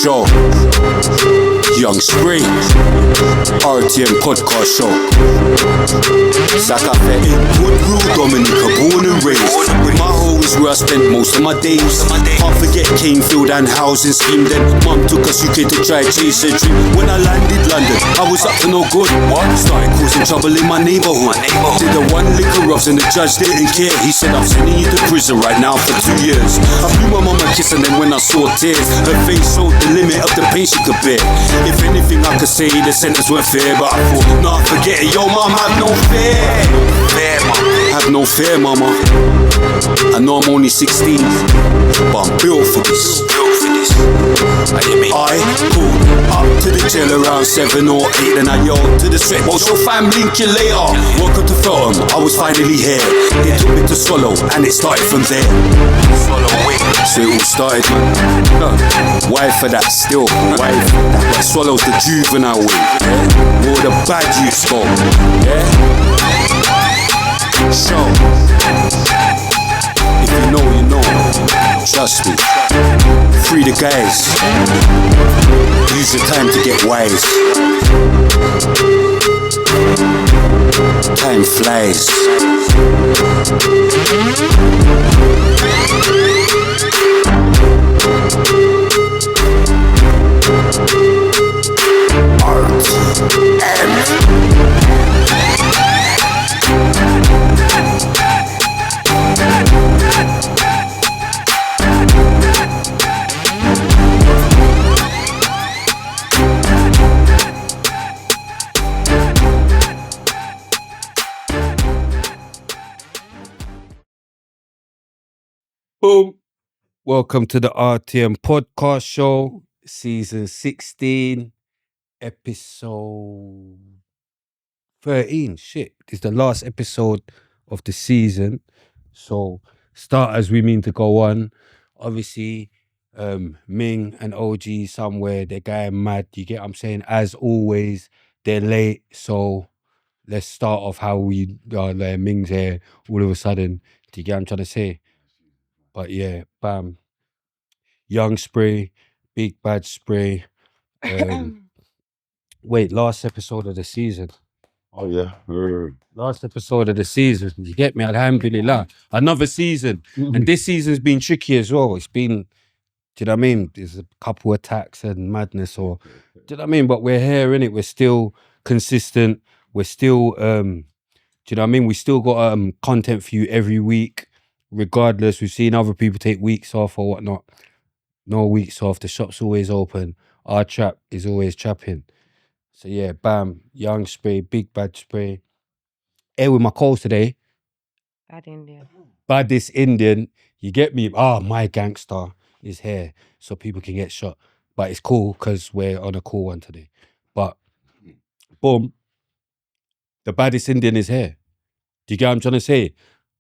show. Young Spray, RTM podcast show. Sakafe in Woodrow, Dominica, born and raised. My home is where I spent most of my days. Can't forget Canefield and housing scheme. Then mum took us UK to try chase a dream. When I landed London, I was up to no good. Started causing trouble in my neighborhood. Did the one liquor ups and the judge didn't care. He said, I'm sending you to prison right now for 2 years. I blew my mama a kiss and then when I saw tears, her face showed the limit of the pain she could bear. If anything I could say, the sentence weren't fair, but I thought, nah, forget it, yo mom, have no fear. Have no fear, mama. I know I'm only 16, but I'm built for this. I pulled up to the jail around 7 or 8, then I yelled to the sweat, what's your fam, link you later. Welcome to Feltham, I was finally here. They took me to Swallow, and it started from there. Swallow away, so it all started, man. Why for that still? Why that Swallow's the juvenile way, yeah? All the bad youths go, yeah? So, if you know, you know. Trust me. Free the guys. Use the time to get wise. Time flies. Boom. Welcome to the RTM podcast show, season 16, episode 13. Shit, this is the last episode of the season. So, start as we mean to go on. Obviously, Ming and OG somewhere, they're going mad. You get what I'm saying? As always, they're late. So, let's start off how we are. Ming's here all of a sudden. Do you get what I'm trying to say? But yeah, bam. Young Spray, Big Bad Spray. Wait, last episode of the season. Oh yeah. Last episode of the season. You get me? Alhamdulillah. Another season. And this season's been tricky as well. It's been, do you know what I mean? There's a couple attacks and madness or, do you know what I mean? But we're here, innit? We're still consistent. We're still, do you know what I mean? We still got content for you every week. Regardless, we've seen other people take weeks off or whatnot. No weeks off. The shop's always open. Our trap is always trapping. So yeah, bam. Young Spray, Big Bad Spray. Here with my calls today. Bad Indian. Baddest Indian. You get me? My gangster is here. So people can get shot. But it's cool because we're on a cool one today. But boom. The baddest Indian is here. Do you get what I'm trying to say?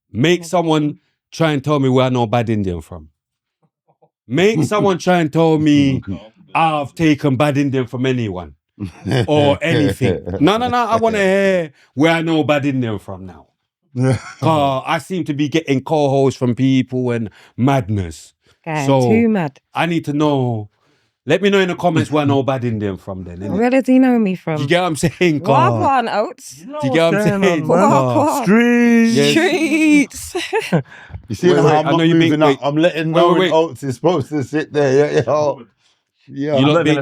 Make someone try and tell me where I know bad Indian from. Make someone try and tell me I've taken bad Indian from anyone or anything. No. I want to hear where I know bad Indian from now. I seem to be getting co-hosts from people and madness. So too mad. I need to know. Let me know in the comments where I know bad Indian from then. Innit? Where does he know me from? You get what I'm saying? Wagwan oats. Do you get what I'm saying? Wagwan. Streets. Yes. Streets. You see how I'm not moving up. I'm letting no one Oats is supposed to sit there. Yeah.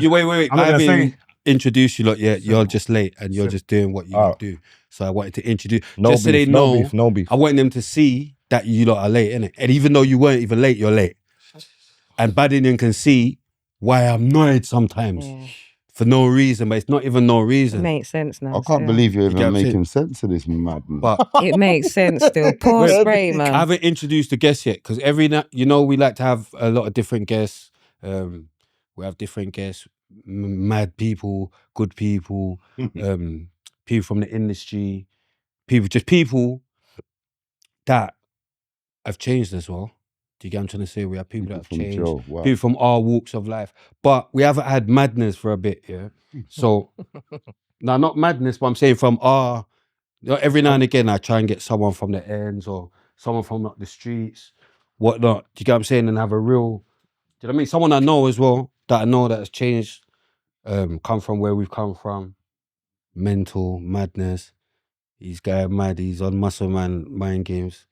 Wait. I haven't introduced you lot yet. You're just late and you're just doing what you do. So I wanted to introduce. Just so they know, no beef. I want them to see that you lot are late, innit? And even though you weren't even late, you're late. And Bad Indian can see why I'm annoyed sometimes for no reason, but it's not even no reason. It makes sense now. I can't believe you're even making sense of this, madman. But it makes sense still. Poor Spray, man. I haven't introduced the guests yet because every night, we like to have a lot of different guests. We have different guests, mad people, good people, people from the industry, people that have changed as well. Do you get what I'm trying to say? We have people that have changed, people from all walks of life. But we haven't had madness for a bit, yeah? So, no, not madness, but I'm saying from our, every now and again, I try and get someone from the ends or someone from like, the streets, whatnot. Do you get what I'm saying? And have a real, do you know what I mean? Someone I know as well, that I know that has changed, come from where we've come from. Mental madness. He's going mad. He's on muscle man mind games.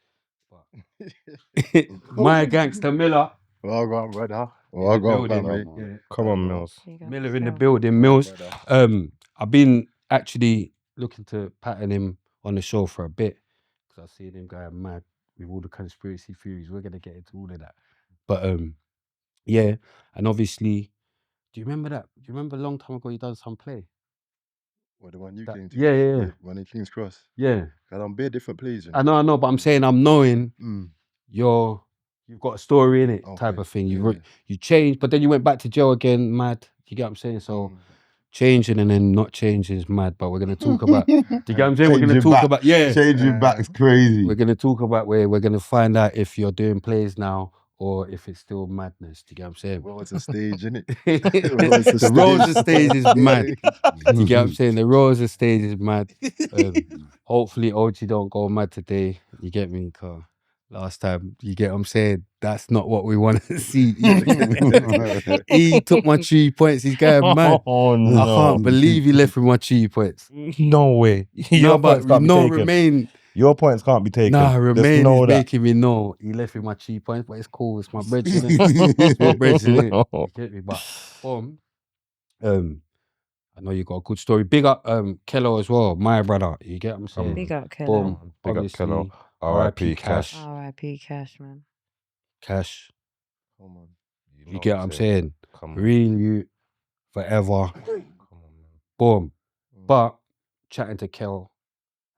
My gangster Mila. Well gone, brother. In Well the gone, building, family. yeah. Come on, Mills. Miller in the building, Mills. I've been actually looking to pattern him on the show for a bit because I've seen him going mad with all the conspiracy theories. We're gonna get into all of that, but yeah. And obviously, do you remember that? Do you remember a long time ago you done some play? What, the one you came to? Yeah. One in King's Cross. Yeah. Cause I'm bare different plays. I know, but I'm saying I'm knowing you've got a story in it, type of thing. You changed, but then you went back to jail again, mad. You get what I'm saying? So changing and then not changing is mad. But we're gonna talk about. Do you get what I'm saying? We're gonna talk about changing back is crazy. We're gonna talk about where we're gonna find out if you're doing plays now or if it's still madness. Do you get what I'm saying? Well, it's a stage, innit? The Rosa stage is mad. Do you get what I'm saying? The Rosa stage is mad. Hopefully OG don't go mad today. You get me, car. Last time, you get what I'm saying? That's not what we want to see. He took my 3 points. He's going mad. Oh, no. I can't believe he left with my 3 points. No way. Your points can't be taken. Remain. Your points can't be taken. Nah, Remain is making me know. He left with my 3 points, but it's cool. It's my bread, It's my bread, No. You get me? But I know you got a good story. Big up Kello as well, my brother. You get what I'm saying? Big up Kello. Big up Kello. R.I.P. Cash. R.I.P. Cash, man. Cash. Come on. You get what I'm saying? Come on. Real you forever. Come on, man. Boom. But chatting to Kel,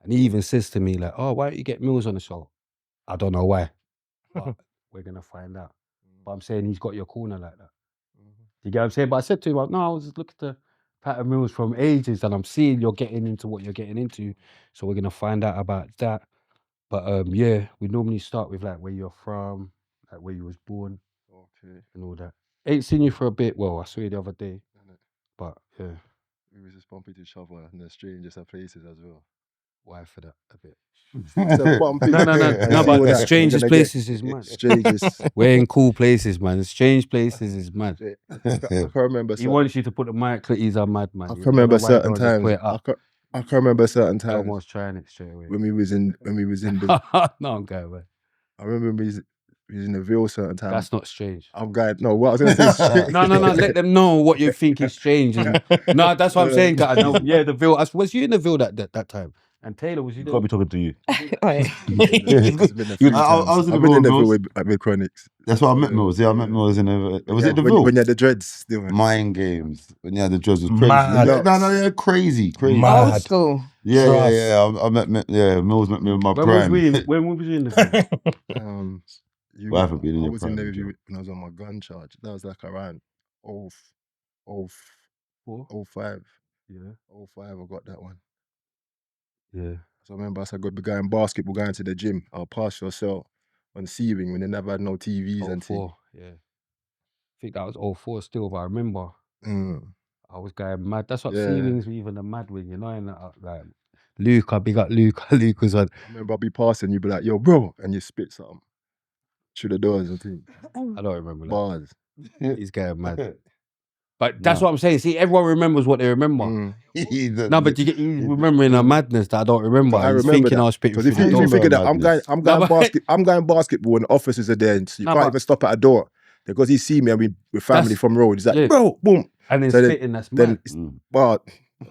and he even says to me like, "Oh, why don't you get Mills on the show?" I don't know why, but we're gonna find out. But I'm saying he's got your corner like that. You get what I'm saying? But I said to him, no, I was just looking to pattern Mills from ages, and I'm seeing you're getting into what you're getting into. So we're gonna find out about that. But yeah, we normally start with like where you're from, like where you was born, and all that. Ain't seen you for a bit. Well, I saw you the other day, but yeah. We was just bumping each other in the strangest of places as well. Why for that a bit? No, but the strangest places is mad. Strangest. We're in cool places, man. Strange places is mad. I can remember. He wants you to put the mic. He's a madman. I can remember certain times. I can remember certain times. Almost trying it straight away. When we was in the. No, I'm going away. I remember we was in the Ville certain times. That's not strange. I'm going. No, what I was going to say. No. Let them know what you think is strange. No, that's what I'm saying. No, yeah, the Ville. Was you in the Ville that time? And Taylor, was you there? Can't be talking to you. Wait. I was in the Ville with Chronics. That's what I met Mills. Yeah, I met Mills in the. Was it the Ville? When you had the dreads still. Mind games. When you had the dreads was crazy. Mad. No, yeah, crazy. Mad. Old school. Yeah. I met Mills met me with my prime. When was we in the Ville? What happened being in I your was in prime? there when I was on my gun charge. That was like around 05. Yeah. 05, I got that one. Yeah. So I remember I said, "Good, be going basketball, going to the gym. I'll pass your cell on Seawing when they never had no TVs and things." Yeah. I think that was 04 still, but I remember I was going mad. That's what Seawings were even a mad wing, you know, and like Luca, big up Luca. Luke was on. I remember I'd be passing, you'd be like, "Yo, bro," and you spit something through the doors and things. I don't remember that. Bars. He's going mad. But that's what I'm saying. See, everyone remembers what they remember. No, but he's remembering a madness that I don't remember. I He's remember thinking that. I was spitting. Because if you figure that I'm going basketball and the officers are there, and so you can't even stop at a door because he see me and we're family from road. He's like, "Bro, boom," and then spitting. That's mad. But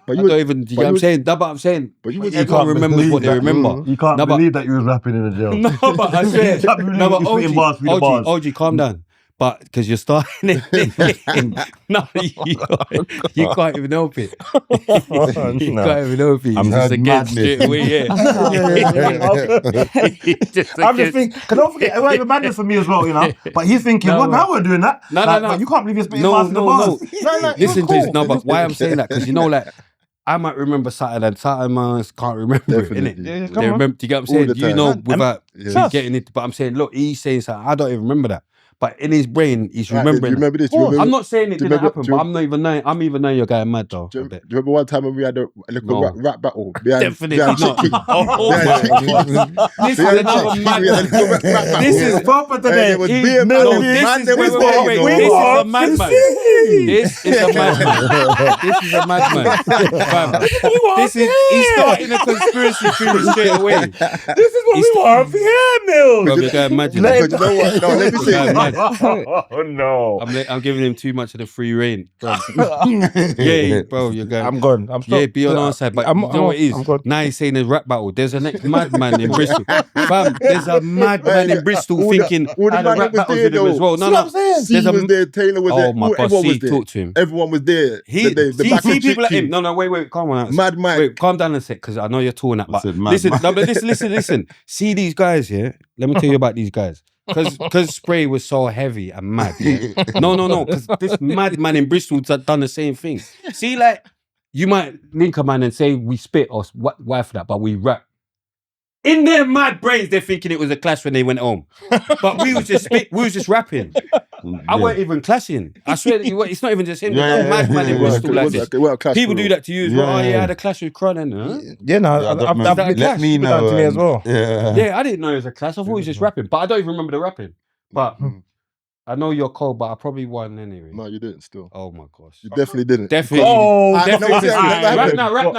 you don't even. You know what I'm saying? That's what I'm saying. But everyone remembers what they remember. You can't believe that you was rapping in the jail. No, but I swear. No, but OG, calm down. But because you're starting it, no, you can't even help it. You can't even help it. I'm just against straight away. I'm just thinking, because don't forget, it was even madness for me as well, you know. But he's thinking, what? Now we're doing that. No. But you can't believe you're spitting fast in the bars. Listen to this. No, but why I'm saying that? Because you know, like, I might remember something and something man can't remember it, innit? Yeah, they remember, do you get what I'm saying? You know, without getting it. But I'm saying, look, he's saying something. I don't even remember that. But in his brain, he's Right, remembering. do you remember this? Do you Oh, remember- I'm not saying it do you didn't remember- happen, do you- but I'm not even knowing you're going mad though. Do a you bit. remember one time when we had a little No. rap battle? Behind, Definitely behind not. Chicky? Oh Behind my Chicky. God. This is Behind another Chicky, mad we had a little rap battle. This is proper And today. there was He's beer milking. battle. this Man, is there was wait, there, wait, you wait. know. This is a want madman. to see. This is a madman. This is a madman. Fam, this is he's starting a conspiracy theory straight away. This is what we want to hear, Mills. Bro, you're going mad. Because you know what? No, let me You're say going this. mad. Oh no. I'm giving him too much of the free reign. Bro. Yeah, bro, you're going. I'm gone. I'm Yeah, still. be on our side. But you know what it is? I'm gone. Now he's saying there's rap battle. There's a next madman in Bristol. Fam, there's a madman in Bristol all the- thinking all the and a man rap was battles there, with him as though. well. See No, what no. I'm saying? C was there, Taylor was Oh there, my God, everyone was C, there. talk to him. Everyone was there. He, the back see of people like Chicky. him. No, wait, calm on. Mad Mike. Wait, calm down a sec, because I know you're talking that. But said mad listen, Mike. no, but listen. See these guys, yeah? Let me tell you about these guys. Because Spray was so heavy and mad. Yeah? No, because this madman in Bristol done the same thing. See, like, you might link a man and say we spit or why for that, but we rap. In their mad brains, they're thinking it was a clash when they went home. But we was just rapping. I weren't even clashing. I swear that it's not even just him. Yeah, There's a madman in It was- Bristol it like was this. like- it was a clash, People bro. do that to you as well. Yeah, Oh, yeah, yeah. I had a clash with Cronin. Huh? Yeah, no, Yeah, I don't I've remember. that a Let clash? me people done know. to me as well. Yeah. Yeah, I didn't know it was a clash. I thought he was just rapping. But I don't even remember the rapping. But I know you're cold, but I probably won anyway. No, you didn't still. Oh my gosh. You definitely didn't. Definitely. Oh, Definitely. no, Rap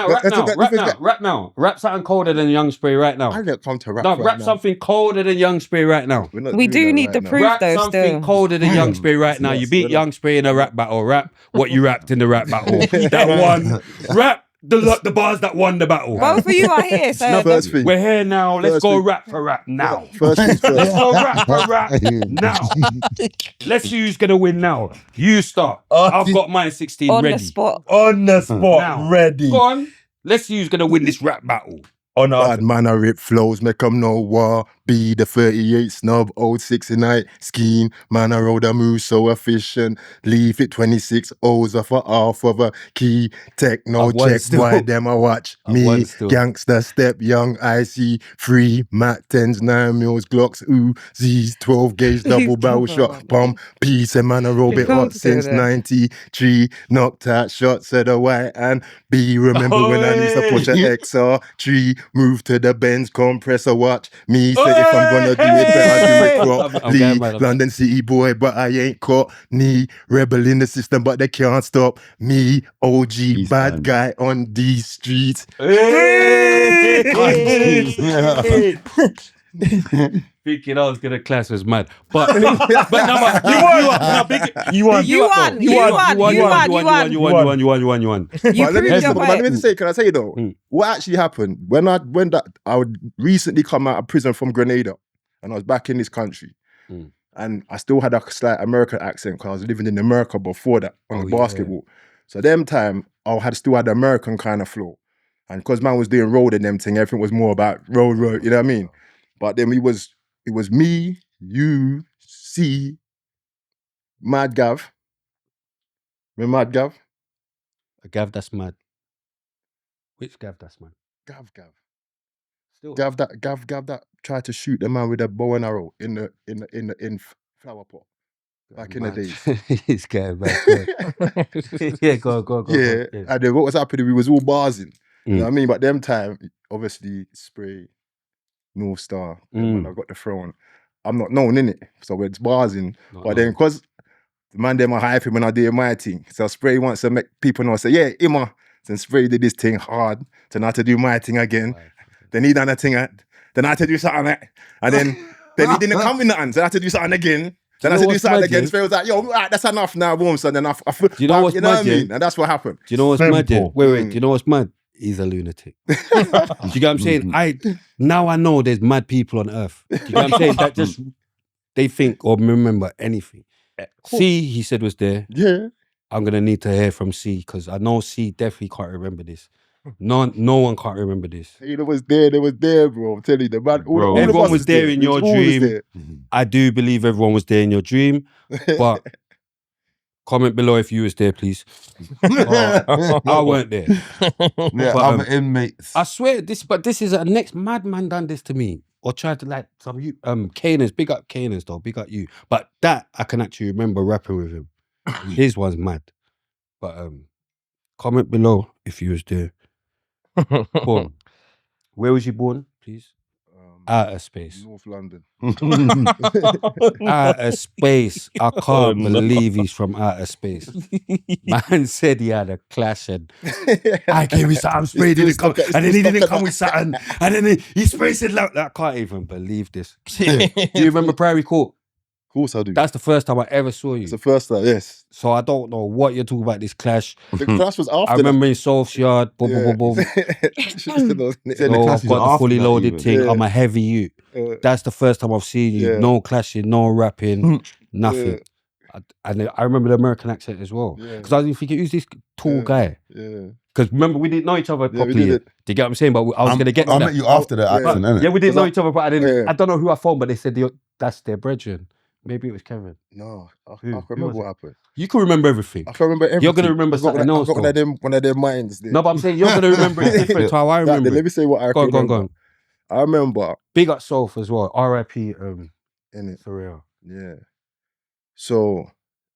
happened. rap now. Rap something colder than Young Spray right I now. didn't come to rap. No, right rap now. something colder than Young Spray right now. We're not We doing do that need right the now. proof. Rap though, something still. colder than Young Spray right now. You beat Young Spray in a rap battle. Rap what you rapped in the rap battle. That won. Rap the bars that won the battle. Both of you are here, so First thing. We're here now. Let's First go thing. rap for rap now. First things Let's first. go rap for rap now. Let's see who's gonna win now. You start. I've got mine 16 on ready. the spot. On the spot, Now. ready. Go on. Let's see who's gonna win this rap battle. On the Bad man, I rip flows, make 'em know war. Be the 38 snub, old 69 scheme. Man, I roll the move so efficient. Leave it 26 O's off a half of a key. Techno I've won check, still. why them I watch I've me. won still. Gangster step, young IC, free. Mac 10s, 9mm, Glocks, Uzis, 12 gauge, double barrel shot, bomb, piece. And man, I roll it hot since 93. Knocked out shots at the white and B. Remember when I used to push an XR3, move to the Benz compressor, watch me say if I'm gonna do it, better do it properly. I'm going, London City boy, but I ain't caught me. Rebel in the system, but they can't stop me. OG bad guy on these streets. Thinking I was gonna clash was mad, but no, but you won. You won. You won. You But let me proved just your but let me point. just say, can I tell you though, what actually happened when I would recently come out of prison from Grenada and I was back in this country. And I still had a slight American accent because I was living in America before that on basketball. So them time I still had the American kind of flow. And because man was doing road and them thing, everything was more about road, you know what I mean? But then it was me, you, C, Mad Gav. Remember Mad Gav? Gav, that's mad. Which Gav, that's mad? Gav. Still. Gav that tried to shoot the man with a bow and arrow in flower pot back in the days. He's getting back. Yeah, go. Yeah, Go. and then what was happening? We was all barsing. You know Mm. what I mean? But them time, obviously, Spray, North Star, when I got the throne, I'm not known in it, so it's barsing. But then, because the man them are hyping when I do my thing, so Spray wants to make people know, say, yeah, Ima. Then Spray did this thing hard, so now I had to do my thing again. Then he done a thing, then I had to do something, and then he didn't come in nothing, so I had to do something again. Then I had to do something again. Spray was like, yo, right, that's enough now, boom. So then I Do you know what's you know mad, what I mean? And that's what happened. Do you know what's mad? Yeah? Simple. Wait. Do you know what's mad? He's a lunatic. Do you get what I'm saying? Now I know there's mad people on earth. Do you get what I'm saying? That just they think or remember anything. C, he said was there. Yeah. I'm gonna need to hear from C because I know C definitely can't remember this. No one can't remember this. They was there, bro. I'm telling you, the man. All Everyone of us was there in your We was always dream. there. I do believe everyone was there in your dream, but comment below if you was there, please. I weren't there. Yeah, But, other inmates. I swear this is a next madman done this to me or tried to like some Caners, big up Caners though, big up you. But that I can actually remember rapping with him. His one's mad. But comment below if you was there. Born. Where was you born, please? Outer space. North London. Outer space. I can't believe he's from outer space. Man said he had a clash and I gave him something, Spray didn't come, and then he didn't come with something, and then he Spray said, look, I can't even believe this. Do you remember Prairie Court? Of course I do. That's the first time I ever saw you. It's the first time, yes. So I don't know what you're talking about, this clash. The clash was after I remember in South's yard, boom. I've got the fully loaded thing. I'm a heavy youth. That's the first time I've seen you. No clashing, no rapping, nothing. And I remember the American accent as well. Because I was thinking, who's this tall guy? Because remember, we didn't know each other properly. Do you get what I'm saying? But I was going to get I met you after the accent, innit? Yeah, we didn't know each other, but I didn't. I don't know who I phoned, but they said that's their brethren. Maybe it was Kevin. No, I can't remember what happened. You can remember everything. I can remember everything. You're going to remember something else. One of their minds. No, but I'm saying you're going to remember it different to how I remember. Let me say what I remember. Go on. I remember. Big up South as well. R.I.P. In it. For real. Yeah. So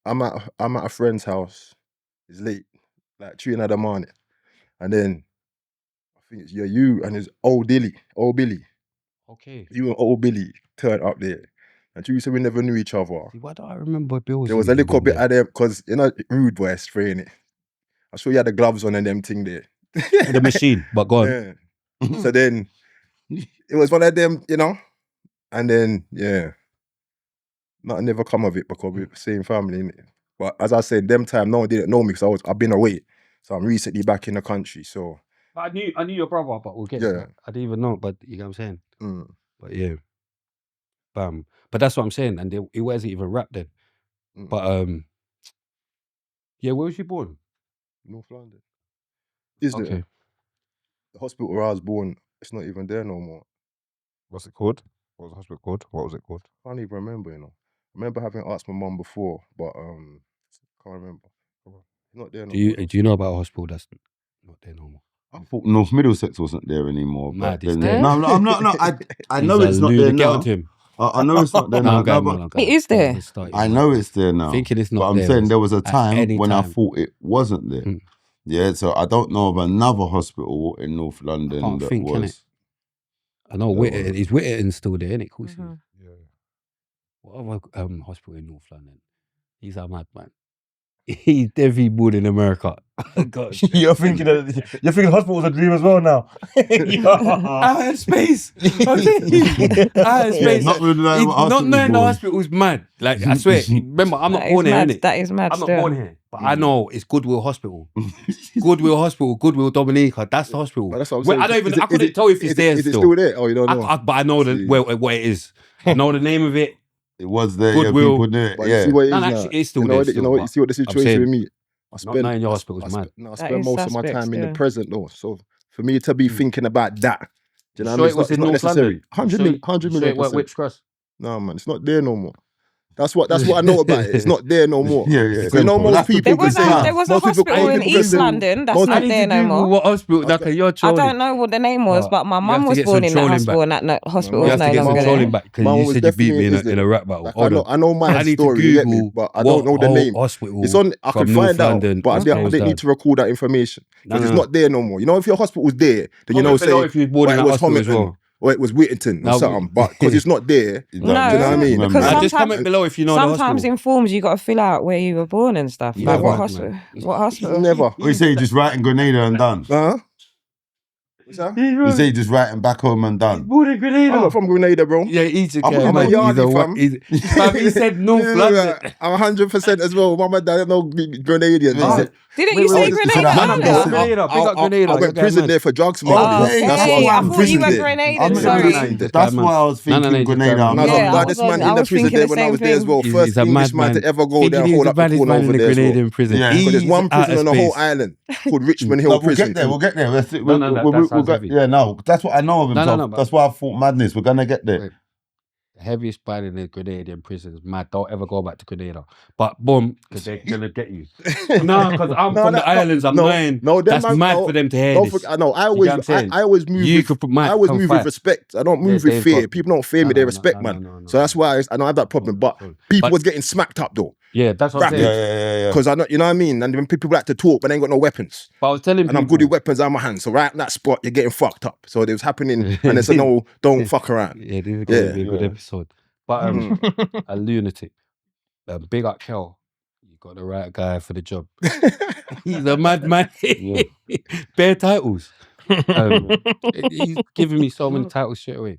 I'm at a friend's house. It's late, like 3 in the morning, and then I think it's you and his old Billy. Okay. You and old Billy turned up there. And you said we never knew each other. Why don't I remember Bill? There was a little bit of them, because, you know, rude boy spraying it. I saw you had the gloves on and them thing there. The machine, but go on. Yeah. So then, it was one of them, you know, and then, nothing never come of it because we're the same family, innit? But as I said, them time, no one didn't know me because I've been away. So I'm recently back in the country, so. I knew your brother, but we'll get to that. I didn't even know, but you know what I'm saying? But yeah. Bam. But that's what I'm saying, and it wasn't even rap then. But yeah, where was you born? North London. Isn't it? The hospital where I was born, it's not even there no more. What's it called? What was the hospital called? What was it called? I can't even remember, you know. I remember having asked my mum before, but can't remember. It's not there no more. Do you know about a hospital that's not there no more? I thought North Middlesex wasn't there anymore. Mad, but there? No, I'm not. No, I know it's not there now. I know it's not there now. It is there. I know it's there now. Thinking it's not but I'm there. saying there was a time when I time. thought it wasn't there. Yeah, so I don't know of another hospital in North London can't that think, was. I know Whittington. Is Whittington still there, innit? Of course he is. Yeah. What other hospital in North London? He's a madman. He's definitely born in America. You're thinking hospital's a dream as well now. Outer space. Outer space. Not knowing the hospital's mad. Like, I swear. Remember, I'm not born here, innit? That is mad. I'm not born here. But I know it's Goodwill Hospital. Goodwill Hospital, Goodwill Dominica. That's the hospital. But that's what I'm saying. I couldn't tell if it's there still. Is it still. still there? Oh, you don't know. But I know what it is. I know the name of it. It was there. Goodwill. People knew it. But you see what it is now. Actually, it's still you know there. What, you know what? You see what the situation with me? I spend your hospital's mad. I spend most of my time in the present though. So for me to be thinking about that, do you know what I mean? It's not necessary. 100 million. Whips Cross. No man, it's not there no more. That's what I know about it. It's not there no more. Yeah. You know, most people there was a hospital in East London that's not there no more. What hospital? I don't know what the name was, but my mum was born in that hospital, and that hospital was no longer there. Back because you said you beat me in a rap battle. I know my story, but I don't know the name. It's on. I can find out, but I didn't need to record that information because it's not there no more. You know, if your hospital was there, then you know, say it was Homerton. Or it was Whittington or something, but because it's not there, do you know what I mean? Because just comment below if you know the hospital. Sometimes in forms you got to fill out where you were born and stuff. Like what hospital? Never. You say you just write in Grenada and done. You say you just writing back home and done. Born in Grenada. I'm not from Grenada, bro. Yeah, he's a I'm a yardie, fam. He said North London. I'm 100% as well. Mama, dad, no Grenadian. Didn't you say Grenada? I went prison there for drugs, man. That's why I was in prison there. That's why I was thinking Grenada. I'm the baddest man in the prison there when I was there as well. First English man to ever go there and hold up the corner over there as well. Because there's one prison on the whole island called Richmond Hill Prison. We'll get there. Yeah, no, that's what I know of himself. That's why I thought madness. We're gonna get there. The heaviest ban in the Grenadian prisons. Mad. Don't ever go back to Grenada. But boom, because they're gonna get you. No, because I'm from the islands. I'm nine. No, that's mad for them to hear this. I always move. You with, could put mad. I always move with respect. I don't move with fear. People don't fear me. They respect, man. So that's why I don't have that problem. But people was getting smacked up though. Yeah, that's what I'm saying. Yeah. Because I know, you know what I mean. And when people like to talk, but they ain't got no weapons. But I was telling and I'm good with weapons on my hands. So right in that spot, you're getting fucked up. So it was happening, and they said, "No, don't fuck around." Yeah, this is gonna be a good episode. But a lunatic, big up Kel. You got the right guy for the job. He's a madman. Bare titles. He's giving me so many titles straight away.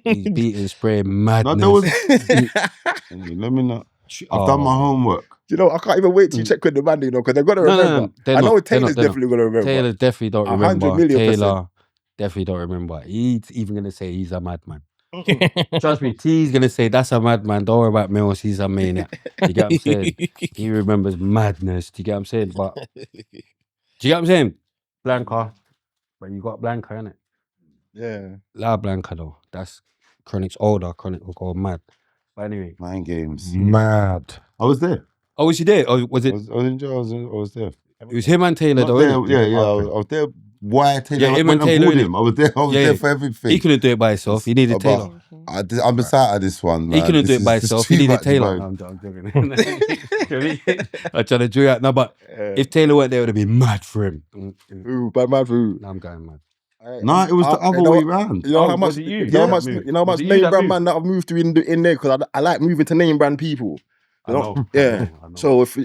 He's beating Spray madness. No, let me know. I've done my homework. You know, I can't even wait till you check with the man, you know, because they're gonna remember. I know Taylor's definitely gonna remember. Taylor definitely don't remember. 100 million Taylor definitely don't remember. He's even gonna say he's a madman. Trust me, T's gonna say that's a madman. Don't worry about Mills, he's a maniac. You get what I'm saying? He remembers madness. Do you get what I'm saying? But do you get what I'm saying? Blanca, but you got Blanca, innit? Yeah. La Blanca though. That's Chronik's older. Chronik will go mad. But anyway, Mind Games, mad. I was there. Oh, was you there? Or was it? I was in jail. I was there. It was him and Taylor though. Yeah. I was there. Why Taylor? Yeah, him and Taylor. Him. I was there. I was there for everything. He couldn't do it by himself. He needed Taylor. I'm beside of this one. Man. He couldn't do it by himself. He needed Taylor. I'm joking. I'm trying to do that. No, but if Taylor weren't there, it would have been mad for him. Ooh, mad for who? No, I'm going mad. No, it was the other way round. You know how much? You know how much name brand man that I've moved to in there because I like moving to name brand people. You know? I know. So if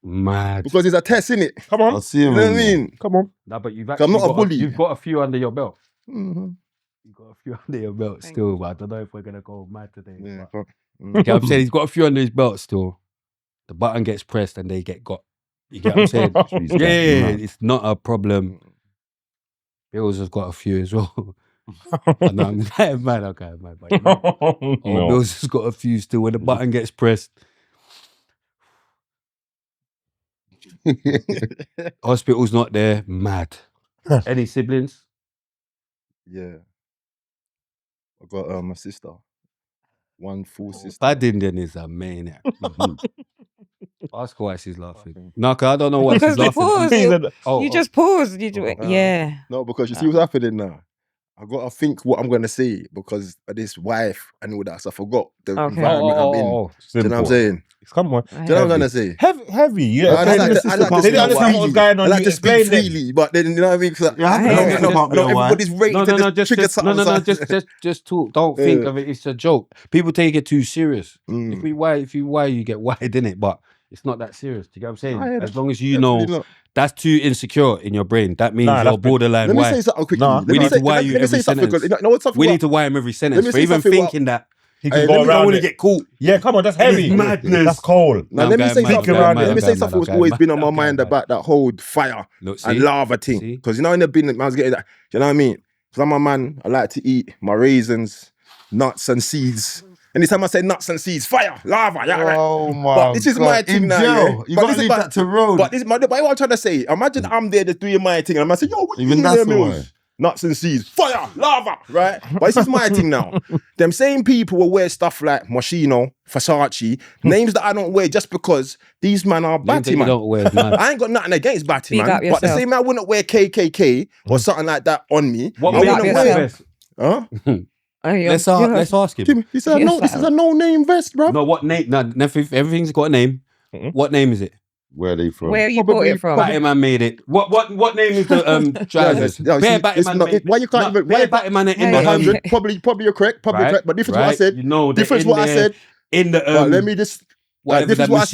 mad. Because it's a test, innit? Come on. I'll see him. You know what I mean? Come on. No, but you've actually I'm not a bully. You've got a few under your belt. Mm-hmm. You've got a few under your belt still, but I don't know if we're gonna go mad today. Yeah, okay, I'm saying he's got a few under his belt still. The button gets pressed and they get got. You get what I'm saying? yeah, it's not a problem. Bills has got a few as well. No, I'm mad, okay, mad. But, you know, Bills has got a few still. When the button gets pressed, hospital's not there. Mad. Any siblings? Yeah, I got my sister. One full sister. Bad Indian is a maniac. Ask her why she's laughing. No, cause I don't know why she's laughing. You just paused. Yeah. No, because you see what's happening now. I got to think what I'm going to say because of this wife and all that. So I forgot the environment I'm in. Do you know what I'm saying? Come on. Do you know what I'm going to say? Heavy. Yeah. I like to speak freely, but then, you know what I mean? Everybody's rated to trigger something. Just talk. Don't think of it. It's a joke. People take it too serious. If you why, you get wide, innit? But it's not that serious. Do you get what I'm saying? As long as you know that's too insecure in your brain, that means you're borderline. Let me say something quickly. We need to wire you every sentence. We need to wire him every sentence for even thinking that he can go around. I want to get caught. Yeah, come on, that's heavy. Madness. That's cold. Now let me say something. Let me say something that's always been on my mind about that whole fire and lava thing. Because you know in the bin, I was getting that. You know what I mean? Because I'm a man. I like to eat my raisins, nuts and seeds. Anytime I say nuts and seeds, fire, lava, yeah, right. Oh my But this is my thing now. Yeah. You got to leave that to road. But what I'm trying to say, imagine I'm there just doing my thing, and I'm saying, yo, what even you that's there, Mills? Nuts and seeds, fire, lava, right? But this is my thing now. Them same people will wear stuff like Moschino, Versace, names that I don't wear just because these man are batty man. I ain't got nothing against batty man, but the same man wouldn't wear KKK or something like that on me. What wouldn't wear? Huh? Let's ask him. This is a no-name vest, bro. No, what name? No, everything's got a name. What name is it? Where are they from? Where you bought it from? Batman made it. What name is the trousers? Bare Batman made it. Why you can't even... Bare Batman in the 100. Probably you're correct. Probably correct. But difference what I said. You know, difference what I said. In the... Let me just... This is what I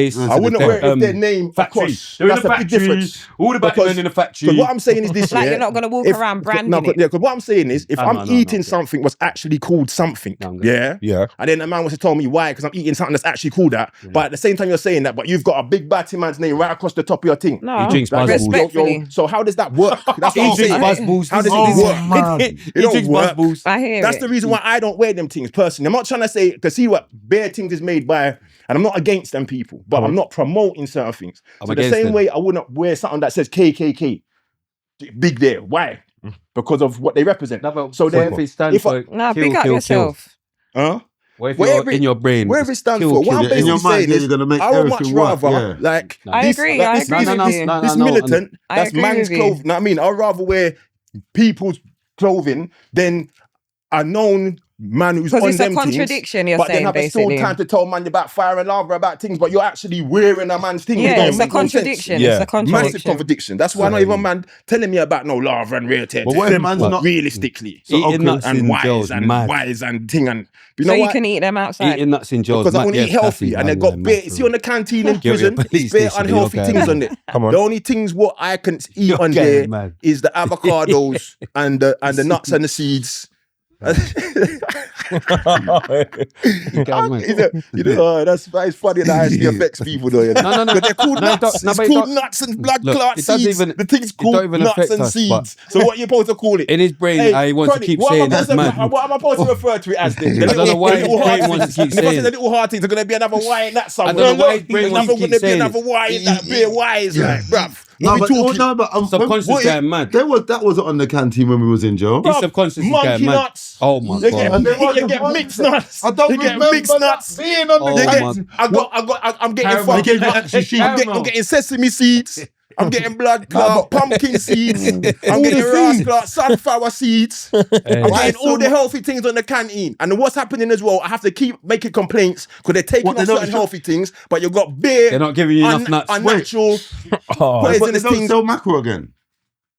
said. I wouldn't wear it if their name factory. That's a big difference. All the Batman in the factory. Because what I'm saying is this. Like you're not going to walk around branding it. Yeah, because what I'm saying is if I'm eating something was actually called something, yeah, and then a man wants to tell me why, because I'm eating something that's actually called that, but at the same time you're saying that, but you've got a big batty man's name right across the top of your thing. No, he drinks Buzzballs. So how does that work? That's he drinks Buzzballs. How does it work? He drinks Buzzballs. I hear That's the reason why I don't wear them things personally. I'm not trying to say, because see what bare things is made by, and I'm not against them people, but I'm not promoting certain things. So the same way I wouldn't wear something that says KKK, big there. Why? because of what they represent. No, but so what if it stands for big up yourself. Huh? What if you're in your brain? Wherever it stands for. What I'm basically saying is, I would much rather, like, I agree. This militant, that's man's clothing. Know what I mean? I'd rather wear people's clothing than a known man who's on them things. Because it's a contradiction, you're saying, But then have still time to tell man about fire and lava about things, but you're actually wearing a man's thing. Yeah, it's a contradiction. It's a contradiction. Massive contradiction. That's why not even man telling me about no lava and real tear. But what if man's not realistically? Eating nuts and in wise and wise and thing and so you can eat them outside. Eating nuts in jails. Because I want to eat healthy, and they got bare. See on the canteen in prison, it's bare unhealthy things on it. The only things what I can eat on there is the avocados and the nuts and the seeds. That's funny that actually affects people though. No. They're called nuts. It's called nuts and blood clot seeds. The thing's called nuts and seeds. So what are you supposed to call it? In his brain, I want to keep saying that's mad. What am I supposed to refer to it as? I don't know why his brain wants to keep saying. The little hard things are going to be another Y in that somewhere. I don't know why his brain wants to keep saying. Another Y in that beer Y is like, bruv. Subconscious guy mad. That wasn't on the canteen when we was in jail. His subconscious guy mad. Nuts. Oh my god. You get mixed nuts. I don't remember mixed nuts being on the canteen. I'm getting fucking. I'm getting sesame seeds. I'm getting blood clot, pumpkin seeds. I'm getting rice clot, sunflower seeds. I'm getting all the healthy things on the canteen. And what's happening as well, I have to keep making complaints because they're taking off certain healthy things, but you've got beer. They're not giving you enough nuts. Unnatural. But they don't sell mackerel again.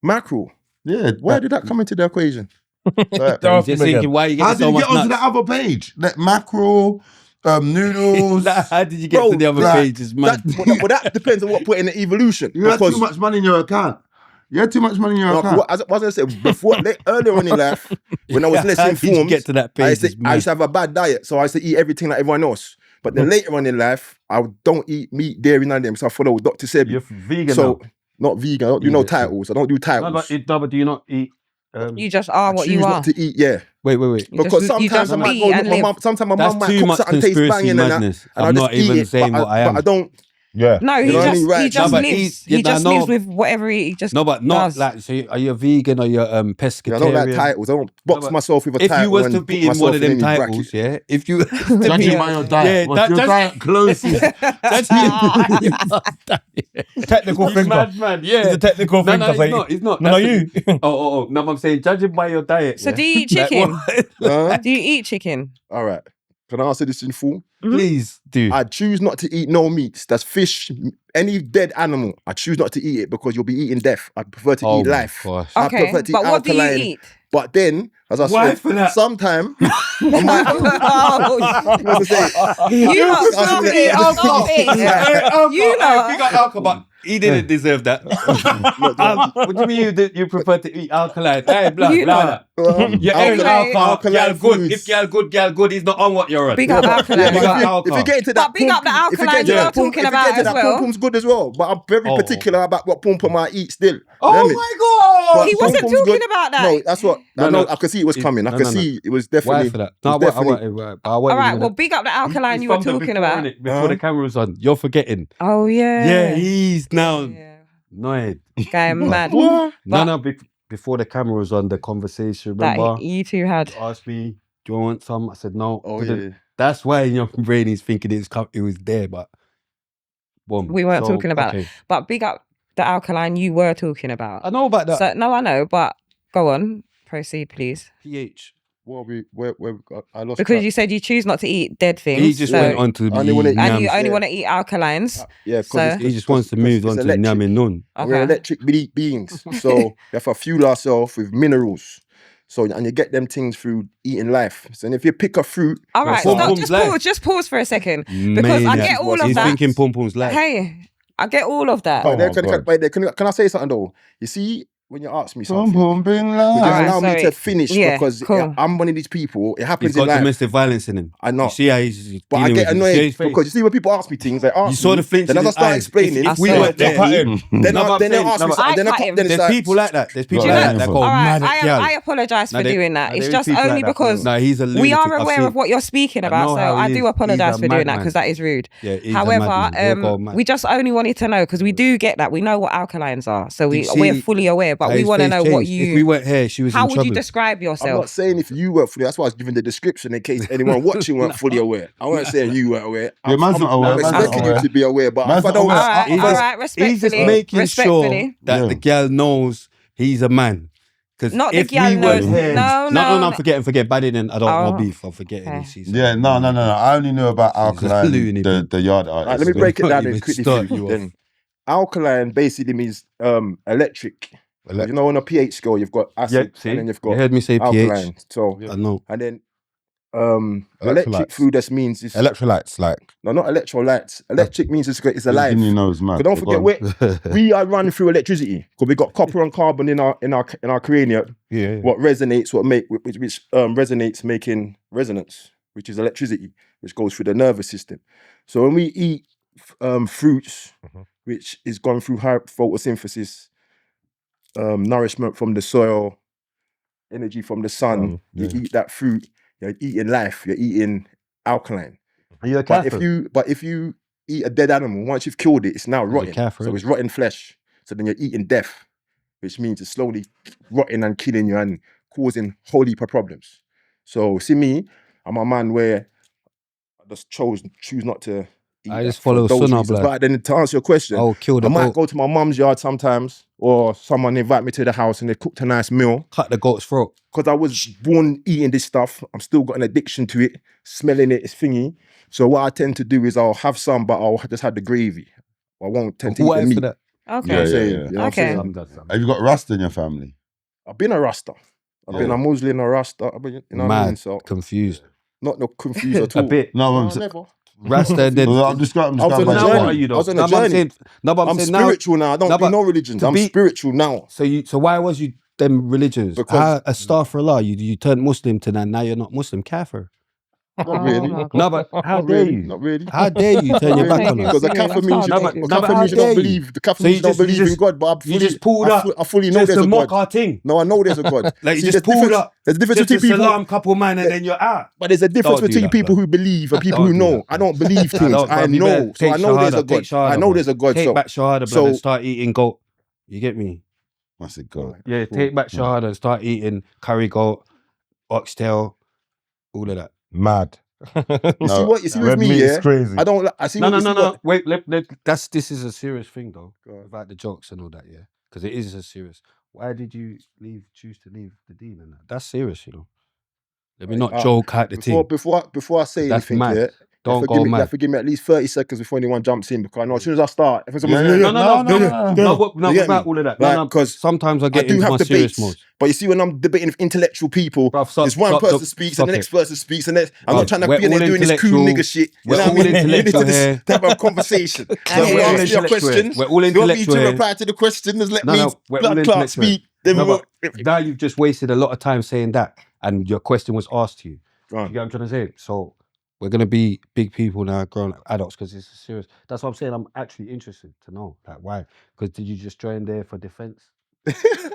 Mackerel? Yeah. Where did that come into the equation? I'm just thinking, why are you getting so much nuts? How did you get onto the other page? Like mackerel, noodles. How did you get to the other page? It's mad. Well, that depends on what point in the evolution. You had too much money in your account. What was I going to say? Earlier on in life, when I was less informed, get to that page, I used to have a bad diet, so I used to eat everything like everyone else. But then later on in life, I don't eat meat, dairy, none of them. So I follow Dr. Sebi. You're vegan now? Not vegan. I don't do no titles. I don't do titles. No, but do you not eat? You just are what you are. Not to eat, yeah. Wait. Because sometimes I might go. Sometimes my mum might cook something taste banging and that. I'm not even saying what I am. But I don't. Yeah. No, he just lives. He just lives with whatever he just. No, but not like. So, are you a vegan or you're pescatarian? I don't like titles. I don't box myself with a title. If you was to be in one of them titles, yeah. If you judging by your diet, what's your diet closest? Technical finger. Madman, yeah. It's a technical finger. No, it's not. No, you. Oh. No, I'm saying judging by your diet. So do you eat chicken? Do you eat chicken? All right. Can I answer this in full? Please do. I choose not to eat no meats. That's fish, any dead animal. I choose not to eat it because you'll be eating death. I prefer to eat life. I prefer to eat what do you eat? But then, as I said, sometime I might. You not stop it, alcohol. You know. If you got alcohol, but he didn't deserve that. What do you mean you prefer to eat alkaline? Hey, blah. You're alcohol. Gyal good. If gyal good, he's not on what you're on. Big up alkaline. If you get into that, but big up the alkaline you're talking about as well. Pum Pum's good as well, but I'm very particular about what Pum Pum I eat still. Oh my god! He wasn't talking about that. No, that's what. I could see it was coming. I could see it was definitely. Why for that? No, all right, well, big up the alkaline you were talking about. Before the camera was on, you're forgetting. Oh yeah. Yeah, he's now annoyed. Guy mad. No, before the camera was on, the conversation, remember? That you two had. Asked me, do you want some? I said no. Oh yeah. That's why in your brain he's thinking it was there, but boom. We weren't talking about it. But big up the alkaline you were talking about. I know about that. So, no, I know, but go on. Proceed, please. pH. Well, I lost because track. you said you choose not to eat dead things. He just went on to and you only want to eat alkalines. Because he just wants to move on to Nyami Nun. We're electric beings, so you have to fuel ourselves with minerals. So and you get them things through eating life. So and if you pick a fruit, all right, just pause for a second because I get all of that. He's thinking Pum Pum's life. Hey, I get all of that. Can I say something though? You see, when you ask me something, allow me to finish because I'm one of these people. It happens in life. He's got domestic violence in him. I know. You see how he's but I get annoyed because you see when people ask me things, they ask you saw the flinch. Then as I start explaining, if we weren't there, then they ask me something. There's people like that. There's people like that go mad at Gyal. I apologise for doing that. It's just only because we are aware of what you're speaking about. So I do apologise for doing that because that is rude. However, we just only wanted to know because we do get that. We know what alkalines are, so we're fully aware. but we want to know what you. If we weren't here, she was. How in would trouble. you describe yourself? I'm not saying if you weren't fully. That's why I was giving the description in case anyone watching weren't fully aware. I wasn't saying you weren't aware. Yeah, man's not aware. I'm expecting you to be aware, but man's if I don't, all right, respectfully. He's just making sure that the girl knows he's a man. Because not if the girl we knows. weren't, No. Forget. But then I don't want beef. I'm forgetting. Okay. Yeah, no. I only knew about Alkaline, the yard artist. Right, let me break it down quickly for you. Then, alkaline basically means electric. You know, on a pH scale, you've got acid, and then you've got. You heard me say alkaline. pH. So I know. And then electric fluid just means it's electrolytes, like no, not electrolytes. Electric means it's alive. You know, man. But don't forget, we are running through electricity because we got copper and carbon in our cranium. Yeah. What resonates, which resonates, making resonance, which is electricity, which goes through the nervous system. So when we eat fruits, which is gone through high photosynthesis, nourishment from the soil, energy from the sun, you eat that fruit. You're eating life. You're eating alkaline. But if you eat a dead animal, once you've killed it, it's now rotting. So it's rotten flesh. So then you're eating death, which means it's slowly rotting and killing you and causing a whole heap of problems. So see me, I'm a man where I just choose not to eat. I just follow sunnah, blood. But then to answer your question, I might go to my mum's yard sometimes, or someone invite me to the house and they cooked a nice meal. Cut the goat's throat. Because I was born eating this stuff, I'm still got an addiction to it, smelling it, it's thingy. So what I tend to do is I'll have some, but I'll just have the gravy. I won't tend to eat the meat. Okay. Okay. Have you got Rasta in your family? I've been a Rasta. I've been a Muslim, a Rasta. You know what I mean? So confused. Not confused at all. A bit. No, never. Rasta then. I'm describing. I was on a journey. I was on a journey. I'm spiritual now. I don't do no religions. I'm spiritual now. So why was you them religions? Because astaghfirullah, you turned Muslim to now you're not Muslim, kafir. Not really. No, but how dare you? Not really. How dare you turn your back on us? Because the kafir means you don't believe. The kafir means you don't believe in God. But I fully know there's a God. No, I know there's a God. Like you just pulled up. There's a difference between people. Salam couple man and then you're out. But there's a difference between people who believe and people who know. I don't believe things. I know. So I know there's a God. I know there's a God. Take back shahada, blood, and start eating goat. You get me? What's it called? Yeah, take back shahada and start eating curry goat, oxtail, all of that. Mad. You see with me, yeah? Crazy. I don't. I see. No. Wait, this is a serious thing though. About the jokes and all that, yeah. Because it is a serious. Why did you choose to leave the deen and that? That's serious, you know. Let me not joke at the team. Before I say anything, yeah, don't go mad. Forgive me at least 30 seconds before anyone jumps in, because I know as soon as I start, if someone no, about all of that. Because sometimes I get into my serious mode. But you see, when I'm debating with intellectual people, there's one person speaks and the next person speaks, and I'm not trying to be in there doing this cool nigga shit. You know what I mean? We need to have a conversation. So if you ask me a question, we're all intellectual. You want me to reply to the question? Just let me blood clot speak. Now you've just wasted a lot of time saying that, and your question was asked to you. Right. You get what I'm trying to say? So we're gonna be big people now, grown adults, because it's serious. That's what I'm saying. I'm actually interested to know, like, why? Because did you just join there for defense?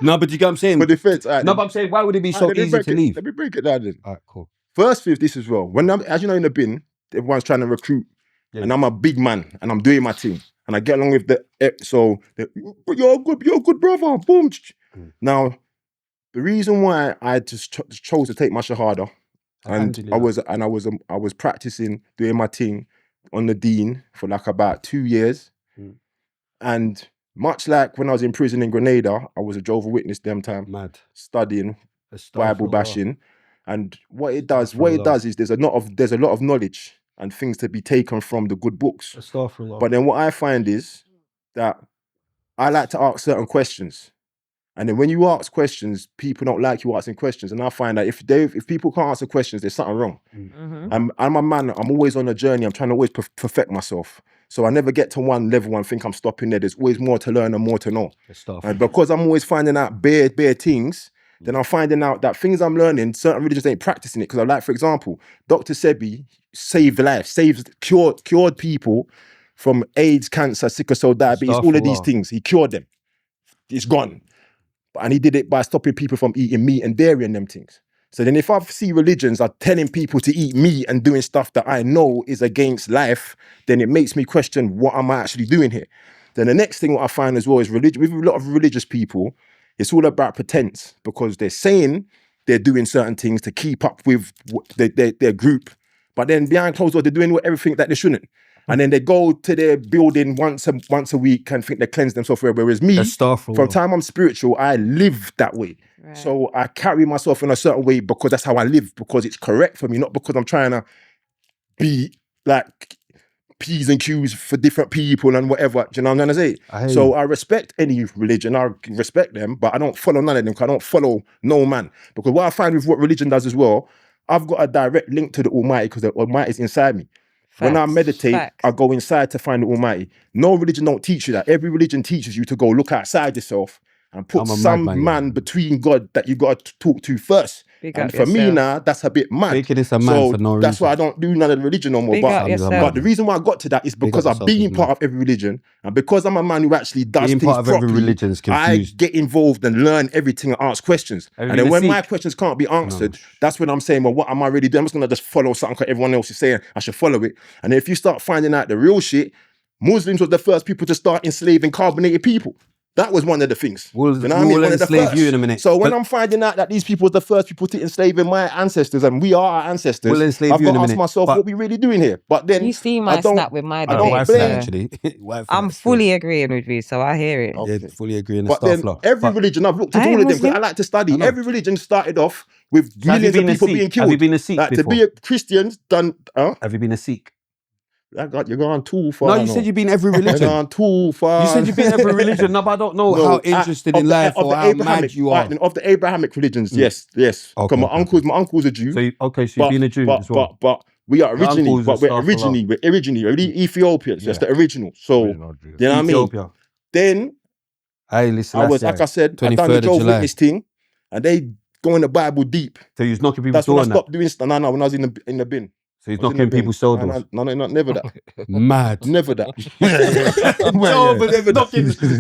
No, but you get what I'm saying. For defense, no, but I'm saying, why would it be so easy to leave? Let me break it down then. All right, cool. First thing, this as well. When as you know, in the bin, everyone's trying to recruit, and I'm a big man, and I'm doing my thing, and I get along with but you're a good brother. Boom. Now, the reason why I just chose to take my shahada, and I was practicing doing my thing on the deen for like about 2 years, and much like when I was in prison in Grenada, I was a Jehovah's Witness them time, studying Bible bashing, and what it does is there's a lot of knowledge and things to be taken from the good books. But then what I find is that I like to ask certain questions. And then when you ask questions, people don't like you asking questions. And I find that if people can't answer questions, there's something wrong. I'm a man, I'm always on a journey. I'm trying to always perfect myself. So I never get to one level and think I'm stopping there. There's always more to learn and more to know. And because I'm always finding out bare things, then I'm finding out that things I'm learning, certain religions ain't practicing it. Because I like, for example, Dr. Sebi saved life, cured people from AIDS, cancer, sickle cell diabetes, all of these things. He cured them. It's gone. And he did it by stopping people from eating meat and dairy and them things. So then if I see religions are telling people to eat meat and doing stuff that I know is against life, then it makes me question what am I actually doing here. Then the next thing what I find as well is religion. With a lot of religious people, it's all about pretense, because they're saying they're doing certain things to keep up with their group, but then behind closed doors, they're doing everything that they shouldn't. And then they go to their building once a week and think they cleanse themselves. Whereas me, from time I'm spiritual, I live that way. Right. So I carry myself in a certain way because that's how I live, because it's correct for me, not because I'm trying to be like P's and Q's for different people and whatever. Do you know what I'm trying to say? So I respect any religion, I respect them, but I don't follow none of them, because I don't follow no man. Because what I find with what religion does as well, I've got a direct link to the Almighty, because the Almighty is inside me. Facts. When I meditate, I go inside to find the Almighty. No religion don't teach you that. Every religion teaches you to go look outside yourself and put some man between God that you got to talk to first. And for me now, that's a bit mad. Making this a man for no reason. That's why I don't do none of the religion no more. But the reason why I got to that is because I've been part of every religion, and because I'm a man who actually does things properly, every religion is confused. I get involved and learn everything and ask questions. And then when my questions can't be answered, that's when I'm saying, well, what am I really doing? I'm just going to just follow something because everyone else is saying I should follow it. And if you start finding out the real shit, Muslims were the first people to start enslaving carbonated people. That was one of the things. We'll enslave you in a minute. So when I'm finding out that these people were the first people to enslave my ancestors, and we are our ancestors, we'll enslave I've you got in a to ask minute. myself what we really doing here. But then you see my snap with my dad. Actually, I'm fully agreeing with you, so I hear it. Okay. Yeah, fully agreeing. But then every religion, I've looked at all of them because I like to study. Every religion started off with millions of people being killed. Have you been a Sikh before? To be a Christian's done. Have you been a Sikh? You're going too far. No, you said you've been every religion. You're going too far. You said you've been every religion. No, but I don't know how interested in life or how mad you are. Of the Abrahamic religions, yes. Okay. My uncle's a Jew. So you've been a Jew as well. But we are originally, we're originally Ethiopians. That's the original. So, you know what I mean? Then, I was, like I said, I done the Jehovah's Witness thing, and they go in the Bible deep. So you was knocking people's doors. That's when I stopped doing stuff. No, when I was in the bin. So he's knocking people's doors. No, never that. Mad. Never that.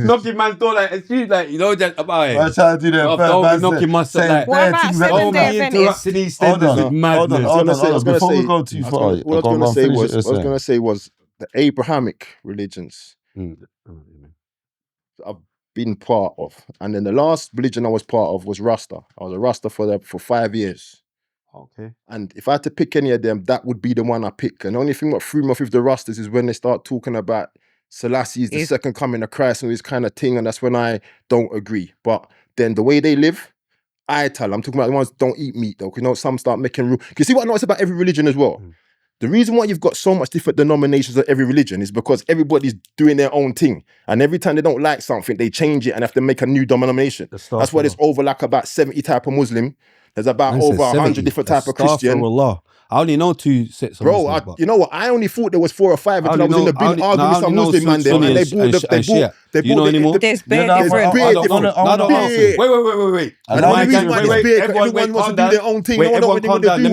Knocking man's door like, you know that about it. I'm trying to do that. Don't be knocking myself like. What about 7-day interrupting these standards with madness. Hold on. Before we go too far, what I was going to say was the Abrahamic religions. I've been part of, and then the last religion I was part of was Rasta. I was a Rasta for 5 years. Okay. And if I had to pick any of them, that would be the one I pick. And the only thing that threw me off with the Rastas is when they start talking about Selassie's the second coming of Christ and this kind of thing, and that's when I don't agree. But then the way they live, I tell them, I'm talking about the ones that don't eat meat though, because some start making rules. You see what I notice about every religion as well? The reason why you've got so much different denominations of every religion is because everybody's doing their own thing. And every time they don't like something, they change it and have to make a new denomination. That's why there's over like about 70 type of Muslim. There's about over 100 different type of Christian. I only know 2 sets of Muslims. You know what? I only thought there was 4 or 5 until I was in the bin arguing with some Muslim man there. And they bought. You know anymore? There's bare different. Wait. And the only reason why it's big, everyone wants to do their own thing. No one wants to do what they want.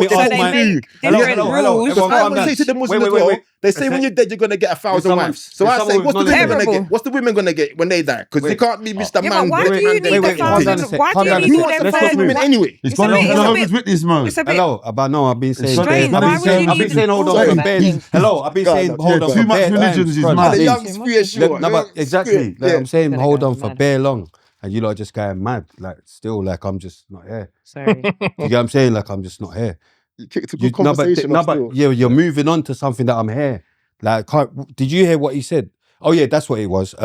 I would say to the Muslims as well, they say when you're dead, you're going to get 1,000 wives. So I say, what's the women going to get? What's the women going to get when they die? Because they can't be Mr. Man. Why do you need the 1,000? Why do you need them 1,000 women anyway? It's going to Jehovah's Witness mode. Hello, I've been saying. I've been saying hold on for bed. Hello, I've been saying hold on for too much religions is mad. Exactly. I'm saying hold on for bare long. And you lot are just going mad. Like, still, like, I'm just not here. Sorry. You get what I'm saying? Like, I'm just not here. You kicked a good conversation. But you're moving on to something that I'm here. Like, did you hear what he said? Oh, yeah, that's what it was.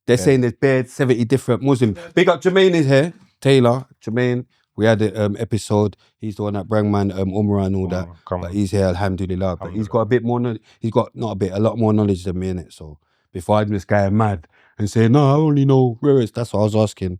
They're saying there's bare 70 different Muslims. Big up, Jermaine is here. Taylor, Jermaine. We had an episode. He's the one that brought man Umrah and all that. But he's here, alhamdulillah. But he's got a bit more knowledge. He's got, a lot more knowledge than me in it. So before I'm just going mad and saying, no, I only know where it's. That's what I was asking.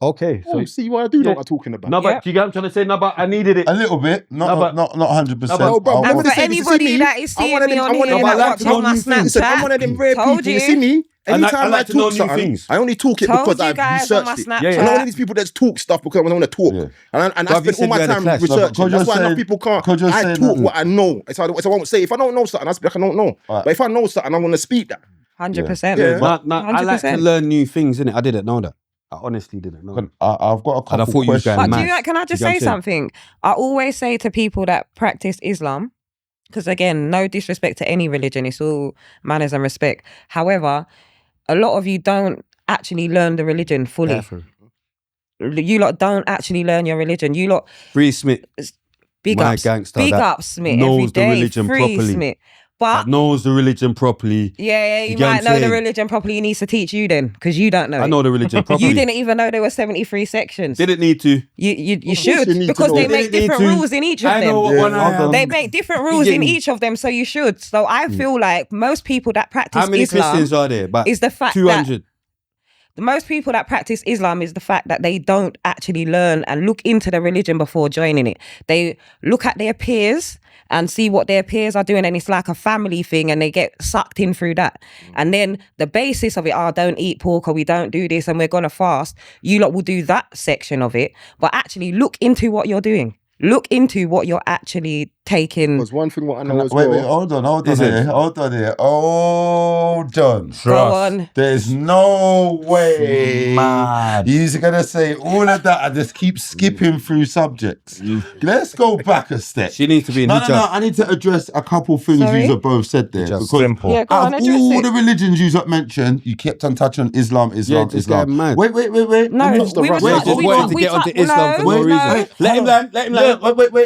Okay. So see what I do know what I'm talking about. No, but you get what I'm trying to say? No, but I needed it. A little bit. Not 100%. No, bro, and for anybody that is seeing me on here that watch on my Snapchat, I'm one of them rare people. You see me? Anytime I talk something, I only talk it because I've researched it. I'm not one of these people that talk stuff because I want to talk. And I spend all my time researching. That's why enough people can't. I talk what I know. So I won't say, if I don't know something, I'll speak like I don't know. But if I know something, I want to speak that. 100%. I like to learn new things, innit? I didn't know that. I honestly didn't know. I've got a couple questions. But can I just say something? I always say to people that practice Islam, because again, no disrespect to any religion, it's all manners and respect. However, a lot of you don't actually learn the religion fully. Careful. You lot don't actually learn your religion. You lot... Free Smith. Big my ups. gangster Big that ups, Smith. knows Every day. the religion Free properly. Smith. But That knows the religion properly. yeah, You you get what might I'm know the saying? religion properly. He needs to teach you then, because you don't know I it. know the religion properly. You didn't even know there were 73 sections. Didn't need to. You should, you need to because know. they You make didn't need different to. rules in each of I them. know what one I am. They make different rules get in me? each of them, so you should. So I feel like most people that practice How many Islam Christians are there? But is the fact 200. that the most people that practice Islam is the fact that they don't actually learn and look into the religion before joining it. They look at their peers and see what their peers are doing, and it's like a family thing, and they get sucked in through that. And then the basis of it, don't eat pork, or we don't do this, and we're gonna fast. You lot will do that section of it, but actually look into what you're doing. Look into what you're actually taking. There's one thing what I know as Wait, well. hold on here. Hold on. Go on. There's no way Mad. you're gonna say all of that and just keep skipping through subjects. Let's go back a step. She needs to be in No, hijab. I need to address a couple things Sorry? you both said there. Just Because simple. Yeah, go on, out of address all it. the religions you mentioned, you kept on touching on Islam. This Islam. guy mad. Wait. No, we was Wait, just wanted to get onto Islam for no reason. Let him land. Wait.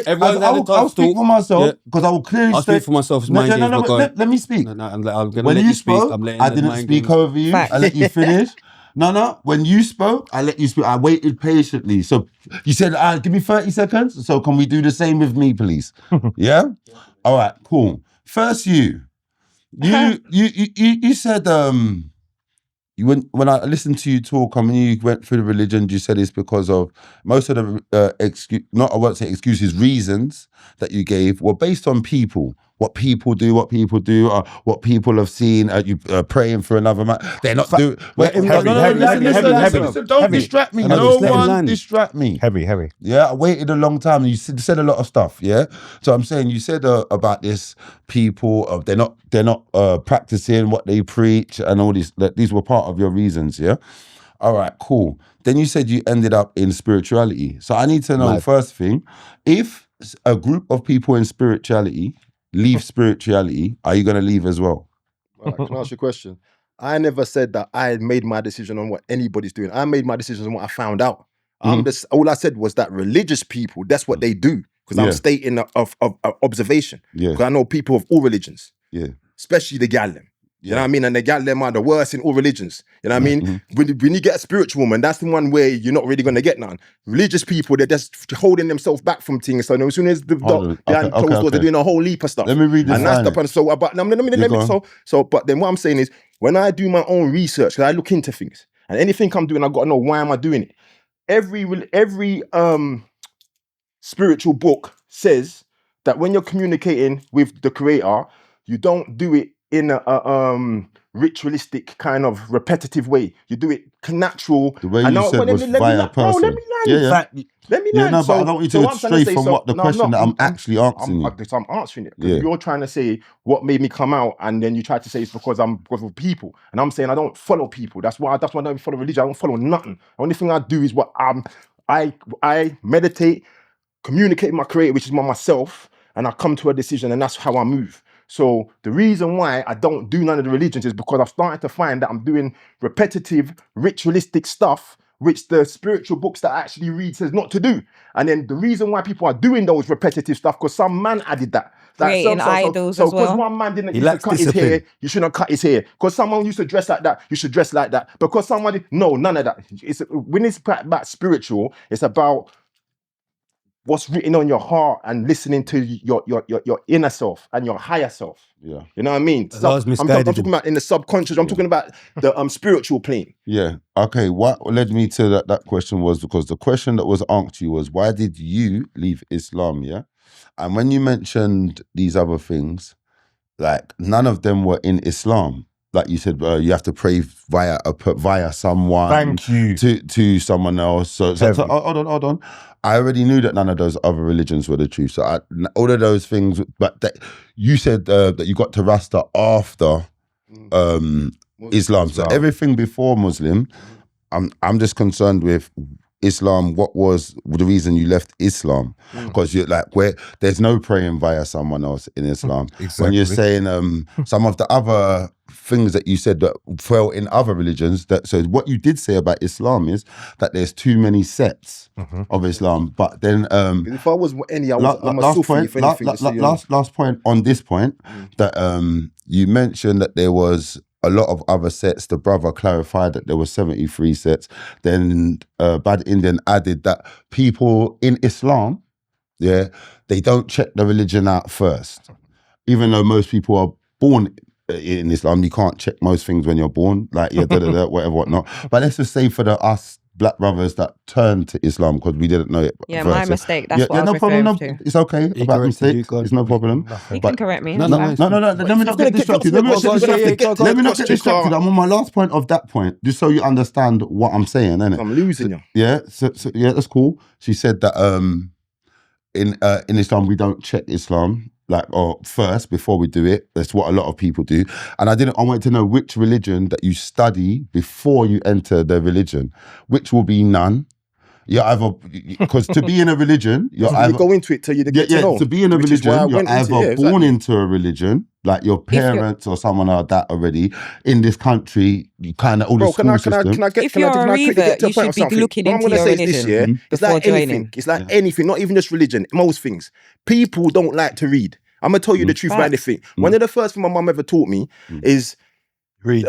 Everyone's had a I'll speak for myself because I will clearly I'll state. speak for myself. It's my games. No, let me speak. No, I'm gonna When let you you speak. spoke, I'm letting I the didn't mind speak games. over you. Fact. I let you finish. No. When you spoke, I let you speak. I waited patiently. So you said, give me 30 seconds. So can we do the same with me, please? Yeah? All right, cool. First, you said, when I listened to you talk, when you went through the religion, you said it's because of most of the I won't say excuses, reasons that you gave were based on people. What people do, what people have seen. You praying for another man. They're not doing. Listen. Don't distract me. No one distract me. Heavy. Yeah, I waited a long time. And you said a lot of stuff. Yeah, so I'm saying you said about this people. They're not practicing what they preach and all this. That these were part of your reasons. Yeah. All right, cool. Then you said you ended up in spirituality. So I need to know first thing, if a group of people in spirituality leave spirituality, are you going to leave as well? Right, can I ask you a question? I never said that I had made my decision on what anybody's doing. I made my decision on what I found out. All I said was that religious people, that's what they do. Because I'm stating of observation. Yeah. Because I know people of all religions. Yeah. Especially the GYAL. You know what I mean? And the GYAL are the worst in all religions. You know what I mean? When you get a spiritual woman, that's the one where you're not really going to get none. Religious people, they're just holding themselves back from things. So as soon as the closed doors, they're doing a whole heap of stuff. Let me read this. And that's the point. But then what I'm saying is, when I do my own research, because I look into things, and anything I'm doing, I've got to know why am I doing it. Every spiritual book says that when you're communicating with the creator, you don't do it in a ritualistic kind of repetitive way. You do it natural. The way you said was via person. Let me land. Let me land. No, but I don't want you to stray from what the question that I'm actually answering you. I'm answering it. You're trying to say what made me come out, and then you try to say it's because of people. And I'm saying I don't follow people. That's why I don't follow religion. I don't follow nothing. The only thing I do is what I meditate, communicate with my creator, which is myself, and I come to a decision, and that's how I move. So the reason why I don't do none of the religions is because I've started to find that I'm doing repetitive, ritualistic stuff, which the spiritual books that I actually read says not to do. And then the reason why people are doing those repetitive stuff, because some man added that. Creating idols as well. So because one man didn't used to cut his hair, you shouldn't cut his hair. Because someone used to dress like that, you should dress like that. Because somebody, no, none of that. When it's about spiritual, it's about what's written on your heart and listening to your inner self and your higher self. Yeah. You know what I mean? I'm talking about in the subconscious. I'm talking about the spiritual plane. Yeah. Okay. What led me to that question was because the question that was asked you was, why did you leave Islam? Yeah. And when you mentioned these other things, like none of them were in Islam. Like you said, you have to pray via someone. Thank you. To someone else. So hold on. I already knew that none of those other religions were the truth. So all of those things, but you said that you got to Rasta after Islam. So everything before Muslim, I'm just concerned with Islam, what was the reason you left Islam? Because you're like, where there's no praying via someone else in Islam. When you're saying some of the other things that you said that fell in other religions, that so what you did say about Islam is that there's too many sects of Islam. But then if I was any, I'm a Sufi, if anything. Last point on this point, that you mentioned that there was a lot of other sets. The brother clarified that there were 73 sets. Then Bad Indian added that people in Islam, they don't check the religion out first. Even though most people are born in Islam, you can't check most things when you're born, like whatever, whatnot. But let's just say for us black brothers that turned to Islam because we didn't know it. Yeah, my mistake. That's what I was referring to. It's okay about mistakes. It's no problem. You can correct me. No. Let me not get distracted. Let me not get distracted. I'm on my last point of that point, just so you understand what I'm saying, innit? I'm losing you. Yeah. So yeah, that's cool. She said that in Islam we don't check Islam or first before we do it. That's what a lot of people do. And I wanted to know which religion that you study before you enter the religion, which will be none. You're either, because to be in a religion, you're either, you go into it till you get to know. To be in a religion, you're either born into a religion, like your parents or someone like that already. In this country, you kind of all the school system. If you're a reader, you should be looking into your religion before joining. It's like anything, not even just religion, most things. People don't like to read. I'm going to tell you the truth about anything. One of the first things my mum ever taught me is, read.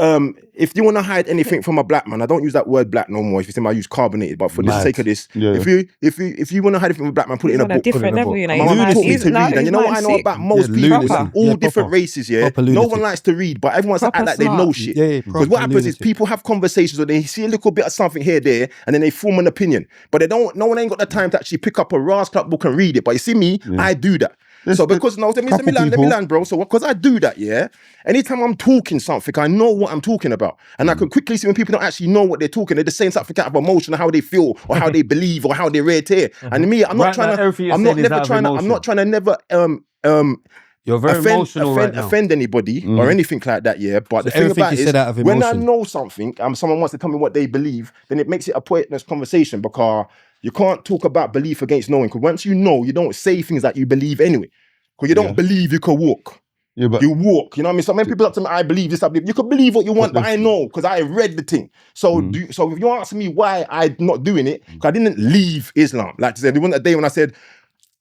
If you want to hide anything from a black man, I don't use that word black no more. If you think I use carbonated, but for the sake of this, if you want to hide anything from a black man, put it in a book. Different level, you know. My mum taught me to read, and you know what I know about most people, all different races. No one likes to read, but everyone's act like they know shit. Because what happens is people have conversations where they see a little bit of something here, there, and then they form an opinion. But they don't. No one ain't got the time to actually pick up a Rascal book and read it. But you see me, I do that. So because let me land, bro. So because I do that, anytime I'm talking something, I know what I'm talking about. And I can quickly see when people don't actually know what they're talking, they're just saying something out of emotion, or how they feel, or how they believe, or how they rate here. And me, I'm not trying to you're very emotional offend anybody or anything like that, But the thing about it is, when I know something, someone wants to tell me what they believe, then it makes it a pointless conversation, because you can't talk about belief against knowing. Because once you know, you don't say things that you believe anyway. Because you don't believe you can walk. Yeah, but you walk. You know what I mean? So many people up to me, I believe this, I believe. You can believe what you want, but I know because I read the thing. So so if you ask me why I'm not doing it, because I didn't leave Islam. Like I said, there wasn't a day when I said,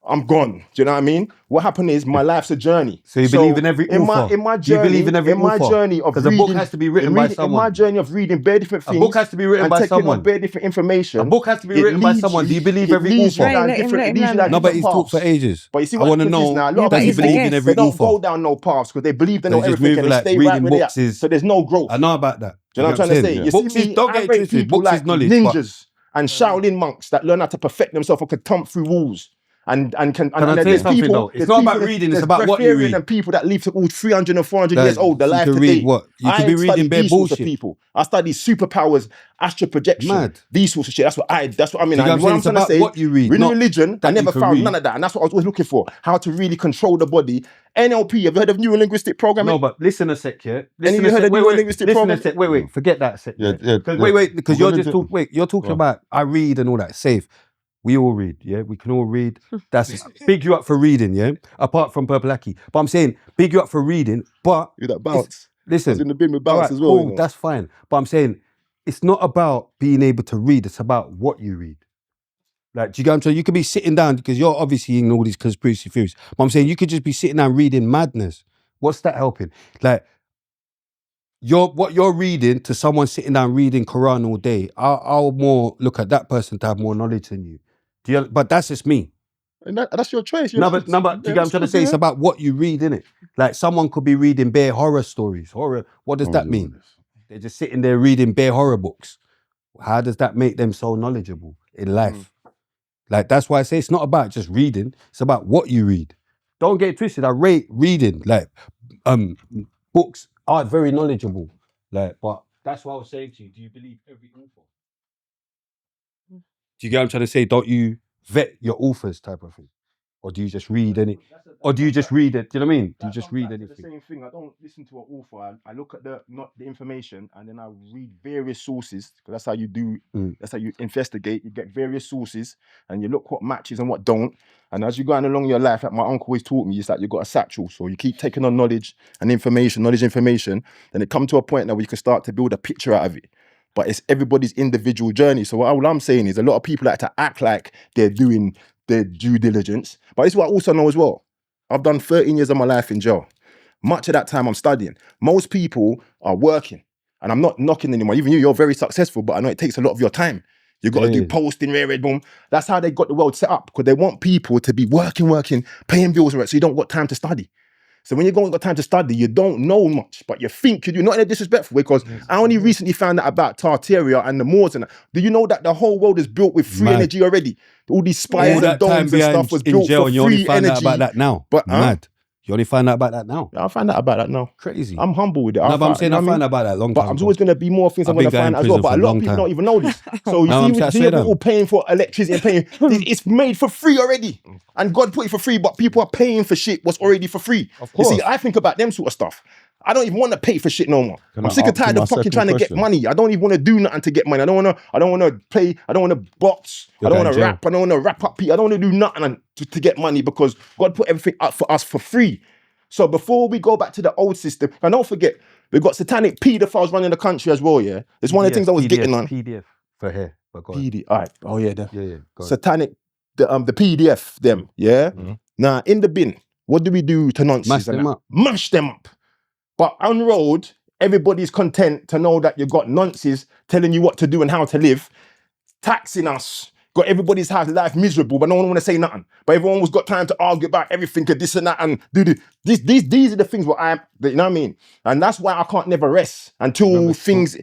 I'm gone. Do you know what I mean? What happened is my life's a journey. So you believe in every author? In my journey, you believe in every my journey of reading, because a book has to be written by someone. In my journey of reading very different things, a book has to be written by someone. Very different information. A book has to be written by someone. Do you believe every author? No, but he's talked for ages. But you see, I want to know that you believe in every author. They don't go down no paths because they believe they know everything and they stay right where they are. So there's no growth. I know about that. Do you know what I'm trying to say? You see me, I rate people like ninjas and Shaolin monks that learn how to perfect themselves and can thump through walls. And I tell you something though? It's not about reading, it's about what you read. And people that live to all 300 and 400 years old, their life today. You could be reading bare bullshit. People. I study superpowers, astral projection, these sorts of shit. That's what I mean. What I'm trying to say, what you read, reading religion, I never found none of that. And that's what I was always looking for. How to really control the body. NLP, have you heard of neuro-linguistic programming? No, but listen a sec, yeah? Have you heard of neuro-linguistic programming? Wait, forget that a sec. Because you're just talking, you're talking about I read and all that, safe. We all read, we can all read. That's big you up for reading, apart from Purple Aki. But I'm saying, big you up for reading, but... You that bounce. Listen. I was in the bin with bounce as well. Cool, that's fine. But I'm saying, it's not about being able to read, it's about what you read. Like, do you get what I'm saying? You could be sitting down, because you're obviously in all these conspiracy theories, but I'm saying you could just be sitting down reading madness. What's that helping? Like, what you're reading to someone sitting down reading Quran all day, I'll more look at that person to have more knowledge than you. But that's just me. And that's your choice. No, but do you get what I'm trying to say? It's about what you read, innit? Like someone could be reading bare horror stories. Horror, what does that mean? They're just sitting there reading bare horror books. How does that make them so knowledgeable in life? Like, that's why I say it's not about just reading. It's about what you read. Don't get it twisted. I rate reading. Like, books are very knowledgeable. Like, but that's what I was saying to you. Do you believe every author? Do you get what I'm trying to say? Don't you vet your authors type of thing? Or do you just read any? Or do you just read it? Do you know what I mean? Do you just read The anything? same thing. I don't listen to an author. I look at the information and then I read various sources because that's how you do. That's how you investigate. You get various sources and you look what matches and what don't. And as you're going along your life, like my uncle always taught me, it's like you've got a satchel. So you keep taking on knowledge and information. Then it come to a point now where you can start to build a picture out of it. But it's everybody's individual journey. So all I'm saying is a lot of people like to act like they're doing their due diligence. But this is what I also know as well. I've done 13 years of my life in jail. Much of that time I'm studying. Most people are working. And I'm not knocking anyone. Even you're very successful, but I know it takes a lot of your time. You've got to do posting, boom. That's how they got the world set up. Because they want people to be working, paying bills, right? So you don't got time to study. So when you got time to study, you don't know much, but you think you do, not in a disrespectful way, because I only recently found out about Tartaria and the Moors and that. Do you know that the whole world is built with free energy already? All these spires and domes and stuff was built for free energy. About that now. But mad. You only find out about that now. Yeah, I find out about that now. Crazy. I'm humble with it. No, but I'm saying I found out about that long time. But I'm always going to be more things I'm going to find out as well. But a lot of people don't even know this. So you see people paying for electricity and paying, it's made for free already. And God put it for free, but people are paying for shit what's already for free. Of course. You see, I think about them sort of stuff. I don't even want to pay for shit no more. I'm sick and tired of fucking trying to get money. I don't even want to do nothing to get money. I don't want to play. I don't want to box. I don't want to rap. I don't want to wrap up people. I don't want to do nothing to get money because God put everything up for us for free. So before we go back to the old system, and don't forget, we've got satanic paedophiles running the country as well, yeah? It's one of the things I was getting on. PDF for here. PDF, all right. Oh, yeah. Yeah. Satanic, the PDF, them, yeah? Mm-hmm. Now, in the bin, what do we do to nonsense? Mash them up. But on road, everybody's content to know that you've got nonsense telling you what to do and how to live, taxing us. Got everybody's life miserable, but no one want to say nothing. But everyone was got time to argue about everything, this and that, and do this. These are the things you know what I mean? And that's why I can't never rest until things is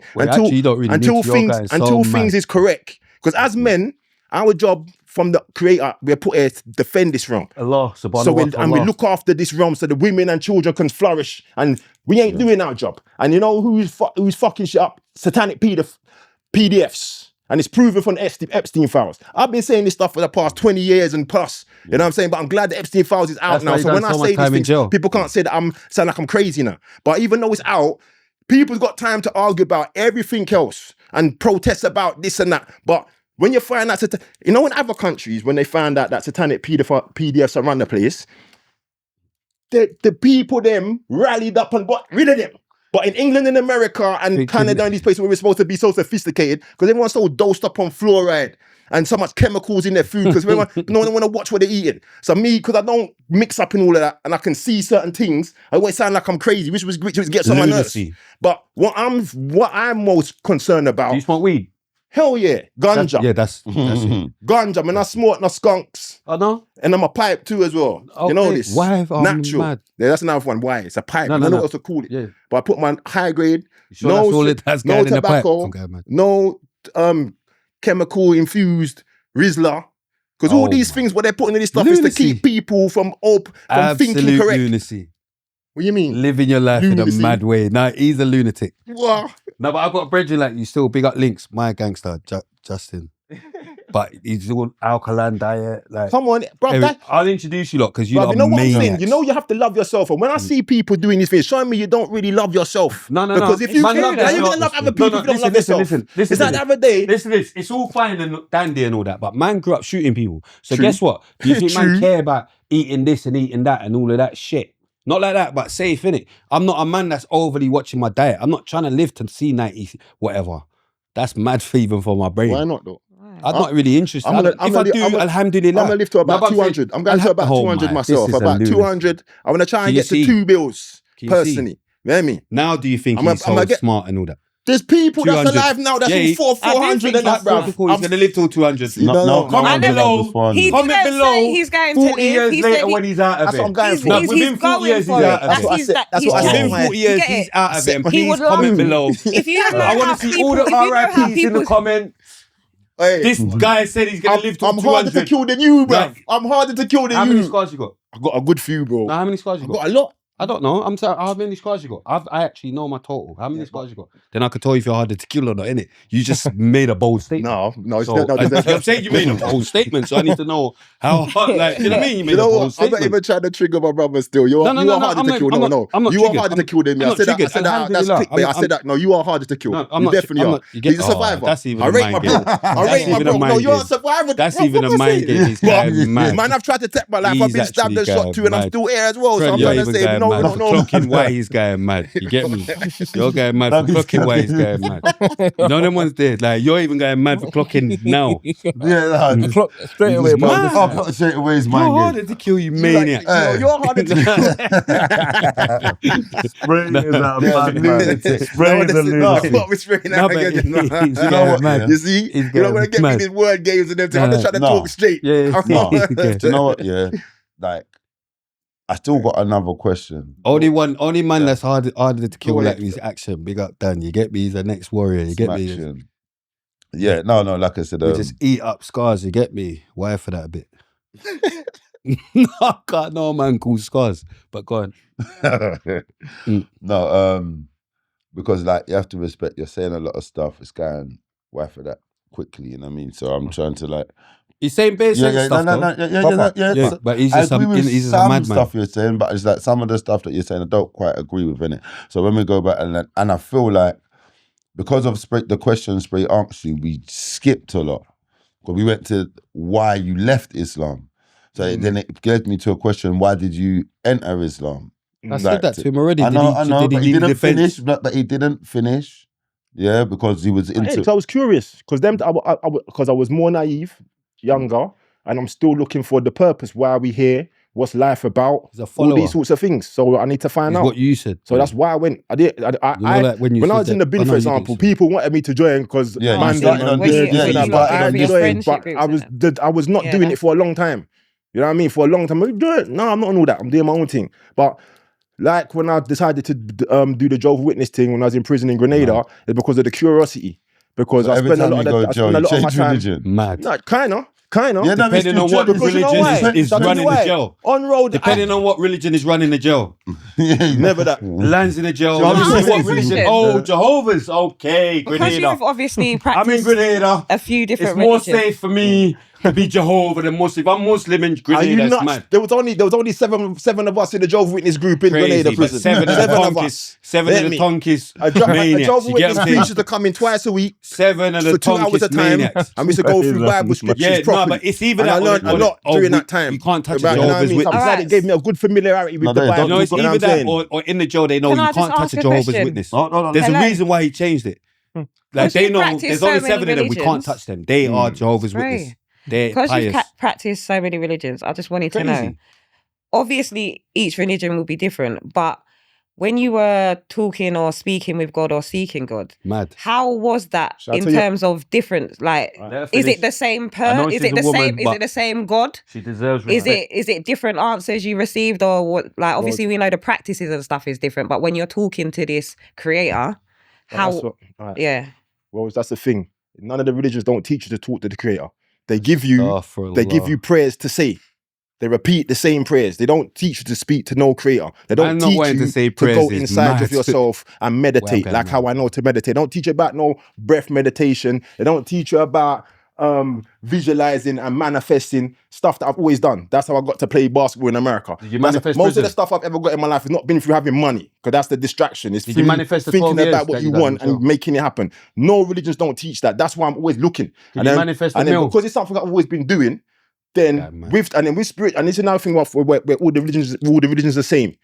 correct. Because as men, our job from the creator, we're put here to defend this realm. Allah, we look after this realm so the women and children can flourish. And we ain't doing our job. And you know who's fucking shit up? Satanic PDFs. And it's proven from the Epstein files. I've been saying this stuff for the past 20 years and plus. You know what I'm saying? But I'm glad the Epstein files is out now. So when I say these things, people can't say that I'm sound like I'm crazy now. But even though it's out, people's got time to argue about everything else and protest about this and that. But when you find out, in other countries, when they find out that satanic PDFs are around the place, the people them rallied up and got rid of them. But in England and America and Canada and these places where we're supposed to be so sophisticated, because everyone's so dosed up on fluoride and so much chemicals in their food, because no one want to watch what they're eating. So me, because I don't mix up in all of that and I can see certain things, I always sound like I'm crazy, which gets on my nerves. But what I'm most concerned about... Do you smoke weed? Hell yeah, ganja. That's it. Ganja, man, I smoke no skunks. Oh no? And I'm a pipe too as well. Okay. You know this? Why? Natural. Mad. Yeah, that's another one. Why? It's a pipe. No, I don't know what else to call it. Yeah. But I put my high grade, sure that's all it has no tobacco, no chemical infused Rizla. Because all these things, what they're putting in this stuff is to keep people from thinking correct. Lunacy. What do you mean? Living your life in a mad way. No, he's a lunatic. What? No, but I've got a brethren like you still big up links. My gangster, Justin. But he's all alkaline diet. Like, come on, bro. I'll introduce you lot because you lot you know what I'm maniacs. saying? You know you have to love yourself. And when I see people doing these things, showing me you don't really love yourself. No. Because if you how you gonna love other people if you don't love yourself? Listen, it's like the other day. Listen, it's all fine and dandy and all that, but man grew up shooting people. So guess what? Do you think man care about eating this and eating that and all of that shit? Not like that, but safe, innit? I'm not a man that's overly watching my diet. I'm not trying to live to see 90, whatever. That's mad fever for my brain. Why not though? I'm not really interested. Alhamdulillah. I'm gonna live to about 200. I'm going to about 200 myself. About 200. I'm gonna try and get to 2 bills personally. You know what I mean? Now do you think he's so smart and all that? There's people that's alive now that's in 400 and that, bro. He's going to live till 200. Comment below. He didn't say he's going to live. 40 years later when he's out of it. That's what I'm going for. Within 40 years he's out of it. That's what I said. Within 40 years he's out of it. Please comment below. I want to see all the RIPs in the comments. Hey, this guy said he's going to live till 200. I'm harder to kill than you, bro. I'm harder to kill than you. How many scars you got? I've got a good few, bro. How many scars you got? I've got a lot. I don't know. I'm sorry. How many scars you got? I actually know my total. How many scars you got? Then I could tell you if you're harder to kill or not, innit? You just made a bold statement. No, So, I'm saying you made a bold statement, so I need to know how hard, like, you know what I mean? You made a bold I'm statement. not even trying to trigger my brother still. You are harder to kill. No. You are harder to kill than me. I said that. That's clickbait. I said that. No, you are harder to kill. You definitely are. He's a survivor. That's even I rate my bro. I rate my bro. No, you're a survivor. That's even a mind game. He's mad. Man, I've tried to take my life. I've been stabbed and shot too, and I'm still here as well. So I'm trying to say, no. Clocking why he's going mad. You get me? You're going mad for clocking why he's going mad. No, them ones did. Like, you're even going mad for clocking now. Yeah, no, Clock straight away, bro. I'll clock straight away is You're mind game. harder to kill, you maniac. You're harder to kill. Spray is a bad man. Spray is a No, lunatic. what we're spraying out again. You know what? You see? You're not going to get me these word games and everything. I'm just trying to talk straight. Yeah. No, do you know what? Yeah, like I still got another question. Only man that's harder to kill like his action. Big up Dan. You get me? He's the next warrior. You get me? Action. Yeah, no, like I said, We just eat up scars. You get me? Why for that a bit? No, I can't know a man called scars. But go on. No, because like you have to respect. You're saying a lot of stuff. It's going why for that quickly. You know what I mean? So I'm trying to like. He's saying basic stuff. Yeah. But he's I just agree with he's a some madman. stuff you're saying, but it's like some of the stuff that you're saying I don't quite agree with, innit? So when we go back and I feel like because of the question Spray asked you, we skipped a lot. Because we went to why you left Islam. So then it led me to a question, why did you enter Islam? I said that to him already. I know, did but he didn't finish. But he didn't finish. Yeah, because he was into. Because I was curious. Because I was more naive, younger, and I'm still looking for the purpose. Why are we here? What's life about? All these sorts of things. So I need to find out. What you said. So that's why I went. I did. When I was in the bin, for example, people wanted me to join because I was not doing it for a long time. You know what I mean? For a long time, no, I'm not on all that. I'm doing my own thing. But like when I decided to do the Jehovah's Witness thing when I was in prison in Grenada, it's because of the curiosity. Because I spent a lot of my time. Mad. No, kinda. Yeah, depending on what religion is running the jail. On road. Depending on what religion is running the jail. Never that. Lands in the jail. What religion? Oh, Jehovah's. Okay, Because Grenada. you've obviously I'm in practiced Grenada. a few different It's more religions. safe for me to be Jehovah than Muslim. If I'm Muslim in Are you Grenada, that's nuts? mad. There was only seven of us in the Jehovah's Witness group in Grenada prison. Seven of the Tonkies A maniacs. Jehovah's You get Witness what I'm saying? preachers to come in twice a week. 7 of the For 2 hours Tonkies a time, maniacs. and we used to go through Bible scriptures Yeah, no, properly. but it's even and I that. learned a lot during that time. You can't touch About, a you know what I Jehovah's mean? So I'm Witness. glad it gave me a good familiarity with the they Bible. don't. No, it's You know what either I'm that saying? or in the jail they know Can you I just can't touch ask a a Jehovah's question? Witness. No. There's a Hello? reason why he changed it. Like Because they you know practice there's so only many 7 of them. We can't religions. touch them. They are Jehovah's Witness. They're Because you've pious. practiced so many religions, I just wanted to know. Crazy. Obviously, each religion will be different, but when you were talking or speaking with God or seeking God, Mad. how was that Shall I in tell you? terms of difference? Like, Let her is finish. it the same I know is she's it a the woman, same? Is but it the same God? She deserves Is respect. it different answers you received or what? Like, obviously, we know the practices and stuff is different, but when you're talking to this creator, how? Yeah. Well, that's the thing. None of the religions don't teach you to talk to the creator. They give you prayers to say. They repeat the same prayers. They don't teach you to speak to no creator. They don't teach you to go inside of yourself and meditate, like how I know to meditate. They don't teach you about no breath meditation. They don't teach you about visualizing and manifesting stuff that I've always done. That's how I got to play basketball in America. Did you manifest most prison? of the stuff I've ever got in my life has not been through having money, because that's the distraction. It's Did you manifest the 12 thinking years about what that you you done want in and jail? making it happen. No religions don't teach that. That's why I'm always looking. Did you manifest the mill? Because it's something I've always been doing. Then with spirit, and it's another thing where all the religions are the same.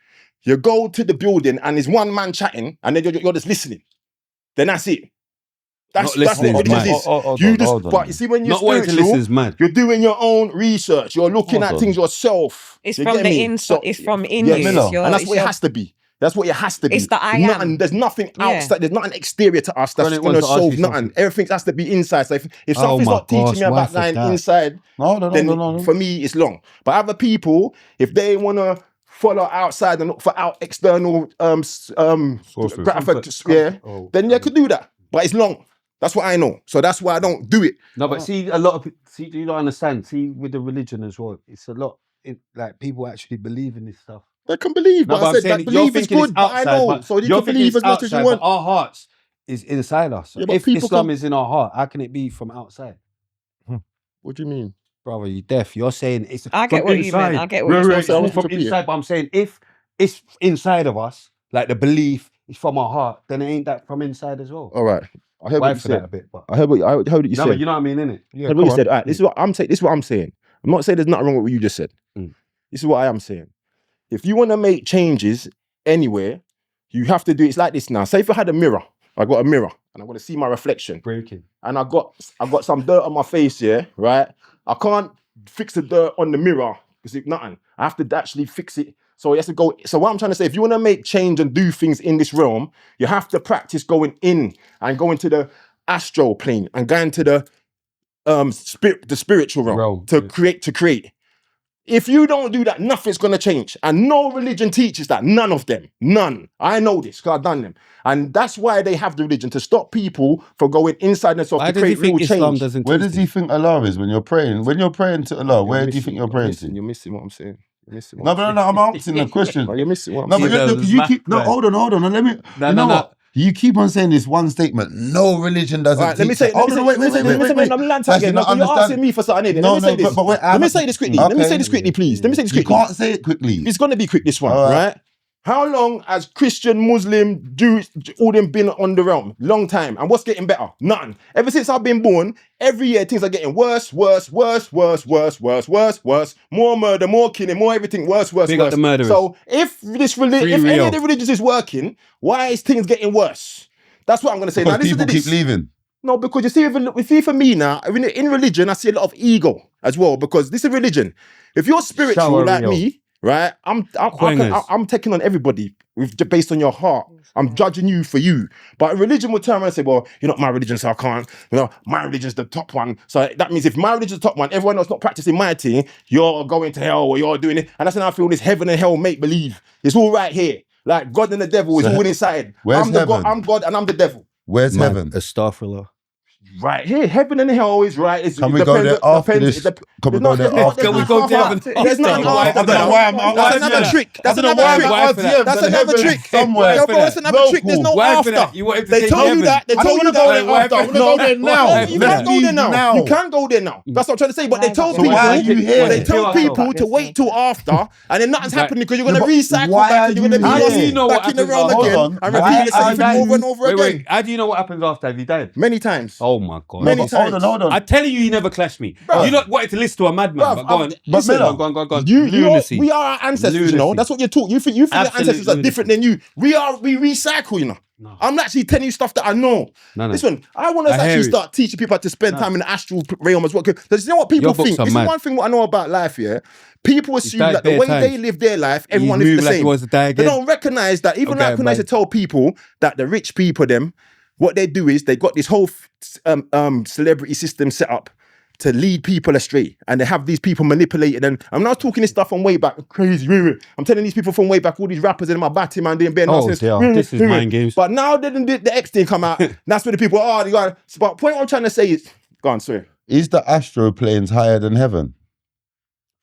You go to the building and there's one man chatting, and then you're just listening. Then that's it. That's what religion is. But you see, when you're spiritual, you're doing your own research. You're looking at things yourself. It's from the inside. It's from in you. And that's what it has to be. That's what it has to be. It's the I am. There's nothing outside. There's nothing exterior to us that's going to solve nothing. Everything has to be inside. So if something's not teaching me about going inside, then for me it's long. But other people, if they want to follow outside and look for external gratification, then they could do that. But it's long. That's what I know. So that's why I don't do it. No, but see, a lot of you don't understand. See, with the religion as well, it's a lot. Like people actually believe in this stuff. They can believe, No, but I I'm said saying that you're belief is thinking it's good, but I outside, know. but So you you're can thinking believe it's as much as you outside, want. but our hearts is inside us. So Yeah, but if people Islam can- is in our heart, how can it be from outside? What do you mean? Brother, you deaf. You're saying it's I get from what you inside. meant. I get what Right, you're right, saying. it's from Repeat it. inside. But I'm saying if it's inside of us, like the belief is from our heart, then it ain't that from inside as well. All right. I heard Why what you for that a said. bit? But I heard what you no, said. but you know what I mean, innit? I heard what you said. All right, this is what I'm saying. This is what I'm saying. I'm not saying there's nothing wrong with what you just said. Mm. This is what I am saying. If you want to make changes anywhere, you have to do it's like this now. Say if I had a mirror, I got a mirror and I want to see my reflection. Breaking. And I got some dirt on my face here, right? I can't fix the dirt on the mirror because it's nothing. I have to actually fix it. So it has to go. So what I'm trying to say, if you want to make change and do things in this realm, you have to practice going in and going to the astral plane and going to the spiritual realm to create. If you don't do that, nothing's gonna change. And no religion teaches that. None of them. None. I know this because I've done them. And that's why they have the religion, to stop people from going inside themselves to create real change. Where does he think Allah is when you're praying? When you're praying to Allah, where do you think you're praying to? You're missing what I'm saying. No, I'm asking the question. You're missing what I'm No, saying. but you keep. No, hold on. Let me. You know what? You keep on saying this one statement. No religion doesn't. All right, let me say. Wait. You're asking me for something. Let me say this. Let me say this quickly. Let me say this quickly, please. Let me say this quickly. You can't say it quickly. It's gonna be quick. This one, right? How long has Christian, Muslim, Jewish, all them been on the realm? Long time. And what's getting better? Nothing. Ever since I've been born, every year things are getting worse. More murder, more killing, more everything. Worse. Big up the murderers. So if if any of the religions is working, why is things getting worse? That's what I'm going to say. Because now, listen people to this. keep leaving. No, because you see, for me now, in religion, I see a lot of ego as well. Because this is religion. If you're spiritual like me, right? I'm taking on everybody based on your heart. I'm judging you for you. But religion will turn around and say, well, you're not my religion, so I can't. You know, my religion's the top one. So that means if my religion's the top one, everyone else not practicing my thing, you're going to hell or you're doing it. And that's when I feel this heaven and hell make believe. It's all right here. Like God and the devil is all inside. Where's heaven? I'm God and I'm the devil. Where's heaven? Astaghfirullah. Right here, heaven and hell is right. Can we go there after this? Can we go there after Can we go to heaven? There's nothing after that. That's another trick. That's another trick. Somewhere. That's another trick. There's no after. They told you that. They told you that. I want to go there now. You can't go there now. You can't go there now. That's what I'm trying to say. But they told people. They told people to wait till after, and then nothing's happening because you're going to recycle back and you're going to be back in the realm again and repeat the same thing over and over again. Wait. How do you know what happens after? Have you died? Many times. Oh my God. Many times. Hold on. I tell you never clashed me. Bruv. You not wanted to listen to a madman. Bruv, But go on. but Mila, Go on. Lunacy. We are our ancestors, you know. Lunacy. That's what you're talking. You think your ancestors are different than you. We recycle, you know. No. I'm actually telling you stuff that I know. No. Listen, I want to I hear actually it. start teaching people how to spend time in the astral realm as well. Because you know what people Your books think? are This mad. is one thing what I know about life, yeah? People assume died that the bare way times. they live their life, everyone He lives moved the like he same. wants to die They again. don't recognize that. Even Okay, like when I used to tell people that the rich people, them, what they do is they got this whole celebrity system set up to lead people astray, and they have these people manipulated. And I'm not talking this stuff from way back, crazy. I'm telling these people from way back, all these rappers in my batty man doing bare nonsense. This is mind games. But now the X thing come out, that's where the people you got. But point I'm trying to say is, go on, sorry. Is the astral planes higher than heaven?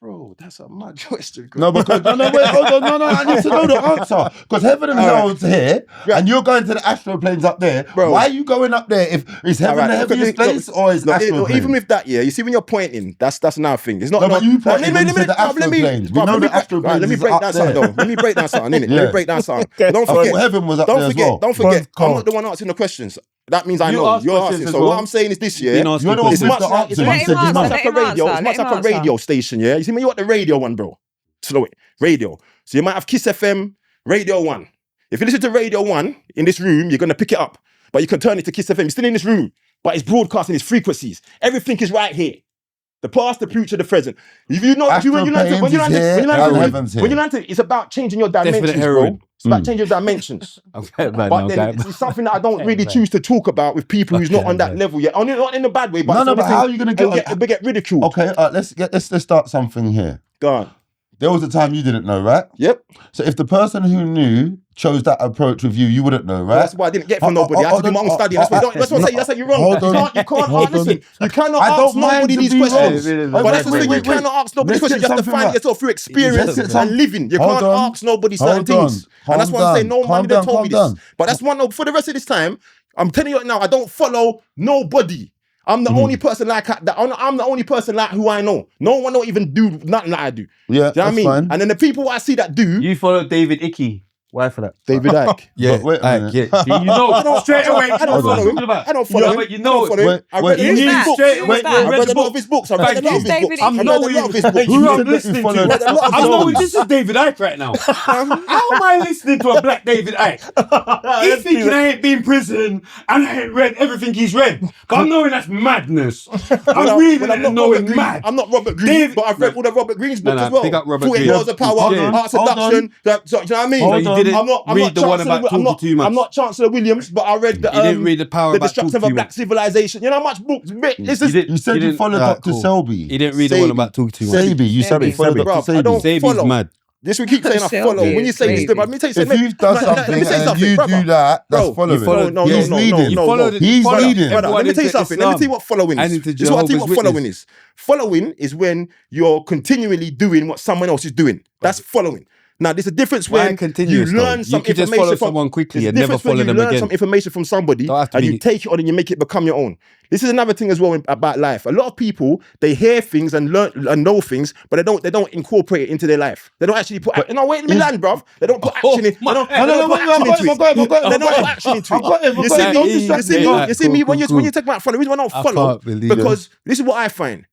Bro, that's a mad question. No, because wait, hold on, I need to know the answer. Because heaven and hell is here, and you're going to the astral planes up there. Bro. Why are you going up there? If is heaven the heaviest place or is astral planes? Even with that, yeah, you see when you're pointing, that's another thing. It's not. No, but you pointed when you said the astral planes. We know the astral planes. Let me is break up down there. something though. Let me break down something, innit? Yeah. Let me break down something. Don't I forget, thought heaven was up there as well. Don't forget. Come I'm not the one answering the questions. That means I You know. ask You're questions asking. as So well. what I'm saying is this, yeah. You're the one It's with much the like answer. Let You him said you answer, know. it's let like a him radio. answer, It's much let like him a answer. radio station, yeah. You see when you got the radio one, bro. Slow it. Radio. So you might have Kiss FM, Radio 1. If you listen to Radio 1 in this room, you're gonna pick it up. But you can turn it to Kiss FM. You're still in this room, but it's broadcasting its frequencies. Everything is right here. The past, the future, the present. If you know, when you learn to, it's about changing your dimensions, bro. It's about changing your dimensions. But then it's something that I don't really choose to talk about with people who's not on that level yet. Only not in a bad way, but No, but how are you gonna get ridiculed? Okay, let's start something here. Go on. there was a time you didn't know, right? Yep. So if the person who knew chose that approach with you wouldn't know, right? That's why I didn't get from nobody. I had to do my own study. That's what I'm saying. That's what you're wrong. You can't listen. You cannot ask nobody these questions. But that's the thing. You cannot ask nobody questions. You have to find yourself through experience and living. You can't ask nobody certain things. And that's why I'm saying no man done told me this. But that's one for the rest of this time. I'm telling you right now, I don't follow nobody. I'm the only person like that. I'm the only person like who I know. No one don't even do nothing like I do. Yeah, do you know what I mean? fine. And then the people I see that do. You follow David Icke. Why for that? David Icke. Yeah, But wait a minute. yeah. You know, straight away. I don't follow him. I don't follow him. But you know, I read Who's that? I read a lot of his books. I read a lot of his books. I'm who I'm listening to. I'm knowing this is David Icke right now. How am I listening to a black David Icke? He's thinking I ain't been in prison and I ain't read everything he's read. But I'm knowing that's madness. I'm reading and knowing mad. I'm not Robert Greene, but I've read all the Robert Greene's books as well. Pick up Robert 48 Greene. Laws of Power, Art Seduction. Do you know what I mean? I'm not Chancellor Williams, but I read the you didn't read the Power the About Destruction of a Talking Black Civilization. You know how much books? You said you followed Dr. Selby. He didn't read the one about talking too much. Selby, you said you followed Dr. Selby. I don't follow. Mad. This we keep saying I follow. When you say this, let me tell you something. If you've done something and you do that, that's following. He's leading. He's leading. Let me tell you something. Let me tell you what following is. This is what I think what following is. Following is when you're continually doing what someone else is doing. That's following. Now, there's a difference when you learn some information just follow someone quickly and never follow them again. You learn some information from somebody and you take it on and you make it become your own. This is another thing as well about life. A lot of people, they hear things and learn and know things, but they don't incorporate it into their life. They don't actually put. Wait, let me land, bruv. They don't put action in. They don't put action into it. You see me when you take my follow. The reason why I don't follow because this is what I find.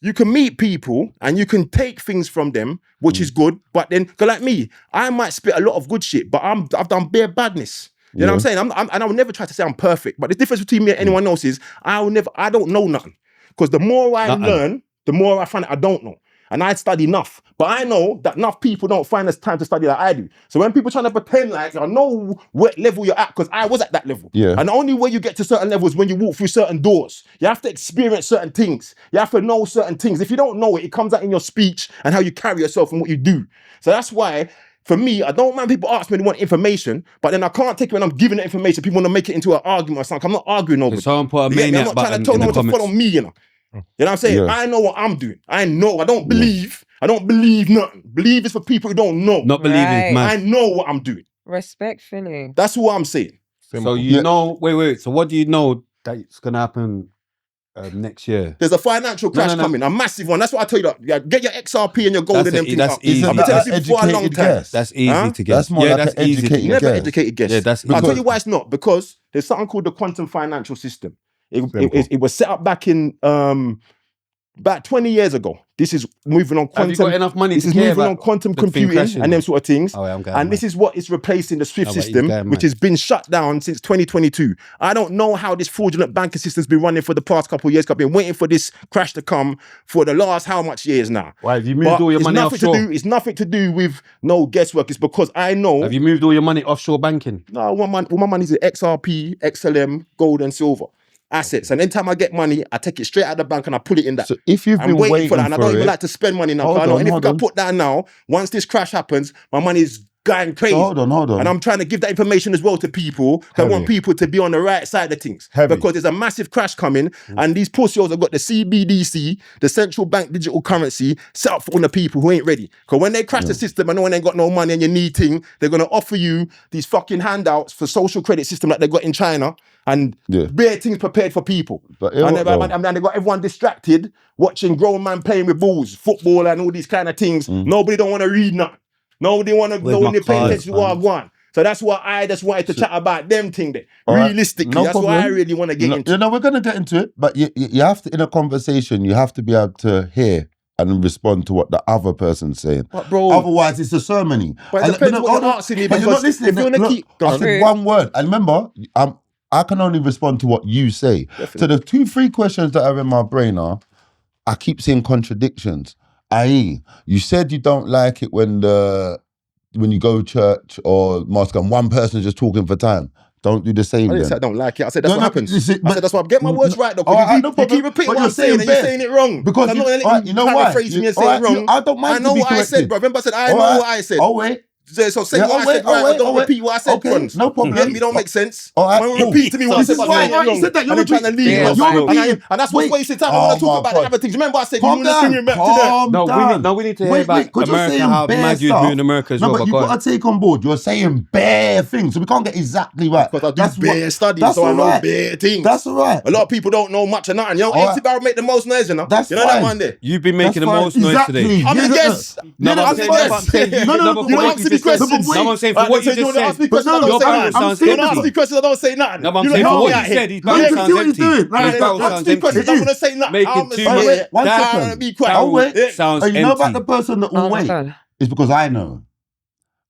You can meet people and you can take things from them, which is good. But then, like me, I might spit a lot of good shit, but I've done bare badness. You know what I'm saying? And I will never try to say I'm perfect. But the difference between me and anyone else is I don't know nothing. Because the more I learn, the more I find I don't know. And I study enough. But I know that enough people don't find this time to study like I do. So when people trying to pretend like I know what level you're at, because I was at that level. Yeah. And the only way you get to certain levels is when you walk through certain doors. You have to experience certain things. You have to know certain things. If you don't know it, it comes out in your speech and how you carry yourself and what you do. So that's why, for me, I don't mind people ask me they want information, but then I can't take it when I'm giving the information. People want to make it into an argument or something. I'm not arguing over it. Someone put a maniac I'm not trying to tell no one to follow me, you know. You know what I'm saying? Yeah. I know what I'm doing. I know. I don't believe. I don't believe nothing. Believe is for people who don't know. Not believing is mad. I know what I'm doing. Respectfully. That's what I'm saying. So you know, wait. So what do you know that's going to happen next year? There's a financial crash coming, a massive one. That's what I tell you. That. Yeah, get your XRP and your gold and everything up. Easy. I've been telling you for a long time. That's easy to get. That's more like an educated guess. Never educated guess. Yeah, that's I'll tell you why it's not. Because there's something called the quantum financial system. It was set up back in about 20 years ago. This is moving on quantum. Have you got enough money this to is care moving about on quantum computing and them sort of things. And this is what is replacing the SWIFT system, which has been shut down since 2022. I don't know how this fraudulent banking system's been running for the past couple of years. I've been waiting for this crash to come for the last how much years now. Why have you moved all your money offshore? It's nothing to do with no guesswork. It's because I know. Have you moved all your money offshore banking? No, all my money's in XRP, XLM, gold and silver. Assets, and anytime I get money, I take it straight out of the bank and I put it in that. So if you've been waiting for that, and I don't even like to spend money now. Anything I put that now, once this crash happens, my money is going crazy. Hold on. And I'm trying to give that information as well to people. I want people to be on the right side of things. Because there's a massive crash coming, and these pussies have got the CBDC, the central bank digital currency, set up for all the people who ain't ready. Because when they crash the system and no one ain't got no money and you need thing, they're gonna offer you these fucking handouts for social credit system like they got in China. And bare things prepared for people. And they got everyone distracted watching grown man playing with balls, football and all these kind of things. Nobody don't want to read nothing. Nobody want to know when they pay attention to what I want. So that's why I just wanted to chat about them thing there. Realistically, that's what I really want to get into. You know, we're going to get into it, but you have to, in a conversation, you have to be able to hear and respond to what the other person's saying. But bro, otherwise it's a sermon. But it depends what you're asking me, but you're not listening. I said one word. And remember, I can only respond to what you say. Definitely. So the 2-3 questions that are in my brain are, I keep seeing contradictions. I.e., you said you don't like it when you go to church or mosque and one person is just talking for time. Don't do the same. I didn't then. say I don't like it. I said that's No, what no, happens. you see, I said that's why I get my words right though. All right, You keep repeating but what you're I'm saying and you're bare. saying it wrong. Because I'm not going to let you know why? paraphrase me and say All it right, wrong. I don't mind I know to be what I said, corrected. bro. Remember I said I All know right. what I said. Oh wait. So say Yeah, what I said right. I don't repeat what I said, Okay, Bronze. no problem. Get me? Don't make sense. All right, When cool. repeat to me what I This said, is but why I'm saying it wrong. you said that. You're And you're trying to leave Yeah, it. you're And that's what's wasting time. I want to talk about the other things. Remember I said you want to bring it back to that. No, we need to hear about America, how mad you'd be in America as well. No, but you got to take on board. You're saying bare things, so we can't get exactly right. Because I do bare studies, so I know bare things. That's all right. A lot of people don't know much of nothing. You know, 80 barrel make the most noise, you know? That's you know fine. that one there? You've been making the most noise today. I'm the guest. No, I'm the guest. You don't ask me questions. No, I'm saying for what you just said. But no, Your barrel sounds you don't ask empty. me questions, I don't say nothing. No, but I'm saying for what you said, his barrel sounds empty. His barrel sounds Ask me empty. questions, I'm going to say nothing. Making too much. One I'm second. going to be quiet. I'll wait. Sounds You know about empty. the person that will Oh my wait? God. It's because I know.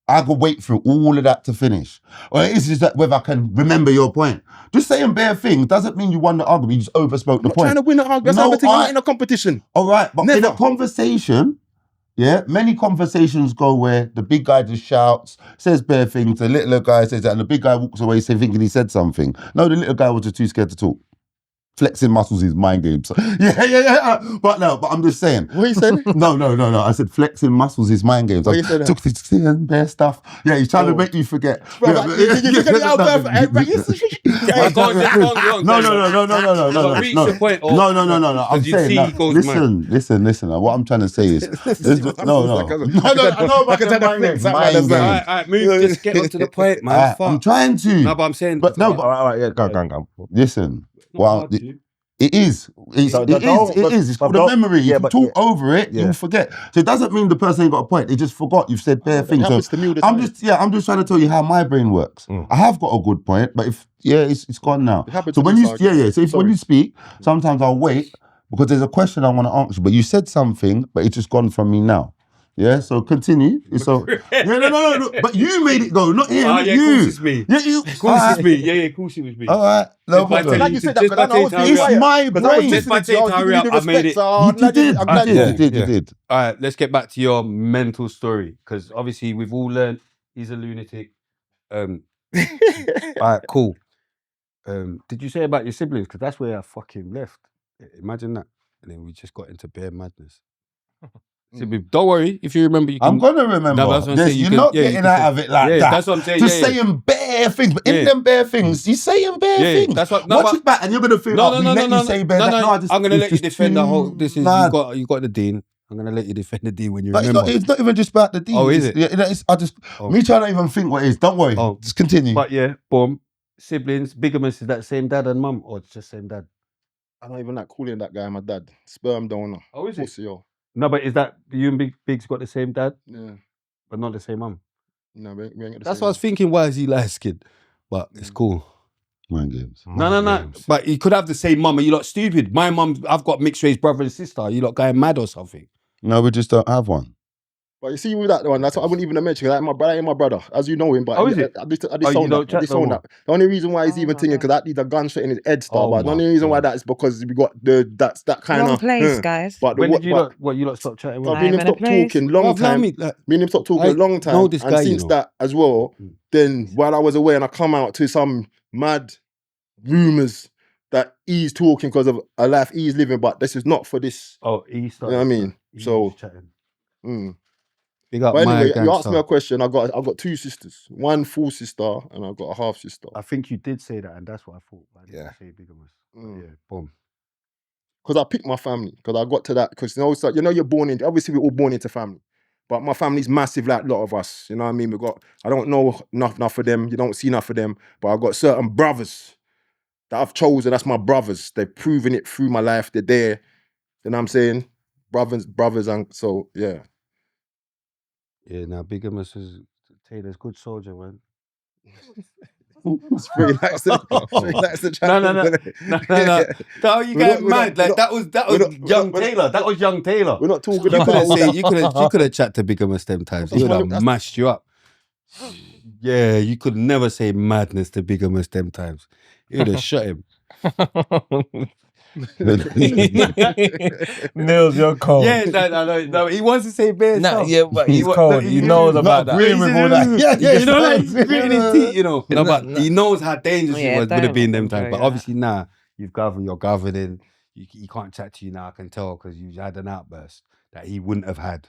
I could wait through all of that to finish. Or it is just that whether I can remember your point. Just saying bare things doesn't mean you won the argument. You just overspoke the I'm point. trying to win the argument. That's everything. I'm not in a competition. All right, but in Never. a conversation, yeah, many conversations go where the big guy just shouts, says bare things, the little guy says that, and the big guy walks away thinking he said something. No, the little guy was just too scared to talk. Flexing muscles is mind games. Yeah. But I'm just saying. What you saying? No. I said flexing muscles is mind games. What you said? Took this bare stuff. Yeah, he's trying to make you forget. You forget the album. No. Reach the point. No. I'm Because you saying see that. he goes mad. Listen. What I'm trying to say is, no. I know about the mind games. Alright, move. Just get on to the point, man. I'm trying to. No, but I'm saying. But no, Alright, yeah, go. listen. Well, it is. It is. It's called a don't- memory. yeah, If you but talk over it, you'll forget. So it doesn't mean the person ain't got a point. They just forgot. You've said bare things. happens So to me all the I'm time. just trying to tell you how my brain works. I have got a good point, but it's gone now. happens So to when me, you Sergeant. So when you speak, sometimes I'll wait because there's a question I want to answer. But you said something, but it's just gone from me now. Yeah, so continue. So no. But you made it go, not him. Oh, yeah, you. of course it's me. Yeah, you. Of course it's me. Yeah, of course it was me. All right. No Just by problem. telling Like you said that, because I know I was being It's quiet. my Because I was brain. Just by listening to you, I was saying giving you the I made respect, it. so I'm glad You did. All right, let's get back to your mental story because obviously we've all learned he's a lunatic. All right, cool. Did you say about your siblings? Because that's where I fucking left. Imagine that. And then we just got into bare madness. Sibling, don't worry, if you remember, you can. I'm gonna remember. No, that's what I'm saying. You're not getting out of it like that. That's what I'm saying. Just saying bare things, but in them bare things, you're saying bare things. That's what. Watch it back, and you're gonna feel like we let you say bare. I'm gonna let you defend the whole. This is you got the dean. I'm gonna let you defend the dean when you remember. It's not even just about the dean. Oh, is it? Yeah, me trying to even think what it is. Don't worry. Oh. Just continue. But yeah, boom. Siblings, bigamous, is that same dad and mum, or it's just same dad? I don't even like calling that guy my dad. Sperm donor. Oh, is it? Pussy, yo. No, but is that you and Big's got the same dad, Yeah. but not the same mum? No, we ain't got the That's same what I was thinking. Why is he light skinned? But it's cool. Mind games. No. But you could have the same mum. Are you lot stupid? My mum, I've got mixed race brother and sister. Are you lot going mad or something? No, we just don't have one. But you see with that one, that's what I wouldn't even mention. Like my brother ain't my brother, as you know him. But Oh, is it? I just Oh, you sound don't that. chat no more? that. The only reason why he's Oh even my thinking God. because that needs a gunshot in his head. Oh But the only my reason why God. that is because we got that kind Wrong of place, guys. But When did you lot stop chatting? Me with I'm and him in a stopped place. talking long time. Me and him stopped talking a long time. know this and guy, you since know. that as well, then while I was away and I come out to some mad rumours that he's talking because of a life he's living, but this is not for this. Oh, he started. You know what I mean? He So- was chatting. Mm. Big up But my anyway, you asked gangster. me a question. I've got two sisters, one full sister and I've got a half sister. I think you did say that, and that's what I thought. I didn't Yeah. say bigamous. Mm. Yeah, boom. Because I picked my family, because I got to that, because you're born into, obviously we're all born into family, but my family's massive like a lot of us, you know what I mean? I don't know enough of them, you don't see enough of them, but I've got certain brothers that I've chosen, that's my brothers. They've proven it through my life, they're there, you know what I'm saying? Brothers, and so, yeah. Yeah, now bigamous is Taylor's good soldier, man. Spray likes the chat. No. How you getting mad? Like that was young Taylor. That was young Taylor. We're not talking You about you could have chat to bigamous them times. He would have mashed you up. Yeah, you could never say madness to bigamous them times. You would have shot him. Millz, you're cold. Yeah, no, he wants to say bare stuff. Yeah, but he's cold. He knows about that. Agreeing with all that. Yeah, You know, like he's gritting his teeth, you know. No, but he knows how dangerous Yeah, it would have been them don't times. do But that. obviously now you're governing. He can't chat to you now. I can tell because you had an outburst that he wouldn't have had.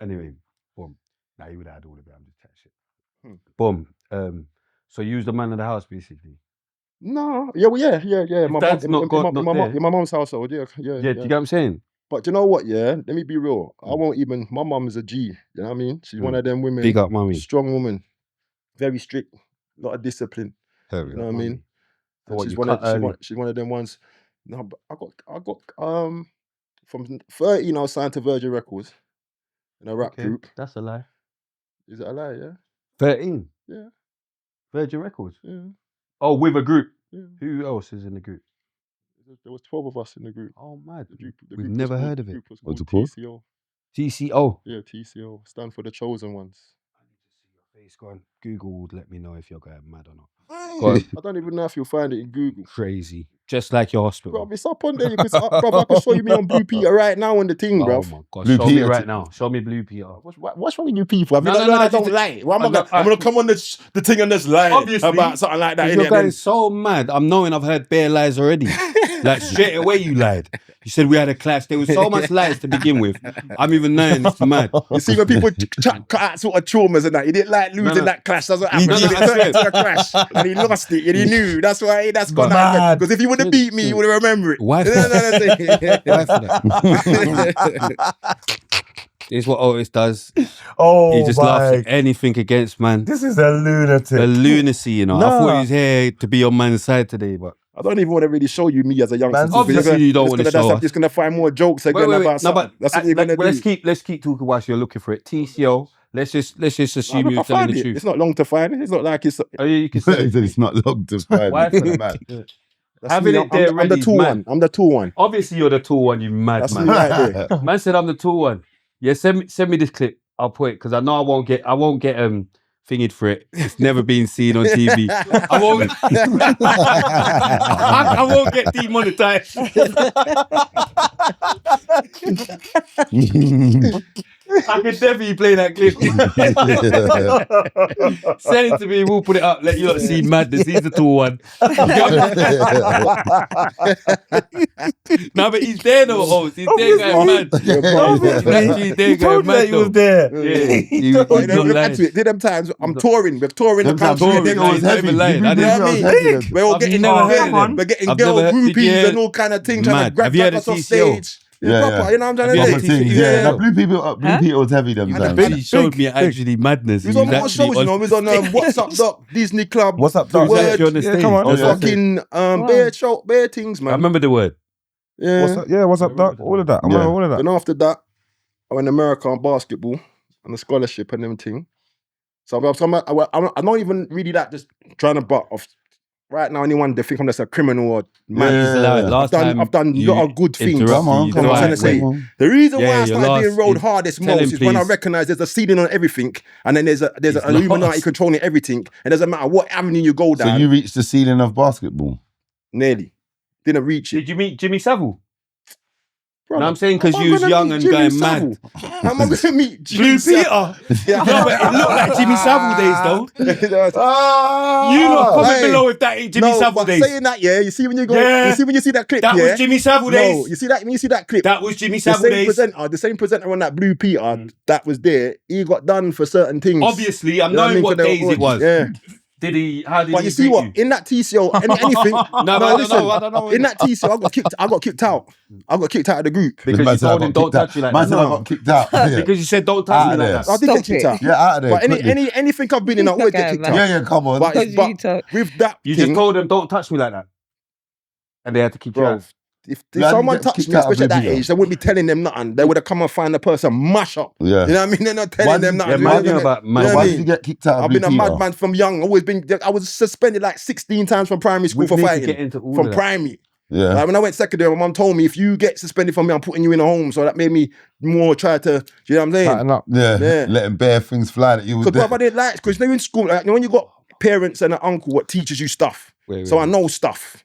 Anyway, boom. Now he would have had all of it. I'm just chatting shit. Boom. So you was the man of the house basically. No, yeah, well, yeah. My dad's not got- not there. in my mum's household, yeah. Yeah, do you get what I'm saying? But do you know what? Yeah, let me be real. I won't even. My mum is a G. You know what I mean? She's one of them women. Big up, mummy. Strong woman, very strict, lot of discipline. You know what I mean? So what, she's you one cut of early? she's one of them ones. No, but I got from 13 I was signed to Virgin Records in a rap group. That's a lie. Is it a lie? Yeah. 13? Yeah. Virgin Records? Yeah. Oh, with a group. Yeah. Who else is in the group? There was 12 of us in the group. Oh, mad. The We've group never was heard called- of the it. group was What's called it called? TCO. TCO. Yeah, TCO. Stand for the chosen ones. I need to see your face. Go on. Google would let me know if you're going mad or not. I don't even know if you'll find it in Google. Crazy. Just like your hospital. Bro, it's up on there. You can, bro, I can show you me on Blue Peter right now on the thing, bro. Oh my God. Blue Show me Peter. right now. Show me Blue Peter. What's wrong with you people? Have you No, not no, learned I no, don't just- lie? Well, no, I'm gonna come on the thing and just lie Obviously. about something like that. You're innit? going so mad. I'm knowing I've heard bare lies already. Like straight away you lied. You said we had a clash. There was so much lies to begin with. I'm even knowing it's mad. You see when people cut out sort of traumas and that, he didn't like losing No. that clash. That's what happened. No, He I turned swear. into a clash and he lost it and he knew. That's why that's gonna happen. Because if he would have beat me, he would have remembered it. Why for that? Why for that? It's what Otis does. Oh, He just laughs at anything against man. This is a lunatic. A lunacy, you know. I Nah. thought he was here to be on man's side today, but I don't even want to really show you me as a youngster. Man, because obviously you're you don't want to show us. Just gonna find more jokes again about no, something. but That's what you're gonna do. let's keep talking whilst you're looking for it. TCO. Let's just assume I you're telling find the it. truth. It's not long to find it. It's not like it's. Oh, yeah, you can He say. said it's not long to find. Why for Man. that? That's Having me. it there I'm ready the is tall mad. one. I'm the tall one. Obviously, you're the tall one, you mad That's man. me right there. Man said I'm the tall one. Yeah, send me this clip. I'll put it because I know I won't get thingied for it. It's never been seen on TV. I won't. I won't get demonetized. I can definitely play that clip. Send it to me. We'll put it up. Let you lot see madness. He's the tall one. No, but he's there though. Oh, he's there going mad. He's there He told going you that mad. he was there. Yeah, he You was know, not look lying. at it. Did them times I'm touring. We're touring the Them times country. you think I was He's not heavy. even lying. You I think I didn't- was heavy then? We're all I've getting never heard of we're them. getting I've girl never heard- groupies yeah. and all kind of things trying to Mad. grab Have you heard us of off TCO? stage. Yeah, Proper, yeah. you know what I'm trying Have to you say? heard of Yeah, TCO? no, Blue Peter was heavy them You times. had the He showed me actually madness. He was He on was more shows, you know. He was on What's Up Doc, Disney Club. What's up, He Doc? was Word. actually on the Yeah, stage. come on. Oh, yeah. Fucking bare things, I man. remember the word. Yeah. What's up? Yeah, what's up, Doc? All of that. I remember all of that. Then after that, I went to America on basketball and a scholarship and everything. So I'm not even really that just trying to butt off. Right now, anyone they think I'm just a criminal or man. Yeah. I've done a lot of good things. Come on, Come come on, on. trying to say. come on. The reason Yeah, why I your started doing last- road hardest tell most him, is when I please. recognize there's a ceiling on everything, and then there's an He's Illuminati lost. controlling everything, and it doesn't matter what avenue you go So down. you reached the ceiling of basketball. Nearly didn't reach it. Did you meet Jimmy Savile? Brother, No, I'm saying 'cause how am I you was gonna young meet and Jimmy going Savile? How am I going to meet Blue Jimmy Savile? Peter. Yeah. No, but it looked like Jimmy Savile days though. You lot comment Hey. below if that ain't Jimmy No, Savile but days. saying that, yeah, you see when you go, Yeah. you see when you see that clip, That yeah. was Jimmy Savile No, days. you see that when you see that clip. That was Jimmy the Savile same days. presenter, the same presenter on that Blue Peter that was there, he got done for certain things. Obviously, I'm You know knowing what They were days it was. Yeah. Did he? How did But he you see treat what? you? In that TCO, anything. No, but I don't listen. know, I don't know. In that TCO, I got kicked out. I got kicked out of the group. Because Man you said I told got him don't kicked out. touch you like Man that. said I got kicked out. Yeah. Because you said don't touch Out me of like there. that. I did Stop get kicked it. out. Yeah, out of there. But quickly. anything I've been in, I always get Okay, kicked man. out. Yeah, come on. But, Because but you talk. with that You thing, just told them don't touch me like that, and they had to kick you bro, out. if Yeah, I someone didn't get touched kicked me, out of especially at that Blue Peter. age, they wouldn't be telling them nothing. They would have come and find the person, mash up. Yeah. You know what I mean? They're not telling Why them did- nothing. Yeah, You know man, what I mean? about You know man. what I Why mean? did you get kicked out of I've Blue been a Peter? madman from young. I was suspended like 16 times from primary school We for need to fighting. get into all From of that. primary. Yeah. Like when I went secondary, my mum told me if you get suspended from me, I'm putting you in a home. So that made me more try to, you know what I'm saying? Tighten up. Yeah. Yeah. Letting bare things fly that you would Because I didn't like, because you know in school, like, you know, when you got parents and an uncle what teaches you stuff. Wait, So wait. I know stuff.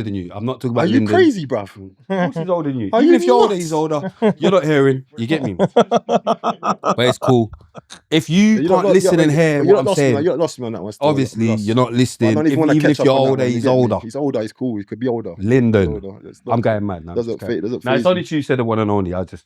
older than you. I'm not talking about Are you Lyndon. crazy, bruv? Of course he's older than you. Are Even you if you're older, nuts? he's older. You're not hearing. You get me? But it's cool. If you can't listen and hear what I'm saying, you're not lost me on that one. Still. obviously you're not I listening. don't even want to Even catch if you're up on that older, one, you he's get me? older. He's older. He's cool. He could be older. Lyndon. Older. I'm going mad now. Doesn't fit. Doesn't Now it's phase only me. you said the one and only. I just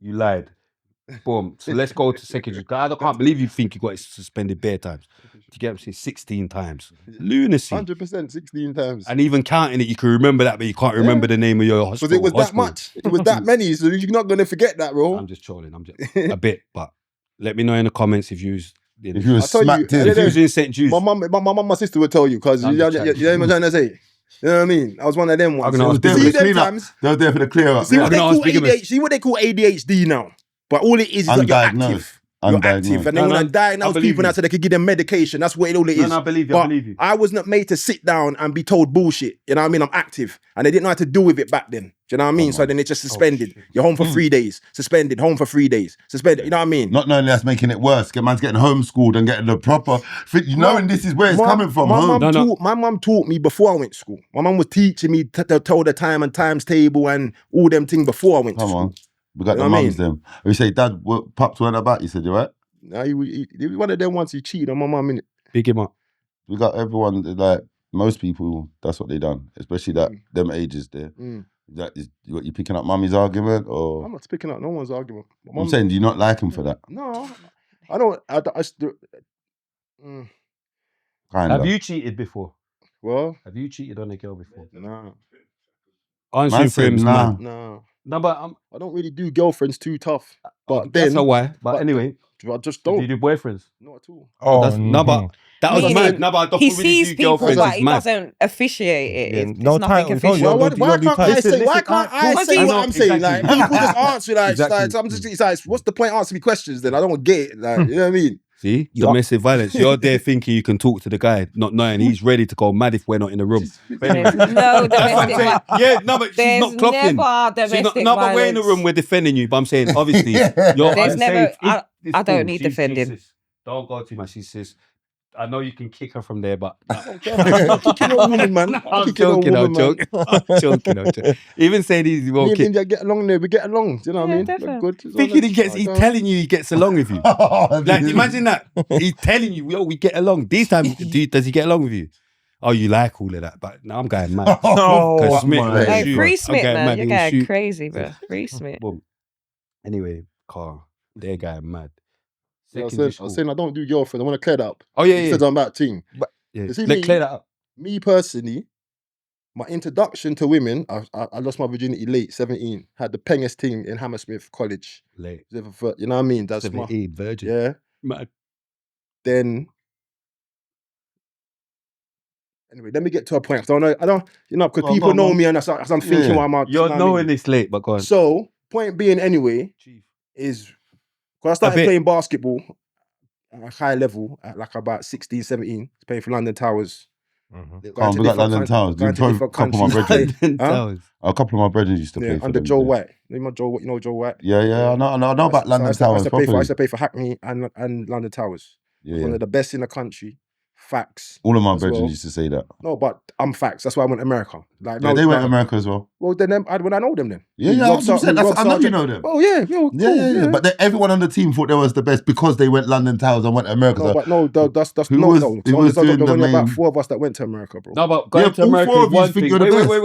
You lied. Boom. So let's go to secondary. I can't believe you think you got it suspended bare times. You get what I'm saying? 16 times. Lunacy. 100%, 16 times. And even counting it, you can remember that, but you can't remember the name of your Because hospital. it was that much. It was that many, so you're not going to forget that, bro. I'm just trolling. I'm just a bit, but let me know in the comments if you was smacked in. if you was in St. Jude's. My mum, my sister would tell you, because you know what I'm trying to say. You know what I mean? I was one of them ones. They were there for the clean-up. They were there for the clear-up. See what they call ADHD now. But all it is like you're active. You're active. And they want to diagnose people now so they could give them medication. That's what all it is. No, I believe you. I believe you. I was not made to sit down and be told bullshit. You know what I mean? I'm active. And they didn't know how to deal with it back then. Do you know what I mean? So then it just suspended. You're home for 3 days. Suspended. Home for 3 days. Suspended. You know what I mean? Not knowing that's making it worse. Man's getting homeschooled and getting the proper... knowing this is where it's coming from. My mum taught me before I went to school. My mum was teaching me to tell the time and times table and all them things before I went to school. We got the mums them. We say, Dad, what Pops weren't about? You said, you right? Nah, he was one of them once he cheated on my mum, innit? Big him up. We got everyone, like, most people, that's what they done. Especially them ages there. You picking up mummy's argument, or? I'm not picking up no one's argument. I'm saying, do you not like him for that? No, I don't. Have you cheated before? Well, have you cheated on a girl before? No. Answering for him's mad. No, but I don't really do girlfriends too tough. But then that's a why. But anyway, I just don't. Do you do boyfriends? Not at all. But that was mad. No, but I don't he really sees do people, girlfriends. but he doesn't officiate it. It's no nothing title. official. Why can't I say what I'm saying? Like, people just answer like, I'm just, it's like, what's the point answering me questions then? I don't get it. Like, you know what I mean? See, domestic violence. You're there thinking you can talk to the guy, not knowing he's ready to go mad if we're not in the room. No domestic violence. Yeah, no, but she's not clocking. No, but we're in the room. We're defending you. But I'm saying, obviously, there's never. I don't need defending. Don't go too much. She says, I know you can kick her from there, but I'm kicking a woman, man. I'm joking. Even saying he won't kick. Get along there. We get along. Do you know what I mean? Definitely. Good. Thinking he's telling you he gets along with you. Like, imagine that. He's telling you, yo, we get along. These times, does he get along with you? Oh, you like all of that, but now I'm going mad. Free Smith, man. You're going crazy, bro. Free Smith. Anyway, Carl, they're going mad. I was saying I don't do girlfriend. I want to clear that up. Oh yeah, Instead I'm about team. Let's clear that up. Me personally, my introduction to women, I lost my virginity late, 17. Had the pengest thing in Hammersmith College. Late. You know what I mean? That's 17, virgin. Yeah. Mad. Then anyway, let me get to a point. I don't, because people know me and as I'm thinking why I'm You're knowing this late, but go on. So, point being anyway, is when I started playing basketball at a high level at like about 16, 17, playing for London Towers. We got London Towers. A couple of my brethren. A couple of my brethren used to play for under them. Joe White. You know Joe White? Yeah, I know about London Towers. I used to play for Hackney and London Towers. One of the best in the country. Facts. All of my brethren used to say that. No, but I'm facts. That's why I went to America. Like, they went to America as well. Well, then when I know them then. Yeah, I know you know them. Oh yeah, cool. Yeah. But everyone on the team thought they was the best because they went London Towers and went to America. No, but no, that's Who no. was There's doing only about 4 of us that went to America, bro. No, but going to America is one thing.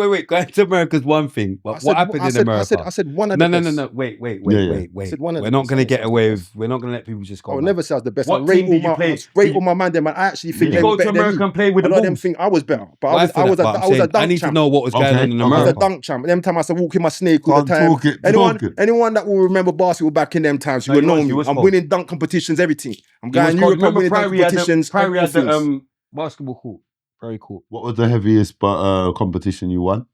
Wait. Going to America is one thing. But what happened in America? I said one of the best. No. Wait. We're not going to get away with. We're not going to let people just go. I will never say I was the best. What team did you play? Rate all my man them. I actually think you go to America and play with the Bulls. A lot of them think I was better, but I was a dunk champ. I need to know what was going on in I America. was a dunk champ. Them time I used to walk in my snake all the time. Anyone that will remember basketball back in them times, you will know me. I'm winning dunk competitions, everything. I'm going Europe and winning dunk competitions. Prairie had the basketball court. Very cool. What was the heaviest competition you won?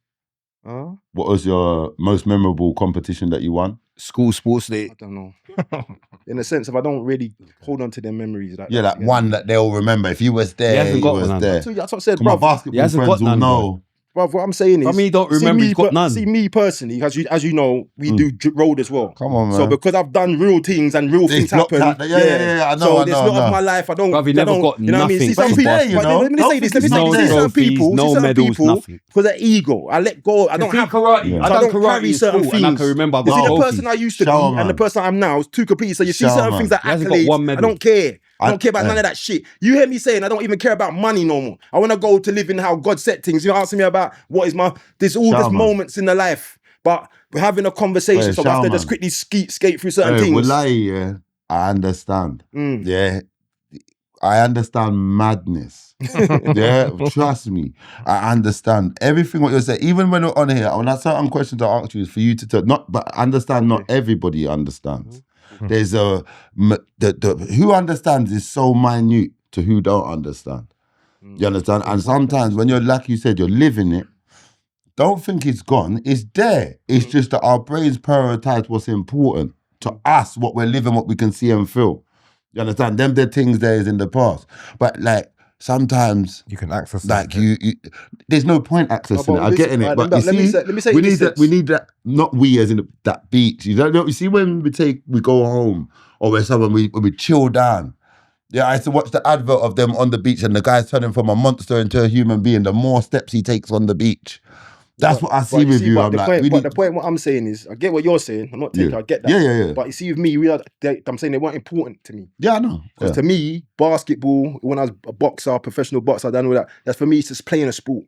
What was your most memorable competition that you won? School sports day. I don't know. In the sense of I don't really hold on to their memories. Like one that they'll remember. If you was there, you was there. That's what I said, bro. My basketball friends will know. Bro, what I'm saying is, I mean, don't remember he's got none. See me personally, as you know, we do road as well. Come on, man. So because I've done real things and real things happen, I know. So there's lot of my life I don't. Bruv, you never got you know what I mean? See some people. Let me say this. Let me say certain people. No medals, nothing. Because of ego, I let go. I don't have karate. I don't carry certain things. And I can remember. You see, the person I used to be and the person I am now is too complete. So you see certain things that accolades. I don't care. I don't care about none of that shit. You hear me saying I don't even care about money no more. I want to go to live in how God set things. You're asking me about what is my... There's all these moments in the life. but we're having a conversation, Hey, so I have to Shaman. just quickly skate through certain Hey, things. Wallahi, yeah, I understand. Mm. Yeah, I understand madness. Yeah, trust me, I understand everything what you're saying. Even when we're on here, when I certain questions I ask you is for you to not, but understand. Not everybody understands. There's the who understands is so minute to who don't understand. You understand? And sometimes when you're, like you said, you're living it. Don't think it's gone. It's there. It's just that our brains prioritize what's important to us, what we're living, what we can see and feel. You understand? Them the things there is in the past. But like sometimes You can access like it. you there's no point accessing it. I get in it. But you let me say we it need this that. We sense. need that. Not we as in that beach. You don't know. You see when we go home or when we chill down. Yeah, I used to watch the advert of them on the beach and the guy's turning from a monster into a human being. The more steps he takes on the beach. That's what I see with you. I'm like, the point what I'm saying is, I get what you're saying. I'm not taking, I get that. Yeah. But you see, with me, I'm saying they weren't important to me. Yeah, I know. Because to me, basketball, when I was a boxer, professional boxer, I done all that. That's for me, it's just playing a sport.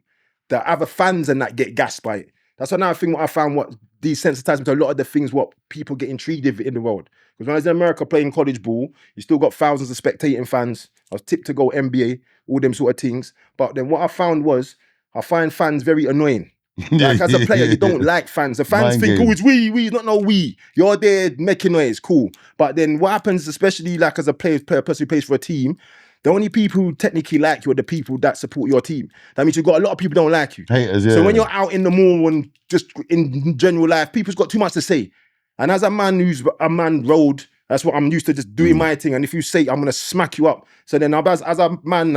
The other fans and that get gassed by it. That's another thing what I found what desensitized me to a lot of the things what people get intrigued with in the world. Because when I was in America playing college ball, you still got thousands of spectating fans. I was tipped to go NBA, all them sort of things. But then what I found was, I find fans very annoying. Like as a player, you don't like fans. The fans think, oh, it's we, it's not no we. You're there making noise, cool. But then what happens, especially like as a person who plays for a team, the only people who technically like you are the people that support your team. That means you've got a lot of people who don't like you. Haters, yeah. So when you're out in the mall and just in general life, people's got too much to say. And as a man who's a man road, that's what I'm used to, just doing my thing. And if you say, I'm going to smack you up. So then as a man,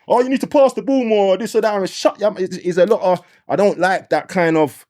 oh, you need to pass the ball more, this or that, and shut you up. It's a lot of, I don't like that kind of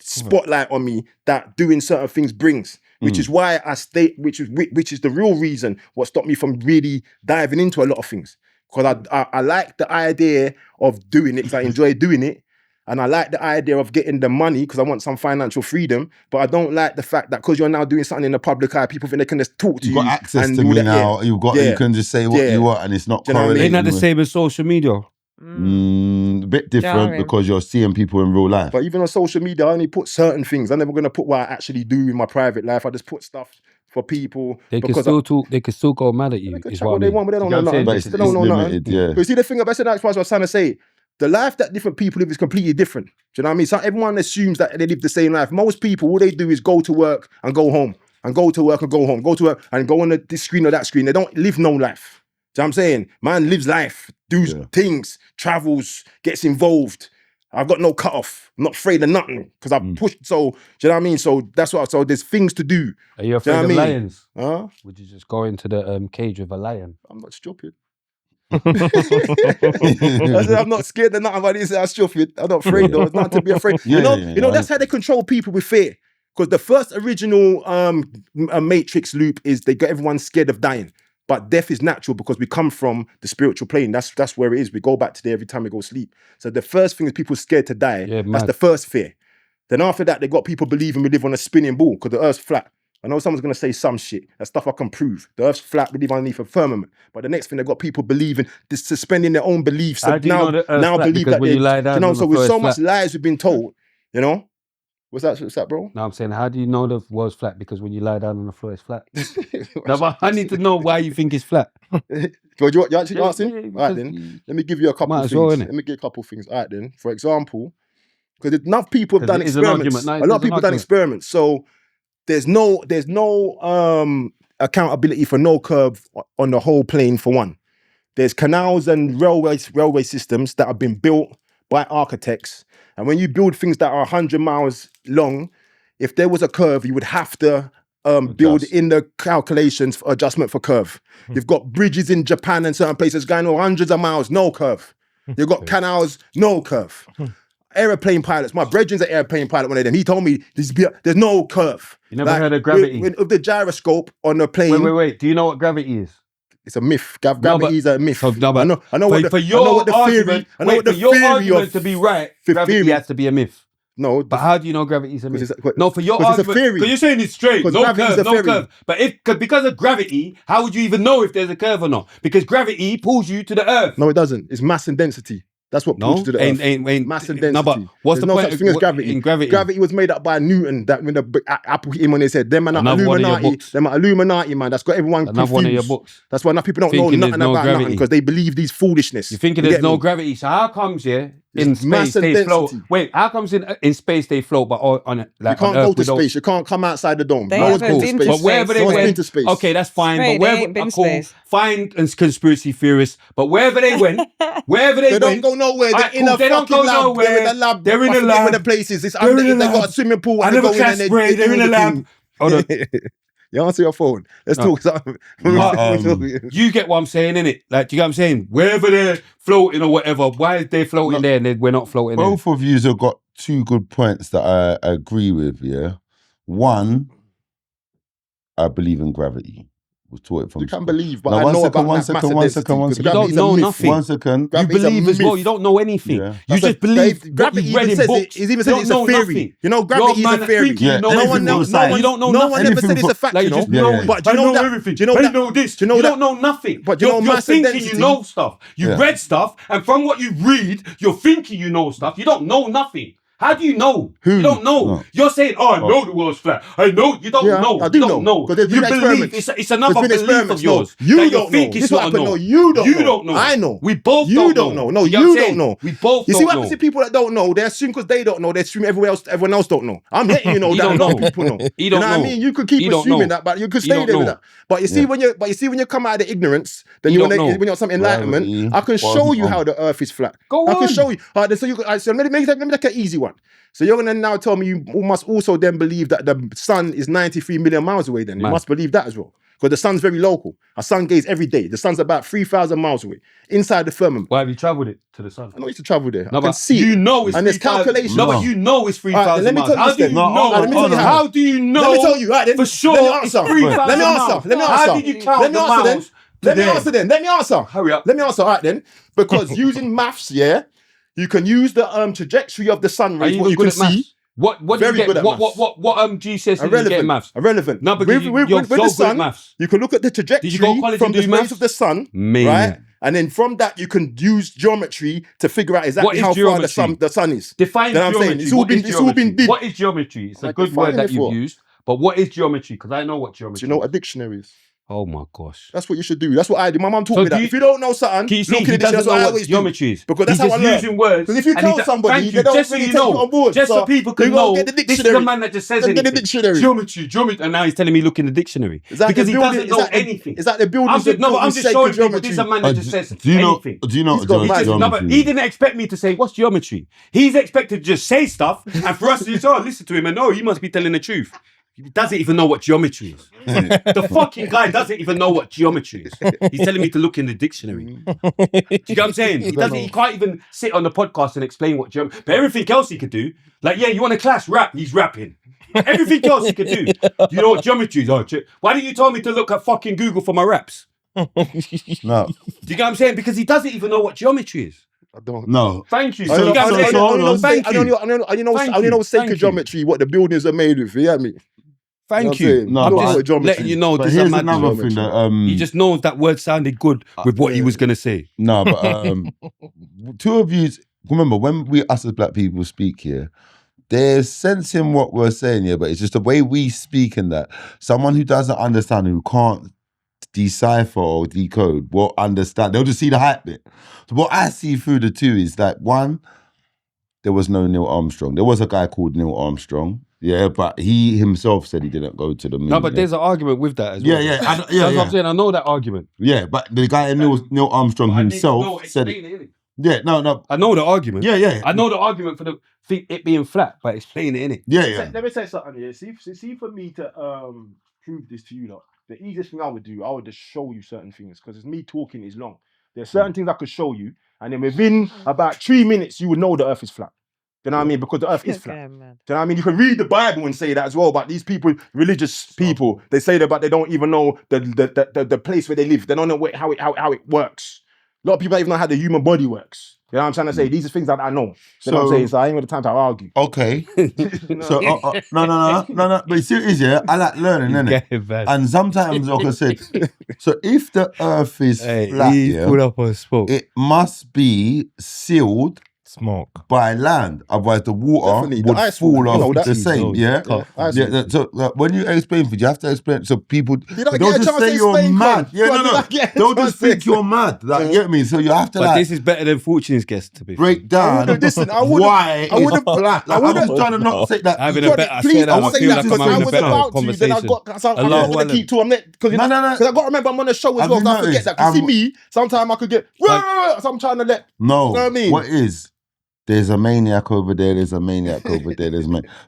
spotlight on me that doing certain things brings. Which is why I state, which is the real reason what stopped me from really diving into a lot of things. Because I like the idea of doing it, because I enjoy doing it. And I like the idea of getting the money because I want some financial freedom, but I don't like the fact that because you're now doing something in the public eye, people think they can just talk to you. You've got access and to do me that. now. You can just say what you want and it's not Do you know what I mean? correlating. Ain't that the same as social media? A bit different Jarring. because you're seeing people in real life. But even on social media, I only put certain things. I'm never going to put what I actually do in my private life. I just put stuff for people. They can still talk. They can still go mad at you. They can Is chat what what I they mean. want, but they don't You know know what I'm nothing. saying? They don't know nothing. limited, yeah. But you see, the thing about that's what I was trying to say. The life that different people live is completely different. Do you know what I mean? So everyone assumes that they live the same life. Most people, all they do is go to work and go home, and go to work and go home, go to work and go on this screen or that screen. They don't live no life. Do you know what I'm saying? Man lives life, does things, travels, gets involved. I've got no cut off. I'm not afraid of nothing because I pushed. So, do you know what I mean? So that's what. So there's things to do. Are you afraid of lions? Huh? Would you just go into the cage with a lion? I'm not stupid. I said, I'm not scared of nothing. I didn't say I'm stupid. I'm not afraid though. It's not to be afraid. You know, that's how they control people with fear. Because the first original Matrix loop is they got everyone scared of dying. But death is natural because we come from the spiritual plane. That's where it is. We go back to there every time we go sleep. So the first thing is people scared to die. Yeah, that's the first fear. Then after that, they got people believing we live on a spinning ball because the earth's flat. I know someone's going to say some shit. That's stuff I can prove. The earth's flat, we live underneath a firmament. But the next thing, they've got people believing, suspending their own beliefs. How do you know the earth's flat? Believe Because that when you lie down on so the with floor, so it's much flat. lies we've been told, you know? What's that, bro? No, I'm saying, how do you know the world's flat? Because when you lie down on the floor, it's flat. No, but I need to know why you think it's flat. Well, you actually asking? Yeah, All right, then. Let me give you a couple of things. Well, Let me give a couple of things. All right, then. For example, because enough people have done it is an experiments. argument. No, A lot of people have done experiments. So there's no accountability for no curve on the whole plane, for one. There's canals and railway systems that have been built by architects. And when you build things that are 100 miles long, if there was a curve, you would have to build in the calculations for adjustment for curve. You've got bridges in Japan and certain places going over hundreds of miles, no curve. You've got canals, no curve. Airplane pilots, my brethren's an airplane pilot, one of them, he told me there's no curve. You never heard of gravity? With the gyroscope on the plane. Wait. Do you know what gravity is? It's a myth. Gravity is a myth. No, but I know what the theory. I know what the for your theory argument of to be right, the gravity theory. has to be a myth. No, But how do you know gravity is a myth? No, for your 'cause it's a argument, theory. because you're saying it's straight, 'Cause no gravity is curve, a no theory. curve. But because of gravity, how would you even know if there's a curve or not? Because gravity pulls you to the earth. No, it doesn't. It's mass and density. That's what pushed to the Earth. Mass and density. No, but what's There's the no point such thing as gravity. in gravity? Gravity was made up by Newton. That when the apple hit him on his head, them are Another one of your Illuminati. books. Them are Illuminati, man. That's got everyone Another confused. one of your books. That's why people don't Thinking know there's nothing no about gravity. nothing because they believe these foolishness. You're thinking You there's get no me? gravity. So how comes in There's space mass and they float? density. Wait, how comes in space they float, but on You like can't on go Earth to we don't- space. You can't come outside the dome. They No one's haven't been to been to space. But wherever they No one's went, been to space. okay, that's fine. Straight, but they wherever ain't been to cool, space. fine and conspiracy theorists. But wherever they went, They don't go nowhere. They're Alright, in cool, a they don't fucking go lab. nowhere. They're in a lab. They're in I a forget lab. where the place is. It's They're in a They've lab. got a swimming pool. I And they never go in catch and they spray. They're in a do the lab. thing. Hold on. You answer your phone. Let's No. talk something. You get what I'm saying, innit? Like, do you get what I'm saying? Wherever they're floating or whatever, why is they floating there and we're not floating there? Both of you have got two good points that I agree with, yeah. One, I believe in gravity. Was taught it from You can school. believe, but No, I one know second, about one mass second, and one density, second, one because second. You don't gravity's a know myth. nothing. 1 second. You Gravity's a believe as well. myth. You don't know anything. Yeah. You That's just a- believe what gravity you read even in says books. it. It even You says don't it's a know theory. nothing. You know, gravity You're is a theory. thinking you know No everything. one, Anything no from science. one, You don't know no nothing. one ever Anything said it's a from- fact. Like You you know, just know, Yeah. but do you I know know that? everything. Do you know I that? know this. Do you know You that? don't know nothing. But you know You're mass and thinking you density- know stuff. You Yeah. read stuff, and from what you read, you're thinking you know stuff. You don't know nothing. How do you know? You don't know. No. You're saying, "Oh, I know the world's flat." I know. You don't Yeah, know. I do you don't know. know. Because there's You been believe. experiments. It's another There's been belief of experiments. No, yours. you that don't think know. it's This is what not happened. know. No, you don't You know. don't know. I know. We both You don't know. No, You get you what I'm don't saying? know. We both You don't see what know. happens to people that don't know? They assume because they don't know, they assume everyone else don't know. I'm letting you know He that a don't lot of know. people know. He You don't know what I know. mean? You could keep He don't assuming know. that, but you could He stay don't there with know. that. But you see when you come out of the ignorance, then He you don't want know. some enlightenment. Gravity I can show you wasn't how the Earth is flat. Go I on. can show you. So let me take an easy one. So you're gonna now tell me you must also then believe that the sun is 93 million miles away. Then you Man. must believe that as well. Because the sun's very local. A sun gaze every day. The sun's about 3,000 miles away inside the firmament. Why have you travelled it to the sun? I know you used to travel there. No, I can but see you it. know it's And there's 3,000. calculations. No, but you know it's Alright, 3,000 let me miles. tell you How this do then. you No, know? let me tell you How do you know? Let me tell you. Right, then, For sure, let me answer. it's 3,000 Let me answer. miles. Let me How answer. did you count Let me the answer then. miles Let me today? answer then. Let me answer. Hurry up. Let me answer. All right then. Because using maths, yeah, you can use the trajectory of the sun Are rays. you What even you good can at maths? see. What do Very you get? good at What maths. GCSE did you get in maths? Irrelevant. No, because you're with so the good sun, at maths. you can look at the trajectory Did you go to college from and the do rays maths? of the sun, Man. right? And then from that, you can use geometry to figure out What exactly is how far geometry? the sun is. Define Then I'm saying, geometry. it's all What been- is it's all been geometry? did. What is geometry? It's a Like, good define word that it you've for. used. But what is geometry? Because I know what Do geometry you know is. what a dictionary is? Oh my gosh. That's what you should do. That's what I do. My mum taught So me that. do you- If you don't know something, Can you see look in he the dictionary. doesn't That's what I know what always do. geometry is? Because that's He's how I just learn. using words. Because if you and tell somebody, thank they you, don't just really so you take it know, on board. just so people you can gotta know, get the this is a dictionary. man that just says Get the anything. dictionary. Geometry, and now he's telling me look in the dictionary Is that because the he building- doesn't is know that the- anything. Is that the buildings I'm just, that built I'm with just sacred showing people geometry? this is a man that just says do you know? anything. Do you know? He's got Geometry? mad- No, but he didn't expect me to say what's geometry. He's expected to just say stuff, and for us to just listen to him and know he must be telling the truth. He doesn't even know what geometry is. The fucking guy doesn't even know what geometry is. He's telling me to look in the dictionary. Do you get what I'm saying? He can't even sit on the podcast and explain what geometry. But everything else he could do, like yeah, you want a class rap? He's rapping. Everything else he could do. Do you know what geometry is? Why didn't you tell me to look at fucking Google for my raps? No, Do you get what I'm saying? Because he doesn't even know what geometry is. I don't. no. Thank you. I So you get what I'm saying? hold on. Thank you. I only Thank know you. sacred Thank you. geometry, what the buildings are made with. You get me? Thank You know what I'm you. saying? No, I'm but just I- geometry. letting you know But this is a here's mad another geometry. thing that He just knows that word sounded good with what he was going to say. no, but two of you. Remember when we us as black people speak here, there's sense in what we're saying here, but it's just the way we speak in that. Someone who doesn't understand, who can't decipher or decode, will understand. They'll just see the hype bit. So what I see through the two is that one, there was no Neil Armstrong. There was a guy called Neil Armstrong. Yeah, but he himself said he didn't go to the moon. No, but yeah. there's an argument with that as Yeah, well. yeah, That's what yeah. I'm saying. I know that argument. Yeah, but the guy Neil Armstrong himself said it. Yeah, no. I know the argument. Yeah. I know the argument for it being flat, but explain it, innit? Yeah. Let me say something here. See for me to prove this to you lot, the easiest thing I would do, I would just show you certain things because it's me talking is long. There's certain things I could show you, and then within about 3 minutes you would know the earth is flat. Do you know what I mean? Because the earth is flat. Okay, Do man. you know what I mean? You can read the Bible and say that as well, but these people, religious people, they say that, but they don't even know the place where they live. They don't know how it works. A lot of people don't even know how the human body works. You know what I'm trying to say? These are things that I know. You know what I'm saying? So I ain't got the time to argue. Okay. So no. But you see what it is, yeah? I like learning, innit? And sometimes, like I said, so if the earth is flat, pulled up on spoke. it must be sealed by land. Otherwise, the water would fall off the same. So when you explain things, you have to explain. So people don't just say you're mad. Don't just think you're mad. Like, you get me? So you have to. But this is better than Fortune's guest, to be break down why it's black. Like, I'm just trying to not say that. Having a better. I feel like I'm having a better conversation. I'm going to keep to because I got to remember I'm on a show as well. Don't forget that. You see me, sometimes I could get. So I'm trying to let. No. You know what I mean? What is? There's a maniac over there, there's a maniac over there,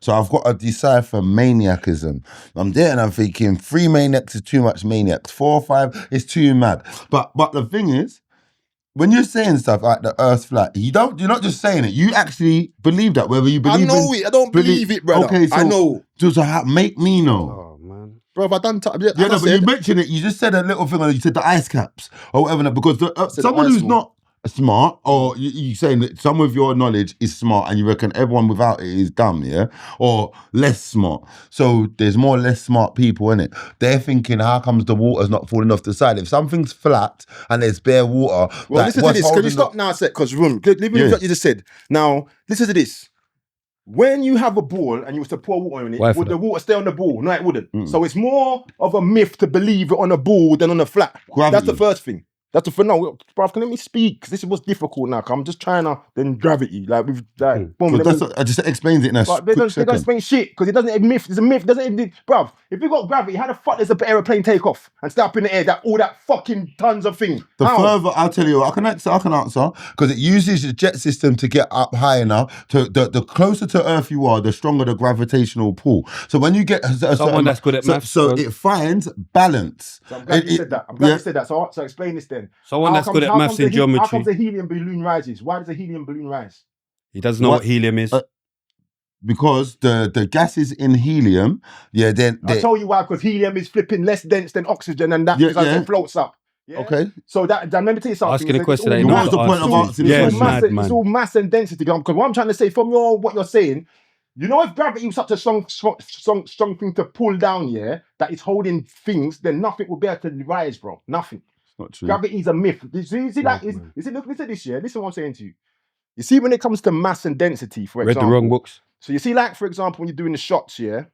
So I've got to decipher maniacism. I'm there and I'm thinking 3 maniacs is too much maniacs. 4 or 5 is too mad. But the thing is, when you're saying stuff like the earth's flat, you're not just saying it, you actually believe that, whether you believe it. I don't believe it, brother. Okay, so, I know. So make me know. Oh, man. Bro, I done but you mentioned it, you just said a little thing, you said the ice caps or whatever, because someone who's not smart, or you saying that some of your knowledge is smart and you reckon everyone without it is dumb, yeah? Or less smart. So there's more less smart people in it. They're thinking, how comes the water's not falling off the side? If something's flat and there's bare water... Well, listen to this. Can you stop now a sec? Because leave me with what you just said. Now, listen to this. When you have a ball and you was to pour water in it, would the water stay on the ball? No, it wouldn't. So it's more of a myth to believe it on a ball than on a flat. Gravity. That's the first thing. That's the no, bruv, can let me speak? Because this is what's difficult now. I'm just trying to then gravity. Like we've boom. I just explains it in a quick second. They don't explain shit because it doesn't a myth. It's a myth. Bruv, if you got gravity, how the fuck does the aeroplane take off and stay up in the air? All that fucking tons of things. Further, I'll tell you, I can answer because it uses the jet system to get up high enough. To the closer to Earth you are, the stronger the gravitational pull. So when you get someone that's good at maths, so it finds balance. So I'm glad you said that. You said that. So explain this then. Someone that's good at maths and geometry. How comes the helium balloon rises? Why does a helium balloon rise? He doesn't know what helium is. Because the gases in helium, then I'll tell you why, because helium is flipping less dense than oxygen and that it floats up. Yeah? Okay. So let me tell you something. Asking a question that what was the point of answering this? It's all mass and density. Because what I'm trying to say from what you're saying, you know, if gravity was such a strong thing to pull down, that it's holding things, then nothing will be able to rise, bro. Nothing. Not true. Gravity is a myth. You see that? Look, listen to this, Listen to what I'm saying to you. You see, when it comes to mass and density, for example. Read the wrong books. So you see, like, for example, when you're doing the shots, because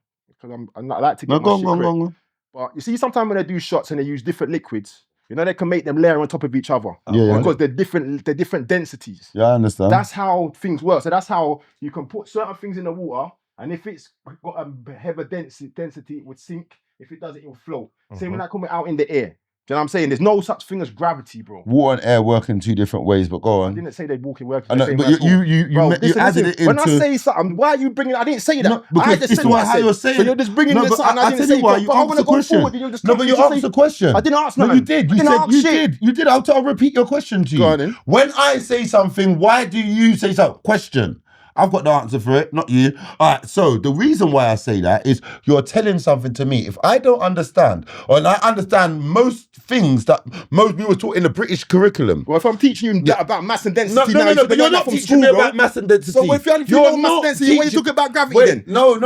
I like to get my shit correct. But you see, sometimes when they do shots and they use different liquids, you know, they can make them layer on top of each other. Because they're different densities. Yeah, I understand. That's how things work. So that's how you can put certain things in the water, and if it's got a heavy density, it would sink. If it doesn't, it will float. Same when that coming out in the air. Do you know what I'm saying? There's no such thing as gravity, bro. Water and air work in 2 different ways, but go on. I didn't say they walk in work. But you added it into... When I say something, why are you bringing... I didn't say that. No, because it's how you're saying... So you're just bringing this something I didn't say. Why, you asked the question. But you asked the question. I didn't ask nothing. No, you did. You said you did. You did. I'll repeat your question to you. Go on then. When I say something, why do you say something? Question. I've got the answer for it, not you. All right, so the reason why I say that is you're telling something to me. If I don't understand, or I understand most things that most people taught in the British curriculum. Well, if I'm teaching you that about mass and density, no, but you're not teaching me about mass and density. So if you know mass and density, what are you talking about gravity then? No.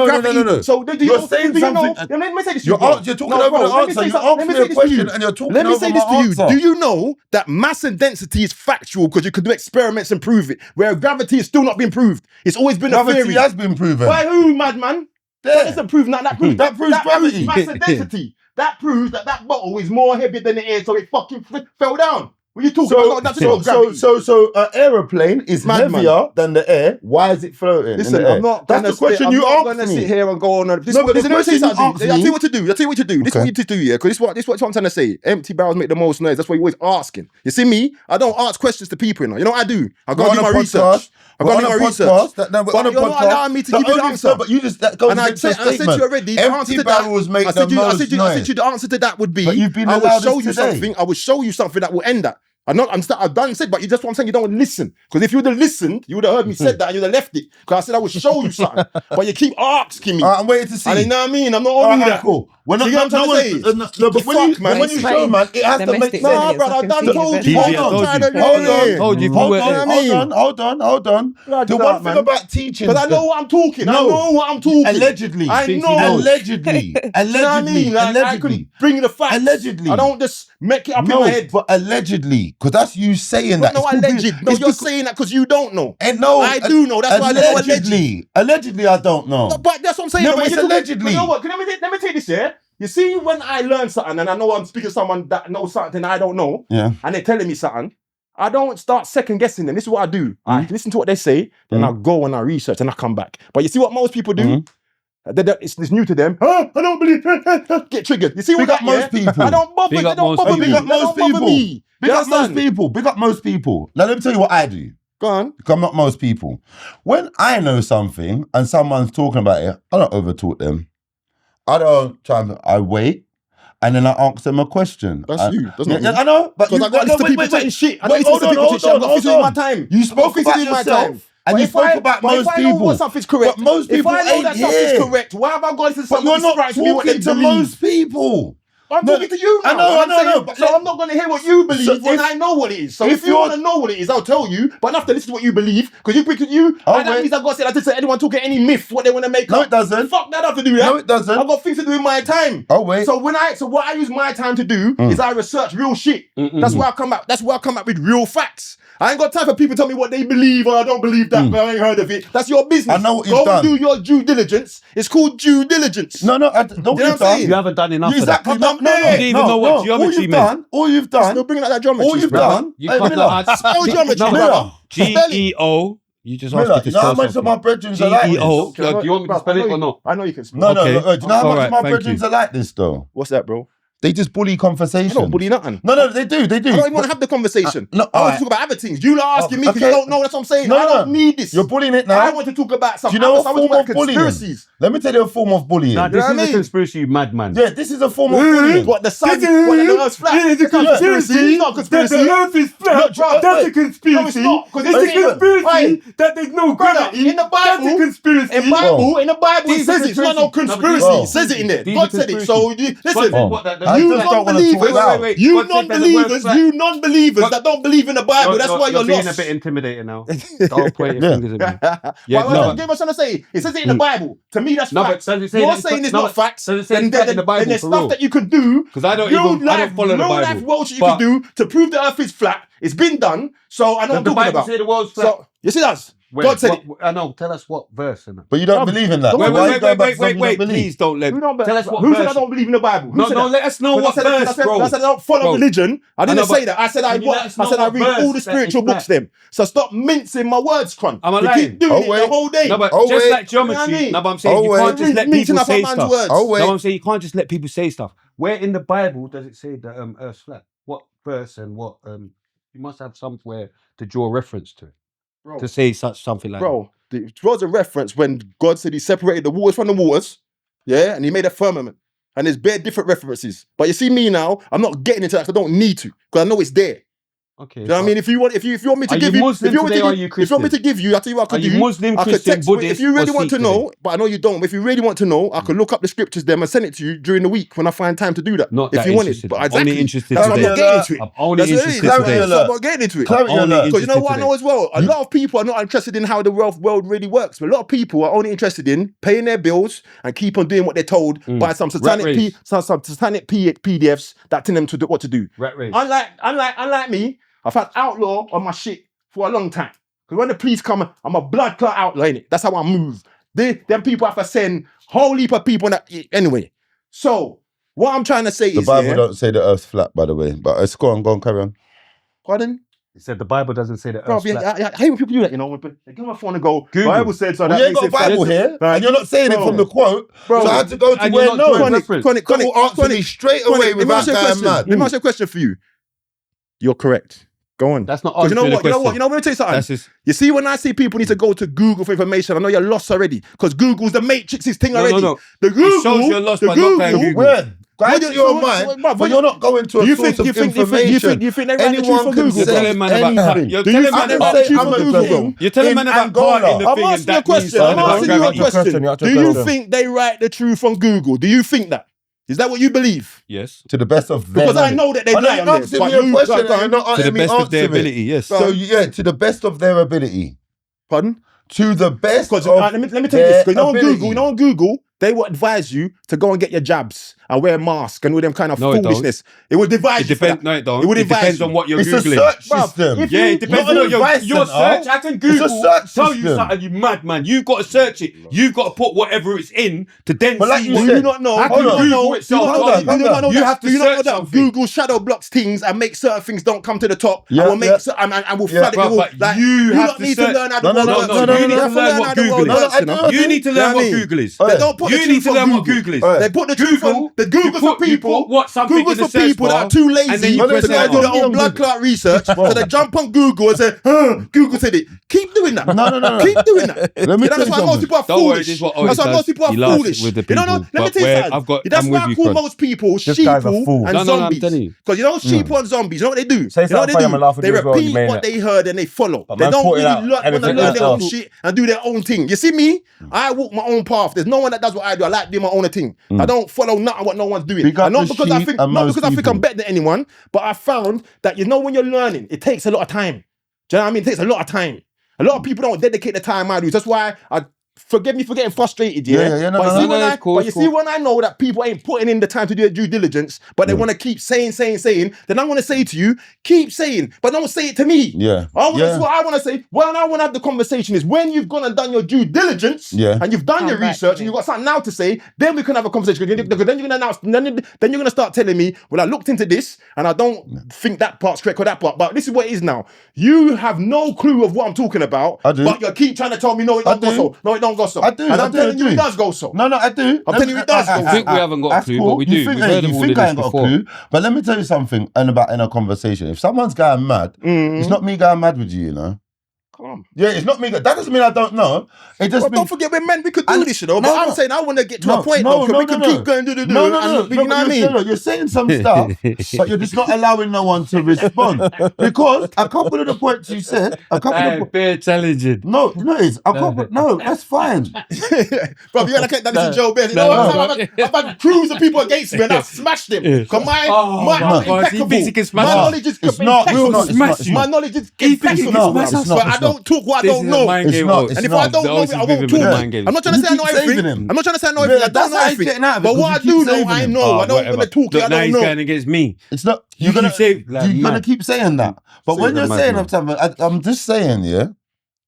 So you're saying something. Let me say this to you. You're talking over the answer. You asked me a question and you're talking over my answer. Let me say this to you. Do you know that mass and density is factual because you could do experiments and prove it, where gravity is still not being proved? It's always been a theory. Gravity has been proven. By who, madman? That doesn't prove that. That proves gravity. Mass and density. That proves that bottle is more heavy than the air, so it fucking fell down. What are you talking about? That's not gravity. So an aeroplane is heavier than the air. Why is it floating? Listen, I'm not. That's the question you asked me. I'm not going to sit here and go on. I'll tell you what to do. This is what you do. This is what you do, yeah. Because this is what I'm trying to say. Empty barrels make the most noise. That's why you're always asking. You see me? I don't ask questions to people. You know what I do? I go and do my research. I go and do my research. But you're not allowing me to give you the answer. But you just that goes against the statement. I said to you already. Empty barrels make the most noise. I said to you the answer to that would be. I will show you something. I will show you something that will end that. I've done said, but you just what I'm saying, you don't listen. Because if you would have listened, you would have heard me said that and you'd have left it. Because I said I would show you something. But you keep asking me. I'm waiting to see. And you know what I mean? I'm not on that. Cool. When See what I'm trying to say? but when you show, man, it has to make sense. Nah, brother, I done told you. Hold on. The one thing about teaching, because I know what I'm talking. I know what I'm talking. Allegedly, I know. Allegedly. I could bring the facts. Allegedly. I don't just make it up in my head. But allegedly, because that's you saying that. No, alleged. No, you're saying that because you don't know. And no, I do know. That's why I don't know allegedly. Allegedly, I don't know. No, but that's what I'm saying. No, but it's allegedly. You know what? Let me take this here. You see, when I learn something and I know I'm speaking to someone that knows something I don't know, and they're telling me something, I don't start second guessing them. This is what I do. I listen to what they say, then I go and I research and I come back. But you see what most people do? It's new to them. I don't believe. Get triggered. You see what that? Most people. I don't bother. They don't bother me. Big up most people. Big up most people. Big up most people. Now let me tell you what I do. Go on. Because I'm not most people. When I know something and someone's talking about it, I don't overtalk them. I wait, and then I ask them a question. That's you. That's not me. I know, but because I got listen to people chatting shit. I don't listen to people chatting shit. I've got to my time. You spoke about yourself, and you spoke about most people. If I know something's correct, but most people if I know that something's correct, why have I gone to something? But you're not talking to most people. I'm talking to you now. I know. So I'm not going to hear what you believe when I know what it is. So if you want to know what it is, I'll tell you. But I have to listen to what you believe because that means I've got to say that to anyone talking any myth what they want to make up. No, it doesn't. Fuck that, I have to do that. No, it doesn't. I've got things to do in my time. Oh wait. So what I use my time to do is I research real shit. That's where I come out. That's where I come up with real facts. I ain't got time for people to tell me what they believe or I don't believe that, but I ain't heard of it. That's your business. I know what you've done. Go and do your due diligence. It's called due diligence. No, don't you know what I'm saying? You haven't done enough exactly. of that. No, you didn't even know what geometry meant. All you've done. Still bringing out that geometry. All you've done. You can't add spell geometry, brother. GEO. You just asked me to you know how spell much of my brethren are like this? GEO. Do you want me to spell it or not? I know you can spell No, Okay. do you know how much of my Alright, thank brethren you. are like this though? What's that, bro? They just bully conversation. I don't bully nothing. No, they do. I don't even want to have the conversation. No, I want to talk about other things. You are asking me because you don't know. That's what I'm saying. I don't need this. You're bullying it now. I want to talk about Do something. you know a form of conspiracies. bullying? Let me tell you a form of bullying. Nah, this know is what I a mean? conspiracy, you madman. Yeah, this is a form of bullying. What the sun? What the earth's flat? It's a conspiracy. It's not a conspiracy. The earth is flat. That's a conspiracy. No, it's not. It's a conspiracy that there's no gravity. In the Bible, that's a conspiracy. In the Bible, it says it. It's not no conspiracy. It says it in there. God said it. So listen, you non-believers, you non-believers that don't believe in the Bible. That's why you're being lost. a bit intimidating now. Don't point your fingers at me. Yeah, no. Get what I'm trying to say. It says it in the Bible. To me, that's facts. You're saying it's not facts. Does it say it's in the Bible? And there's stuff that you can do. Because I don't follow the Bible. Life world you can do to prove the earth is flat. It's been done. So I know what I'm talking about. Say the world's flat. So you see that? God said it. I know. Tell us what verse. But you don't believe in that. Wait. Please don't let. Tell us what verse. Who said I don't believe in the Bible? No, let us know what verse, bro. I said I don't follow religion. I didn't say that. I said I read all the spiritual books then. So stop mincing my words, Cron. Am I You lying? keep doing it the whole day. No, but Oh, just wait. like geometry. You know what I mean? No, but I'm saying you can't just let Mincing people up a say man's stuff. words. Oh, wait. No, I'm saying you can't just let people say stuff. Where in the Bible does it say that Earth's flat? What verse and what? You must have somewhere to draw reference to Bro. to say something like Bro, it was a reference when God said he separated the waters from the waters, yeah, and he made a firmament. And there's bare different references. But you see me now, I'm not getting into that because I don't need to, because I know it's there. Okay. You know what I mean? If you want me to Are give you you, Muslim today or are you if you want me to give you, I'll tell you what I Are could you do. Muslim, I could Christian, text, Buddhist, if you really or want to Sikh know, today? but I know you don't, but if you really want to know, I could look up the scriptures there and send it to you during the week when I find time to do that. Not if that you want it. interested. But I'm exactly. only interested That's why I'm today. not getting into it. I'm only That's what it is. interested That's today. why I'm not getting into it. Clarity only alert. Because you know what I today. know as well? A lot of people are not interested in how the world really works. But a lot of people are only interested in paying their bills and keep on doing what they're told by some satanic PDFs that tell them to do what to do. Rat race. Unlike me, I've had outlaw on my shit for a long time. Because when the police come, I'm a blood clot outlaw, innit? That's how I move. Them people have to send whole heap of people. Anyway, so what I'm trying to say The is Bible don't say the earth's flat, by the way. But go on, carry on. Pardon? He said the Bible doesn't say that Bro, Earth's flat. I hate when people do that, you know. They get on my phone and go, Google. Bible said so. Well, That you ain't got a makes it Bible flat. here, Right. and you're not saying it Bro. from the quote. Bro. So I had to go to And where you're not no. drawing reference. Chronic answer me straight away Let me without ask you a going question. mad. Let me ask you a question for you. You're correct. Go on. That's not 'Cause answering the question. let me tell you something. That's just. You see, when I see people need to go to Google for information, I know you're lost already. Because Google's the Matrix's thing already. No. The Google, It shows you're lost the by not going Google. Google. Where? Guide Well, your so- mind, but but you're not going to a source of information. You think they write the truth Anyone for can Google? You're say telling man about. anything. You're Do you telling think man they about. write the truth I'm for a Google? Muslim. You're telling in man about Angola. part in the I'm thing and asking you a that means question. I'm something about asking you a gravity. question. You have to Do tell you them. think they write the truth from Google? Do you think that? Is that what you believe? Yes. To the best of their Because I knowledge. know that they I know lie you're on this. asking But me a you question go and you're on. not To the letting me best of their answer it. ability, yes. So yeah, to the best of their ability. Pardon? To the best of Because let me tell you this. Because ability. on Google, they will advise you to go and get your jabs and wear a mask and all them kind of No, it don't. foolishness. It would advise It you for depends. that. No, it don't. It would It advise depends you. on what you're It's googling. a search Bruv, system. if Yeah, you- it depends not on an what advice your centre. search. I can It's a Google search tell you system. something. You mad man. You've got to search it. You've got to put whatever it's in to then But like see you what said- Do you not know? I Do can you not Google know? itself. Do you not know Hold that? on, Do you not know You that? have to Do you not know search that something. Google shadow blocks things and makes certain things don't come to the top Yeah, and will make yeah. and will Yeah, flood it. bruv, It will- but like, you have don't to need search- to learn how the No, world no, works. no, You no, need no, to no, learn learn how what the world Google is. works. No, You know? I do. You need to You learn know what I mean? Google is. They don't put the You truth need to on learn what Google. Google is. They put the truth on the Google's for people. put something in Google's the for search people that bar, are too and then lazy you to press go and do enter. their own blood clot research. So they jump on Google and say, Google said it. Keep doing that. No. Keep doing that. Let me tell That's you why most something. people are Don't worry, foolish. this is what That's always why does. most people are He laughs foolish. with the You know, people, let me but tell you where something. That's I'm why with I you, call Cron. most people This guy's a sheeple fool. and No, I'm zombies. telling you. Because you know sheeple and zombies, you know what they do? Say You know what something funny, they I'ma do? laugh at They you as well, you repeat mean what it. they heard and they follow. But They man don't putting really out want to anything learn their own else. shit and do their own thing. You see me? I walk my own path. There's no one that does what I do. I like doing my own thing. I don't follow nothing what no one's doing. Big up And not the because I sheep think and not most because I think I'm people. better than anyone, but I found that when you're learning, it takes a lot of time. Do you know what I mean? It takes a lot of time. A lot of people don't dedicate the time I do. That's why forgive me for getting frustrated, Yeah, no, but no, see no, when it's cool, but it's you cool. see when I know that people ain't putting in the time to do their due diligence, but they want to keep saying, then I'm gonna say to you, keep saying, but don't say it to me. Yeah. This is what I want to say. When I want to have the conversation is when you've gone and done your due diligence, and you've done Come your back research, to and me. you've got something now to say, then we can have a conversation. Because then you're gonna announce, then you're gonna start telling me, well, I looked into this and I don't think that part's correct or that part. But this is what it is now. You have no clue of what I'm talking about. I do. But you keep trying to tell me no, it don't go do. so. No, it don't go so. I do, And I I'm do, telling I you, do. it does go so. No, I do. I'm telling you it does go. I think we haven't got a That's clue, but we do. You think, We've heard of you all think of I this ain't got a before. clue? But let me tell you something in a conversation. If someone's going mad, it's not me going mad with you, you know? Come on. Yeah, it's not me. That doesn't mean I don't know. It just Well, means... don't forget we're men. We could do And- this, you know. no, But I'm no. saying I want to get to No, a point, no, though, 'cause no, we no, can no. keep going, No, you know what I mean? You're saying some stuff, but you're just not allowing no one to respond. Because a couple of the points you said, Bear challenging. No, that's fine. Bro, you like that this is Joe Bear. You know what? I've had crews of people against me and I've smashed him. Because my my God, he impeccable. thinks he can smash My us. knowledge is It's not, impeccable. it's not, it's My not. knowledge is He thinks he impeccable. can smash us. But I don't talk what I don't know. It's not, And if I don't know it, I won't talk. I'm not trying to say I know everything. I'm not trying to say I know everything. I don't know everything. But what I do know, I know. I don't want to talk it. I Now don't he's know. going against me. It's not. You You're keep gonna keep saying that. But when you're saying mad, something, I'm just saying, yeah.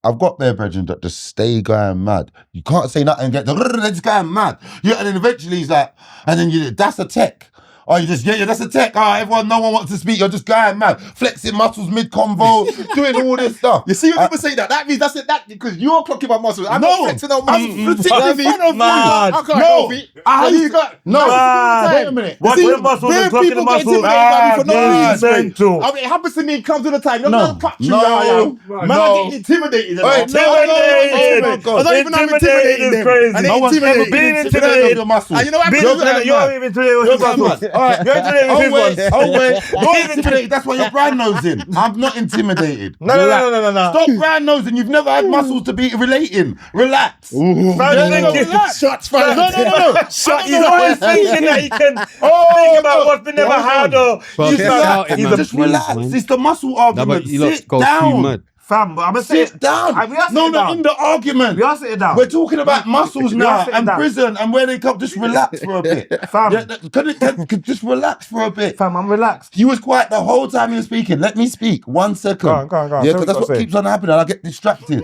I've got their brethren that just stay going mad. You can't say nothing and get they're just going mad. Yeah, and then eventually he's like, and then that's a tech. Oh, you just, yeah, that's a tech. Oh, no one wants to speak. You're just going mad. Flexing muscles mid-convo, doing all this stuff. You see when people say that, that means that's it. That because you're clocking my muscles. I'm not flexing on muscles. I'm flexing in front of Mad. I can't No. help it. Wait a minute. What See, the muscles there and clocking the people get muscles? intimidated by me for no Ah, reason. mental. I mean, it happens to me. It comes to the time. No. No, cut you. No. Man, No. I get intimidated. Wait, Intimidated. I don't even know I'm Intimidated intimidating is them. crazy. And No they one's ever intimidate been Being me. intimidated of your muscles. And you know what You're happens? even intimidated with You're his muscles. going mad. All right. You're intimidated with his ones. You're intimidated. That's why you're brown nosing. I'm not intimidated. No. Stop brown nosing. You've never had muscles to be relating. Relax. Man, thinking. Shots fired. No. Shut his eyes thinking that he can think about what's been never had or Bro, he's get like, shouting, he's man. a Just Please, relax. man. It's the muscle No, argument. but you lot Sit go too down. mad. fam, but I'm gonna say Sit down. We are No, sitting not down. in the argument. We are sitting down. We're talking about muscles We are now sitting and down. prison and where they come. Just relax for a bit. Fam. Yeah, can just relax for a bit. Fam, I'm relaxed. You was quiet the whole time you were speaking. Let me speak. 1 second. Go on. Yeah, Say because that's what what you keeps on happening. I get distracted.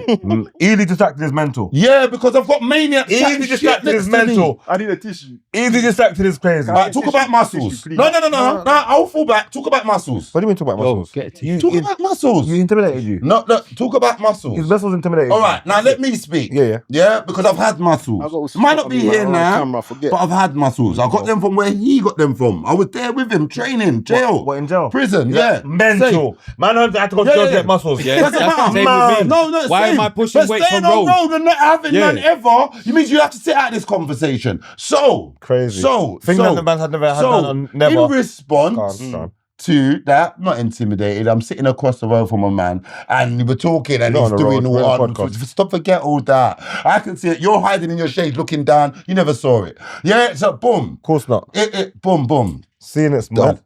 Easily distracted is mental. Yeah, because I've got maniacs. Easy chatting shit distracted next is to me. mental. I need a tissue. Easy distracted is crazy. Right, talk about muscles. please. No. I'll fall back. Talk about muscles. What do you mean talk about Yo, muscles? get it. You, Talk you, about muscles. you intimidated you. No, talk about muscles. His muscles intimidated All you. right, now let me speak. Yeah. Yeah, because I've had muscles. I've got Might not be something here on now, camera, I forget. but I've had muscles. I got them from where he got them from. I was there with him, training, jail. What, in jail? Prison, yeah. Mental. Man had to go to Yeah, jail yeah. to get muscles. Yeah, Doesn't that's matter. the same with me. No, Why same. am I pushing But weights staying on on road and not having Yeah. none ever, you means you have to sit out this conversation. So, Crazy. So, Thing so, that the man had never had so, done on never. in response, Go on. to that, not intimidated. I'm sitting across the road from a man and we're talking and Not he's on the doing road, we're all on a on. podcast. Stop, forget all that. I can see it. You're hiding in your shades, looking down. You never saw it. Yeah, so boom. Of course not. Boom, boom. Seeing it's mad.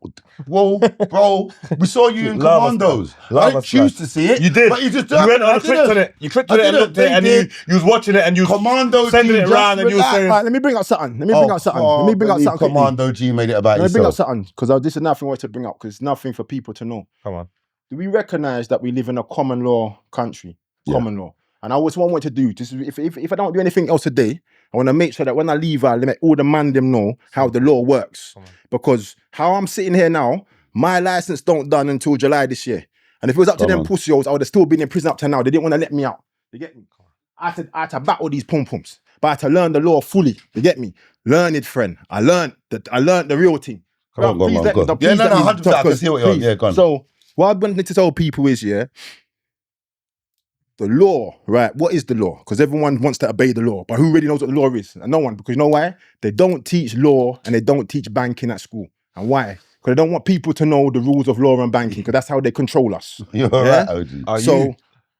Whoa, bro, we saw you in Lava Commandos. slide. Lava I didn't choose slide. to see it. You did. But you just You went on and clicked on it. You clicked on it and looked at it, and you was watching it and you Commando sending team it around and you was just saying, Right, let me bring up something. Let me bring up something quickly. Commando G made it about Let me bring up yourself. something, because this is nothing I want to bring up, because it's nothing for people to know. come on. Do we recognise that we live in a common law country? Yeah. Common law. And I always want to do, this is, if I don't do anything else today, I want to make sure that when I leave, I let all the man them know how the law works. Because how I'm sitting here now, my license don't done until July this year. And if it was up to them pussyos, I would have still been in prison up to now. They didn't want to let me out. You get me? I had to battle these pum-pums. But I had to learn the law fully. You get me? Learn it, friend. I learned the real thing. Come on, go on, Please go let on. me- Yeah, please no, let me 100%. talk, I can see what you're on. please. Yeah, go on. So what I wanted to tell people is, yeah, the law, right? What is the law? Because everyone wants to obey the law, but who really knows what the law is? And no one, because you know why? They don't teach law and they don't teach banking at school. And why? Because they don't want people to know the rules of law and banking, because that's how they control us. You're Yeah? right, OG. Are So, you?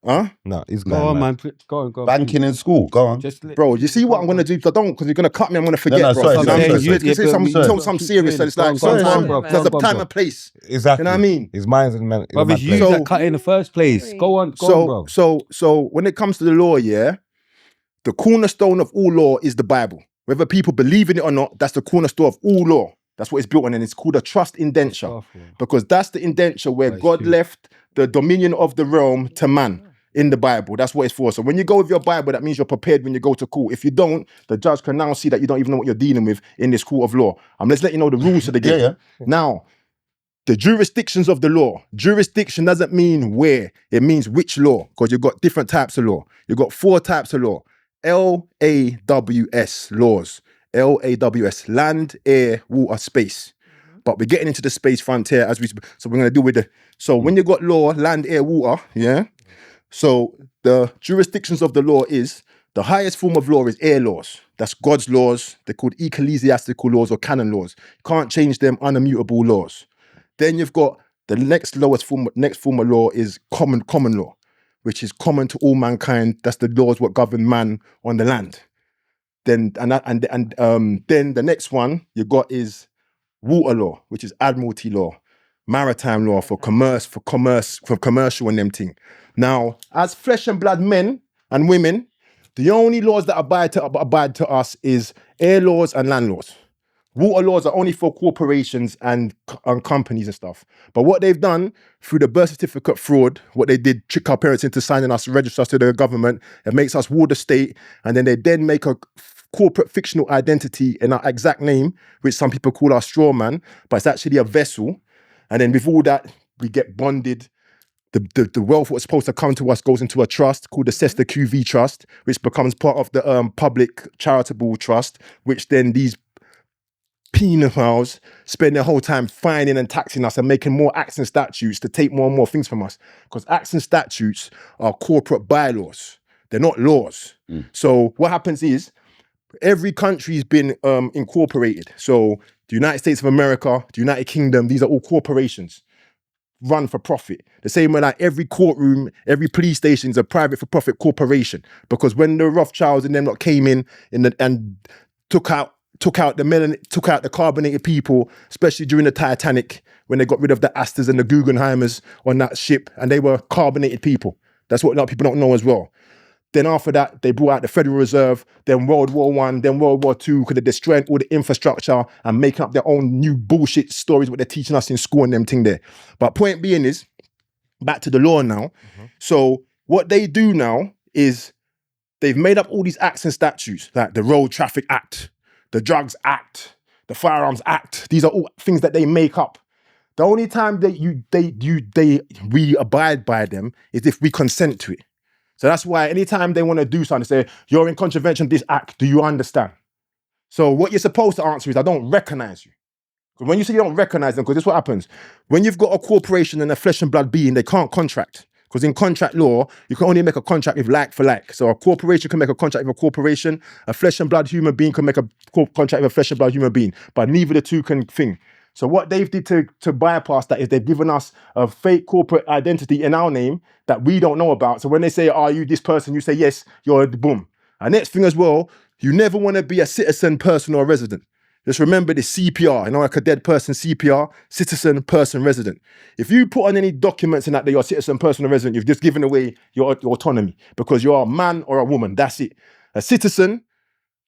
huh? No, he's Go on, man. Go on, go on. Banking in school, go on. Just let- Bro, you see what I'm gonna do? If I don't, because you're gonna cut me, I'm gonna forget, no, bro. sorry, You know what sorry, I mean? sorry, Let's say sorry. something serious, so it's like Go on, sometimes bro. there's a time and place. Exactly. You know what I mean? His mind's in a Brother, mad you place. So- that cut in the first place. Go on, bro. So when it comes to the law, yeah, the cornerstone of all law is the Bible. Whether people believe in it or not, that's the cornerstone of all law. That's what it's built on, and it's called a trust indenture. Powerful. Because that's the indenture where That's God huge. left the dominion of the realm to man in the Bible. That's what it's for. So when you go with your Bible, that means you're prepared when you go to court. If you don't, the judge can now see that you don't even know what you're dealing with in this court of law. Let's let you know the rules of the game. Yeah. Now, the jurisdictions of the law. Jurisdiction doesn't mean where. It means which law, because you've got different types of law. You've got 4 types of law. LAWS laws. LAWS, land, air, water, space. But we're getting into the space frontier so we're gonna deal with so when you got law, land, air, water, yeah. So the jurisdictions of the law is the highest form of law is air laws. That's God's laws. They're called ecclesiastical laws or canon laws. You can't change them, unimmutable laws. Then you've got the next form of law is common law, which is common to all mankind. That's the laws what govern man on the land. Then then the next one you got is water law, which is admiralty law, maritime law for commercial and them thing. Now, as flesh and blood men and women, the only laws that abide to us is air laws and land laws. Water laws are only for corporations and companies and stuff. But what they've done through the birth certificate fraud, what they did, trick our parents into signing us, register us to the government, it makes us water state, and then they make a corporate fictional identity in our exact name, which some people call our straw man, but it's actually a vessel. And then with all that, we get bonded. The wealth what's supposed to come to us goes into a trust called the S16Ep13 trust, which becomes part of the public charitable trust, which then these pedophiles spend their whole time fining and taxing us and making more acts and statutes to take more and more things from us. Because acts and statutes are corporate bylaws. They're not laws. So what happens is every country's been incorporated. So the United States of America, the United Kingdom, these are all corporations run for profit. The same way like every courtroom, every police station is a private for profit corporation. Because when the Rothschilds and them lot came in and took out the carbonated people, especially during the Titanic, when they got rid of the Astors and the Guggenheimers on that ship, and they were carbonated people. That's what a lot of people don't know as well. Then after that, they brought out the Federal Reserve, then World War I, then World War II, because they're destroying all the infrastructure and making up their own new bullshit stories, what they're teaching us in school and them thing there. But point being is, back to the law now. So what they do now is they've made up all these acts and statutes, like the Road Traffic Act, the Drugs Act, the Firearms Act. These are all things that they make up. The only time that we abide by them is if we consent to it. So that's why anytime they want to do something, they say, you're in contravention of this act, do you understand? So what you're supposed to answer is, I don't recognize you. Because when you say you don't recognize them, because this is what happens. When you've got a corporation and a flesh and blood being, they can't contract. Because in contract law, you can only make a contract with like for like. So a corporation can make a contract with a corporation, a flesh and blood human being can make a contract with a flesh and blood human being, but neither the two can thing. So what they've did to bypass that is they've given us a fake corporate identity in our name that we don't know about. So when they say, are you this person? You say, yes, you're boom. And next thing as well, you never want to be a citizen, person, or resident. Just remember the CPR, like a dead person CPR, citizen, person, resident. If you put on any documents in that you're a citizen, person, or resident, you've just given away your autonomy because you're a man or a woman, that's it. A citizen,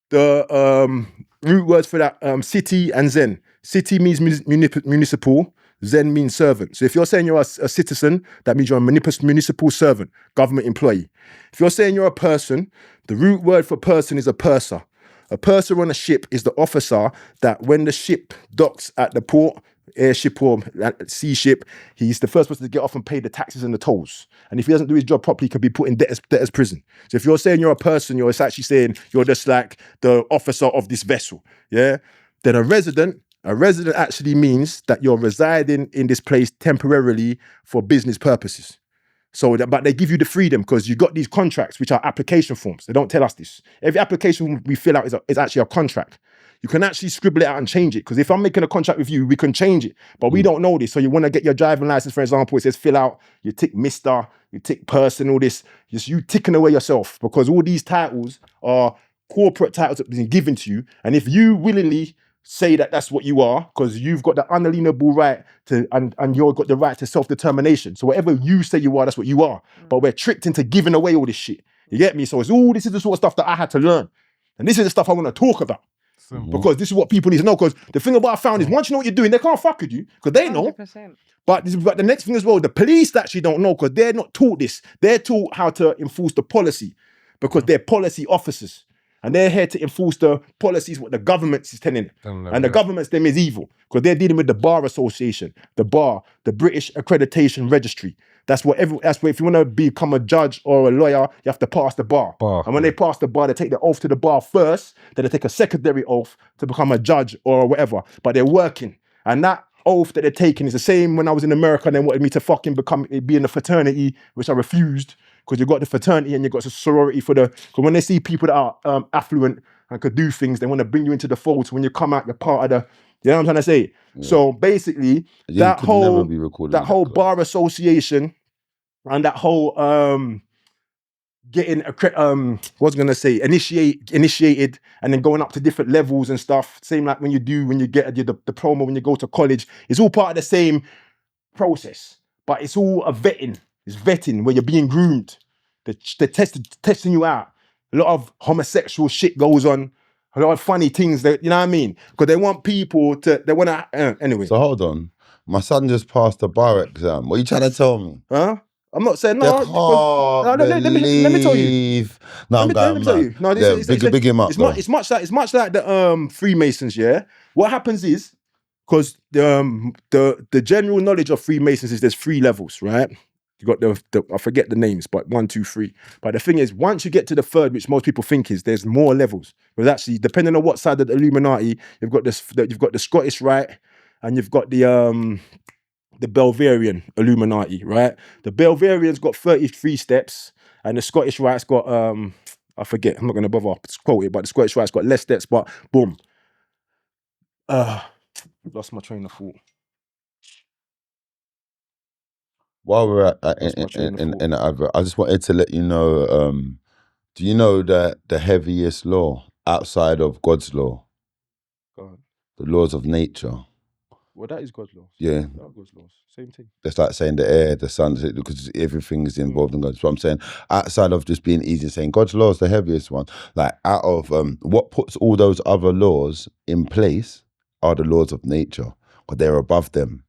the root words for that, city and zen. City means municipal, zen means servant. So if you're saying you're a citizen, that means you're a municipal servant, government employee. If you're saying you're a person, the root word for person is a purser. A purser on a ship is the officer that when the ship docks at the port, airship or sea ship, he's the first person to get off and pay the taxes and the tolls. And if he doesn't do his job properly, he could be put in debtor's prison. So if you're saying you're a person, you're actually saying you're just like the officer of this vessel, yeah? Then a resident actually means that you're residing in this place temporarily for business purposes. So, but they give you the freedom because you got these contracts, which are application forms. They don't tell us this. Every application form we fill out is actually a contract. You can actually scribble it out and change it. Because if I'm making a contract with you, we can change it. But we don't know this. So you want to get your driving license, for example, it says fill out, you tick Mr., you tick person, all this. Just you ticking away yourself because all these titles are corporate titles that have been given to you. And if you willingly say that that's what you are, because you've got the unalienable right to, and you've got the right to self-determination. So whatever you say you are, that's what you are. But we're tricked into giving away all this shit. You get me? So it's all, this is the sort of stuff that I had to learn. And this is the stuff I want to talk about. Because this is what people need to know. Because the thing about I found is once you know what you're doing, they can't fuck with you because they know. 100%. But the next thing as well, the police actually don't know because they're not taught this. They're taught how to enforce the policy because they're policy officers. And they're here to enforce the policies, what the government is telling them. And the government's them is evil because they're dealing with the Bar Association, the Bar, the British Accreditation Registry. That's what if you want to become a judge or a lawyer, you have to pass the bar. And when they pass the bar, they take the oath to the bar first, then they take a secondary oath to become a judge or whatever. But they're working. And that oath that they're taking is the same when I was in America and they wanted me to fucking be in a fraternity, which I refused. Because you've got the fraternity and you've got the sorority because when they see people that are affluent and could do things, they want to bring you into the fold. So when you come out, you're part of the, you know what I'm trying to say? Yeah. So basically, that whole Bar Association and that whole initiated and then going up to different levels and stuff, same like when you get your diploma, when you go to college, it's all part of the same process, but it's all a vetting. It's vetting where you're being groomed. They're testing you out. A lot of homosexual shit goes on. A lot of funny things. You know what I mean? Because they want people to. They want to. Anyway. So hold on. My son just passed the bar exam. What are you trying to tell me? Huh? I'm not saying no. Let me tell you. No, I'm going. Let me tell you. No, big him up. It's much like the Freemasons. Yeah. What happens is because the general knowledge of Freemasons is there's 3 levels, right? You got I forget the names, but 1, 2, 3. But the thing is, once you get to the 3rd, which most people think is, there's more levels. But actually, depending on what side of the Illuminati, you've got the Scottish Rite, and you've got the Belverian Illuminati, right? The Belverian's got 33 steps, and the Scottish Rite's got I forget. I'm not going to bother quote it, but the Scottish Rite's got less steps. But boom, lost my train of thought. While we're in the advert, I just wanted to let you know, do you know that the heaviest law outside of God's law, the laws of nature? Well, that is God's laws. Yeah. That are God's laws. Same thing. That's like saying the air, the sun, because everything is involved in God. So I'm saying, outside of just being easy, saying God's law is the heaviest one. Like out of what puts all those other laws in place are the laws of nature, because they're above them.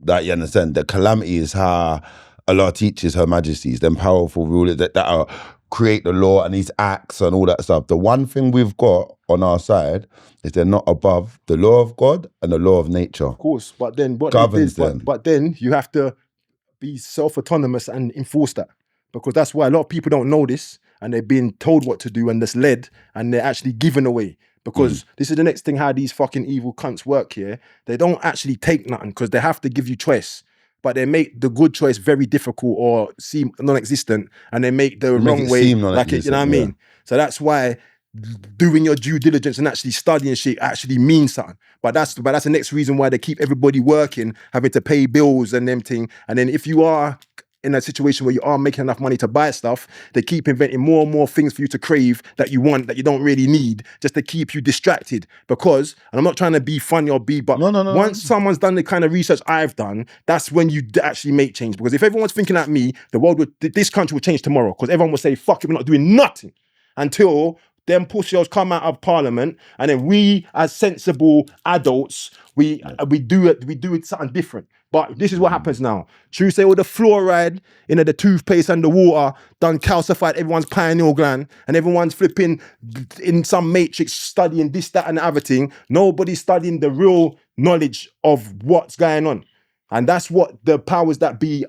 That you understand, the calamity is how Allah teaches Her Majesties, them powerful rulers that are create the law and these acts and all that stuff. The one thing we've got on our side is they're not above the law of God and the law of nature. Of course, but then what governs them. But then you have to be self-autonomous and enforce that, because that's why a lot of people don't know this and they're being told what to do and that's led and they're actually given away. Because this is the next thing, how these fucking evil cunts work here. They don't actually take nothing because they have to give you choice. But they make the good choice very difficult or seem non-existent, and they make the wrong way like it, you know what I mean? So that's why doing your due diligence and actually studying shit actually means something. But that's the next reason why they keep everybody working, having to pay bills and them thing. And then if you are in a situation where you are making enough money to buy stuff, they keep inventing more and more things for you to crave that you want, that you don't really need, just to keep you distracted. Because, and I'm not trying to be funny or be, but once someone's done the kind of research I've done, that's when you actually make change. Because if everyone's thinking like me, this country will change tomorrow. Because everyone will say, fuck it, we're not doing nothing until them pussies come out of parliament, and then we, as sensible adults, we do it something different. But this is what happens now. True say all the fluoride in the toothpaste and the water done calcified everyone's pineal gland, and everyone's flipping in some matrix studying this, that, and the other thing. Nobody's studying the real knowledge of what's going on. And that's what the powers that be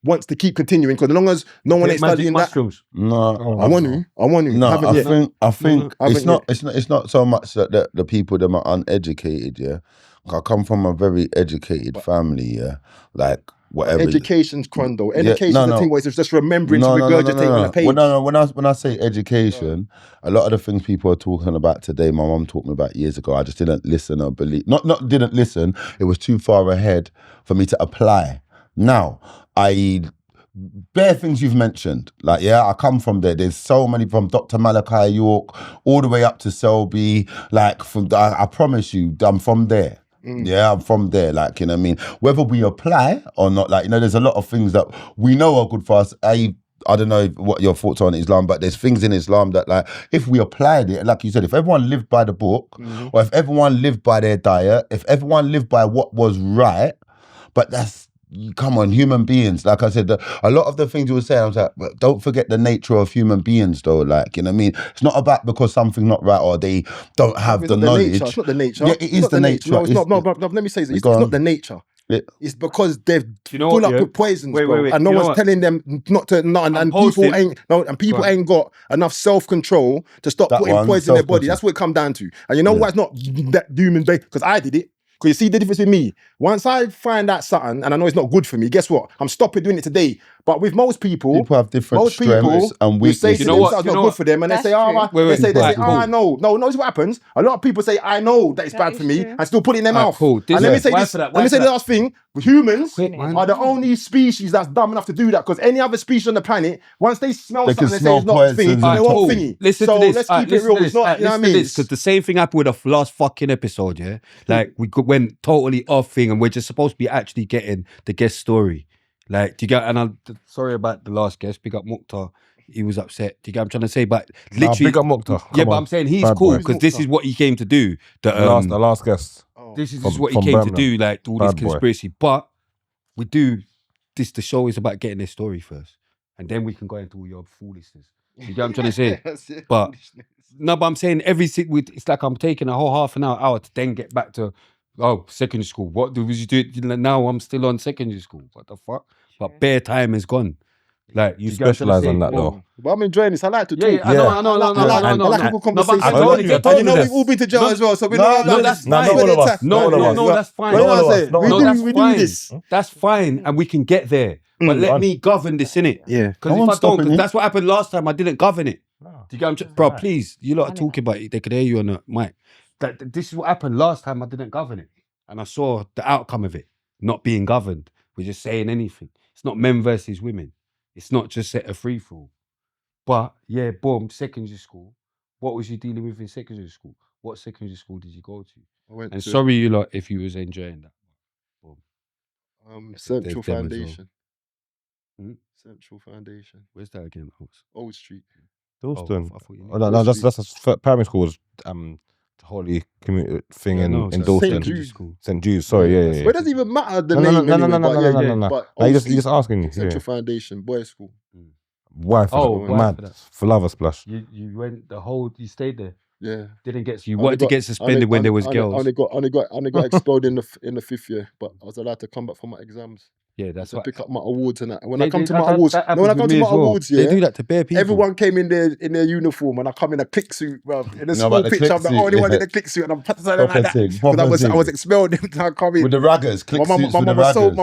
wants to keep continuing, because as long as no one ain't studying mushrooms. No, I want to. No, I think it's not so much that the people that are uneducated. Yeah, I come from a very educated family. Yeah, like whatever. Education's crondo. Education's the thing where it's just remembering to regurgitate on a page. When I say education, a lot of the things people are talking about today, my mum taught me about years ago. I just didn't listen or believe. Not didn't listen. It was too far ahead for me to apply. Now, bare things you've mentioned, like, I come from there. There's so many, from Dr. Malachi York all the way up to Selby. Like, I promise you, I'm from there. Yeah, I'm from there, like, you know what I mean? Whether we apply or not, like, you know, there's a lot of things that we know are good for us. I don't know what your thoughts are on Islam, but there's things in Islam that, like, if we applied it, like you said, if everyone lived by the book, or if everyone lived by their diet, if everyone lived by what was right, but come on, human beings. Like I said, a lot of the things you were saying, I was like, but don't forget the nature of human beings, though. Like, you know what I mean? It's not about because something's not right or they don't have the knowledge. It's not the nature. Yeah, it is the nature. No, it's not. No, let me say this. It's not the nature. It's because they've full up with poisons, bro, and no one's telling them not to. And people ain't got enough self-control to stop putting poison in their body. That's what it come down to. And you know why it's not that doom and because I did it. Because you see the difference with me. Once I find out something and I know it's not good for me, guess what? I'm stopping doing it today. But with most people have different strengths and weaknesses. Say to themselves it's not good for them, and they say, I know. No, notice what happens. A lot of people say, I know that it's bad for me, and still put it in their mouth. Cool. And let me say this. Let me say the last thing. Humans are the only species that's dumb enough to do that. Because any other species on the planet, once they smell something, they say it's not thingy, they won't thingy. Listen so to this. Let's keep it real. It's not, you know what I mean? Because the same thing happened with the last fucking episode, yeah? Like, we went totally off thing, and we're just supposed to be actually getting the guest story. Like, do you get, and I'm sorry about the last guest, big up Mukhtar. He was upset. Do you get what I'm trying to say? But literally, big up Mukhtar. But I'm saying he's cool because this is what he came to do. The last guest. This is what he came to do, like all this conspiracy. But we do this. The show is about getting their story first, and then we can go into all your foolishness. You get what I'm trying to say? But I'm saying it's like I'm taking a whole half an hour to then get back to secondary school. What do you do? Now I'm still on secondary school. What the fuck? But bare time is gone. Like, you specialize on that though. But I'm enjoying this. I like to talk. Yeah, I know. I like a good conversation. I totally get and you know, we've all been to jail as well, so we know that's fine. No, that's fine. We do this. That's fine, and we can get there. But let me govern this, innit? Yeah. Because if I don't, that's what happened last time. I didn't govern it. Do you get what I'm saying? Bro, please, you lot are talking about it. They could hear you on the mic. This is what happened last time. I didn't govern it. And I saw the outcome of it, not being governed. We're just saying anything. It's not men versus women. It's not just set a free-for-all. But, yeah, boom, secondary school. What was you dealing with in secondary school? What secondary school did you go to? Sorry, you lot, if you was enjoying that. Boom. Central Foundation. Central Foundation. Where's that again? Old Street. Dalston. No, that's primary school was the Holy Community thing in Dalston. St. Jude's. Sorry, yeah. But it doesn't even matter the name. No. You just asking me. Central Foundation, boys' school. Why? Mad for lava splash. You went you stayed there. Yeah. Didn't get you wanted to get suspended when there was girls. I only got expelled in the 5th year, but I was allowed to come back for my exams. Yeah, that's to what. pick up my awards and that. And when They I come do- to my that- awards, that no, when I happens come with to me my as well. awards, They yeah, do that to bare people. everyone came in their uniform, and I come in a click suit, bro. In a No, small but the picture, I'm the click only suit, one in yeah. a click suit, and I'm something Proper like that. thing, Because proper I thing. was expelled every time I come in. With the raggers, click suits my with the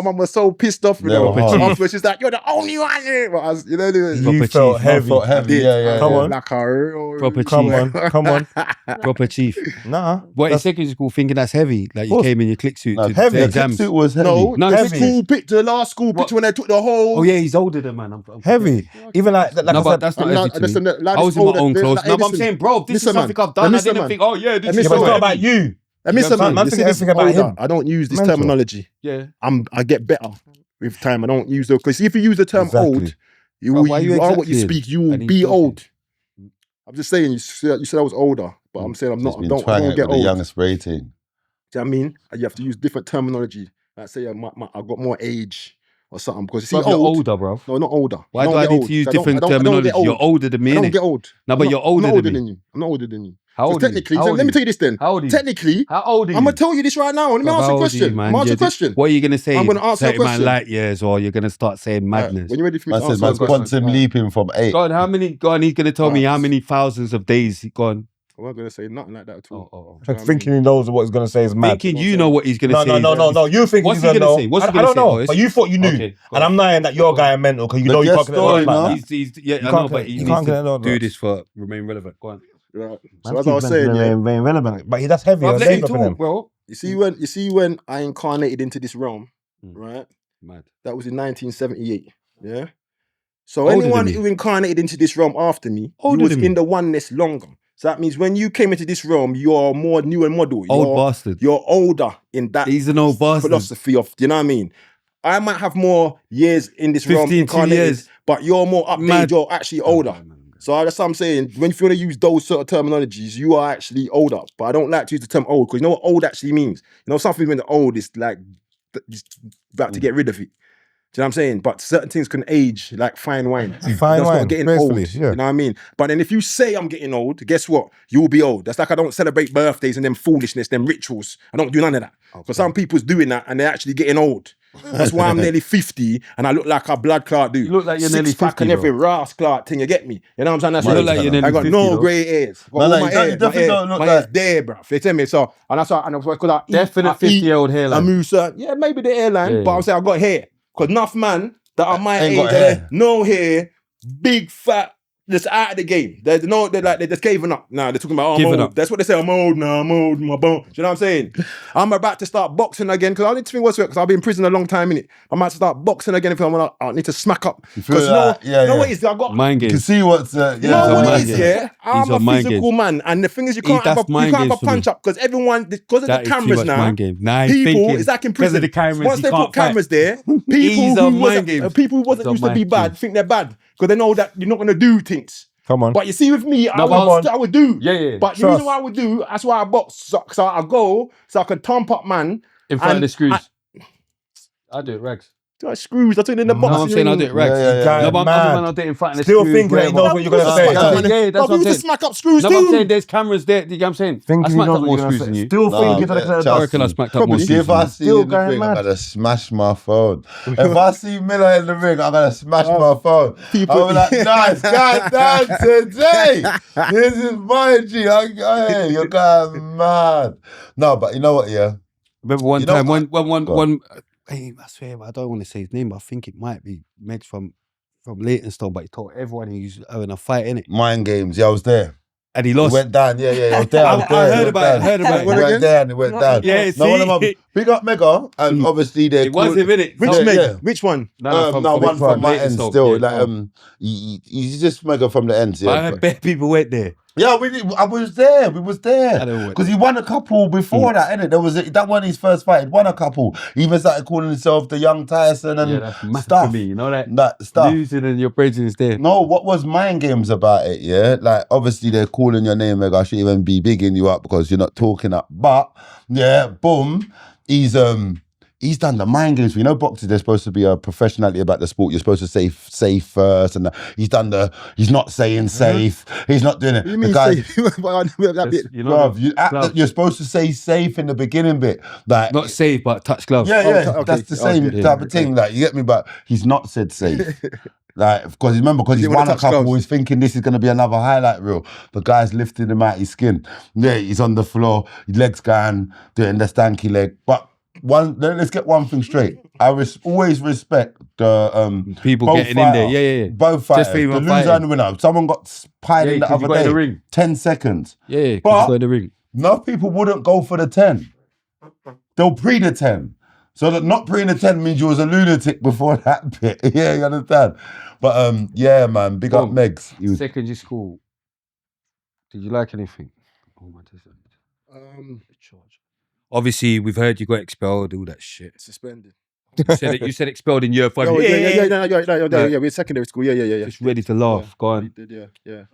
mum was so raggers. pissed off with They were hard. afterwards. She's like, "You're the only one here." But I was, you know, You Proper felt chief. heavy. Felt I heavy, did. yeah. Come on. Like a real Proper Come chief. on, come on. Proper chief. Nah. What in that's- secondary school thinking that's heavy? Like you course. came in your click suit No, to heavy. the the click exams. suit was heavy. No, No, the it's school picture, the last school What? picture when they took the whole. Oh yeah, he's older than man. I'm Heavy. Even like No, I but said, that's not No, heavy to me. listen, lad, I was in my older. own Listen, clothes. hey, No, but I'm listen. saying, bro, this is Listen, something man. I've done. I Listen, didn't man. think, oh yeah, this Listen, is yeah, but it's man. not about you. And listen, Man, man, think this is everything about older. him. I don't use this Mental. terminology. Yeah. I get better with time. I don't use the because if you use the term Exactly. old, you Bro, why you you are what you exactly speak. You will and he's be talking? old. I'm just saying. You said I was older, but I'm saying I'm Just not. I been don't twanging get with the old. young spray team. Do you know what I mean? You have to use different terminology. Like say I got more age or something. Because you see, Bro, you're old. older, bro. No, not older. Why don't do I get need old. to use I don't- different I don't get terminology? old. You're older than me, I don't innit? get old. No, but I'm you're not- older I'm not than older me. than you. I'm not older than you. How So old are you? technically, How so old let are me you? tell you this then. How old are you? Technically, How old are you? I'm gonna tell you this right now. Let me Bro, answer how a old are question. you, man? I'm gonna answer You're a question. What are you gonna say? I'm gonna answer a 30 man question. light years, or you're gonna start saying Right, madness? when you're ready for me Man to says answer man's a question. quantum Right. leaping from 8. Go on, how many? Go on, he's gonna tell me Right. how many thousands of days he gone. I wasn't gonna say nothing like that at all. Oh. Do you know what I thinking mean? he knows what he's gonna say is mad. Thinking you know what he's gonna No, say. no. You think What's he's he gonna gonna know? say? What's he I gonna don't say, know, boys? but you thought you knew, Okay, go and on. I'm lying that you're a guy mental because you The know you guest can't get story, the no? man. Yeah, You I can't know, get- but he you needs can't get to that do out. this for remain relevant. Go on. Right. So as I was saying, yeah, relevant, but that's heavy. I've I'll let him name dropping talk, him. bro. you see when I incarnated into this realm, right? Mad. That was in 1978. Yeah. So Older than anyone me. who incarnated into this realm after me, Older he was than me. in the oneness longer. So that means when you came into this realm, you're more new and model. Old bastard. You're older in that He's an old bastard. philosophy of, you know what I mean? I might have more years in this realm 15, 2 incarnated, years. but you're more updated. Mad. You're actually older. So that's what I'm saying. When if you want to use those sort of terminologies, you are actually older. But I don't like to use the term old because you know what old actually means. You know, something when the old is like just about to get rid of it. Do you know what I'm saying? But certain things can age like fine wine. Fine That's not wine, getting gracefully, old. yeah. You know what I mean? But then if you say I'm getting old, guess what? You will be old. That's like I don't celebrate birthdays and them foolishness, them rituals. I don't do none of that. Because some people's doing that and they're actually getting old. That's why I'm nearly 50 and I look like a blood clot dude. You look like you're nearly 6-pack 50, and every bro. ras clot thing, you get me? You know what I'm saying? That's You what look like you're nearly I got 50, no though. grey hairs. No, All you my don't- you hair, definitely don't look my like- hair's there, bro. You tell me? So, and that's why, and because I eat, Definite I eat, 50-year-old hairline. I move certain, yeah, maybe the hairline, Yeah, but yeah. I'm saying I got hair. Because enough man that are my Ain't age, got they're hair. no hair, big fat, just out of the game. They're just giving up. Nah, they're talking about, oh, I'm Giving old. up. That's what they say, I'm old now, I'm old, my bone. Do you know what I'm saying? I'm about to start boxing again, because I need to think what's it, because I've been in prison a long time, innit? I might start boxing again if I need to smack up. You feel Because like- yeah, you know yeah. what it is? I got Mind You can games. see what's you yeah. know He's what on it mind is, games. yeah? I'm on a mind physical games. man, and the thing is, you can't have that's a mind games for me. punch up because everyone, because of That the is too cameras much now, mind game. Nah, he's people, thinking, it's like in 'cause of prison. the cameras, Once he they can't put cameras there, people He's who on mind wasn't, games. people who He's wasn't on used to be mind bad games. think they're bad because they know that you're not gonna do things. Come on. But you see, with me, I but- would do. Yeah. But the Trust. reason why I would do, that's why I box. So I go, so I can thump up man. In front of and the screws. I do it, Rags. Screws. That's in the No, boxing I'm saying I'll do ring. it, Rags. Yeah, yeah, yeah. No, but Mad. other man, I'll do it in front of the Still screws. thinking that he wherever. knows what you're gonna Of say. course I can. Yeah, that's But what I'm we used to saying. smack up screws No, but I'm too. saying there's cameras there. You know what I'm saying? I Thinking he smacked knows up what more you're gonna screws than say. you. Still Nah, thinking but to the I reckon I smacked up more See, screws if I than you. see Still you in the going ring, mad. I'm gonna smash my phone. If I see Mila in the ring, I'm gonna smash my phone. people- I'll be like, nice, goddamn today. This is my G. Hey, you're going mad. No, but you know what, yeah? Remember one You know, time, Go one. Hey, I swear, I don't want to say his name, but I think it might be Megs from Leytonstone, but he told everyone he was having a fight in it, Mind games, yeah, I was there. and he It lost. went down, yeah, I was there. I was there, heard it went about it, down. heard about it. It What went again? down, it went down. Yeah, No, one of my see? big up Mega, and obviously they're It was him, innit? Which No, Meg? yeah. Which one? No, one from my end Leytonstone, still. yeah, Like go on. he's just Mega from the ends, But I yeah. heard bare people went there. Yeah, I was there. We was I there don't know what- because he won a couple before that, innit? There was that one his first fight. He won a couple. He even started calling himself the young Tyson and Yeah, that's massive stuff. for me. You know that That stuff. losing and your bridging is there. No, what was mind games about it? Yeah, like obviously they're calling your name. Like I should even be bigging you up because you're not talking up. But yeah, boom, he's he's done the mind games. You know, boxers, they're supposed to be a professionality about the sport. You're supposed to say safe first, and he's not saying safe. He's not doing it. What do you mean safe? That bit. You know, Bruv, you're supposed to say safe in the beginning bit. Like, Not safe, but touch gloves. yeah, okay. that's the same type of thing. Like, you get me? But he's not said safe. Like, because he's Didn't won wanna a touch couple, gloves. he's thinking this is going to be another highlight reel. The guy's lifting him out his skin. Yeah, he's on the floor, his legs going, doing the stanky leg. But let's get one thing straight. I always respect the People both getting fighter, in there. Yeah. both fighters, for the even loser fighting. and the winner. Someone got pied in the 'cause you other got in day. the ring. 10 seconds. Yeah, But- because you got in the ring. Enough people wouldn't go for the 10. They'll pre the 10. So that not pre the 10 means you was a lunatic before that bit. Yeah, you understand? But yeah, man, big up Megs. He was Secondary school. Did you like anything? Oh my Obviously, we've heard you got expelled, all that shit. Suspended. You said expelled in year 5. Oh, yeah. We're secondary school. Yeah. Just ready to laugh. Go on. Yeah.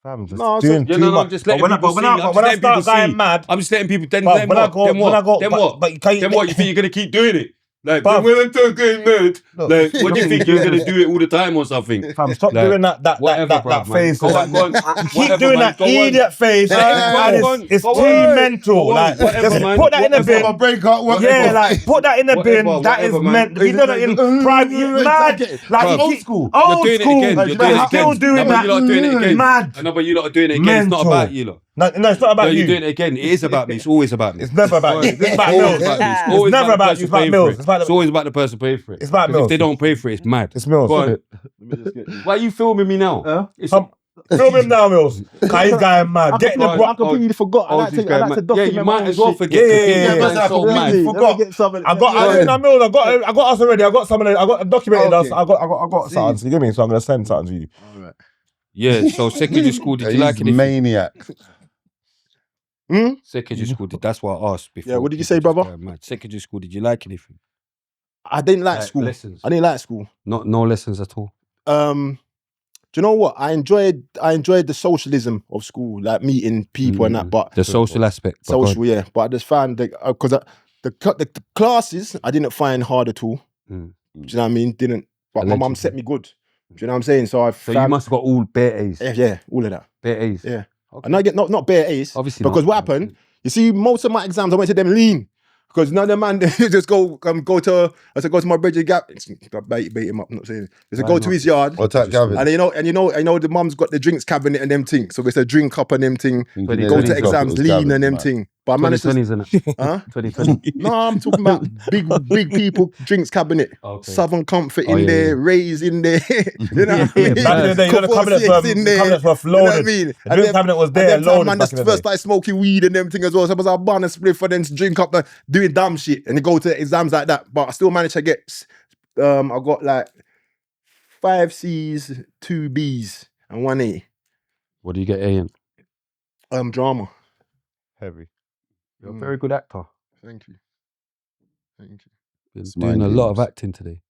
Fam, just No, doing Yeah, too no, I'm much. just But letting people see. when I start going mad, I'm just letting people. Then but when I go, Then what? Then but what? You think you're gonna keep doing it? Like, But- when I'm talking mad, Look, like, what do you think you're gonna do it all the time or something? fam, stop Like, doing that whatever, bruv, that man. face. Go on, go on. You keep Whatever, doing man. that Go on. idiot face. Go on. It's Go too on. mental. Go on. Like, Whatever, just man. put that in the Whatever. bin. breakout. Yeah, like put that in the bin. Whatever, That is whatever, man. meant. We done it in private. Mad. Like Bruv. old school. You're Old doing it school. again. You're doing it Still again. doing No, but that. you're not doing it again. Mad. No, but you're not doing it again. It's not Mental. about you, lot. No, it's not about No, you. you're doing it again. It is about me. It's always about me. It's never about you. It's about Always Mills. about me. It's always never the about person you. It's about paying Mills. for it. It's about It's always about the person paying for it. It's about 'Cause Mills. If they don't pay for it, it's mad. It's Mills. Go on. Why are you filming me now? It's Film him now, Mills. He's going mad. Get in the I bro. completely forgot. I like to Yeah, document you my might own as well shit. forget. Yeah. Man's so Completely mad. forgot. I got us already. I got some of the, I got documented us. I got something. So you give me, so I'm gonna send something to you. Yeah, so secondary school, did you like He's anything? maniac. Secondary school, that's what I asked before. Yeah, what did you say, People just brother? go mad. Secondary school, did you like anything? I didn't like school. Lessons. I didn't like school. No lessons at all. Do you know what? I enjoyed the socialism of school, like meeting people and that. But The social aspect. but go on. social, yeah. But I just found that because the classes I didn't find hard at all. Mm. Do you know what I mean? Didn't. But my mum Allegedly. set me good. Do you know what I'm saying? So I So found, you must have got all bare A's. yeah, all of that. Bare A's. Yeah. Okay. And I get not bare A's. Obviously because not. what happened? You see, most of my exams I went to them lean. Because none of them man just go to my Bridget Gap. Bait him up, I'm not saying. Just Why go not? to his yard. Or type Gavin. And you know the mum's got the drinks cabinet and them thing. So it's a drink up and them thing. Thinking Go they to didn't exams talk, it was lean Gavin, and them man. thing. But I managed to 2020s, isn't it? huh? 2020. No, I'm talking about big people drinks cabinet. Okay. Southern Comfort Oh, in yeah, there, yeah. Rays in there. You know what I mean? Back in the day, you know, the cabinets were You know what I loaded. mean? The drink cabinet was there, and them time, loaded man, back that's in the first day. started smoking weed and them thing as well. So I was a bar and split for them to drink up, doing dumb shit, and they go to exams like that. But I still managed to get, I got like 5 C's, 2 B's, and 1 A. What do you get A in? Drama. Heavy. You're a very good actor. Thank you. Thank you. You're It's doing mind a lot of games. acting today.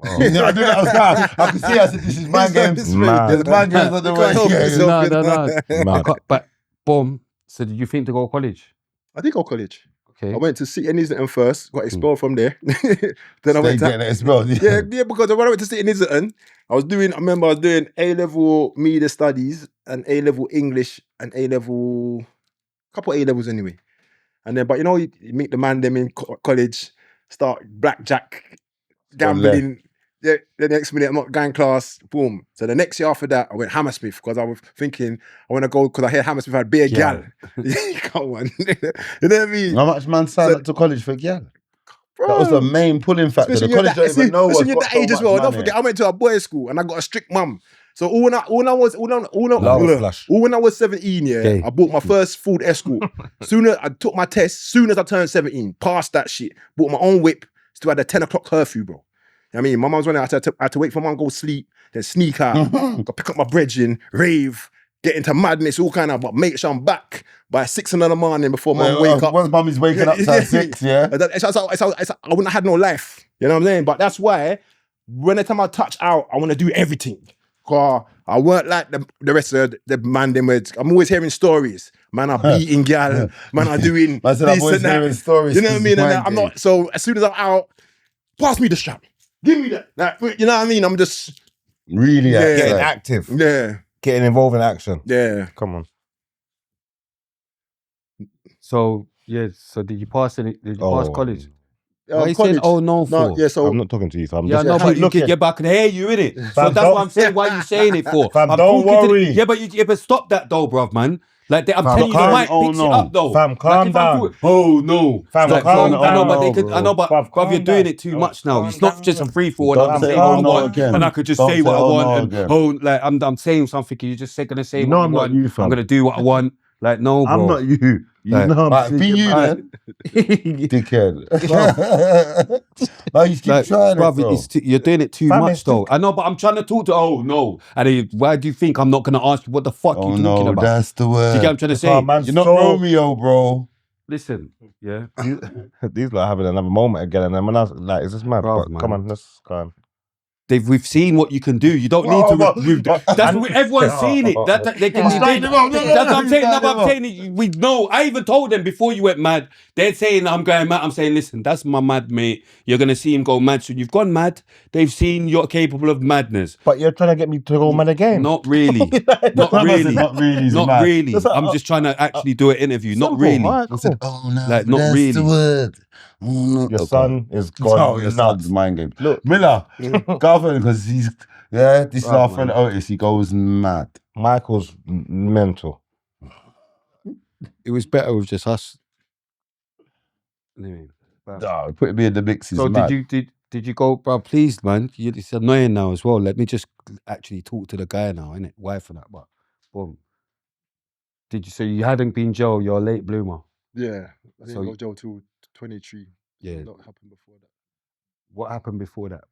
I knew that was down. I could see. I said, "This is mind games. Mad. There's mind games on the You way." can't help Yeah, yourself. yeah. No. Mad. But boom. So did you think to go to college? I did go to college. Okay. I went to City and Islington first, got expelled from there. Then I Stay went to getting it as well. yeah, because when I went to City and Islington, I remember I was doing A-level media studies and A-level English and couple A-levels anyway. And then, but you know, you meet the man them in college, start blackjack, gambling. Yeah, the next minute I'm not going class, boom. So the next year after that, I went Hammersmith because I was thinking I want to go because I hear Hammersmith had beer gal. Come on, you know what I mean? How much man signed up to college for gyal? That was the main pulling factor. The Especially college don't even know what's you're got that so age as much well. Don't money. forget, I went to a boys' school and I got a strict mum. So all when Lava flash. I was 17, yeah, Okay. I bought my first Ford Escort. Sooner I took my test, soon as I turned 17, passed that shit, bought my own whip, still had a 10 o'clock curfew, bro. You know what I mean, my mum's running, I had to wait for my mum to go sleep, then sneak out, go pick up my brethren, rave, get into madness, all kind of, but make sure I'm back by 6 in the morning before mum wake up. Once mummy's waking up at 6, yeah. I wouldn't have had no life. You know what I'm saying? But that's why, when the time I touch out, I want to do everything. 'Cause I weren't like the rest of the man. I'm always hearing stories. Man, I'm beating gal. Man, I'm doing I said I'm this always and that. hearing stories. You know what I mean? And I'm Mind not. So as soon as I'm out, pass me the strap. Give me that. Like, you know what I mean? I'm just really Getting active. Yeah. Getting involved in action. Yeah. Come on. So yeah, so did you pass any? Did you pass college? Why are you saying, oh no, for? Yeah, so I'm not talking to you, fam. Yeah, Just no, keep but you looking. can, yeah, but I can hear you in it. So Fam, that's what I'm saying. Why are you saying it for? Fam, I'm don't talking to worry. yeah, but stop that though, bruv, man. Like I'm Fam, telling you, the calm- mic oh, picks no. it up though. Fam, Like, calm if I'm down. doing- oh no, Fam, Like, calm I know, down. but they could. I know, but Bruv, bruv, calm you're doing down. it too much now. Calm It's not down. just a free for all. Don't I'm say saying oh what I no want, again. and I could just Don't say say what I oh want. no And again. like I'm saying something. You're just gonna say You what know you I'm not want. you, fam. I'm gonna do what I want. Like no, bro. I'm not you. You Like, know I'm Right, sick. be you then, dickhead. No, you keep Like, trying it, bruv, bro. you're doing it too Fam, much it's though. I know, but I'm trying to talk to. Oh no! And why do you think I'm not gonna ask you what the fuck Oh you talking no, about? that's the Do word. you get what I'm trying to say? Oh, man, You're not so- Romeo, bro. Listen, yeah, These lot having another moment again, and then when I was like, "Is this mad?" Bruv, But man. come on, let's go on. we've seen what you can do. You don't need to. That's what everyone's seen it. They can. Stand him up, no, no, That's no, what I'm saying. stand No, him but I'm saying it, we know. I even told them before you went mad. They're saying I'm going mad. I'm saying, listen, that's my mad mate. You're gonna see him go mad soon. You've gone mad. They've seen you're capable of madness. But you're trying to get me to go mad again. Not really. Not No, I really. said not really, he's Not mad. really. That's like, I'm just trying to actually do an interview. Not Simple, really. alright, I said, cool. oh no, Like, not that's really. the word. Oh, no. Your Okay. son is gone Oh, your son's nuts. mind game. Look. Miller, go for him because he's this is Right, our man. friend Otis. He goes mad. Michael's mental. It was better with just us. Anyway, Oh, put me in the mix. He's so mad. did you go, bro? Please, man. It's annoying now as well. Let me just actually talk to the guy now, innit? Wife and that, but boom. Did you? So you hadn't been Joe. You're a late bloomer. Yeah. I So didn't go Joe till 23. Yeah. A lot happened before that. What happened before that?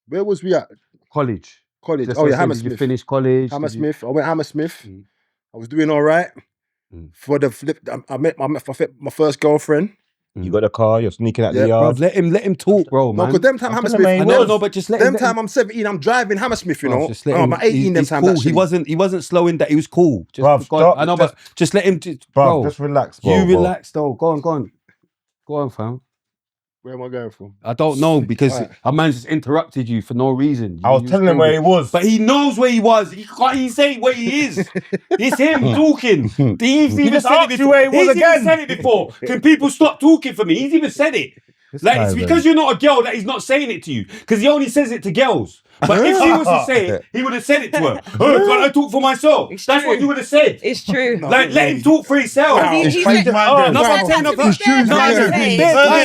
Where was we at? College. College. Just Oh to yeah, say, did you Hammersmith. finished college? Did you- Hammersmith. I went Hammersmith. Mm. I was doing all right. For the flip, I met my first girlfriend. You got a car, you're sneaking out Yeah, the yard. Bruv, let him talk, bro, No, man. because them time I'm Hammersmith. telling you, I man, know, was. no, but just let Them him. time I'm 17. I'm driving Hammersmith. You Bruv, know. just let Oh, him. I'm 18. Them He's time. cool. Actually. He wasn't slowing that. He was cool. Just Bruv, go on. stop, I know, just- but just let him. Bruv, Bro, just relax, bro. you bro. relax though. Go on, fam. Where am I going from? I don't know because Alright. a man just interrupted you for no reason. I was telling him where he was. But he knows where he was. He can't say where he is. It's him talking. He's even just said asked it you before. where he was He's again. even said it before. Can people stop talking for me? He's even said it. Like it's guy, because you're not a girl that he's not saying it to you. Because he only says it to girls. But if he was to say it, he would have said it to her. Oh, can't I talk for myself? It's That's true. what you would have said. It's true. Like let him talk for himself. It's He's strange a- man game. No, I'm saying about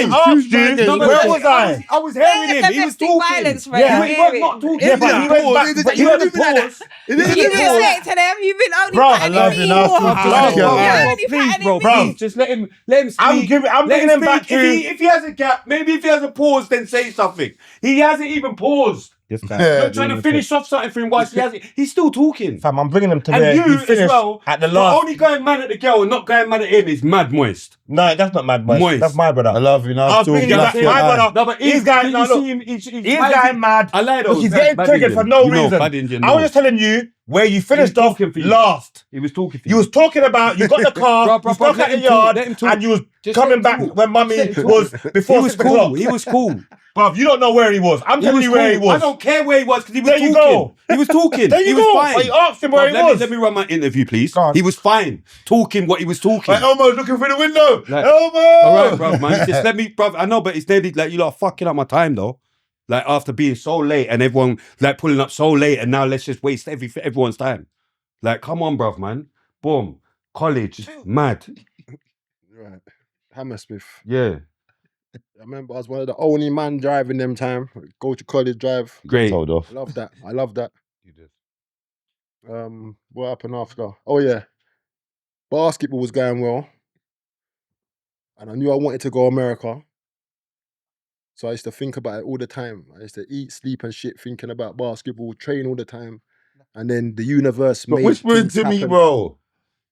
Where was I? I was hearing him. He was Domestic talking. violence, right? Yeah. He was not talking. Yeah, but he went back. But you went pause. You didn't say it to them. You've been only Bro, I patting love me. you now. You're only Please, patting bro, me. please, just let him speak. I'm Let bringing him back speak. to- If he has a gap, maybe if he has a pause, then say something. He hasn't even paused. This guy. You're trying to finish off something for him whilst he hasn't. He's still talking. Fam, I'm bringing him to And where you he as finished well, at the for last. only going mad at the girl and not going mad at him is mad moist. No, that's not mad, boy. Moist. That's my brother. I love you now. I was bringing him back. Yeah, My brother. No, but He's going. did No, you look. see him? He's Going mad. I lied. Look, he's getting triggered for no reason. Bad Indian, I was just telling you where you finished off talking for you. last. He was talking for You was talking about you got the car, Bro, you stuck let at the him talk, yard, let him talk. and you was Just coming let him back talk. when mummy Just let him was talk. before He was 6 cool. o'clock. He was cool. Bruv, you don't know where he was. I'm telling you where he was. I don't care where he was because he was There you talking. go. He was talking. There you he was go. fine. But you asked him where he Let was. me run my interview, please. Go on. He was fine talking what he was talking. Like Elmo's looking through the window. Like- Elmo. All right, bruv, man. Just let me, bruv. I know, but it's nearly like you lot are fucking up my time though. Like after being so late and everyone like pulling up so late, and now let's just waste everyone's time. Like, come on, bruv, man. Boom. College, mad. Right. Hammersmith. Yeah, I remember I was one of the only man driving them time. Go to college drive. great. Told off. I love that. I love that. You did. What happened after? Oh yeah. Basketball was going well. And I knew I wanted to go America. So I used to think about it all the time. I used to eat, sleep and shit thinking about basketball, train all the time. And then the universe But made whispering things to me, happen. bro.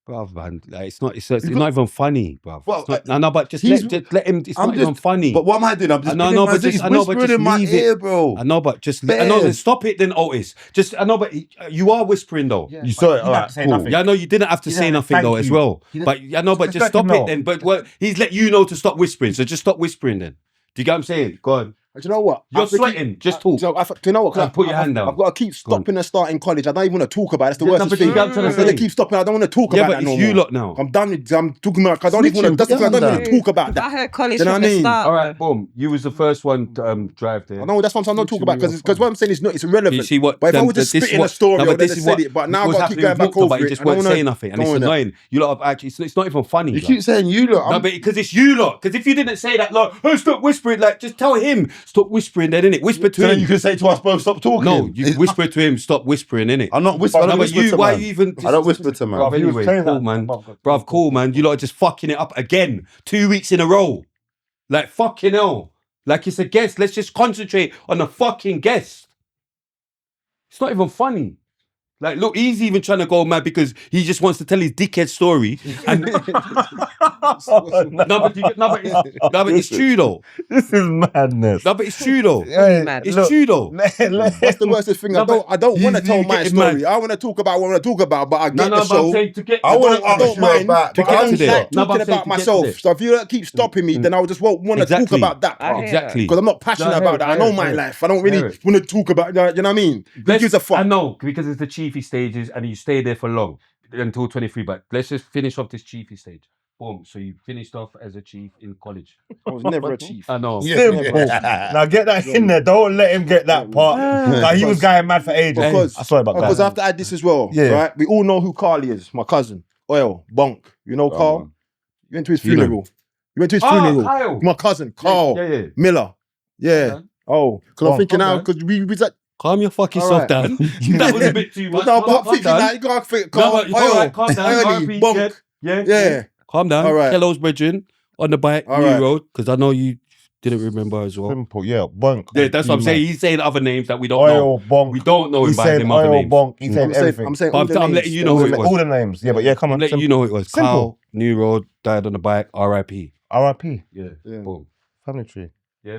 Bruv, man, like, it's not even funny, bruv. Well, It's not, no, but just he's- let him. It's not even funny. But what am I doing? I'm just. I know, giving but my- just- he's I know, but whispering just in my leave it. ear, bro. I know, but just I know. Then Bears. stop it, then Otis. Just I know, but you are whispering though. You saw it. All right, say cool. nothing. Yeah, I know you didn't have to He say didn't- nothing though thank as you. well. He didn't- But I know, but Just just let stop him it know. then. But he's let you know to stop whispering. So just stop whispering then. Do you get what I'm saying? Go on. Do you know what? You're I think- sweating. Just talk. Do you know what? 'Cause Like, put your hand down. I've got to keep Go on. stopping and starting college. I don't even want to talk about it. That's the Yeah, worst no, but thing. you got to I'm say- going to keep stopping. I don't want to talk Yeah, about but that it's no you more. lot now. I'm done. I'm talking about. I don't even want to. That's the thing, I don't want to talk about I that. heard college Do you know from what I the mean? start. All right, boom. You was the first one to drive there. I know that's what I'm not talking about because what I'm saying is not. It's irrelevant. You see what? But if I then was just this is spitting a what- story, no, I but would this have is said what it. But now was I've got to keep happening going with back Mukta, but over you it. just I don't weren't wanna saying nothing, and go it's on that. annoying. You lot have actually. It's not even funny. You like. keep saying you lot. No, but because it's you lot. Because if you didn't say that, like, oh, stop whispering, like, just tell him, stop whispering then, innit? Whisper to So then him. you can say to us both, stop talking. No, you whisper to him, stop whispering, innit? I'm not whispering. I No, don't but whisper you, to why man. you even... I don't whisper to man. Bruv, He was anyway, saying cool, that. man. Bruv, cool, man. You lot are just fucking it up again. 2 weeks in a row. Like, fucking hell. Like, it's a guest. Let's just concentrate on the fucking guest. It's not even funny. Like, look, he's even trying to go mad because he just wants to tell his dickhead story. And but it's true though. This is madness. No, but it's true though. Hey, It's look, true though. What's the worst thing? No, I don't want to you tell my getting story. mad. I want to talk about what I want to talk about, but I get No, the but I'm show. saying to get. I want to I ask don't you mind about to I get don't to there. like No, but I'm talking saying about to get to myself. there. So if you keep stopping me, then I just won't want to talk Exactly. about that I part. hear Exactly. Because I'm not passionate No, I hear about it, that. I I know hear it, my I hear life. I don't really hear it. want to talk about that. You know what I mean? Who gives a fuck? I know because it's the chiefy stages and you stay there for long until 23. But let's just finish off this chiefy stage. Boom. So you finished off as a chief in college. I was never a chief. I know. Simple. Now get that in there. Don't let him get that part. Like he was going mad for ages. Because I saw about because that. I have to add this as well. Yeah. Right? We all know who Carly is. My cousin. Oil. Bonk. You know Carl? man. You went to his You know. funeral. You went to his Ah, funeral. Kyle. My cousin. Carl. Yeah. Miller. Yeah. man. Oh. Because Oh, I'm thinking now, man. because we was at. Calm your fucking All self right. down. That was a bit too much. No, but I'm Calm thinking down. now, you can't think. No, Carl. but all right, calm down. Early. RP, Bonk. Yeah. Calm down. All right. Hello's brethren on the bike, All New right. Road, because I know you didn't remember as well. Simple, yeah. Bonk. Yeah, that's what I'm saying. He's saying other names that we don't know. Oil, bonk. We don't know He him by said them other oil, names. bonk. He said everything. I'm saying But all the I'm names. letting you know who it was. All the names. Yeah, but yeah, come I'm on. letting you know who it was. Simple. Carl, New Road, died on the bike, RIP. R.I.P. Yeah. Yeah. Boom. Family tree.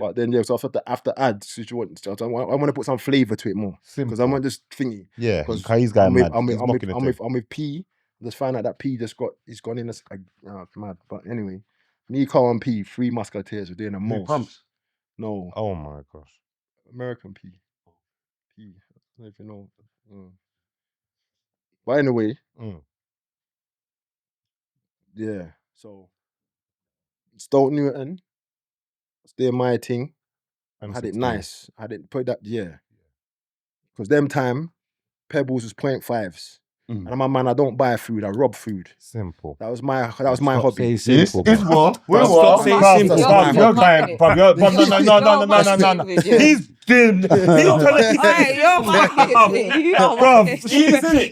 But then, yeah, so after ads, I want to put some flavour to it more. Simple. Because I'm not just thingy. Yeah, 'Cause he's going mad. I'm He's mocking it. with P. Just found out that P he's gone in as it's mad. But anyway, me, Carl, and P, Three Musketeers, we're doing the most. Pumps. No, Oh my gosh. American P. P. I don't know if you know. But anyway, Mm. yeah. So Stoke Newton, it's doing my thing. I had it nice. I had it put that, yeah. Because them time, Pebbles was 0.5s. And I'm a man, I don't buy food, I rob food. Simple. That was my Stop hobby. saying simple, It's bro. what? We're Stop what? saying Bruv, simple, bruv, bro. you're going, bruv, no. He's doing, he's telling Hey, you're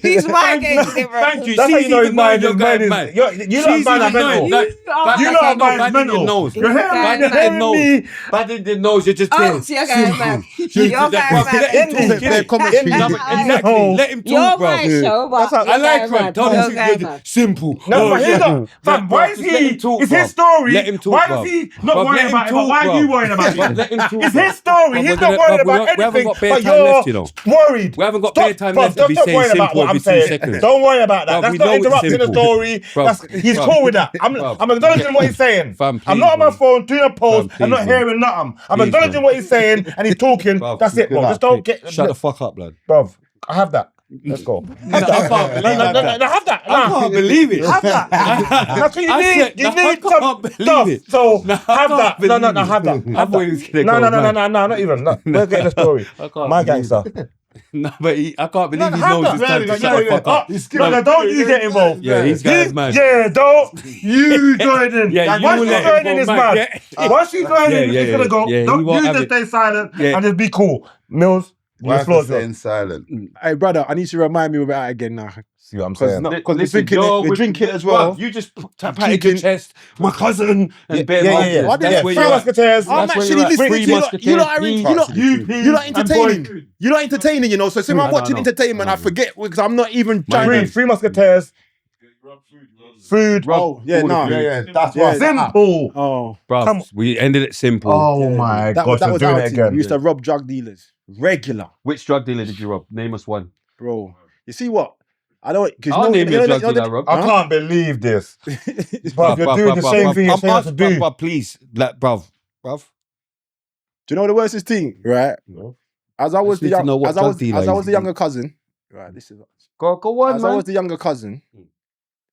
He's my game, bro. Thank you. That's how you know his mind your is guy, mad. man. You don't mind that mental. You know how mine's mental. You're hearing me. Bad in the nose, you're just Oh, there. so you're going mad. You're You're just going there. mad. Let him talk, Their innit? commentary. Exactly. Let him You're talk, bro. my show, but I like him. Tell him You're to going be mad. simple. No, but he's not. Fam, why is Just let he? him talk, It's bro. his story. Let him talk, Why bro. does he not Bruv, worry let him about it? But talk, why are bro. you worrying about Bruv, it? let him talk, It's bro. his story. Bruv, He's we're not gonna- worried bruv, we about haven't anything. got bare But time left, you know. you're worried. We haven't got bare time left to Stop be saying worrying about simple what I'm every 2 saying. seconds. Don't worry about that. Bruv, That's we not know it's interrupting the simple. story. Bruv, He's bruv. cool with that. Bruv. I'm acknowledging what he's saying. Fam, I'm please, not on my man. phone doing a post Fam, and not please, man. hearing nothing. I'm Please, acknowledging man. what he's saying and he's talking. Bruv, That's it, bro. bruv, Just don't get. Shut the fuck up, blood. Bruv, I have that. Let's go. I can't believe No, that. have that. I can't believe it. Have that. That's what you I need. said- You no, I need can't some believe stuff. it. So No, I have can't that. No, believe it. have that. I Have thought he was that. gonna No, go mad. not even. No, we're getting the story. I can't My believe gangster. No, but I can't believe he have knows that. it's time to Yeah, shut the fuck up. No, don't you get involved. Yeah, he's going mad. Yeah, don't you join in. Yeah, you Once will you let join him in, go it's mad. mad. Yeah. Once you join in, Yeah, it's gonna go. yeah, he Don't won't you have just it. stay silent Yeah. and just be cool. Mills, Why the is floor's he yours. staying silent? Hey, brother, I need to remind me of that again now. See what I'm saying? Because Listen, we're drinking it as well. Bruv, you just patted your chest, my cousin, and bare Yeah. markers. That's where Three you're at. Musketeers. I'm That's where actually you're at. listening Three to you. Musketeers, You lot are P, you lot entertaining. Boy. You lot entertaining, you know. So say when I'm I watching know. entertainment, I forget because I'm not even My trying. man. Three Musketeers. Food. Oh, yeah, all the no. food. Yeah, that's Yeah. what's Simple. Oh. Bruv, Come on. we ended it simple. Oh Yeah. my That gosh, was we're doing our it thing. We again. used to rob drug dealers. Regular. Which drug dealer did you rob? Name us one. Bro. You see what? I don't, because I'll name you a drug dealer I robbed. I can't believe this. Bruv, you're Bruv, doing the same thing you're I'm saying to asking, do. bruv, please, like, bruv. Do you know what the worst thing, right? As I was the need to young, know what as I drug was, dealer as I is. was the younger cousin, right? This is Go on, as man. I was the younger cousin.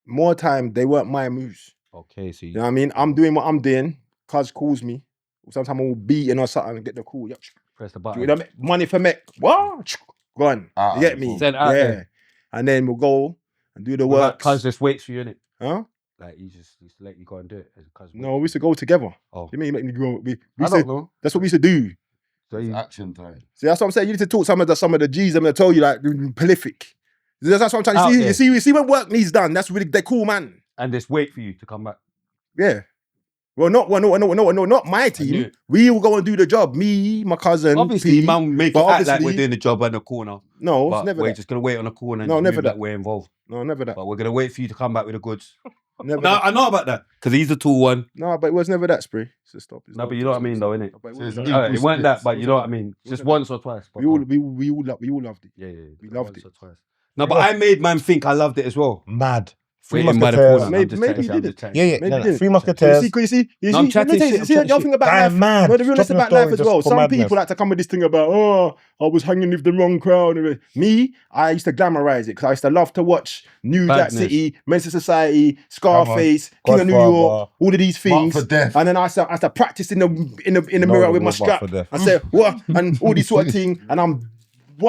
More time they weren't my moves. Okay, so You know what I mean? I'm doing what I'm doing. Cuz calls me. Sometimes I'm all beating or something and get the call. press the Do button. you know what I mean? Money for me. What? Gone. Out You get of me? the Send out Yeah. there. And then we'll go and do the Like, work. cuz just waits for you, innit? Huh? Like, he just let you go and do it. As cuz No, we used to go together. Oh. You mean you make me go? We I used to, don't know. that's what we used to do. So It's you, action time. See, that's what I'm saying. You need to talk some of the G's. I'm gonna tell you like prolific. That's what I'm trying to Out see. there. You see when work needs done. That's really they're cool, man. and just wait for you to come back. Yeah. Well, not my knew team. it. We will go and do the job. Me, my cousin. Obviously, P. man, make it But act like obviously- we're doing the job in the corner. No, it's But never we're that. just gonna wait on the corner and No, just never move that. like we're involved. No, never that. But we're gonna wait for you to come back with the goods. Never No, that. I know about that because he's the tall one. No, but it was never that, Spray. So stop. No, but you know what I mean, though, innit? But it So it's wasn't equal that. It weren't that, splits. but you know what I mean. Just once or twice. But We all loved it. yeah, we loved once it. or twice. No, but I made man think I loved it as well. Mad. Three Waiting by the Musketeers. corner. Maybe you did it. Yeah, Maybe no, you didn't. Three You Musketeers. see, No, I'm chatting shit, I'm see, chatting y'all shit. think about Guy life. mad. No, the realness Dropping a about life story as just well. for Some madness. people like to come with this thing about, oh, I was hanging with the wrong crowd. Me, I used to glamorize it because I used to love to watch New Jack Badness. City, Men's Society, Scarface, King of New Godfather. York, all of these things. Mark for Death. And then I used to practice in the No, mirror it with my was Mark strap. for Death. I said, what? And all these sort of thing. And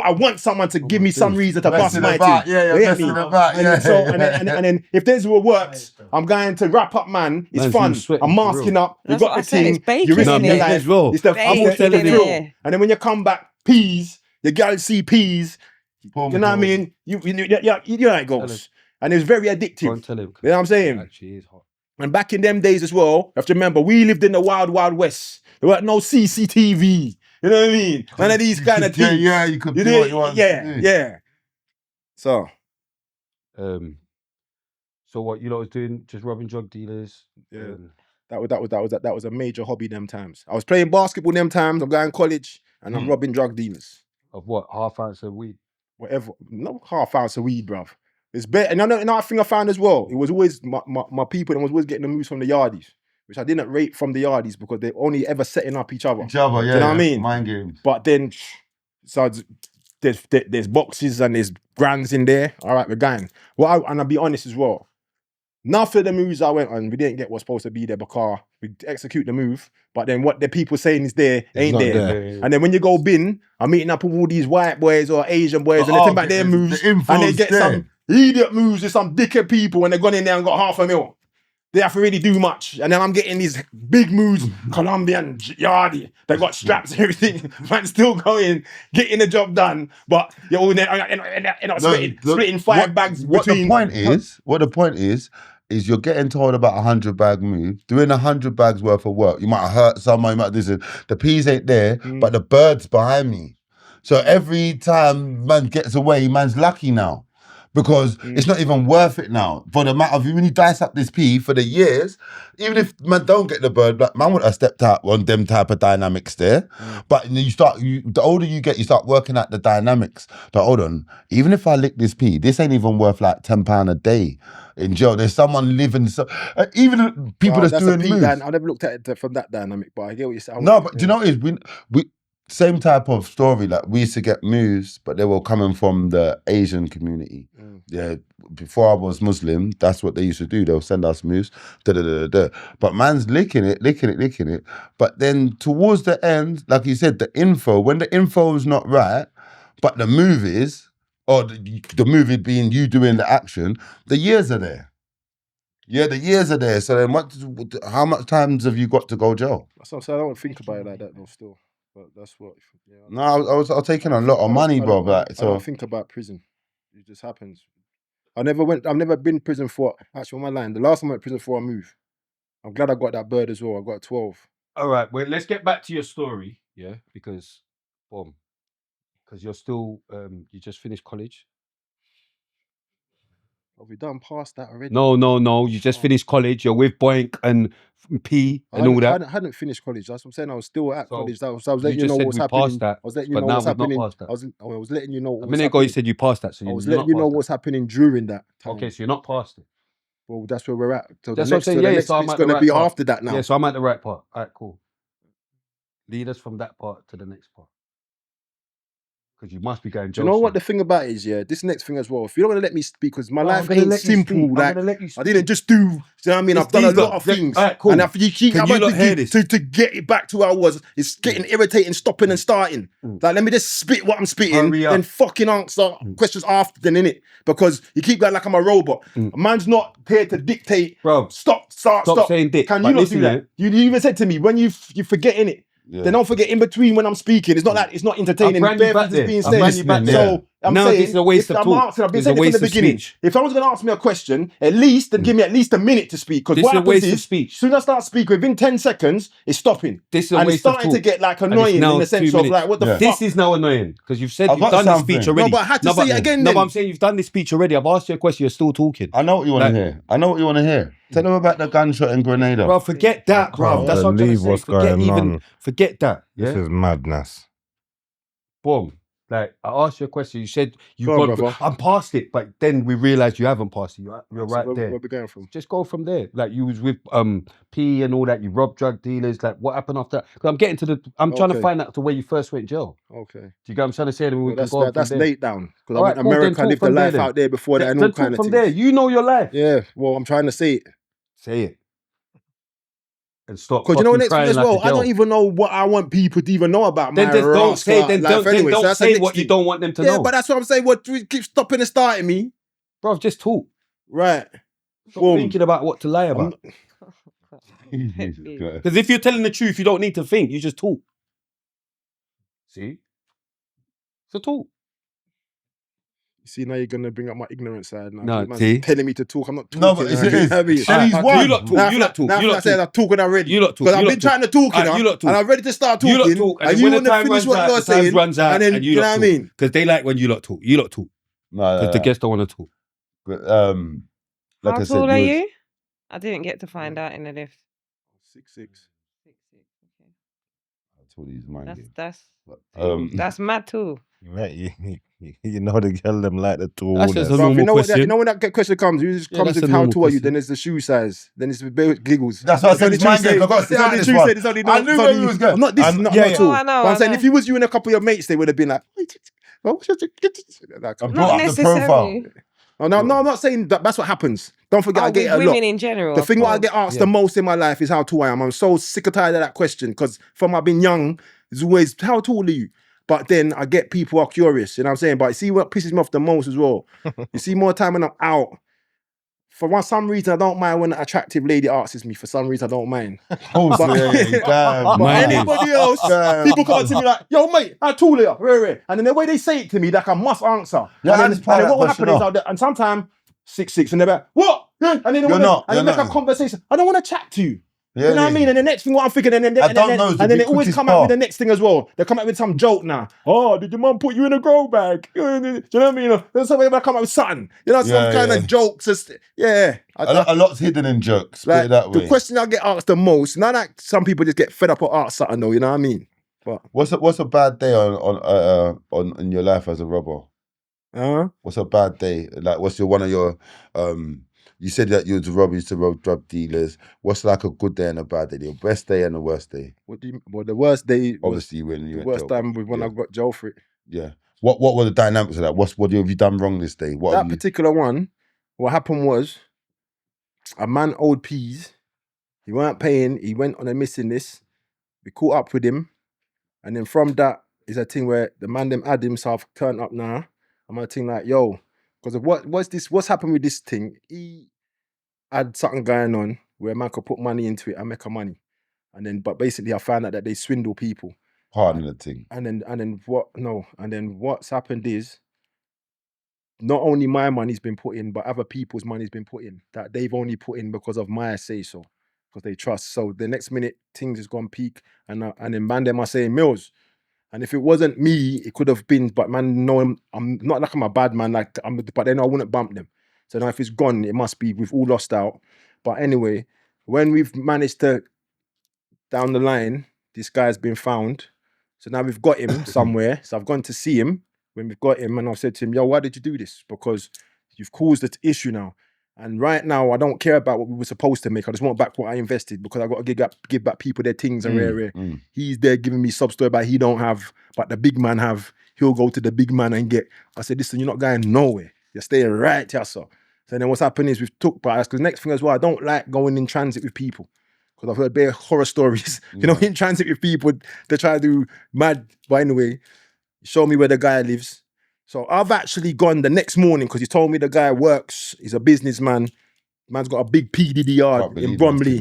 I want someone to give me some reason to bust Messing my about, team. yeah, You get messing me? about, And yeah. then, so, and then if this what works, I'm going to wrap up, man. It's Man's fun. been sweating I'm for masking real. up. We've That's got what the I said, team. it's bacon You're risking in your it. life. as well. It's the Bacon it's the in thrill. there. And then when you come back, peas, your girl see peas. Boom, You know what I boom. mean? You know how it goes. And it's very Go addictive. and tell him. You know what I'm saying? It actually is hot. And back in them days as well, you have to remember, we lived in the wild, wild west. There weren't no CCTV. You know what I mean? None of these kind of things. Yeah, you could You do know, what you want. yeah, yeah. So, So what you lot was doing? Just robbing drug dealers. Yeah. that was a major hobby them times. I was playing basketball them times. I'm going to college and I'm robbing drug dealers. Of what? Half ounce of weed. Whatever. No half ounce of weed, bruv. It's better. And another thing I found as well, it was always my people that was always getting the moves from the yardies, which I didn't rate from the yardies because they're only ever setting up each other. Each other, yeah. Do you know what I mean? Mind games. But then, so there's boxes and there's grands in there. All right, we're going. Well, and I'll be honest as well. None of the moves I went on, we didn't get what's supposed to be there because we execute the move. But then what the people saying is there ain't not there. there. And then when you go bin, I'm meeting up with all these white boys or Asian boys and they think about their moves the info's and they get there. some idiot moves with some dickhead people and they've gone in there and got $500,000. They have to really do much. And then I'm getting these big moves, Colombian, Yardi, they got straps and everything. Man, still going, getting the job done. But you're all there, you're not splitting five bags What between. the point is you're getting told about 100 bag move, doing 100 bags worth of work. You might have hurt someone, you might have this. The peas ain't there, but the bird's behind me. So every time man gets away, man's lucky now. Because it's not even worth it now. For the amount of, when you dice up this pea for the years, even if man don't get the bird, like, man would have stepped out on them type of dynamics there. But the older you get, you start working out the dynamics. Like, hold on, even if I lick this pea, this ain't even worth like £10 a day in jail. There's someone living, even people that's doing moves. I never looked at it from that dynamic, but I get what you're saying. No, but do you know what it is? We same type of story. Like we used to get moves, but they were coming from the Asian community. Yeah, before I was Muslim, that's what they used to do. They'll send us moves. But man's licking it. But then towards the end, like you said, when the info is not right, but the move is, or the movie being you doing the action, the years are there. Yeah, the years are there. So then how much times have you got to go jail? So I don't think about it like that though still. But that's what. Yeah, No, I was taking a lot of money, bro. I don't think about prison. It just happens. I've never been in prison for, actually on my line, the last time I went to prison for a move. I'm glad I got that bird as well. I got 12. All right, well, let's get back to your story, yeah, because you're still, you just finished college. Have we done past that already? No. You just finished college. You're with Boink and P and all that. I hadn't finished college. That's what I'm saying. I was still at So, college. I was letting you you just know said what's we happening. passed that, I was letting you but know now what's we've not happening. passed that. I was letting you know A what's minute ago you happening. said you passed that, so I was you're letting you not know past what's happening during that that. time. Okay, so you're not past it. Well, that's where we're at. So That's the what I'm next, saying. so the Yeah, next so I'm bit's at the gonna right be part. after that now. Yeah, so I'm at the right part. All right, cool. Lead us from that part to the next part. Because you must be going. Do you know what the thing about it is? Yeah, this next thing as well. If you're not gonna let me speak, because my life ain't simple. Like I didn't just do. You know what I mean? I've done a lot of things. All right, cool. And if you keep, Can you not hear this? to get it back to where I was, it's getting irritating, stopping and starting. Like, let me just spit what I'm spitting, Hurry up. then fucking answer questions after, then innit? Because you keep going like I'm a robot. A man's not here to dictate. Bro, Stop saying dick. Can But you not listen, do that? You even said to me when you forget in it. Yeah. Then don't forget in between when I'm speaking. It's not like it's not entertaining. I've ran you back Bare things there. being I've said. ran you back there. So I'm Now saying, this is a waste if of I'm talk. answering, I've been It's a saying it from waste the of beginning. speech. If someone's going to ask me a question, at least then give me at least a minute to speak. Because This what is a happens waste of is, speech. as soon as I start speaking, within 10 seconds, it's stopping. This is a And it's waste of starting to talk. get like And it's annoying now in the sense 2 of like, minutes. what the fuck? This is now annoying because you've said I've you've got done this something. speech already. No, but I had to say it again No, then. but I'm saying you've done this speech already. I've asked you a question. You're still talking. I know what you want Like- to hear. I know what you want to hear. Tell them about the gunshot in Grenada. Bro, forget that, bro. can't That's what I'm trying to believe say. what's Forget going on. forget that. This Yeah. is madness. Boom. Like I asked you a question. You said you Go on, got. brother. I'm past it, but then we realized you haven't passed it. You're So right where there. we going from? Just go from there. Like you was with P and all that. You robbed drug dealers. Like what happened after that? 'Cause I'm getting to the. I'm trying to Okay. find out to where you first went jail. Okay. Do you get what I'm trying to say? And we Well, can go on that's from there. late down. Because I All went right, to cool, then America, talk lived the from there life then. out there before that and all Then kind talk of from things. there. You know your life. Yeah, well, I'm trying to say it. Say it. And stop. Because you know, fucking next thing crying as like well, a I don't girl. even know what I want people to even know about Then my just don't rascal say. Then life don't, anyway. So don't that's the say next what you thing. don't want them to Yeah, know. but that's what I'm saying. What we keep stopping and starting me. Bro, just talk. Right. Stop Boom. thinking about what to lie about. Because if you're telling the truth, you don't need to think. You just talk. See? So talk. See, now you're going to bring up my ignorant side now. No, Man's see? telling me to talk. I'm not talking. No, but it is. I mean, And he's won. You lot talk. You lot talk. Now You I lot said talk. I'm talking already. You lot talk. Because I've You been lot talk. trying to talk, Alright, you lot talk. and I'm ready to start You talking. lot talk. And when you the want to time finish runs what out, you're the time saying. runs out, And then, and you know what I mean? Because they like when you lot talk. You lot talk. No, Because the guests don't want to talk. But, like How I said, tall are was- you? I didn't get to find out in the lift. 6'6". 6'6", okay. That's what he's minding. That's mad too. Mate, you know the girl them like the tall. That's just a Bro, normal you know what? question. You know when that question comes, you just Yeah, comes that's with a how normal tall are you. question. Then it's the shoe size. Then it's with giggles. That's what I said. It's mind games. I got to It's sit out only this true one. said. It's only I knew where we was going. I'm not this. I'm- Not yeah, at all. yeah. I know, But I'm I saying know. if you was you and a couple of your mates, they would have been like, I brought Not up the profile. necessarily. oh, no, I'm not saying that. That's what happens. Don't forget, I With get it a women lot. in general. The of thing what I course. get asked the most in my life is how tall I am. I'm so sick of tired of that question because from I've been young, it's always how tall are you? But then I get people are curious, you know what I'm saying? But you see what pisses me off the most as well? You see more time when I'm out. For some reason, I don't mind when an attractive lady asks me. For some reason, I don't mind. Oh, But, damn. but Mine is. anybody else, people come up to me like, yo, mate, how tall are you? Rare. And then the way they say it to me, like I must answer. Yeah, and I then, just part and then that what will question happen is, off. and sometimes 6'6", and they're like, what? And then they You're wanna, not, and you're they make not. a conversation. I don't want to chat to you. Yeah, You know what I mean? And the next thing what I'm thinking, and then I don't know, it's the and then they big always quickest come out with part. the next thing as well. They come out with some joke now. Oh, did your mum put you in a grow bag? Do you know what I mean? Then somebody might come out with something. You know, some Yeah, kind yeah. of jokes. Yeah. A lot's hidden in jokes. Put Like, it that the way. question I get asked the most, not like some people just get fed up or ask something though, you know what I mean? But What's a bad day on in your life as a robber? What's a bad day? Like, what's one of your you said that you used to rob drug dealers. What's like a good day and a bad day? Your best day and the worst day? well, the worst day was Obviously, when you the went worst jail. time was when Yeah. I got jail for it. Yeah. What were the dynamics of that? What have you done wrong this day? What That have you? particular one, what happened was a man owed peas. He weren't paying. He went on a missing list. We caught up with him. And then from that is a thing where the man them had himself turned up now. I'm a thing like, yo, because of what's happened with this thing, he had something going on where man could put money into it and make a money. And then, but basically I found out that they swindle people. Pardon the thing. And then what's happened is not only my money's been put in, but other people's money's been put in that they've only put in because of my say so, because they trust. So the next minute things has gone peak, and then man them are saying Mills. And if it wasn't me, it could have been. But man, no, I'm not like I'm a bad man. But then I wouldn't bump them. So now if it's gone, it must be we've all lost out. But anyway, when we've managed to down the line, this guy's been found. So now we've got him somewhere. So I've gone to see him when we've got him, and I've said to him, yo, why did you do this? Because you've caused an issue now. And right now, I don't care about what we were supposed to make. I just want back what I invested because I got to give back people their things and rare. He's there giving me sub story about he don't have, but the big man have. He'll go to the big man and get. I said, listen, you're not going nowhere. You're staying right here, sir. So then what's happened is we've took bias because next thing as well, I don't like going in transit with people because I've heard bare horror stories. You know, in transit with people, they try to do mad. But anyway, show me where the guy lives. So I've actually gone the next morning because he told me the guy works. He's a businessman. Man's got a big PDD yard in Bromley.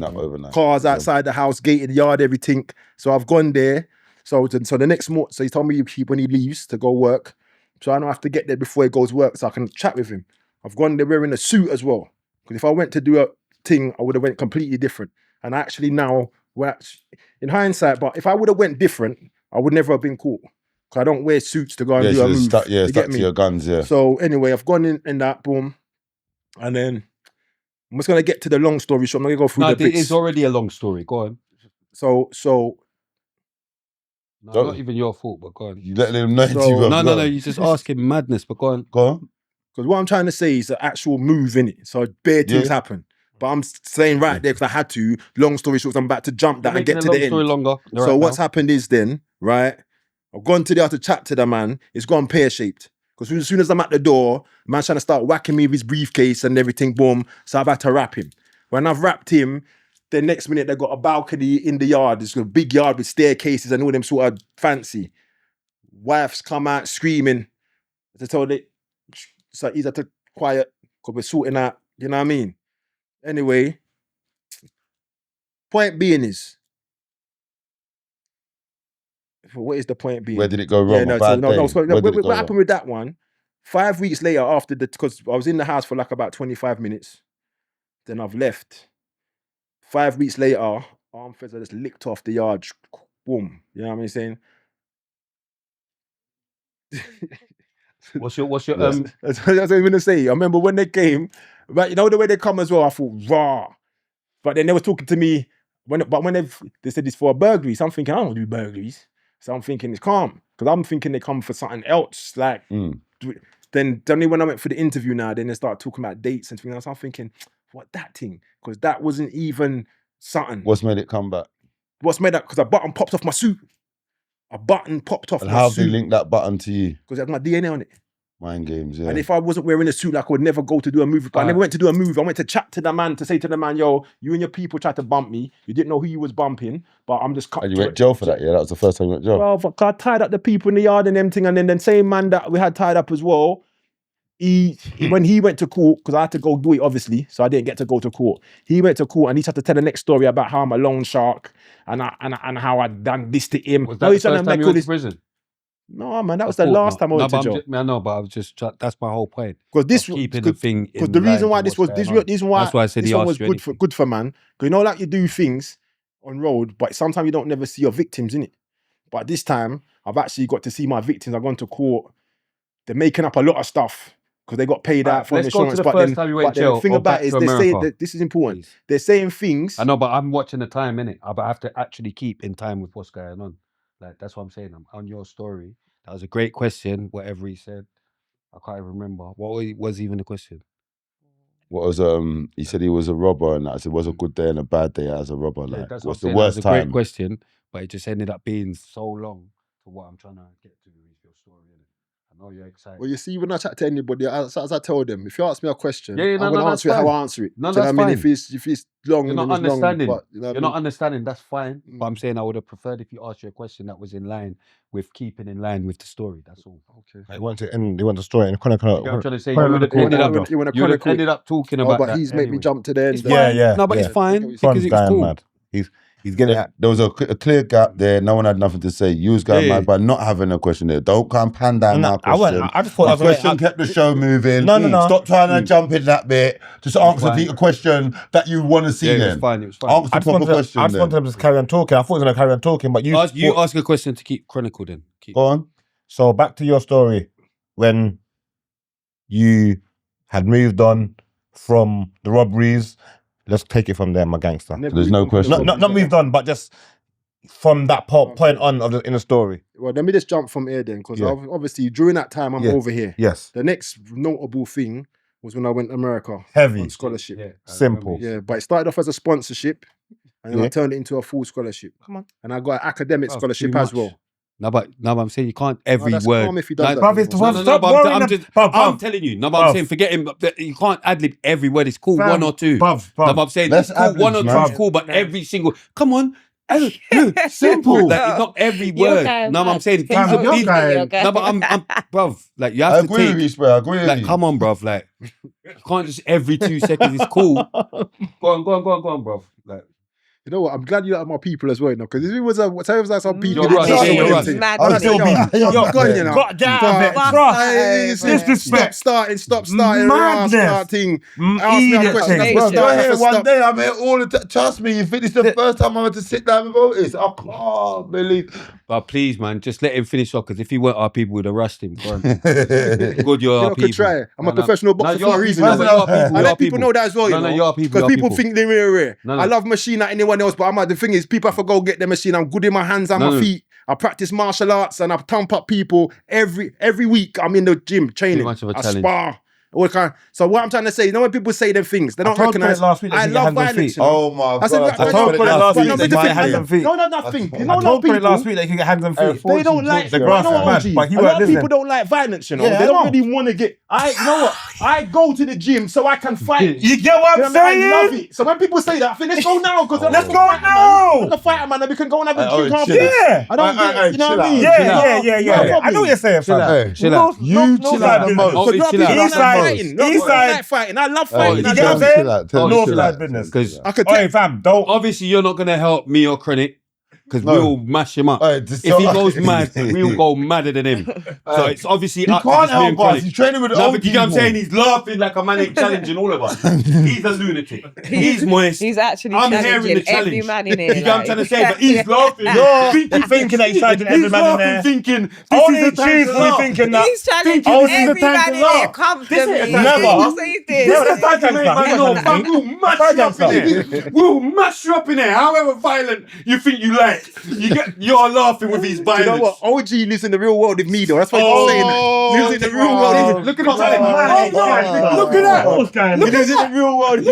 Cars outside the house, gated yard, everything. So I've gone there. So the next morning, so he told me when he leaves to go work. So I don't have to get there before he goes work so I can chat with him. I've gone there wearing a suit as well. Because if I went to do a thing, I would have went completely different. And actually now, in hindsight, but if I would have went different, I would never have been caught. Because I don't wear suits to go and do a move. Stuck to your guns, yeah. So anyway, I've gone in that, boom. And then I'm just going to get to the long story short. I'm not going to go through the bits. It's already a long story. Go on. So no, not even your fault, but go on. You let them know. No. You're just asking madness, but go on. Go on. Because what I'm trying to say is the actual move in it. So bare things happen. But I'm saying right there because I had to. Long story short, I'm about to jump that and get to the end. Story longer. So what's happened is then, right? I've gone to the other chat to the man. It's gone pear-shaped. Because as soon as I'm at the door, man's trying to start whacking me with his briefcase and everything, boom. So I've had to wrap him. When I've wrapped him, the next minute they've got a balcony in the yard. It's a big yard with staircases and all them sort of fancy. Wives come out screaming. I told it, so he's had to quiet because we're sorting out, you know what I mean? Anyway, point being is, what is the point being? Where did it go wrong? What happened with that one? 5 weeks later, after because I was in the house for like about 25 minutes, then I've left. 5 weeks later, arm feds are just licked off the yard, boom. You know what I'm saying? What's your That's what I was going to say. I remember when they came, but you know the way they come as well, I thought, raw. But then they were talking to me, when they said it's for a burglary, so I'm thinking, I don't do burglaries. So I'm thinking it's calm. Because I'm thinking they come for something else. Like, then only when I went for the interview now, then they start talking about dates and things else. I'm thinking, what that thing? Because that wasn't even something. What's made it come back? What's made that? Because a button popped off my suit. A button popped off my suit. How did they link that button to you? Because it had my DNA on it. Mind games, yeah. And if I wasn't wearing a suit, like I would never go to do a movie. But I never went to do a movie. I went to chat to the man to say to the man, yo, you and your people tried to bump me. You didn't know who you was bumping, but I'm just cut. And you went jail for that, yeah? That was the first time you went jail. Well, I tied up the people in the yard and everything, and then the same man that we had tied up as well, when he went to court, because I had to go do it, obviously, so I didn't get to go to court. He went to court and he had to tell the next story about how I'm a loan shark and how I done this to him. Was that the first time you went to prison? No, man, that was the last time I went to jail. I know, but I was just, that's my whole point. Because this keeping the thing in. Because the reason why this reason why that's why I said this one was good for man. Because you know, like you do things on road, but sometimes you don't never see your victims in it. But this time, I've actually got to see my victims. I've gone to court. They're making up a lot of stuff because they got paid out for insurance. But the thing about it is they say that this is important. Please. They're saying things. I know, but I'm watching the time, innit? But I have to actually keep in time with what's going on. Like, that's what I'm saying. I'm on your story. That was a great question, whatever he said. I can't even remember. What was even the question? What was he said he was a robber, and I said, was a good day and a bad day as a robber? Like, that's what's the worst time? That was a great question, but it just ended up being so long to what I'm trying to get to with your story. I know you're excited. Well, you see, when I chat to anybody, as I tell them, if you ask me a question, I'm going to answer it how I answer it. No, that's fine. I mean, if it's long, you're not understanding. Long, but, you're not understanding. That's fine. But I'm saying I would have preferred if you asked you a question that was in line with keeping in line with the story. That's all. Okay. I want to end. They want the story. And I'm trying to say you would have ended up talking about that. But he's made me jump to the end. Yeah. No, but it's fine because it was cool. Mad. He's getting it. There was a clear gap there. No one had nothing to say. You was going mad by not having a question there. Don't come pan down my question. I just thought my question kept the show moving. No. Stop trying to jump in that bit. Just answer the question that you want to see. It was fine. Answer the proper question. I just wanted him to carry on talking. I thought he was going to carry on talking, but you ask a question to keep chronicle. Then go on. So back to your story when you had moved on from the robberies. Let's take it from there, my gangster. There's no question. Not moved on, but just from that point on in the story. Well, let me just jump from here then, because obviously during that time I'm over here. Yes. The next notable thing was when I went to America. Heavy. On scholarship. Yeah, Simple. Yeah, but it started off as a sponsorship, and then I turned it into a full scholarship. Come on. And I got an academic scholarship as well. No, but I'm saying you can't every that's word. calm if he does that. I'm telling you. No, but I'm saying forget him. You can't ad lib every word. It's cool, one or two. No, but I'm saying it's cool, one or two is cool, but every single. Come on. Simple. Like, not every word. No, I'm saying these are big. No, but I'm bruv. Like you have to agree take. with you, Spray. I agree with Like, you. come on, bruv. Like you can't just every 2 seconds. It's cool. Go on, bruv. Like. You know what? I'm glad you are my people as well, because if it was some people, You're right. I'll still be. Get out of it. Disrespect. Stop starting. Madness. You're here one day, I'm here all the time. Trust me, you think it's the first time I went to sit down with Otis. I can't believe. But please, man, just let him finish off, because if he weren't our people, we'd have rushed him. Go on. Good, you're our I could people. try. I'm a professional boxer you're for a reason. I let people know that as well. No, you're our people. Because people think they're rare. No. I love machine like anyone else, but the thing is, people have to go get the machine. I'm good in my hands and my feet. I practice martial arts and I thump up people every week. I'm in the gym training. Too much of a I challenge. spar. So what I'm trying to say, you know, when people say them things, they don't recognize. I love violence. You know? Oh my I told Colin last week that you get hands and feet. No, nothing. You know, I told Colin last week that you can get hands and feet. They don't like the grass is mad, but he a won't lot of listen. people don't like violence, you know. Yeah, They I don't know. really want to get. You know what? I go to the gym so I can fight. You get what I'm saying? I love it. So when people say that, I think let's go now, because Let's go now. I'm a fighter, man. We can go and have a drink after. Yeah. I don't get. You know what I mean? Yeah. I know what you're saying, fam. Chill out. You chill out the most. East side fighting. I love fighting. You get what I'm saying? North side business. Because Hey, fam, don't. obviously you're not going to help me or Chronik, because No. we'll mash him up. If he goes mad, we'll go madder than him. So it's obviously He up to can't just me and help us. Chronik. He's training with the No, old but you know what I'm people. saying? He's laughing like a man ain't challenging all of us. He's a lunatic. He's moist. He's actually I'm hearing the challenging every challenge. man in here. You know what I'm trying to say? But he's laughing. You're thinking that he's challenging every man in there. Thinking, Only truthfully thinking that. He's challenging Oh, this is the every time man to in laugh. here comfortably. Never. That's what he did. This is the time to make We'll mash you up in here. We'll mash you up in here. However violent you think you like. You're laughing with his You violence. know what? OG lives in the real world with me, though. That's what I'm saying. Lives in the real world. Look at that. Look at that. He lives in the real world.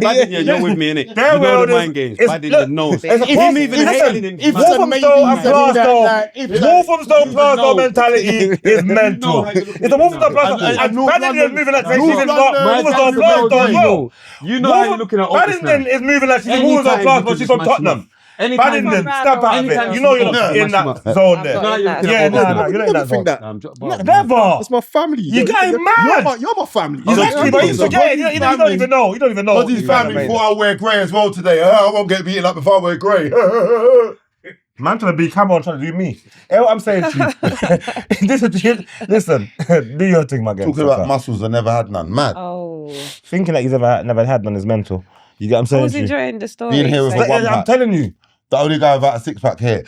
Yeah, you're with me, innit? Their You know world the is- mind games. it's- Bad in look, the nose. If Him even hating him. if man. Wolfenstone and Wolfenstone Glasgow mentality is mental. It's a Wolfenstone Glasgow. And Paddington is moving like she's got Wolfenstone Glasgow as well. You know how you're looking at August now. Paddington is moving like she's a Anytime Wolfenstone you Glasgow, can she's from just mash him Tottenham. up. Anytime Paddington, you- step out of anytime it. you You know you're can not in mash him that up. zone I'm there. not in that Yeah, zone. no, you're not in that think zone. that. Never. It's my family. You getting mad? You're my family. Exactly, but you forget. You don't even know. You don't even know. Because his family thought I wear grey as well today. I won't get beaten up if I wear grey. Man trying to be camera trying to do me. Hey, what I'm saying to you. Listen, do your thing, my guy. Talking about muscles, I never had none. Mad. Oh. Thinking that he's never had none is mental. You get what I'm I saying was to you? enjoying the story. Being here with so- a one I'm pack. telling you. The only guy without a six-pack here.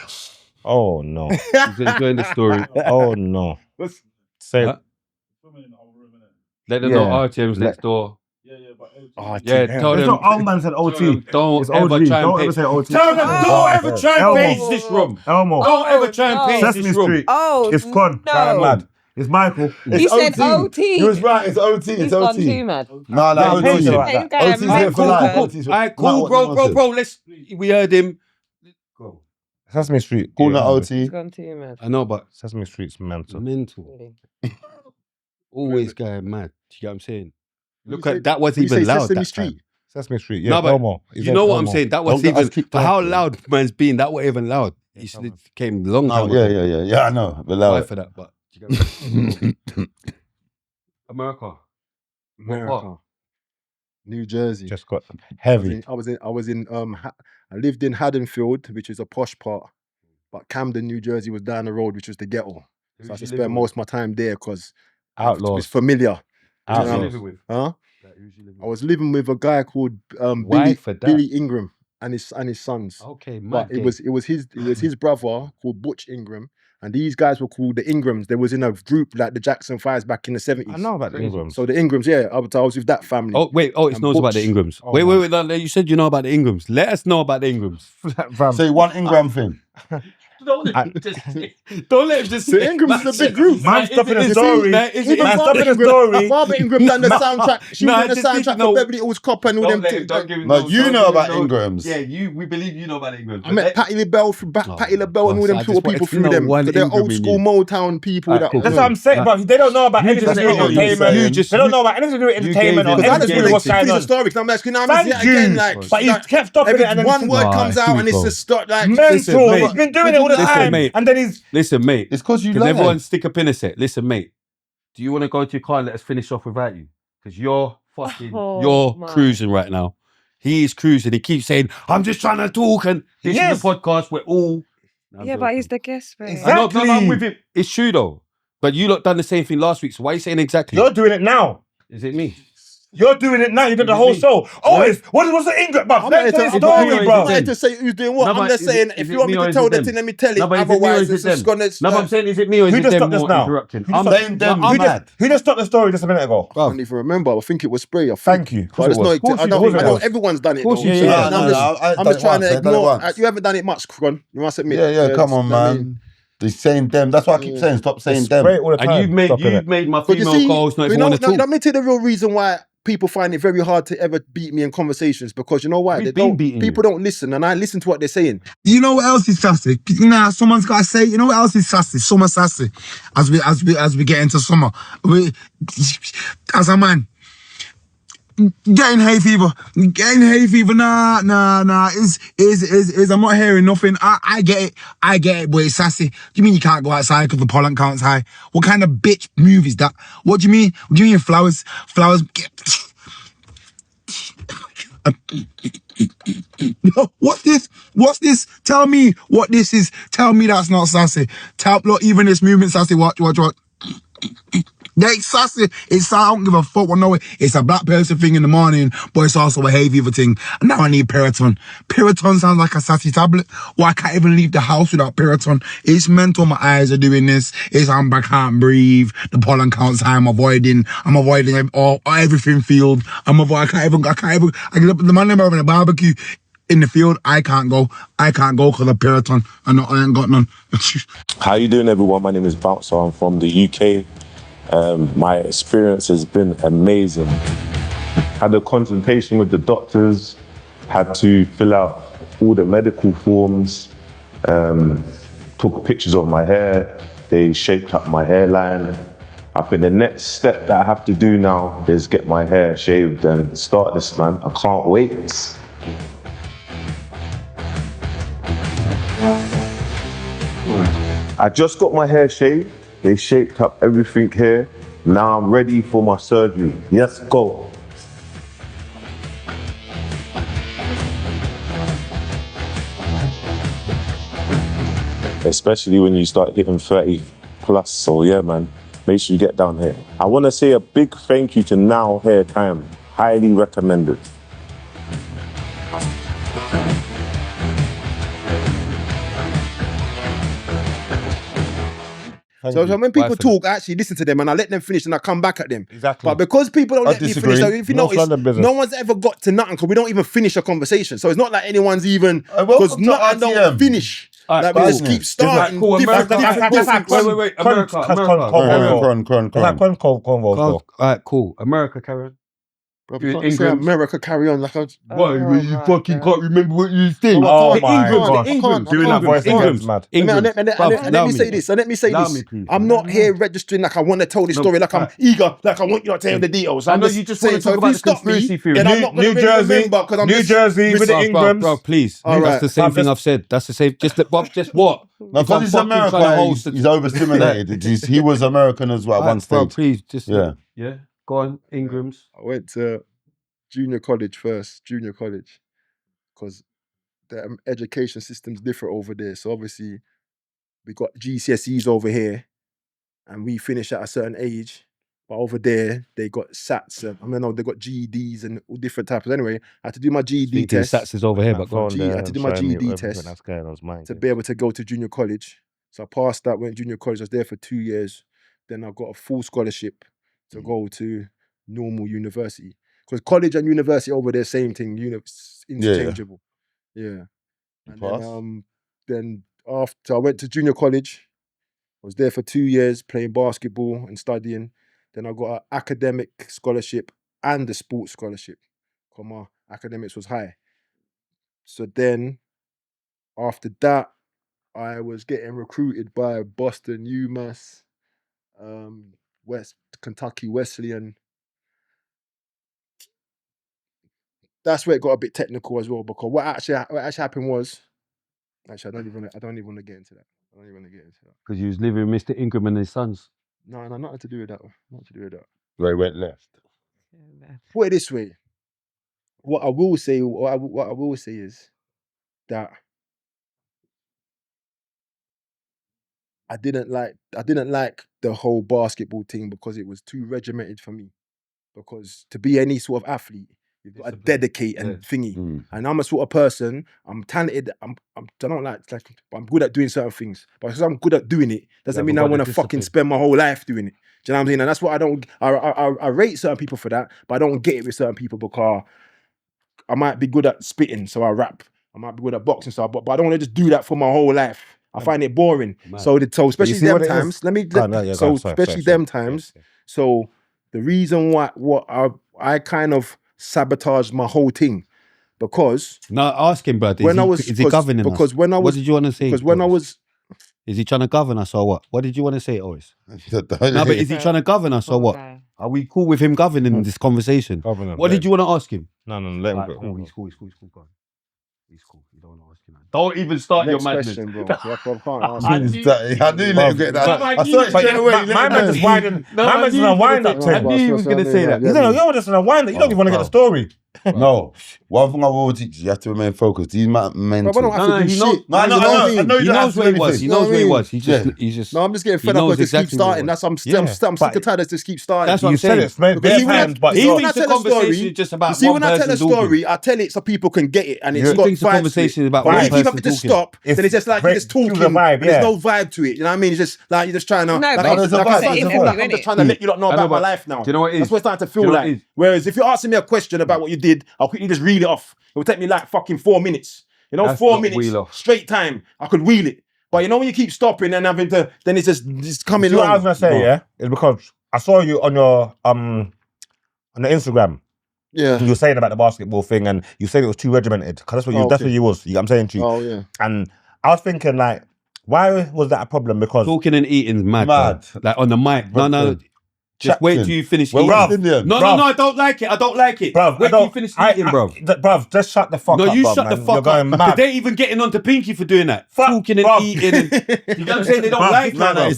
Oh no. He's enjoying the story. Oh no. Say Huh? Let them know RTM's next door. Oh, Yeah, tell It's them. not old man said OT. Don't It's ever OG. try and Don't pay. ever say OT. Tell them don't ever try and Elmo. page this room. Elmo. Don't ever try and no. page Sesame this room. Street. Oh, It's Con. no. Going mad. It's Michael. He said OT. He was right, it's OT, He's it's gone OT. too mad. No, Nah, OT. page it like Same that. guy, OT's man. there for Cool, life. cool. OT's for- Alright, Not cool, what bro, you bro, wanted. bro. We heard him. Sesame Street. Call that Yeah, OT. He's gone too mad. I know, but Sesame Street's mental. mental. Always going mad. Do you get what I'm saying? Look You at say- that was you say even loud Sesame that Street? time. Sesame Street. Yeah, No, but Elmo. you know what I'm saying? That was Don't get us even kicked for off, how bro. loud man's been. That was even loud. It should have came a long time No, ago. yeah, I know. But Sorry like, for that, but do you get what I'm saying? America. America. New Jersey. Just got heavy. I lived in Haddonfield, which is a posh part, but Camden, New Jersey was down the road, which was the ghetto. So I had to spend most of my time there because Outlaws. it's familiar. Who's Outlaws. you living with? Huh? Who's you living I was living with a guy called Wife or dad? Billy Ingram and his sons. Okay, But mad it was his brother called Butch Ingram And these guys were called the Ingrams. They was in a group like the Jackson 5s back in the 70s. I know about the Ingrams. So the Ingrams, yeah, I was with that family. Oh, wait. Oh, it's And knows about the Butch. Ingrams. Oh, wait. man. You said you know about the Ingrams. Let us know about the Ingrams. Fam. Say one Ingram thing. Don't let him just The Ingrams is a big group. Man, stopping the story. Man, Even stopping the Ingram, story. Barbara Ingram done the soundtrack. She was in the soundtrack for Beverly Hills Cop and all them things. No, you know about Ingrams. Yeah, we believe you know about Ingrams. I met Patti LaBelle Patti LaBelle and all them sort of people through them. So they're old school Motown people. Alright, cool. That's what I'm saying, but they don't know about anything to do with entertainment. They don't know about anything to do with entertainment or gave anything to do with what's going on. Story, I'm asking, Thank you. But you kept stopping it and then one word comes out and it's just start like mental. He's been doing it all the time. And then he's Listen, mate. It's because you Because love everyone it. stick a pin a set. Listen, mate. Do you want to go to your car and let us finish off without you? Because you're fucking, you're cruising right now. He is cruising. He keeps saying, "I'm just trying to talk," and this is a podcast. We're all. Yeah, but he's the guest, mate. Exactly. No, I'm with him. It's true though. But you lot done the same thing last week. So why are you saying exactly? You're doing it now. Is it me? You're doing it now. You did the whole show. Always. What's the English? But let me tell you a story, bro. I'm not to say who's doing what. No, I'm just saying, if you want me to tell the thing, let me tell it. No, but is it me or Otherwise, is it it's just them? gonna. No, but I'm saying, is it me or is Who it just them stopped this more now? interrupting? I'm saying them mad. Who just stopped the story just a minute ago? I don't even remember. I think it was Spray. Thank you. But it's not. I know everyone's done it. Course though. you So said. I'm just trying to ignore. You haven't done it much, Kron. You must admit. Yeah, come on, man. They're saying them. That's why I keep saying, stop saying them. Spray all the time. And you've made my But you female see, co-host not even want to talk. let me tell you the real reason why people find it very hard to ever beat me in conversations, because you know why? People don't listen, and I listen to what they're saying. You know what else is sassy? Nah, someone's got to say. You know what else is sassy? Summer sassy. As we get into summer, as a man, getting hay fever. Nah. Is I'm not hearing nothing. I get it, but it's sassy. Do you mean you can't go outside because the pollen count's high? What kind of bitch move is that? What do you mean? What do you mean flowers? What's this? Tell me what this is. Tell me that's not sassy. Look, even this movement sassy. Watch. Yeah, it's sassy. I don't give a fuck. Well, no, it's a black person thing in the morning, but it's also a hay fever thing. And now I need Piriton. Piriton sounds like a sassy tablet. Well, I can't even leave the house without Piriton. It's mental. My eyes are doing this. I can't breathe. The pollen count's high. I'm avoiding everything field. I can't even. The man them having a barbecue in the field. I can't go because of Piriton. I ain't got none. How you doing, everyone? My name is Bouncer. I'm from the UK. My experience has been amazing. Had a consultation with the doctors, had to fill out all the medical forms, took pictures of my hair, they shaped up my hairline. I think the next step that I have to do now is get my hair shaved and start this, man. I can't wait. I just got my hair shaved. They shaped up everything here. Now I'm ready for my surgery. Let's go. Especially when you start hitting 30 plus. So yeah, man, make sure you get down here. I want to say a big thank you to Now Hair Time. Highly recommended. So when people talk, I actually listen to them and I let them finish and I come back at them. Exactly. But because people don't let me disagree. finish, so if you North notice, London business. no one's ever got to nothing because we don't even finish a conversation. So it's not like anyone's even, welcome because to nothing RTM. don't finish. Alright, Like we cool. just keep starting. Cool. different Wait. America. Cron. Alright, cool. America, Karen. Bro, you can't say America carry on like I... Why? You fucking can't remember what you think. Oh my God. Ingrams. Doing that voice again is mad. And let me say this. I'm not here registering like I want to tell this story, like I'm eager, like I want you to tell the details. I know you just want to talk about the conspiracy theory. Then I'm not going to remember because I'm New Jersey with the Ingrams. Bro, please. All That's right. the same thing I've said. That's the same. Just what? No, because it's America, he's overstimulated. He was American as well at one Bro, stage. please, just Yeah. Go on, Ingrams. I went to junior college, because the education system's different over there. So obviously, we got GCSEs over here, and we finish at a certain age. But over there, they got SATs. They got GEDs and all different types. Anyway, I had to do my GED test. Sats is over here, but go on. I had to do my GED test to be able to go to junior college. So I passed that, went junior college. I was there for 2 years. Then I got a full scholarship to go to normal university. Because college and university over there, same thing, interchangeable. Yeah. And then after I went to junior college, I was there for 2 years playing basketball and studying. Then I got an academic scholarship and a sports scholarship. My academics was high. So then after that, I was getting recruited by Boston, UMass, West Kentucky Wesleyan. That's where it got a bit technical as well, because what actually happened was, actually I don't even want to get into that. Because you was living with Mr. Ingram and his sons. No, nothing to do with that. Nothing to do with that. Where he went left. Put it this way. What I will say is that I didn't like the whole basketball thing because it was too regimented for me. Because to be any sort of athlete, you've got to dedicate and thingy. And I'm a sort of person, I'm talented, I don't like, I'm good at doing certain things. But because I'm good at doing it, doesn't mean I want to fucking spend my whole life doing it. Do you know what I'm saying? And that's what I rate certain people for that, but I don't get it with certain people because I might be good at spitting, so I rap. I might be good at boxing, so but I don't want to just do that for my whole life. I find it boring. So especially them times, so the reason why I kind of sabotaged my whole thing, because no, ask him, brother. Is he governing us? What did you want to say? Because when I was, is he trying to govern us or what? What did you want to say, always? No, but is he trying to govern us or what? Are we cool with him governing this conversation? What did you want to ask him? No, let him go. He's cool. Go on. He's cool. You don't want to ask him. Don't even start your madness. Question, bro. I knew let him get that. I saw it straight away. My man just winding. My man's in a wind-up I knew he was going to say that. You're just in a wind-up. You don't even want to get the story. No, one thing I will teach you have to remain focused. These men. I don't have to do shit. I know he knows where he was. He knows where he was. He's just. No, I'm just getting fed up with just keep starting. That's I'm sick and tired of just keep starting. That's what I'm saying. Even when I tell a story, just about you see, when I tell a story, I tell it so people can get it, and it's got vibes. Conversation about one person talking. If you have to just stop, then it's just like you're just talking. There's no vibe to it. You know what I mean? It's just like you're just trying to. I'm just trying to let you lot know about my life now. Do you know what it is? That's what it's starting to feel like. Whereas if you're asking me a question about what you did, I'll quickly just reel it off. It would take me like fucking 4 minutes. You know, 4 minutes straight time. I could wheel it. But you know when you keep stopping and having to, then it's just coming along. What I was gonna say, yeah, is because I saw you on your on the Instagram. Yeah. You were saying about the basketball thing, and you said it was too regimented. Because that's what you was. I'm saying to you. Oh yeah. And I was thinking, like, why was that a problem? Because talking and eating is mad. Like on the mic. No. Just wait till you finish eating. Bruv, no, I don't like it. Bruv, wait till you finish eating, bruv. Bruv, just shut the fuck up, No, you bruv, shut the man. fuck You're up. going mad. They're even getting onto Pinky for doing that. Talking and eating. And, you know what I'm saying? They don't like it. They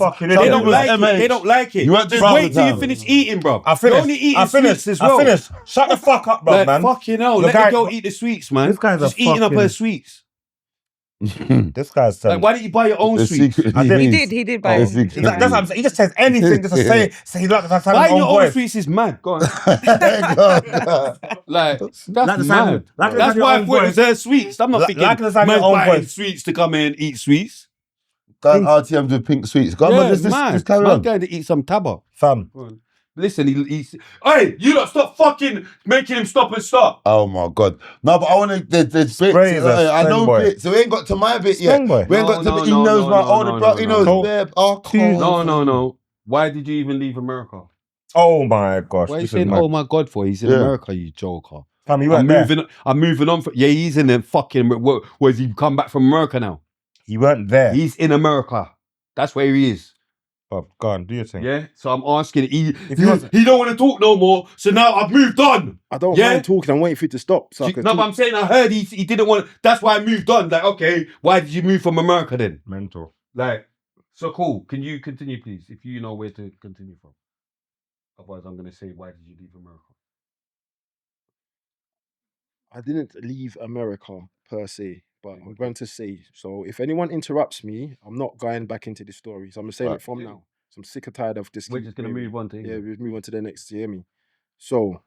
don't like it. They don't like it. Just wait till you finish eating, bruv. I finished. You're only eating sweets as well. I finished. Shut the fuck up, bruv, man. Fucking hell. Let the girl eat the sweets, man. This guy's just eating up her sweets. This guy's like, why didn't you buy your own sweets? He did buy it. That's what I'm saying. He just says anything just to say he likes to buying your own sweets is mad. Go on. Like, that's mad. That's why I thought it was her sweets. I'm not thinking man buying sweets to come in and eat sweets. Go on RTM do pink sweets. Go on, just carry on. I'm going to eat some tabba. Fam. Listen, he's hey, you lot stop fucking making him stop and start. Oh my God. No, but I want to, there's bits. I know bits. So we ain't got to my bit yet. We ain't got to, he knows my older brother, he knows Beb. No. Why did you even leave America? Oh my gosh. Why are you saying, oh my God, for? He's in America, you joker. Fam, you weren't there. I'm moving on. He's in the fucking, where's he come back from America now? He weren't there. He's in America. That's where he is. Oh, go on, do your thing. Yeah, so I'm asking. He don't want to talk no more. So now I've moved on. I don't mind talking. I'm waiting for you to stop. So but I'm saying I heard he didn't want. That's why I moved on. Like, okay, why did you move from America then? Mental. Like, so cool. Can you continue, please, if you know where to continue from? Otherwise, I'm gonna say, why did you leave America? I didn't leave America per se. But I'm going to say, so if anyone interrupts me, I'm not going back into the story. So I'm saying it from now. So I'm sick and tired of this. We're just going to move on to we'll move on to the next, you hear me? So,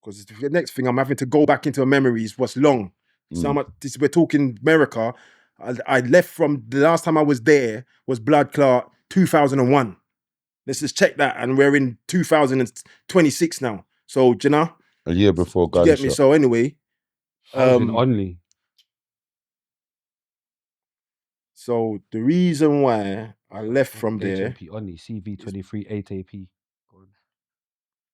because the next thing, I'm having to go back into memories, what's long. So we're talking America, I left from the last time I was there was blood clot 2001. Let's just check that, and we're in 2026 now. So, do you know? A year before Do you get me? So anyway, only. So the reason why I left from there. HAP only CV23 8AP.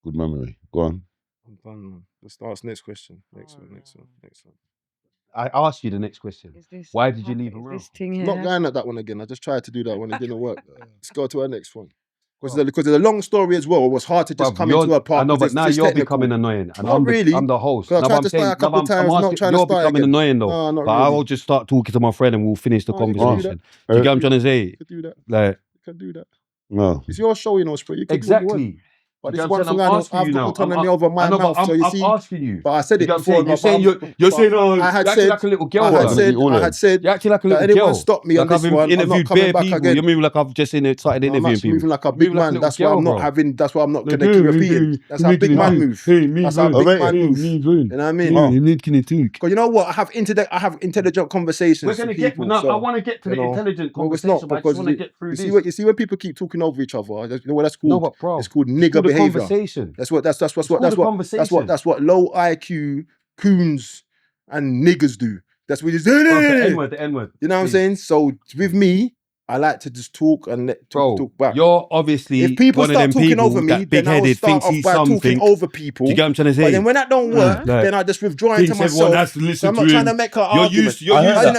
Good memory. Go on. I'm done. Let's start next question. Next one. I asked you the next question. Why did you leave around? I'm not going at that one again. I just tried to do that one. It didn't work. Let's go to our next one. Because there's a long story as well. It was hard to just come into a part. I know, but now you're becoming annoying. And not really. I'm the host. I tried to start a couple of times, not trying to you're start becoming again. annoying though. No, not but really. I will just start talking to my friend and we'll finish the conversation. Do you get what I'm trying to say? You could do that. Like, you can do that. No. It's your show, you know, Spray. You can exactly. But this one thing I've got autonomy over my mouth, so you see. I'm asking you. But I said it before. You're saying, I had said, like a little girl. I had said, you're acting like a little anyone girl. stop me on this one, I'm not coming back again. You're moving like I've just started interviewing people. I'm moving like a big man. That's why I'm not having, that's why I'm not going to keep repeating. That's how big man move. That's how big man move. You know what I mean? Because you know what? I have intelligent conversations. We're going to get, I want to get to the intelligent conversation, but I just want to get through this. You see when people keep talking over each other, you know what that's called? No, but bro. It's called nigger behavior. That's what low IQ coons and niggers do. That's what it's the N-word. You know what I'm saying? So with me, I like to just talk and talk back. You're obviously if people one start of them talking people over me, that then I'll big-headed start thinks off he's by something. talking over people. Do you get what I'm trying to say? But then when that don't work, then I just withdraw into myself. Everyone has to listen so I'm not to trying him. to make her You're argument. used to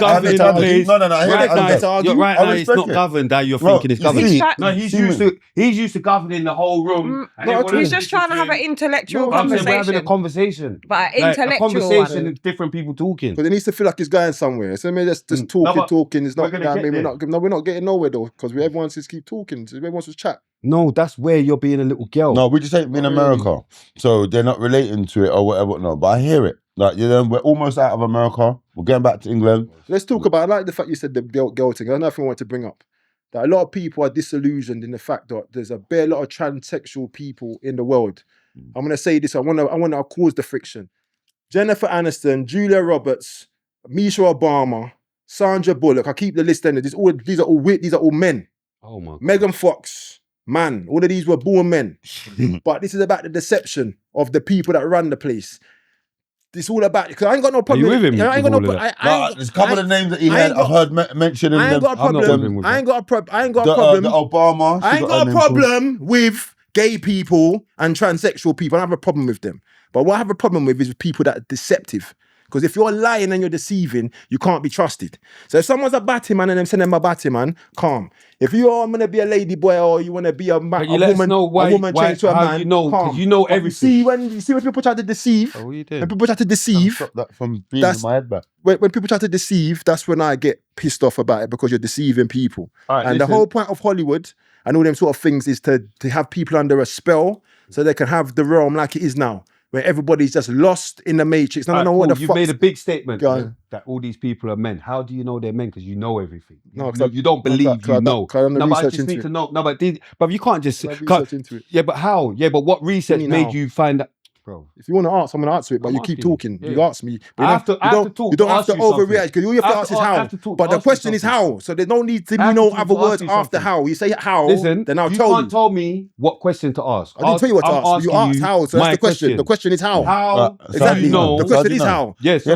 governing the place. No, I hear that. Right now, it's not governed that you're thinking it's governed. No, he's used to governing the whole room. He's just trying to have an intellectual conversation. We're having a conversation. But an intellectual conversation with different people talking. But it needs to feel like it's going somewhere. So maybe just talking. It's not. We're not getting nowhere though, because everyone just keep talking. Everyone wants to chat. No, that's where you're being a little girl. No, we just ain't in America, so they're not relating to it or whatever. No, but I hear it. Like, you know, we're almost out of America. We're going back to England. Let's talk about. I like the fact you said the girl thing. I know if I want to bring up that a lot of people are disillusioned in the fact that there's a bare lot of transsexual people in the world. I'm gonna say this. I wanna cause the friction. Jennifer Aniston, Julia Roberts, Misha Obama, Sandra Bullock. I keep the list ended. These are all men. Oh my God. Megan Fox, man. All of these were born men. But this is about the deception of the people that run the place. It's all about, because I ain't got no problem. Are you with him? I ain't got no problem. There's a couple of names that he had. I've heard mentioning them. I ain't got a problem. I ain't got a problem. The Obama. I ain't got a problem with gay people and transsexual people. I don't have a problem with them. But what I have a problem with is people that are deceptive. Because if you're lying and you're deceiving, you can't be trusted. So if someone's a batty man and I'm saying I'm a batty man, calm. If you're going to be a lady boy or you want to be a woman changed to a man, you know, calm. You know everything. You see when people try to deceive, when people try to deceive, stop that from being in my head back. When people try to deceive, that's when I get pissed off about it, because you're deceiving people. Right, the whole point of Hollywood and all them sort of things is to have people under a spell so they can have the realm like it is now, where everybody's just lost in the matrix. You've made a big statement that all these people are men. How do you know they're men? Because you know everything. No, you don't believe you know. No, but I just need to know. No, but you can't just. Into it. Yeah, but how? Yeah, but what research made you find that? Bro, if you want to ask, I'm going to answer it, but you keep talking. Yeah. You ask me. I have to talk. You don't have to overreact, because all you have to ask is how. But the question is how. So there don't need to be no other words after how. You say how, then I'll tell you. You can't tell me what question to ask. I didn't tell you what to ask. You asked how, so that's the question. The question is how. How? Exactly. The question is how. Yes. So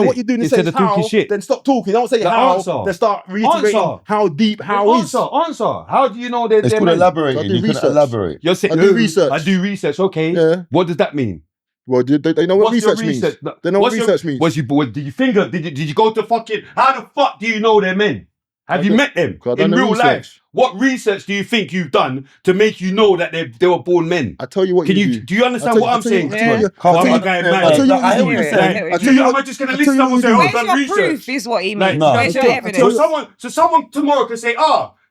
what you do is say how, then stop talking. Don't say how, then start reiterating how deep how is. Answer. How do you know they're men? It's called elaborating. You can elaborate. You're saying, I do research. I do research, okay. Yeah. What does that mean? Well, they know what research means. They know what research means. Did you go to fucking, how the fuck do you know they're men? Have you met them in real life? What research do you think you've done to make you know that they were born men? I tell you what. Do you understand what I'm saying? I'm just going to list someone say, Where's done your research. proof is what he means. No. Where's your evidence? So someone tomorrow can say,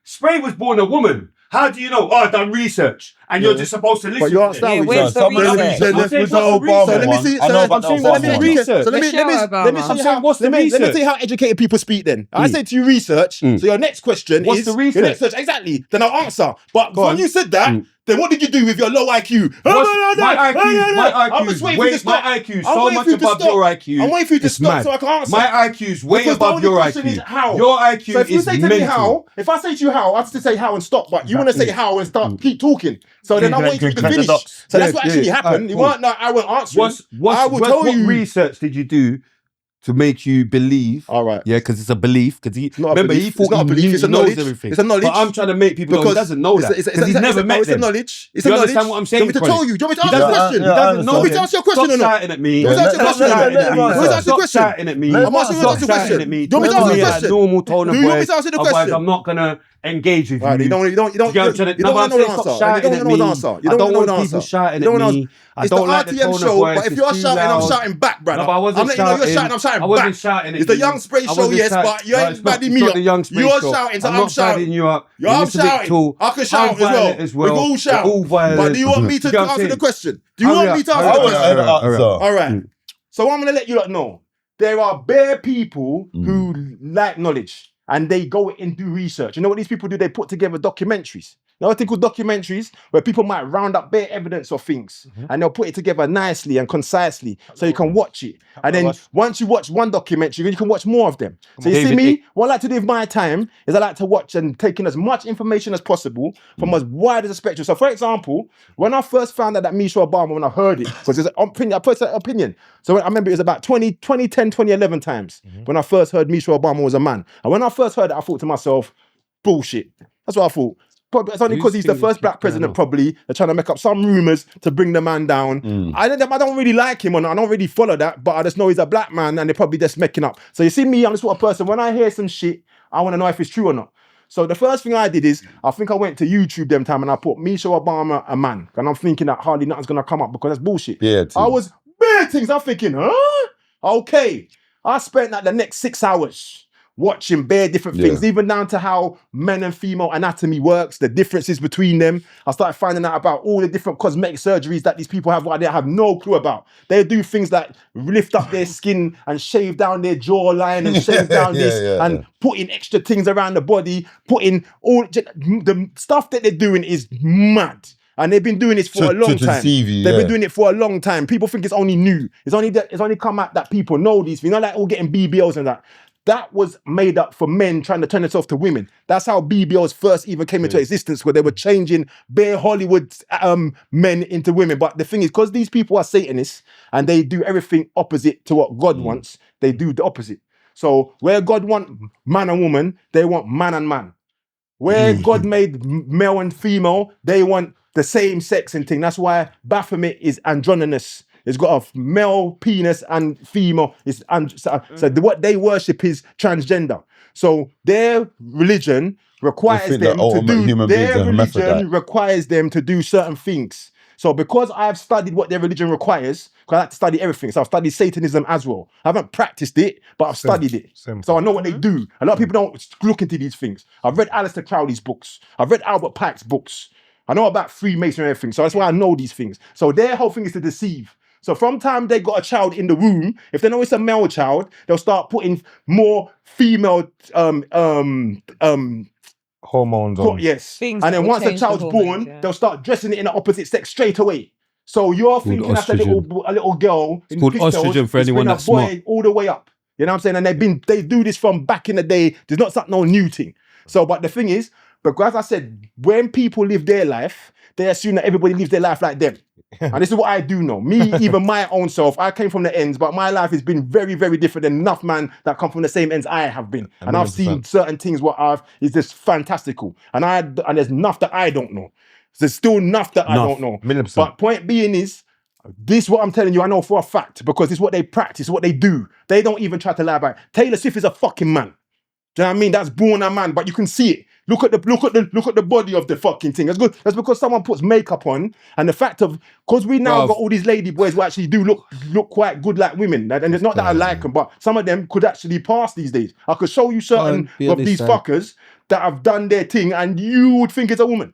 Spray was born a woman. How do you know? I've done research. and you're just supposed to listen. But you asked to that Yeah, with where's the Some of the research? research, let's saying, put the what's the Obama research? let me one. see. I know about the So let me Obama research. one. So let me Let's show Obama. see saying, what's the let me research? see how educated people speak. Then I say to you research. So your next question What's is the your research? next search exactly. Then I'll answer. But when on. you said that, then what did you do with your low IQ? My I'm just waiting for you to stop. My IQ is I'm so waiting much for you to above stop. your IQ. I'm waiting for you to It's stop mad. so I can answer. My IQ is way Because the above only your question is IQ. how. Your IQ So if you is say to me mental. how, if I say to you how, I have to say how and stop. But you want to say how and start keep talking. So then I'm waiting for you to connect the finish. dots. So that's what actually happened. Alright, You cool. weren't like I won't answer. I will tell what you. research did you do to make you believe? All right. Yeah, because it's a belief. Because he not a remember belief. he thought It's not a he belief. knew, It's a he knows knowledge. everything. It's a knowledge. But I'm trying to make people know he doesn't know that because he's never met It's a them. knowledge. It's Do a you knowledge. understand what I'm Do saying? you want me to tell you? Do you want me to He answer your doesn't, question? he doesn't know Want me them. to answer your question or Stop not? shouting at me. Do you want me to answer your Stop question? shouting at me. Do you want me to answer your Stop question? shouting at me. I'm asking you to Stop answer the shouting question. at me. Do you want me to answer the Talk to question? me at normal tone of Do you want me voice. to answer the Otherwise, question? I'm not gonna engage with you. Right, you don't want to know the answer. You don't want to know the answer. I don't want people shouting at me. I don't like the RTM tone of show, voice. but if It's you're too shouting, I'm loud. shouting back, brother. No, but I wasn't I'm letting you know you're shouting, I'm shouting I wasn't back. shouting at It's the you. Young Spray I show, wasn't yes, shouting. but you No, ain't it's not- badding it's me not up. the Young Spray You're show. shouting, so I'm I'm not badding shouting. you up. You're You're a I'm little bit shouting. too- I can shout I'm violent as well. We all shout. We're all violent. But do you want me to You get what I'm answer the saying? question? Do you Hurry want me up, to answer hurry the up, question? hurry up, hurry up. All right. So I'm going to let you lot know. There are bare people who like knowledge and they go and do research. You know what these people do? They put together documentaries. You know what they call documentaries? Where people might round up bare evidence of things and they'll put it together nicely and concisely so you can watch it. And then once you watch one documentary, you can watch more of them. So you see me, what I like to do with my time is I like to watch and take in as much information as possible from as wide as a spectrum. So for example, when I first found out that Michelle Obama, when I heard it, because it's an opinion, I put an opinion. So I remember it was about 2010, 2011 times when I first heard Michelle Obama was a man. And when I first heard it, I thought to myself, bullshit. That's what I thought. But it's only because he's the first black president, probably. They're trying to make up some rumors to bring the man down. I don't really like him, and I don't really follow that, but I just know he's a black man, and they're probably just making up. So you see me, I'm the sort of person, when I hear some shit, I want to know if it's true or not. So the first thing I did is, I think I went to YouTube them time, and I put Michelle Obama, a man. And I'm thinking that hardly nothing's going to come up, because that's bullshit. I was, bare things, I'm thinking, huh? Okay. I spent like the next 6 hours watching bare different things, even down to how men and female anatomy works, the differences between them. I started finding out about all the different cosmetic surgeries that these people have, what I have no clue about. They do things like lift up their skin and shave down their jawline and shave down and put in extra things around the body, put in all the stuff that they're doing is mad. And they've been doing this for a long time. They've been doing it for a long time. People think it's only new. It's only come out that people know these things. Not like all getting BBLs and that. That was made up for men trying to turn themselves to women. That's how BBLs first even came into existence, where they were changing bare Hollywood men into women. But the thing is, because these people are Satanists and they do everything opposite to what God wants, they do the opposite. So where God wants man and woman, they want man and man. Where God made male and female, they want the same sex and thing. That's why Baphomet is androgynous. It's got a male penis and female. So what they worship is transgender. So their religion requires them to do. Their religion requires them to do certain things. So because I've studied what their religion requires, because I like to study everything, so I've studied Satanism as well. I haven't practiced it, but I've studied it. So I know what they do. A lot of people don't look into these things. I've read Aleister Crowley's books. I've read Albert Pike's books. I know about Freemasonry and everything. So that's why I know these things. So their whole thing is to deceive. So from time they got a child in the womb, if they know it's a male child, they'll start putting more female hormones on. Yes. And then once the child's born, they'll start dressing it in the opposite sex straight away. So you're thinking that's a little girl. It's called oestrogen for anyone that's smart. All the way up. You know what I'm saying? And they do this from back in the day. There's not no new thing. So, but the thing is, because as I said, when people live their life, they assume that everybody lives their life like them. And this is what I do know. Me, even my own self, I came from the ends, but my life has been very, very different than enough man that come from the same ends I have been. And 100%. I've seen certain things is just fantastical. And there's enough that I don't know. There's still enough that I don't know. 100%. But point being is, this what I'm telling you, I know for a fact, because it's what they practice, what they do. They don't even try to lie about it. Taylor Swift is a fucking man. Do you know what I mean? That's born a man, but you can see it. Look at the body of the fucking thing. That's good. That's because someone puts makeup on, and the fact of, because we now got all these lady boys who actually do look quite good like women. And it's not that I like them, but some of them could actually pass these days. I could show you certain of these fuckers that have done their thing, and you would think it's a woman.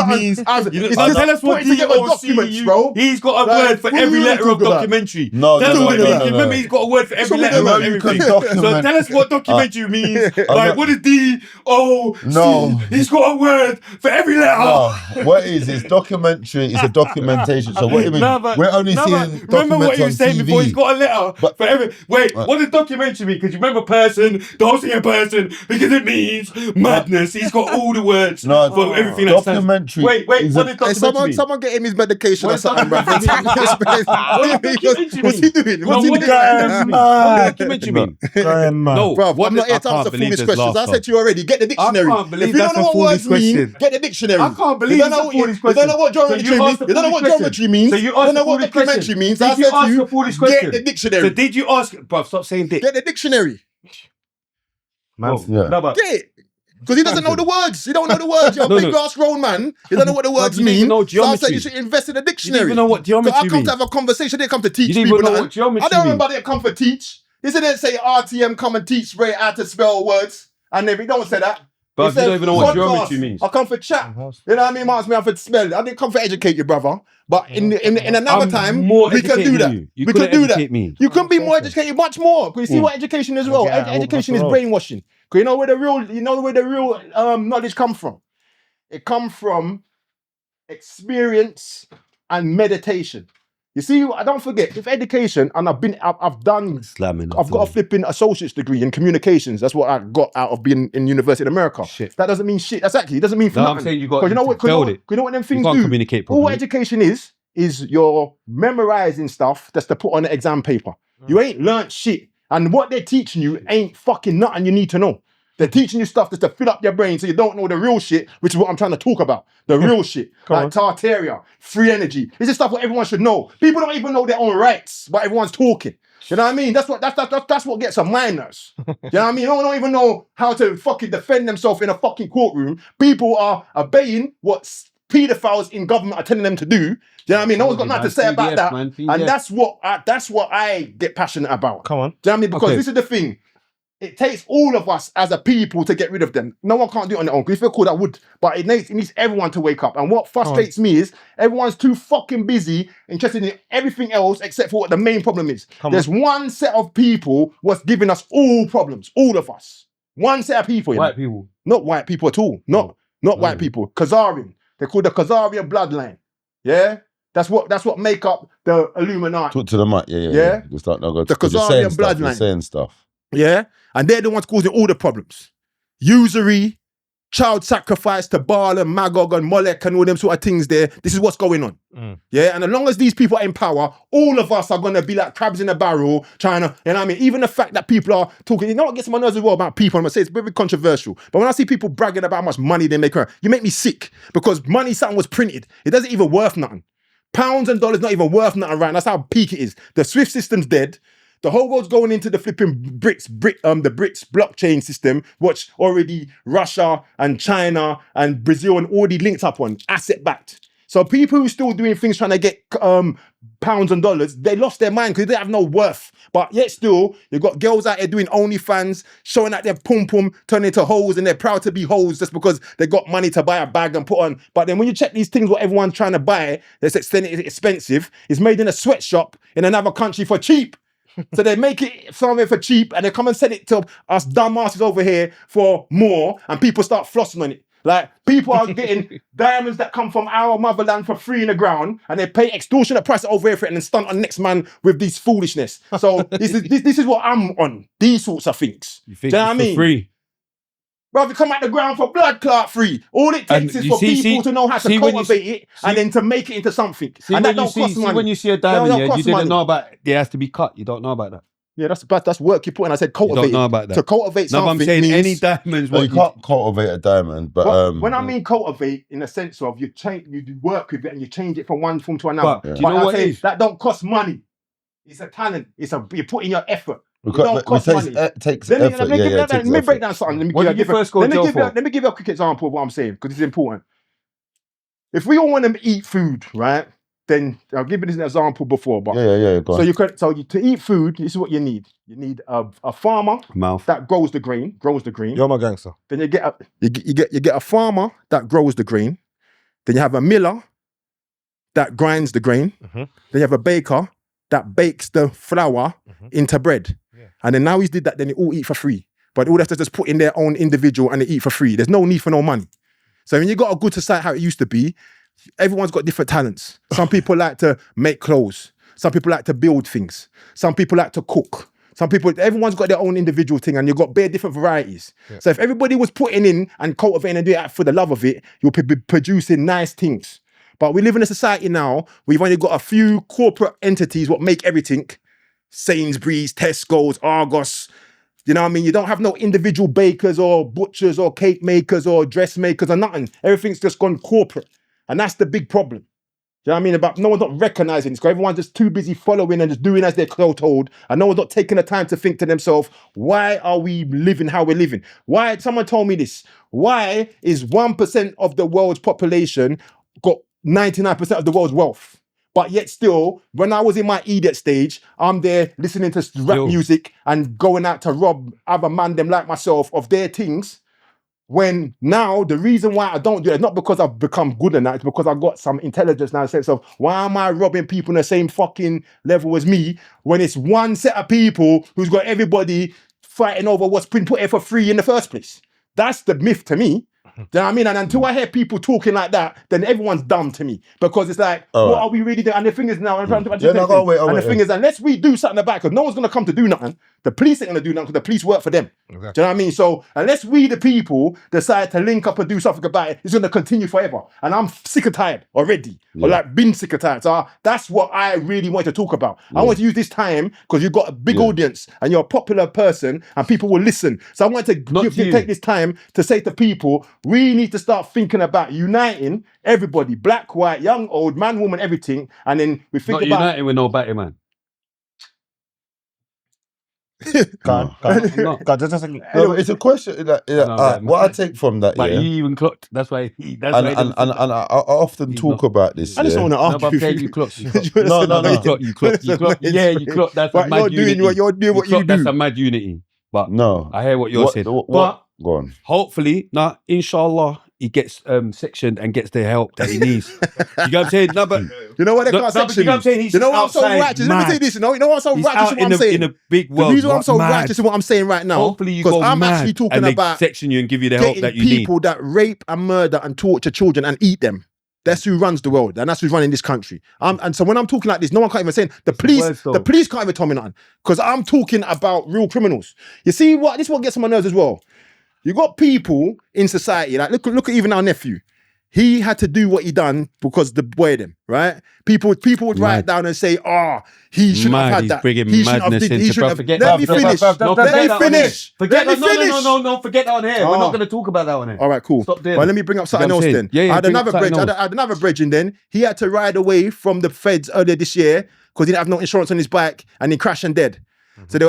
something means. as- You know, it's so just tell us what putting together documents, DOCU. bro. He's got a Like, word for what every are you letter of talking about? documentary. No, Tell us no, what it no, means. no, no. Remember, he's got a word for every what letter we of do. You everything. can So document. tell us what documentary means. Like, what is DOC? No. He's got a word for every letter. No, what is documentary is a documentation. So what do you mean? No, but- We're only no, but seeing remember what documents he on was saying TV. before. He's got a letter But- for every. Wait, what the documentary mean? Because you remember person, don't say a person, because it means madness. He's got all the words for everything that stands. Documentary. Wait, what did documentary mean? Someone get him his medication or something, bro. What What's he doing? What's he doing? What documentary mean? No, Bro, I'm not here to answer foolish questions. I said to you already, get the dictionary. I can't believe if you don't that's know a what words foolish mean, question. get the dictionary. I can't believe you don't it's know a foolish You question. don't know what geometry So you means. asked a You don't know what foolish geometry means. So you You don't asked know a what foolish documentary question. means. Did I you said to ask you, a foolish get question? the dictionary. So did you ask, bruv, stop saying dick. Get the dictionary. Bro, Yeah. no, but Get it. Because he doesn't know the words. He don't know the words. You're a big ass grown man. You don't know what the words you didn't even mean. know So I said geometry. you should invest in a you dictionary. didn't even know what 'Cause geometry I come means. to have a conversation. They didn't come to teach You didn't people even know nothing. what geometry I don't means. remember they come for teach. He didn't say RTM come and teach Ray how to spell words. And then he don't say that. But He you said, don't even know what podcast. geometry means. I come for chat. You know what I mean? Marks me, I for spell. I didn't come for educate you, brother. But in another I'm time, more we can do educated that. than you. You We can couldn't do that. educate me. You can be more educated, much more. Because you see what education is as well. Education is brainwashing. Because you know where the real knowledge come from. It comes from experience and meditation. You see, I don't forget, with education, and I've done, Slamming. I've got a flipping associate's degree in communications. That's what I got out of being in university in America. Shit. That doesn't mean shit. That's actually, it doesn't mean for No, nothing. I'm saying you got 'Cause you know what, failed it. you know what them things can't do? communicate All properly. education is you're memorizing stuff that's to put on the exam paper. You ain't learnt shit. And what they're teaching you ain't fucking nothing you need to know. They're teaching you stuff that's to fill up your brain so you don't know the real shit, which is what I'm trying to talk about. The real shit. Like Tartaria, free energy. This is stuff what everyone should know. People don't even know their own rights, but everyone's talking. You know what I mean? That's what gets on my nerves. You know what I mean? They don't even know how to fucking defend themselves in a fucking courtroom. People are obeying what pedophiles in government are telling them to do. Do you know what I mean? No one's got nothing to say about that. And that's what I get passionate about. Come on. Do you know what I mean? Because this is the thing. It takes all of us as a people to get rid of them. No one can't do it on their own. If it could, I would. But it needs everyone to wake up. And what frustrates me is everyone's too fucking busy, interested in everything else except for what the main problem is. There's one set of people what's giving us all problems. All of us. One set of people. White people. Not white people at all. Not white people. Khazarian. They're called the Khazarian bloodline. Yeah? That's what make up the Illuminati. Talk to the mic. Yeah. Just don't go. The Khazarian bloodline. You're saying stuff. Yeah? And they're the ones causing all the problems. Usury, child sacrifice to Baal and Magog and Molech and all them sort of things there. This is what's going on. Yeah? And as long as these people are in power, all of us are going to be like crabs in a barrel trying to, you know what I mean? Even the fact that people are talking, you know what gets my nerves as well about people? I'm going to say it's very controversial. But when I see people bragging about how much money they make, you make me sick. Because money, something was printed. It doesn't even worth nothing. Pounds and dollars not even worth nothing right. That's how peak it is. The SWIFT system's dead. The whole world's going into the flipping the BRICS blockchain system, which already Russia and China and Brazil and already linked up on, asset backed. So people who are still doing things trying to get pounds and dollars, they lost their mind because they have no worth. But yet still, you've got girls out here doing OnlyFans, showing out their pum-pum, turning into hoes, and they're proud to be hoes just because they got money to buy a bag and put on. But then when you check these things, what everyone's trying to buy, that's expensive, is made in a sweatshop in another country for cheap. So they make it somewhere for cheap and they come and sell it to us dumbasses over here for more and people start flossing on it. Like, people are getting diamonds that come from our motherland for free in the ground and they pay extortionate price over here for it and then stunt on the next man with this foolishness. So this is what I'm on. These sorts of things. You think do you know what I it's mean? for free? Bro, you come out the ground for blood clot free. All it takes is for people to know how to cultivate it and then to make it into something. And that don't cost money. When you see a diamond, you didn't know about it has to be cut. You don't know about that. Yeah, that's work you put in. I said cultivate. You don't know about that. To cultivate something. No, but I'm saying means, any diamonds. Well, you can't cultivate a diamond, but when I mean cultivate, in the sense of you do work with it and you change it from one form to another. But do you know what it is? That don't cost money. It's a talent. You're putting your effort. It because don't cost money. it takes Let effort. me break down something. What did you first go to jail for? Let me give you a quick example of what I'm saying because it's important. If we all want to eat food, right? Then I'll give you this example before, but Go on. to eat food, this is what you need. You need a farmer that grows the grain. You're my gangster. Then you get a farmer that grows the grain. Then you have a miller that grinds the grain. Then you have a baker that bakes the flour into bread. And then now he's did that, then they all eat for free. But all they have to just put in their own individual and they eat for free. There's no need for no money. So when you got a good society how it used to be, everyone's got different talents. Some people like to make clothes. Some people like to build things. Some people like to cook. Some people, everyone's got their own individual thing, and you've got bare different varieties. So if everybody was putting in and cultivating and doing it for the love of it, you'll be producing nice things. But we live in a society now, we've only got a few corporate entities what make everything. Sainsbury's, Tesco's, Argos. You know what I mean? You don't have no individual bakers or butchers or cake makers or dressmakers or nothing. Everything's just gone corporate. And that's the big problem. You know what I mean? About no one's not recognizing this because everyone's just too busy following and just doing as they're told. And no one's not taking the time to think to themselves, why are we living how we're living? Why? Someone told me this. Why is 1% of the world's population got 99% of the world's wealth? But yet still, when I was in my idiot stage, I'm there listening to rap music and going out to rob other man them like myself of their things. When now, the reason why I don't do it is not because I've become good at that, it's because I've got some intelligence now in the sense of, why am I robbing people in the same fucking level as me when it's one set of people who's got everybody fighting over what's been put here for free in the first place? That's the myth to me. Do you know what I mean? And until I hear people talking like that, then everyone's dumb to me. Because it's like, what are we really doing? And the thing is now, the thing is, unless we do something about it, because no one's going to come to do nothing, the police ain't going to do nothing because the police work for them. Exactly. Do you know what I mean? So unless we, the people, decide to link up and do something about it, it's going to continue forever. And I'm sick and tired already. Or like been sick and tired. So that's what I really want to talk about. I want to use this time because you've got a big audience and you're a popular person and people will listen. So I want to take this time to say to people, we need to start thinking about uniting everybody, black, white, young, old, man, woman, everything. And then we think not about... uniting with no batty man. God, it's a question. What I take from that, but he even clocked. That's why. I often talk about this. I just want to argue. No, you clocked. You clocked. Yeah, you clocked. That's a mad unity. You're doing what you do. That's a mad unity. But no, I hear what you're saying. But go on. Hopefully, inshallah, he gets sectioned and gets the help that he needs. You know what I'm saying? No, but you know what they can't section. You know what I'm saying? He's what I'm so righteous. Let me say this. You know what I'm so righteous. What I'm saying in a big world. The reason I'm so righteous is what I'm saying right now. Hopefully, you go I'm mad actually talking and about section you and give you the help that you need. People that rape and murder and torture children and eat them. That's who runs the world, and that's who's running this country. And so when I'm talking like this, no one can't even say the police. The police can't even tell me nothing because I'm talking about real criminals. You see what? This is what gets on my nerves as well. You got people in society like look at even our nephew. He had to do what he done because the boy them, right? People would write down and say, he shouldn't have had that. He shouldn't have. Let me finish. Let me finish. Forget that. No, forget that on here. We're not going to talk about that on here. All right, cool. Stop there. Well, let me bring up something else then. I had another bridge and then he had to ride away from the feds earlier this year because he didn't have no insurance on his bike and he crashed and dead.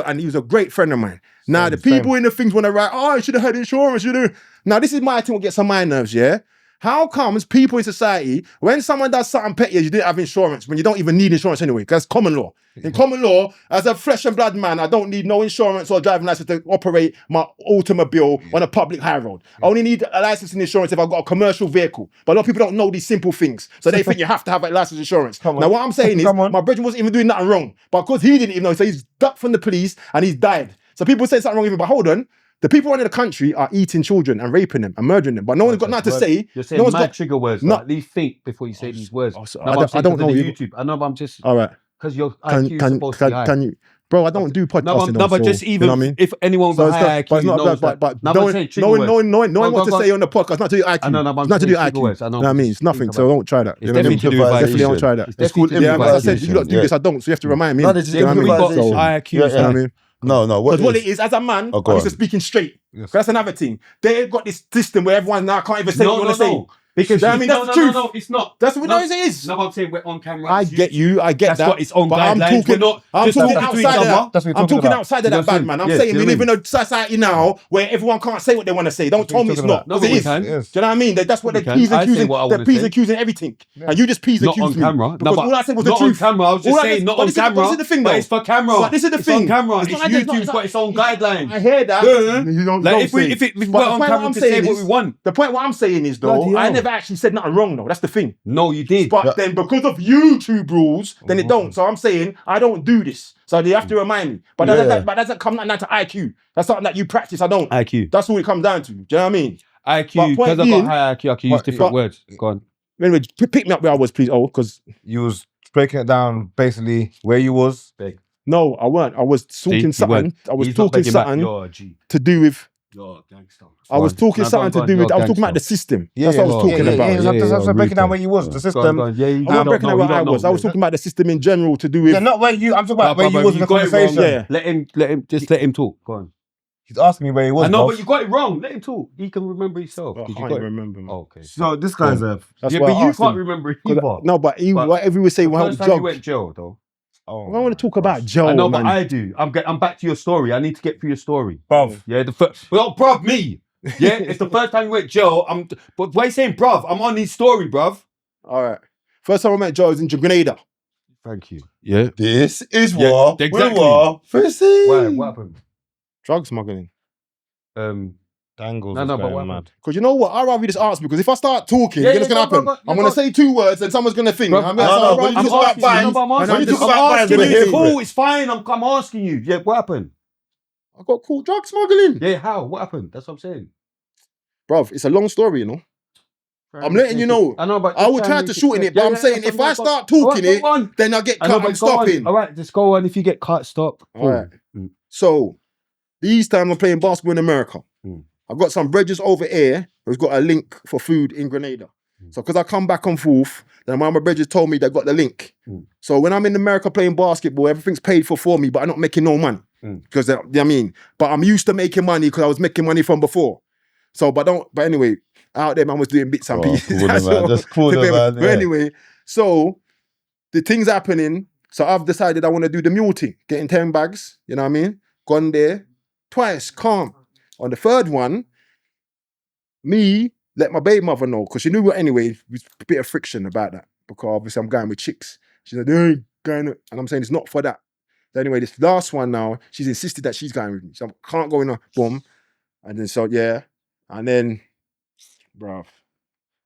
And he was a great friend of mine. Now, the people in the things want to write, I should have had insurance. Now, this is my thing what gets on my nerves, yeah? How comes people in society, when someone does something petty, you didn't have insurance, when you don't even need insurance anyway, because common law. In common law, as a flesh and blood man, I don't need no insurance or driving license to operate my automobile on a public high road. I only need a license and insurance if I've got a commercial vehicle. But a lot of people don't know these simple things. So they think you have to have a license insurance. Now what I'm saying is, my brother wasn't even doing nothing wrong. But because he didn't even know, so he's ducked from the police and he's died. So people say something wrong with him, but hold on. The people running the country are eating children and raping them and murdering them, but no one's got nothing to say. You're saying mad trigger words. At least think before you say these words. I don't know YouTube. I know, but I'm just all right. Because your IQ is supposed to be high. Can you, bro? I don't do podcasting. No, but just even you know if anyone with high IQ knows that. But no one wants to say on the podcast, not to do IQ. It's not to do IQ. You know what I mean? It's nothing. So don't try that. Definitely don't try that. It's called I said you don't do this. I don't. So you have to remind me. We've got IQ. You know what I mean? No. Because what it is, as a man, I'm used to speaking straight. Yes. That's another thing. They've got this system where everyone now can't even say what you want to say. Because I mean, that's the truth. No, it's not. That's what it is. No, I'm saying we're on camera. I get you. I get that's that. Got its own but guidelines. I'm talking outside of that. I'm talking outside of that, bad man. I'm saying we live in a society now where everyone can't say what they want to say. Don't tell me it's not. Because it is. Do you know what I mean? That's what they're peas accusing. They're peas accusing everything. And you just peas accusing me. Not on camera. Because all I said was the truth. Not on camera. I was just saying not on camera. This is the thing, though. But it's for camera. But this is the thing. It's on camera. YouTube's got its own guidelines. I hear that. Like if we were on camera to say what we want. The point what I'm saying is though, I never actually said nothing wrong though. That's the thing. No, you did. But then because of YouTube rules, then it don't. So I'm saying I don't do this. So they have to remind me. But that doesn't come down to IQ. That's something that you practice. I don't. IQ. That's all it comes down to. Do you know what I mean? IQ. Because I've got high IQ, I can use different words. Go on. Anyway, pick me up where I was, please. Oh, because you was breaking it down basically where you was. No, I weren't. I was talking something. I was talking something to do with. You're a gangster. I was talking something to do with. I was talking about the system. That's what I was talking about. So breaking down where you was, the system. I wasn't breaking down where I was. I was talking about the system in general to do with. Yeah, not where you. I'm talking about where you was in the conversation. Yeah. Let him talk. Go on. He's asking me where he was. I know, but you got it wrong. Let him talk. He can remember himself. I can't remember. Oh, okay. So this guy's a. That's Yeah, why but I you asked can't him. remember it either. No, but whatever we say, First time you went jog. jail, though. I don't want to talk about jail. I know, man. but I do. I'm back to your story. I need to get through your story. Bruv. Yeah, bruv, me. Yeah, it's the first time you went jail. But why are you saying bruv? I'm on his story, bruv. All right. First time I met Joe was in Grenada. Thank you. Yeah. This is Yeah, what exactly. we were facing. Why? What happened? Drug smuggling. Dangles. No, but what mad. happened? Because you know what? I'd rather you just ask me, because if I start talking, it's going to happen. I'm going to say 2 words and someone's going to think. Bruv, I'm Cool, it's fine. I'm asking you. Yeah, what happened? I got caught drug smuggling. Yeah, how? What happened? That's what I'm saying. Bruv, it's a long story, you know. I'm letting you know. I know, but I will try to shorten it, but I'm saying if I start talking it, then I get cut. I'm stopping. All right, just go on. If you get cut, stop. All right. So these times I'm playing basketball in America. I've got some bridges over here who's got a link for food in Grenada. So because I come back and forth, then my bridges told me they got the link. So when I'm in America playing basketball, everything's paid for me, but I'm not making no money. Because but I'm used to making money because I was making money from before. So, but anyway, out there, man was doing bits and pieces. Just cool, man. But anyway, so the thing's happening. So I've decided I want to do the mule thing, getting 10 bags, you know what I mean? Gone there twice, calm. On the third one, me let my baby mother know, because she knew what anyway, there was a bit of friction about that, because obviously I'm going with chicks. She said, hey, going, and I'm saying it's not for that. So anyway, this last one now, she's insisted that she's going with me. So I can't go in a boom. And then so, yeah. And then, bruv.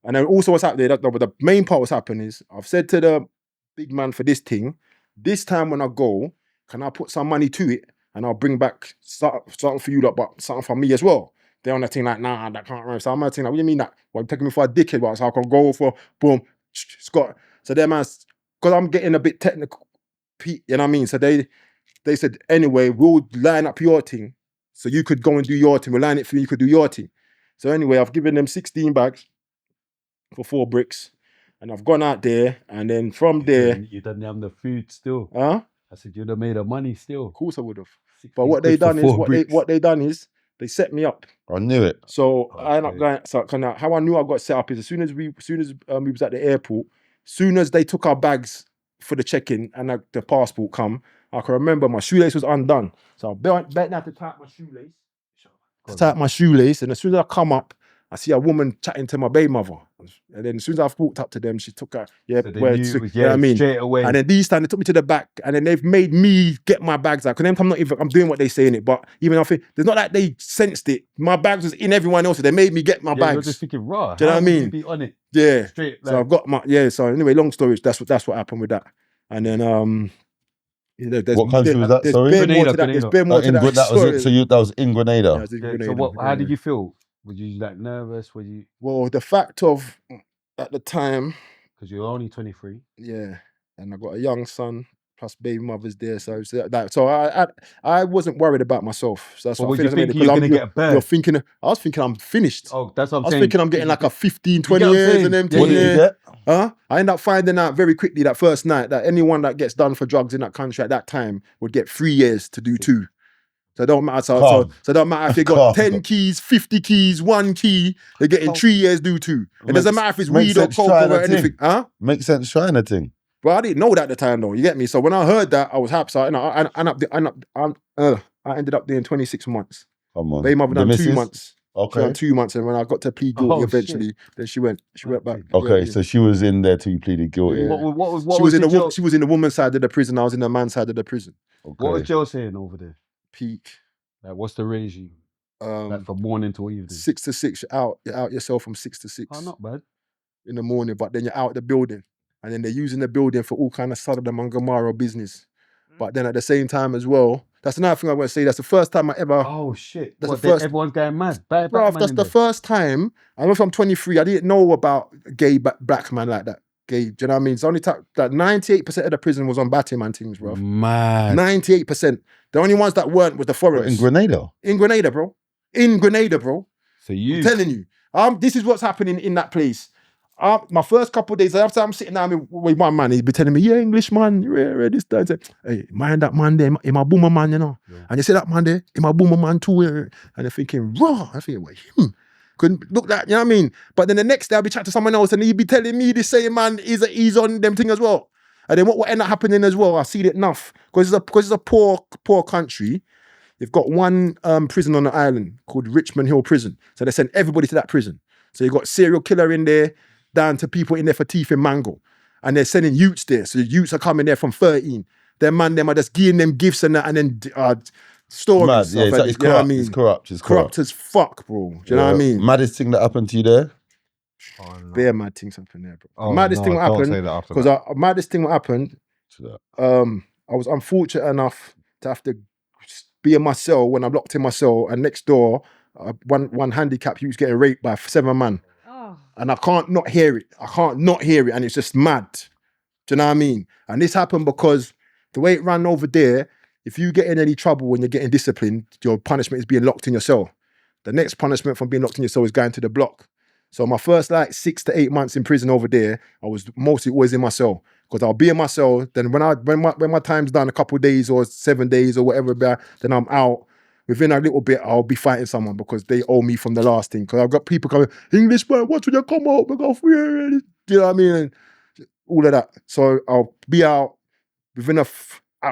And then also what's happening, but the main part what's happening is, I've said to the big man for this thing, this time when I go, can I put some money to it and I'll bring back something for you, but something for me as well. They're on that thing like, nah, that can't run. So I'm on that thing like, what do you mean that? Well, you're taking me for a dickhead, but so I can go for, boom, Scott. So their man's, because I'm getting a bit technical, you know what I mean? So they said, anyway, we'll line up your thing. So you could go and do your thing. We'll line it for you, you could do your thing. So anyway, I've given them 16 bags for 4 bricks. And I've gone out there, and then from there... You didn't have the food still. Huh? I said, you'd have made the money still. Of course I would have. But what they done is, they set me up. I knew it. So I ended up going, so how I knew I got set up is as soon as we was at the airport, soon as they took our bags for the check-in and the passport come, I can remember my shoelace was undone. So I bent down to tie up my shoelace. And as soon as I come up, I see a woman chatting to my baby mother. And then as soon as I walked up to them, she took her, you know what I mean? Straight away. And then these times they took me to the back, and then they've made me get my bags out. Because I'm doing what they say in it, but even I think there's not like they sensed it. My bags was in everyone else's. They made me get my bags. You're just thinking, raw. Do you know what I mean? Be on it. Yeah. Straight. So I've got my So anyway, long story. That's what happened with that. And then what country was that? Sorry, Grenada. There's bare more to that. That was in Grenada. So how did you feel? Were you like nervous? Were you? Well, the fact of at the time, because you're only 23. Yeah, and I got a young son plus baby mother's there, so I wasn't worried about myself. So that's what you think you're gonna get a bird? I was thinking I'm finished. Oh, that's what I'm saying. I was thinking I'm getting like a 15, 20 years and them. What did you get? I ended up finding out very quickly that first night that anyone that gets done for drugs in that country at that time would get 3 years to do 2. So it don't matter. So it don't matter if they got 10 keys, 50 keys, 1 key, they're getting 3 years do 2. It doesn't matter if it's weed or coke or anything. Makes sense trying a thing. But I didn't know that at the time though, you get me? So when I heard that, I was happy. So I ended up doing 26 months. Come on. Baby mother done 2 months. Okay. She done 2 months, and when I got to plead guilty eventually, then she went back. Okay, so she was in there till you pleaded guilty. Yeah. She was in the woman's side of the prison, I was in the man's side of the prison. Okay. What was Joe saying over there? Peak. Like, what's the regime? Like from morning to evening? 6 to 6, you're out yourself from 6 to 6. Oh, not bad. In the morning, but then you're out the building. And then they're using the building for all kind of Sodom and Gomorrah business. But then at the same time as well, that's another thing I want to say. That's the first time I ever... Oh, shit. Everyone's going mad. Bruv, that's the first time. I know if I'm 23, I didn't know about gay black man like that. Okay, do you know what I mean? It's only that 98% of the prison was on batty man things, bro. Mad. 98%. The only ones that weren't was the foreigners. In Grenada? In Grenada, bro. In Grenada, bro. So I'm telling you. This is what's happening in that place. My first couple of days after I'm sitting down with my man, he'd be telling me, yeah, English man, this, that. Hey, mind that man there, in my boomer man, you know. Yeah. And you see that man there, in my boomer man too. And they're thinking, raw. I think, well, couldn't look that, you know what I mean? But then the next day I'll be chatting to someone else and he'd be telling me the same man he's on them thing as well. And then what ended up happening as well, I see it enough. Because it's a poor country. They've got one prison on the island called Richmond Hill Prison. So they send everybody to that prison. So you've got serial killer in there, down to people in there for teeth in mango. And they're sending youths there. So the youths are coming there from 13. Them are just giving them gifts and that, and then stories. Mad, yeah, it's corrupt, you know what I mean? It's corrupt as fuck, bro. Do you know what I mean? Maddest thing that happened to you there? Bare mad things happen there, bro. Maddest thing what happened, because maddest thing what happened, I was unfortunate enough to have to be in my cell when I'm locked in my cell, and next door, one handicapped, he was getting raped by 7 men. And I can't not hear it. And it's just mad. Do you know what I mean? And this happened because the way it ran over there, if you get in any trouble when you're getting disciplined, your punishment is being locked in your cell. The next punishment from being locked in your cell is going to the block. So my first 6 to 8 months in prison over there, I was mostly always in my cell. Because I'll be in my cell, then when my time's done, a couple of days or 7 days or whatever, then I'm out. Within a little bit, I'll be fighting someone because they owe me from the last thing. Because I've got people coming, English man, watch when you come out, we go free. Do you know what I mean? And all of that. So I'll be out within a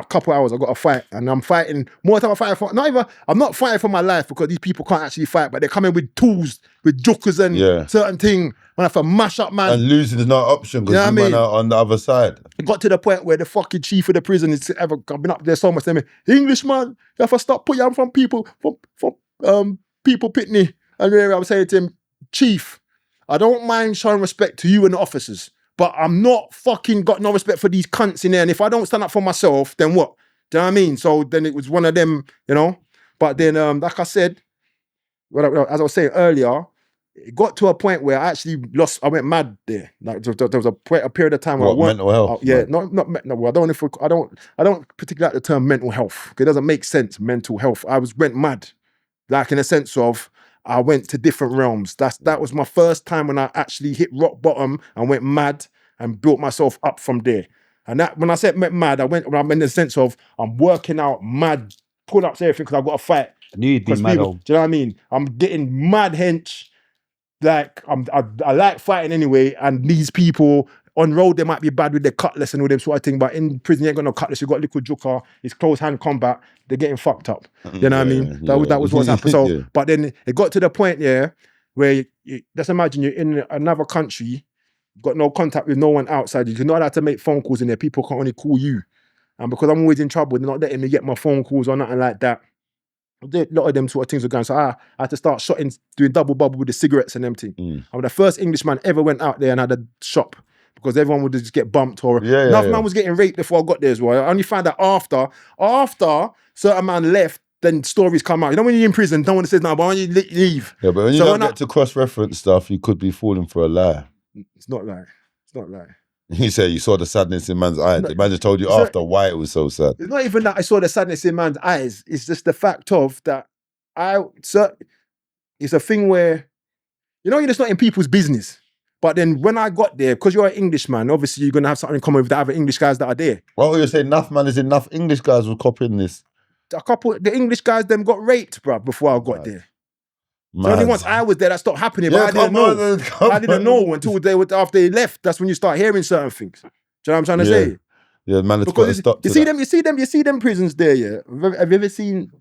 couple of hours. I've got a fight, and I'm fighting more time. I'm not fighting for my life because these people can't actually fight, but they're coming with tools, with jokers and certain things. I have to mash up, man. And losing is not an option because you are on the other side. It got to the point where the fucking chief of the prison is ever been up there so much. They mean, English man, you have to stop putting from people people pitney. And I was saying to him, Chief, I don't mind showing respect to you and the officers, but I'm not fucking got no respect for these cunts in there. And if I don't stand up for myself, then what? Do you know what I mean? So then it was one of them, you know. But then, like I said, as I was saying earlier, it got to a point where I actually I went mad there. Like there was a period of time where I weren't mental health. I don't particularly like the term mental health. It doesn't make sense. Mental health. Went mad, like in a sense of I went to different realms. That was my first time when I actually hit rock bottom and went mad and built myself up from there. And that when I said mad, I'm in the sense of I'm working out mad, pull ups everything because I've got to fight. You'd be mad. Do you know what I mean? I'm getting mad hench. Like I like fighting anyway, and these people on road they might be bad with their cutlass and all them sort of thing, but in prison you ain't got no cutlass. You got little joker. It's close hand combat. They're getting fucked up. You know what I mean? That was what's happened. So, but then it got to the point where you just imagine you're in another country, got no contact with no one outside. You're not allowed to make phone calls in there. People can only call you, and because I'm always in trouble, they're not letting me get my phone calls or nothing like that. A lot of them sort of things were going. So I had to start doing double bubble with the cigarettes and them thing. I'm the first Englishman ever went out there and had a shop because everyone would just get bumped or enough man was getting raped before I got there as well. I only found out after certain man left, then stories come out. You know when you're in prison, no one says no, but when you leave. Yeah, but when you don't get to cross-reference stuff, you could be falling for a lie. It's not lie. You say you saw the sadness in man's eyes. The man just told you after why it was so sad. It's not even that I saw the sadness in man's eyes. It's just the fact of that it's a thing where, you know, you're just not in people's business. But then when I got there, because you're an Englishman, obviously you're going to have something in common with the other English guys that are there. Well, you're saying enough, man, is enough English guys were copying this. The English guys, them got raped, bruv, before I got there. So only once I was there, that stopped happening. But I didn't know until after they left. That's when you start hearing certain things. Do you know what I'm trying to say? Yeah, man, because you see them prisons there. Yeah, have you ever seen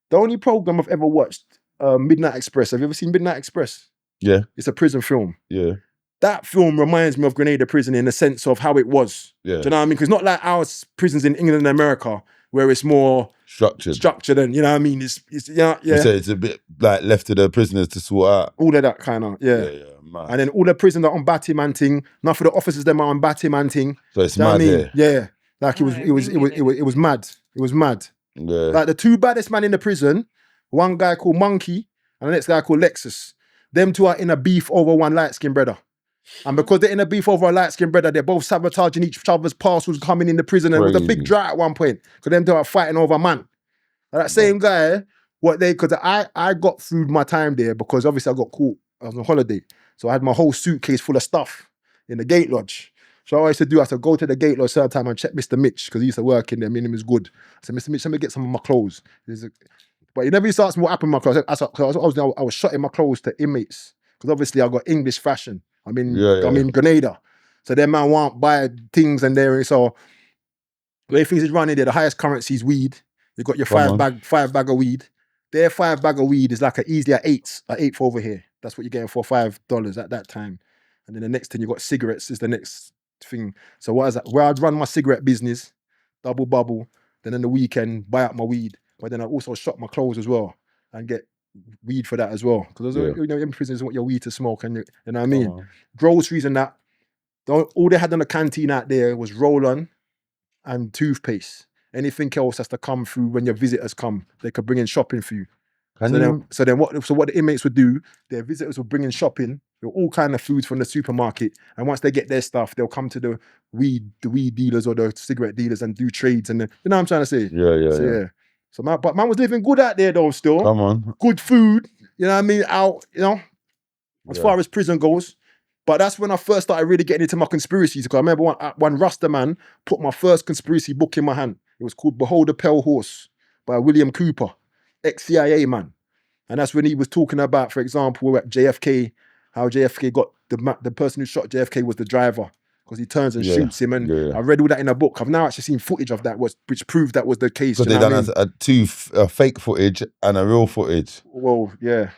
the only program I've ever watched? Midnight Express. Have you ever seen Midnight Express? Yeah, it's a prison film. Yeah, that film reminds me of Grenada Prison in the sense of how it was. Yeah, do you know what I mean? Because not like our prisons in England and America, where it's more structured and, you know what I mean? It's yeah. You say it's a bit like left to the prisoners to sort out. All of that kind of, yeah. Man. And then all the prisoners are on batty man thing. None of the officers them are on batty man thing. So it's mad, yeah. Like it was mad. It was mad. Yeah. Like the two baddest man in the prison, one guy called Monkey and the next guy called Lexus. Them two are in a beef over one light-skinned brother. And because they're in a beef over a light-skinned brother, they're both sabotaging each other's parcels coming in the prison. And it was a big drought at one point. Because them two are fighting over a man. And that same guy, because I got through my time there because obviously I got caught. I was on holiday. So I had my whole suitcase full of stuff in the gate lodge. So I used to do, I said, go to the gate lodge certain time and check Mr. Mitch, because he used to work in there, meaning he was good. I said, Mr. Mitch, let me get some of my clothes. But he never used to ask me what happened to my clothes. I was shotting my clothes to inmates, because obviously I got English fashion. I'm in Grenada. So them man won't buy things and there. So the way things is running there, the highest currency is weed. You got your five bag of weed. Their 5 bag of weed is like easily an eighth over here. That's what you're getting for $5 at that time. And then the next thing you got cigarettes is the next thing. So what is that? Where I'd run my cigarette business, double bubble, then on the weekend buy up my weed. But then I also shop my clothes as well and get weed for that as well. Because in prison is what your weed to smoke, and you know what I mean? Groceries and that. All they had in the canteen out there was roll-on and toothpaste. Anything else has to come through when your visitors come. They could bring in shopping for you. So then what the inmates would do, their visitors would bring in shopping, all kind of foods from the supermarket. And once they get their stuff, they'll come to the weed dealers or the cigarette dealers and do trades. And you know what I'm trying to say? Yeah. So man was living good out there though still. Come on. Good food, you know what I mean? Out, as far as prison goes. But that's when I first started really getting into my conspiracies. Because I remember one Rasta man put my first conspiracy book in my hand. It was called Behold the Pale Horse by William Cooper, ex-CIA man. And that's when he was talking about, for example, at JFK, how JFK got the person who shot JFK was the driver, because he turns and shoots him. And I read all that in a book. I've now actually seen footage of that, which proved that was the case. Because they done two fake footage and a real footage. Well, yeah.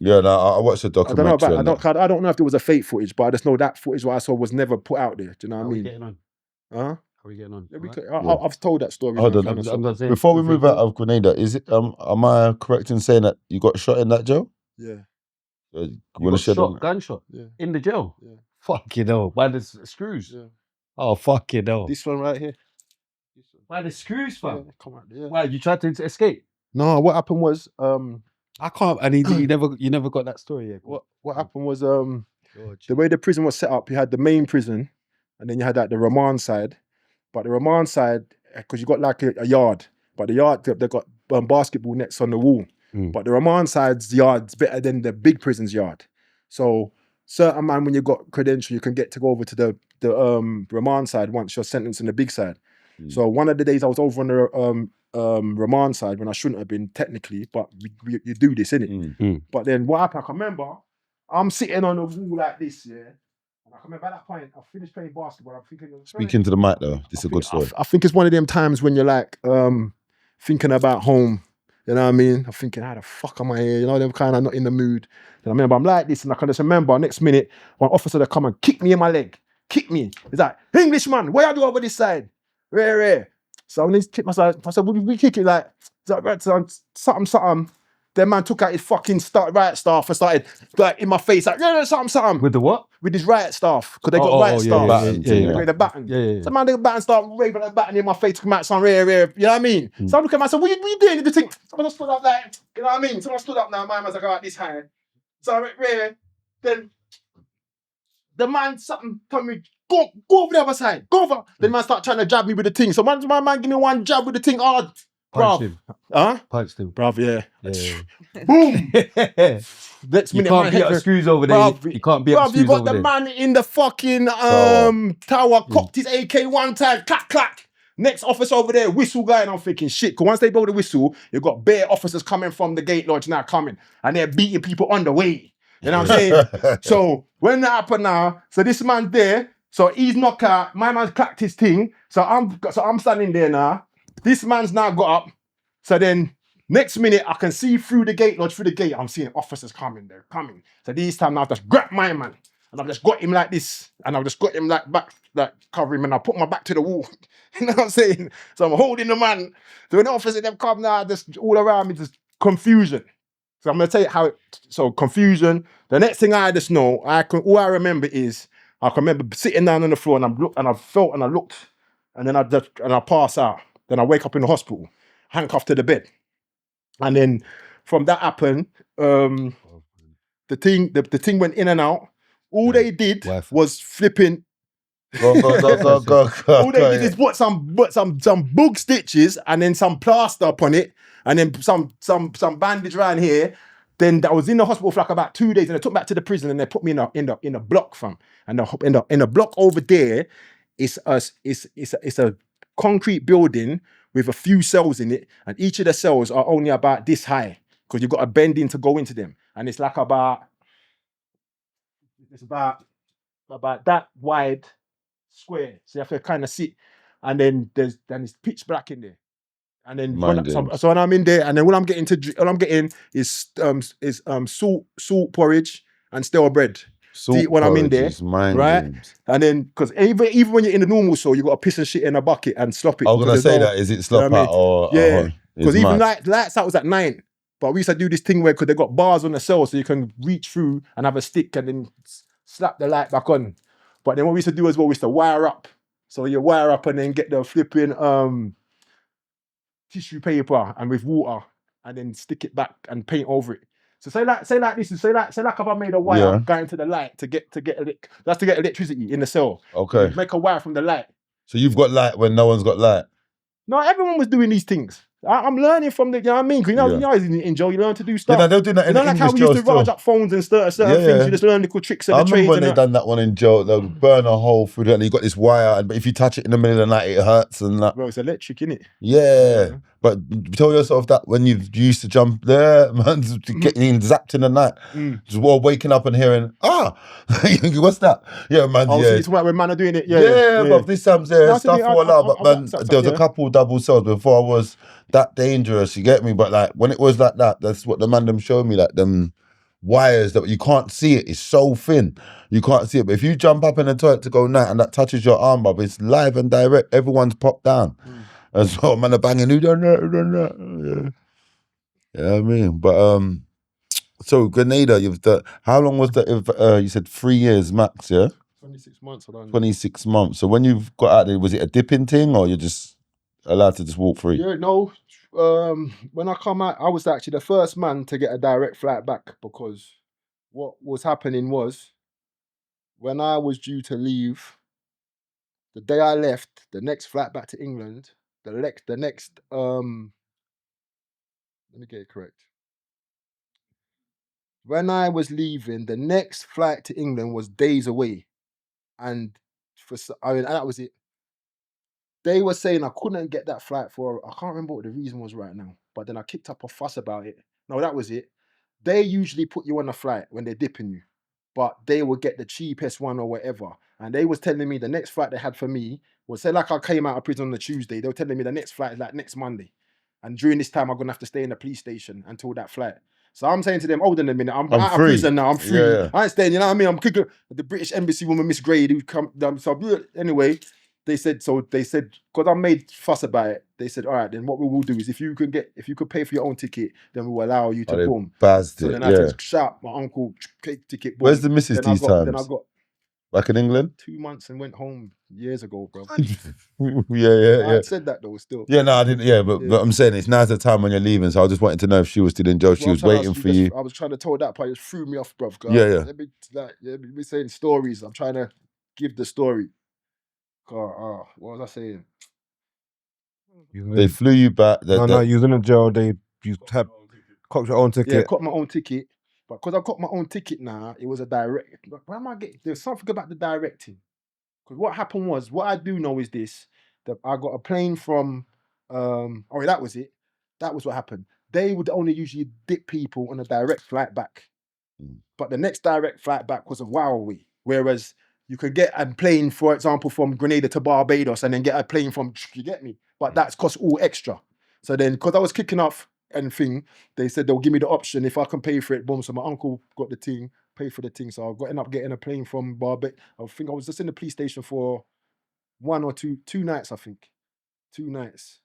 Yeah, no, I watched the documentary. I don't know if there was a fake footage, but I just know that footage what I saw was never put out there. Do you know what I mean? Getting on? Huh? How are we getting on? I've told that story. Hold on. Before we move out of Grenada, is it? Am I correct in saying that you got shot in that jail? Yeah. You got gunshot? Yeah. In the jail? Yeah. Fucking hell. By the screws? Yeah. Oh, fucking hell. This one right here. By the screws, fam? Yeah, come on. Yeah. Why, you tried to escape? No, what happened was I can't, and you never got that story yet. What happened was the way the prison was set up, you had the main prison, and then you had like the remand side. But the remand side, because you got like a yard, but the yard they got basketball nets on the wall. But the remand side's yard's better than the big prison's yard. So certain man, when you got credential, you can get to go over to the remand side once you're sentenced in the big side. So one of the days I was over on the remand side when I shouldn't have been technically, but you do this, innit? But then what happened, I can remember, I'm sitting on a wall like this, yeah. And I can remember at that point, I finished playing basketball. I'm thinking, Speaking to the mic though, this is a good story. I think it's one of them times when you're like thinking about home. You know what I mean? I'm thinking, how the fuck am I here? You know, them kind of not in the mood. And I remember I'm like this, and I can just remember next minute, one officer that come and kick me in my leg. Kick me. He's like, Englishman, what you do over this side? Where? So when he kicked myself, I said, we kick it like something. Then man took out his fucking riot staff and started like in my face, like, something. With the what? With his riot staff, because they got riot staff. The baton. Yeah. So man, the baton start waving the baton in my face, come out some rare, you know what I mean? So I look at myself, what you doing? You think, someone stood up like, you know what I mean? Someone stood up now, my man's like, all right, this high. So I went rare, then the man, something told me, go over the other side, go over. Then man start trying to jab me with the thing. So my man give me one jab with the thing hard. Punched him. Huh? Punched him. Bruv, yeah. Boom! Next You minute, can't beat up screws over there. Bruv, You can't beat up screws you got over the there. man in the fucking tower, cocked his AK one time, clack, clack. Next officer over there, whistle guy, and I'm thinking, shit, because once they blow the whistle, you've got bare officers coming from the gate lodge now coming, and they're beating people on the way. You know what I'm saying? So when that happened now, so this man there, so he's knocked out, my man's clacked his thing, so I'm standing there now. This man's now got up. So then next minute I can see through the gate lodge, through the gate, I'm seeing officers coming, they're coming. So this time now I've just grabbed my man and I've just got him like this, and I've just got him like back, like cover him, and I put my back to the wall. You know what I'm saying? So I'm holding the man. So when the officers them come now, just all around me, just confusion. So I'm gonna tell you how so confusion. The next thing I just know, all I remember is I can remember sitting down on the floor and I looked, and then I pass out. Then I wake up in the hospital, handcuffed to the bed. And then from that happened, the thing went in and out. All they did Wi-Fi. was flipping. Go. All they did is put some boog stitches and then some plaster upon it, and then some bandage around here. Then I was in the hospital for like about 2 days, and they took me back to the prison, and they put me in a block from, and in the block over there, it's a concrete building with a few cells in it, and each of the cells are only about this high because you've got to bend in to go into them, and it's like about that wide square, so you have to kind of sit, and then it's pitch black in there. And then so when I'm in there, and then all I'm getting is salt porridge and stale bread. When I'm in there, right? And then because even when you're in the normal cell, you got to piss and shit in a bucket and slop it. I was gonna say that, is it slop out or yeah? Because even lights out was at 9, but we used to do this thing where because they got bars on the cell, so you can reach through and have a stick and then slap the light back on. But then what we used to do as well, we used to wire up. So you wire up and then get the flipping tissue paper and with water, and then stick it back and paint over it. So say like if I made a wire going to the light to get electricity in the cell. Okay. Make a wire from the light. So you've got light when no one's got light. No, everyone was doing these things. I'm learning from you know what I mean? Because you know, in jail, you learn to do stuff. Yeah, they're doing that in like how we used to rage up phones and certain things. You just learn little tricks of the trades. I remember when they done that one in jail. They'll burn a hole through that, and you got this wire, but if you touch it in the middle of the night, it hurts and that. Bro, it's electric, innit? Yeah. But tell yourself that when you used to jump there, man, getting zapped in the night, just while waking up and hearing, what's that? Yeah, man. Oh, so you're talking about when man are doing it? Yeah. But this time's there, stuff all out. But man, there was a couple double cells before I was that dangerous, you get me? But like when it was like that, that's what the man them showed me, like them wires that you can't see it. It's so thin, you can't see it. But if you jump up in the toilet to go night and that touches your arm, bruv, it's live and direct. Everyone's popped down. And so man are banging, who done that? Yeah, I mean, but so Grenada, how long was that? You said 3 years max, yeah? 26 months. 26 months. So when you've got out there, was it a dipping thing, or you're just allowed to just walk free? Yeah, no. When I come out, I was actually the first man to get a direct flight back, because what was happening was when I was due to leave, the day I left, the next flight back to England, let me get it correct. When I was leaving, the next flight to England was days away, and that was it. They were saying I couldn't get that flight for, I can't remember what the reason was right now, but then I kicked up a fuss about it. No, that was it. They usually put you on a flight when they're dipping you, but they would get the cheapest one or whatever. And they was telling me the next flight they had for me was, say like I came out of prison on the Tuesday, they were telling me the next flight is like next Monday. And during this time, I'm going to have to stay in the police station until that flight. So I'm saying to them, hold on a minute, I'm out of prison now, I'm free. Yeah. I ain't staying, you know what I mean? I'm kicking the British Embassy woman, Miss Grade, who come down. So anyway, they said, because I made fuss about it, they said, all right, then what we will do is if you could pay for your own ticket, then we will allow you to boom. So then I had to shout my uncle, ticket, boom. Where's the missus these times? Then I got back in England? 2 months and went home years ago, bro. Yeah. I said that though, still. Yeah, no, I didn't. Yeah, but I'm saying it's now's the time when you're leaving. So I just wanted to know if she was still in jail. She was waiting for you. I was trying to tell that part. It just threw me off, bro. Yeah. We're saying stories. I'm trying to give the story. What was I saying? They flew you back. No, you was in a jail. You had cocked your own ticket. Yeah, cocked my own ticket. But because I've got my own ticket now, it was a direct. Where am I getting? There's something about the directing. Because what happened was, what I do know is this: that I got a plane from. That was it. That was what happened. They would only usually dip people on a direct flight back, but the next direct flight back was a while away. Whereas you could get a plane, for example, from Grenada to Barbados, and then get a plane from. You get me? But that's cost all extra. So then, because I was kicking off and thing, they said they'll give me the option if I can pay for it. Boom. So my uncle got the thing, paid for the thing. So I ended up getting a plane from Barbados. I think I was just in the police station for 1 or 2 nights, I think. 2 nights.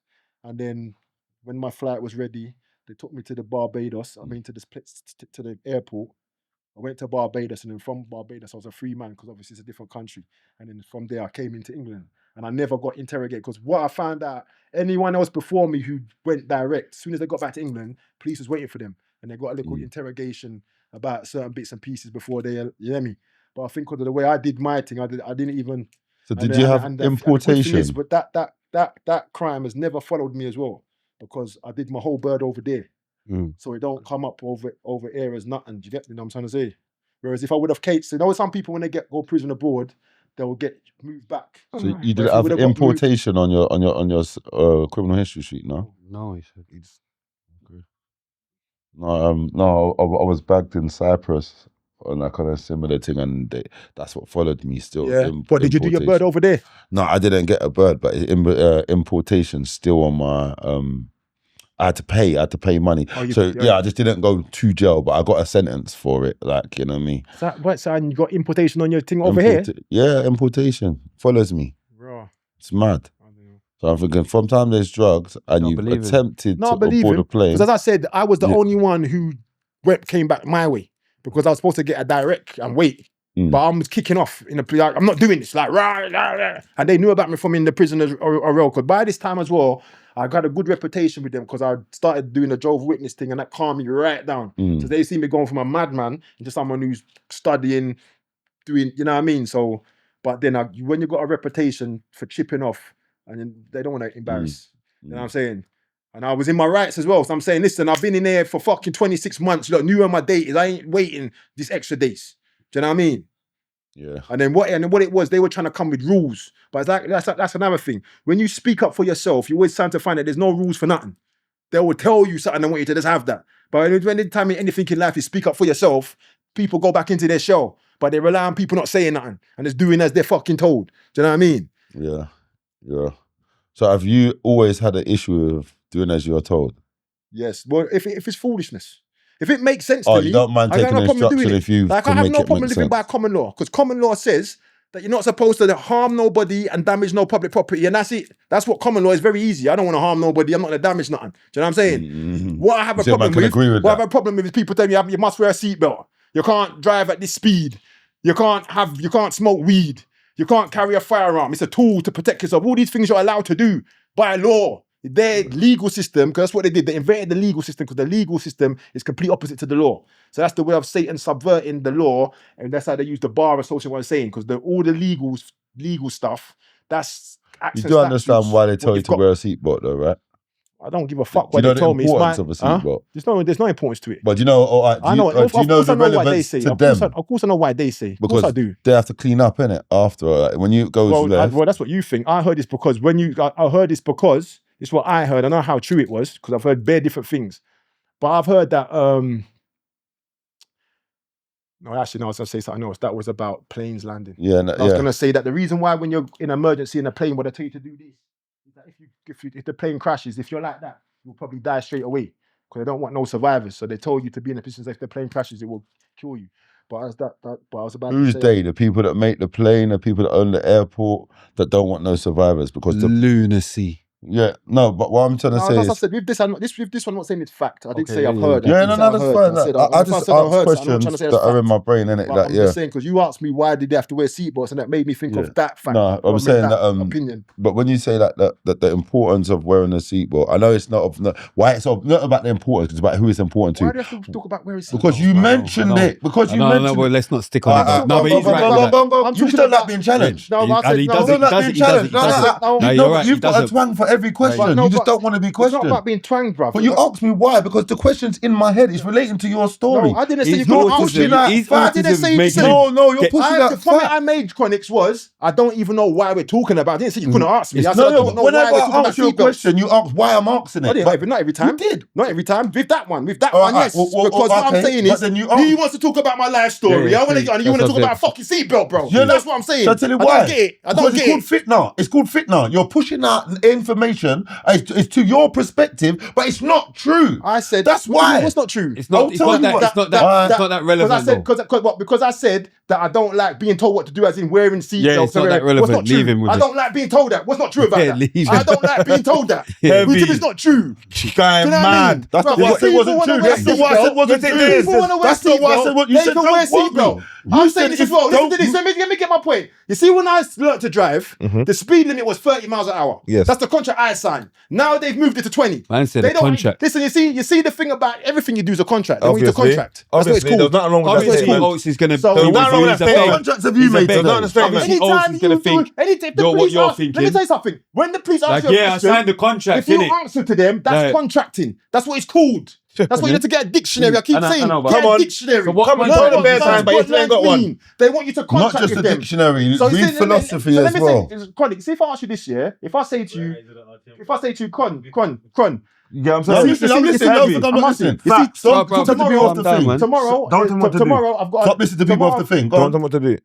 And then when my flight was ready, they took me to the Barbados. I mean, to the airport. I went to Barbados, and then from Barbados, I was a free man because obviously it's a different country. And then from there, I came into England. And I never got interrogated because what I found out, anyone else before me who went direct, as soon as they got back to England, police was waiting for them. And they got a little interrogation about certain bits and pieces before they, you hear me? But I think because of the way I did my thing, I didn't even. So did you have importation? But that crime has never followed me as well, because I did my whole bird over there. So it don't come up over here as nothing. Do you get me? You know what I'm trying to say? Whereas if I would have Kate's, some people when they go prison abroad, they will get moved back. So you didn't have importation on your criminal history sheet, no? No, he said. No, I was bagged in Cyprus on that kind of similar thing, and that's what followed me still. Yeah. But did you do your bird over there? No, I didn't get a bird, but importation still on my. I had to pay money. I just didn't go to jail, but I got a sentence for it. Like, you know what I mean? So you got importation on your thing over here? Yeah, importation follows me. Bro. It's mad. So I'm thinking, from time there's drugs and you've attempted to board a plane. Because as I said, I was the only one who came back my way, because I was supposed to get a direct and wait. But I was kicking off in the plane. Like, I'm not doing this. Like, rah. And they knew about me from in the prison as well. Because by this time as well, I got a good reputation with them, because I started doing the Jehovah's Witness thing, and that calmed me right down. So they see me going from a madman into someone who's studying, doing, you know what I mean? So, but then when you got a reputation for chipping off, and then they don't want to embarrass, you know what I'm saying? And I was in my rights as well. So I'm saying, listen, I've been in there for fucking 26 months. Look, knew where my date is. I ain't waiting these extra days. Do you know what I mean? Yeah. And then what it was, they were trying to come with rules. But that's another thing. When you speak up for yourself, you always trying to find that there's no rules for nothing. They will tell you something and want you to just have that. But anytime anything in life you speak up for yourself, people go back into their shell. But they rely on people not saying nothing and just doing as they're fucking told. Do you know what I mean? Yeah. Yeah. So have you always had an issue with doing as you're told? Yes. Well, if it's foolishness. If it makes sense to me, you don't mind taking no problem instruction if you I have no problem living by common law, because common law says that you're not supposed to harm nobody and damage no public property, and that's it. That's what common law is. Very easy. I don't want to harm nobody. I'm not going to damage nothing. Do you know what I'm saying? What I have a problem with, I have a problem with is people telling you must wear a seatbelt. You can't drive at this speed. You can't smoke weed. You can't carry a firearm. It's a tool to protect yourself. All these things you're allowed to do by law. Their legal system, because that's what they did. They invented the legal system, because the legal system is complete opposite to the law. So that's the way of Satan subverting the law, and that's how they use the bar association. What I'm saying, because all the legal stuff. That's you do understand why they tell you to wear a seatbelt, though, right? I don't give a fuck what they told me. It's my of a seatbelt. There's no importance to it. But you know, I know. Of course the I know why they relevance say. to them? Of course I know why they say. Of course I do. They have to clean up, innit? After when you go left. Well, that's what you think. I heard this because it's what I heard. I know how true it was, because I've heard bare different things. But I've heard that no, actually, no, I was going to say something else. That was about planes landing. Yeah, I was going to say that the reason why when you're in an emergency in a plane, what they tell you to do this, is that if the plane crashes, if you're like that, you'll probably die straight away, because they don't want no survivors. So they told you to be in a position that if the plane crashes, it will kill you. But I was about Who's to say, they? The people that make the plane, the people that own the airport, that don't want no survivors, because lunacy. Yeah, no, but what I'm trying to say is... I said, with this one, I'm not saying it's fact. I didn't say I've heard. Yeah, no, that's fine. I just ask questions that are in my brain, innit? I'm just saying, because you asked me why did they have to wear seatbelts, and that made me think of that fact. No, I'm saying that opinion. But when you say that the importance of wearing a seatbelt, I know it's not why it's not about the importance, it's about who it's important to. Why do you have to talk about wearing seatbelts? Because you mentioned it. Because you mentioned it. No, let's not stick on it. No, but he's right. You just don't like being challenged. No, you don't like being challenged. No, you've got a twang for every question. You just don't want to be questioned. It's not about being twanged, bruv. But you asked me why, because the question's in my head. It's relating to your story. No, I didn't say you not couldn't pushing that fact. I didn't say you said. No, you're pushing that fact. The comment I made, Chronix, was I don't even know why we're talking about it. I didn't say you couldn't ask me. I said I don't know why we're talking about your question, you asked why I'm asking it. Not every time. You did. Not every time. With that one, yes. Because what I'm saying is, he wants to talk about my life story. You want to talk about a fucking seatbelt, bro. That's what I'm saying. So I tell you why. I don't get it. I don't get it. It's called fitna. You're pushing out information. It's to your perspective, but it's not true. I said that's why. What's not true? It's not that relevant. Because I said that I don't like being told what to do, as in wearing seatbelts. Yeah, it's not that relevant. What's not true? I don't like being told that. What's not true about that? I don't like being told that. It's not true. Guy mad. That's not what I said wasn't true. That's not what I said wasn't true. That's not what I said. What you said, don't quote me. I'm saying this as well. Listen to this. Let me get my point. You see, when I learned to drive, the speed limit was 30 miles an hour. Yes. That's the contract I signed. Now they've moved it to 20. Man said a contract. Listen, you see the thing about everything you do is a contract. They want you to contract. That's what it's Obviously, called. there's nothing wrong with that. Obviously, Oates is going to... There's nothing know what he's a that beggar. contracts have you He's a made? beggar. Don't understand Obviously, that. Oz Anytime is gonna you think anytime the you're what police you're ask, let me thinking. tell you something. When the police ask Like, you a yeah, I question, signed the contract, if you innit? answer to them, that's Like- contracting. That's what it's called. That's what you need to get a dictionary. I keep I know, saying, I know, but- get Come a on. dictionary. So what Come on, contract learn them is bare this? time, but if you ain't got one. They want you to Not contract just with a them. dictionary, So read philosophy let as me well. say, Chronik, see if I ask you this year, if I say to you, Chron, You get what I'm I'm saying? listening, I'm listening. Don't think I'm not asking. listening. You see, Facts. Stop Bro, talking to people calm off the down, thing. man. tomorrow, Don't tell me what to do. tomorrow I've got. Stop listening to people off the thing. Go Don't on. tell me what to do.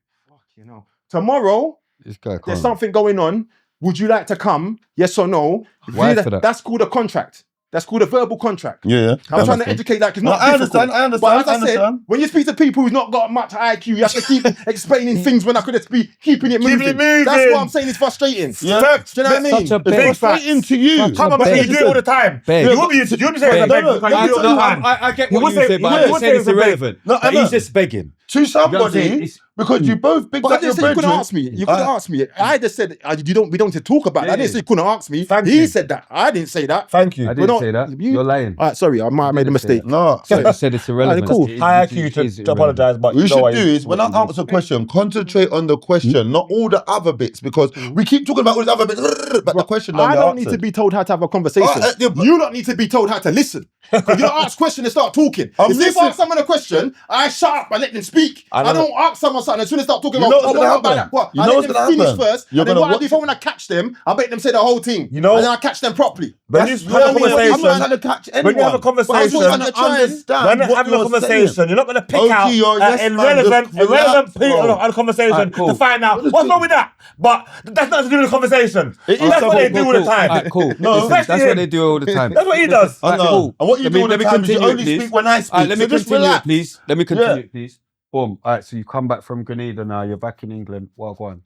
You know, tomorrow This guy there's can't. something going on. Would you like to come? Yes or no? Why Really, for that? that's called a contract. That's called a verbal contract. Yeah. I'm trying to educate that because No, not I difficult. understand, I understand, But as I I said, understand. when you speak to people who's not got much IQ, you have to keep explaining things when I could be keeping it moving. Keeping it moving. That's what I'm saying. It's frustrating. Yeah. Facts. Do you know what I mean? Such a It's beg. frustrating to you. Such Come a on, but beg. you do it all the time. Beg. You will be saying it's a beg no, because I, you do it all the time. I get You what would you say- say, but you I'm would not say saying it's it's a beg. irrelevant. No, I But know. he's just begging. To You know what I'm saying? somebody, It's- because you both bigged But I up your didn't say you couldn't brethren. ask me. You couldn't ask me. I just said we don't need to talk about that. I didn't say you couldn't ask me. Thank He you. said that. I didn't say that. Thank you. I We're didn't not- say that. you- You're lying. All right, sorry, I might have made a didn't say mistake. that. No. So you said it's irrelevant. cool. It- High it- IQ it to is apologise, irrelevant. but What you you know should what do is when I answer a question, concentrate on the question, not all the other bits, because we keep talking about all the other bits, but the question don't I get don't need answered. to be told how to have a conversation. Yeah, but- You don't need to be told how to listen. Because you don't ask questions and start talking. I'm You see, if I listening. ask someone a question, I shut up and let them speak. I I know. don't ask someone something as soon as they start talking You about know what's gonna what about happen? that? What? You I know let what's them gonna finish happen? first. You're And then gonna what I do watch if I want to catch them, I bet them say the whole thing. You know- And then I catch them properly. When That's- you you know have a what I mean? conversation- I'm trying not- to catch anyone. When you have a But I was conversation, trying to try and- understand when you're what having a you're conversation, saying. you're not going to pick OG, out you're yes, man, irrelevant just relax, people bro. on a conversation Alright, cool. to find out what's wrong with that. But that's not to do with the conversation. It is That's something- what they do all the time. Alright, cool. No, Listen, that's especially what him. they do all the time. That's what he does. I know. Cool. And what you Let do me- all the let me time is you continue it, only please. speak when I speak. Alright, let me so just continue it, relax. please. Let me continue it, please. Boom. All right, so you come back from Grenada now. You're back in England. Well, go on.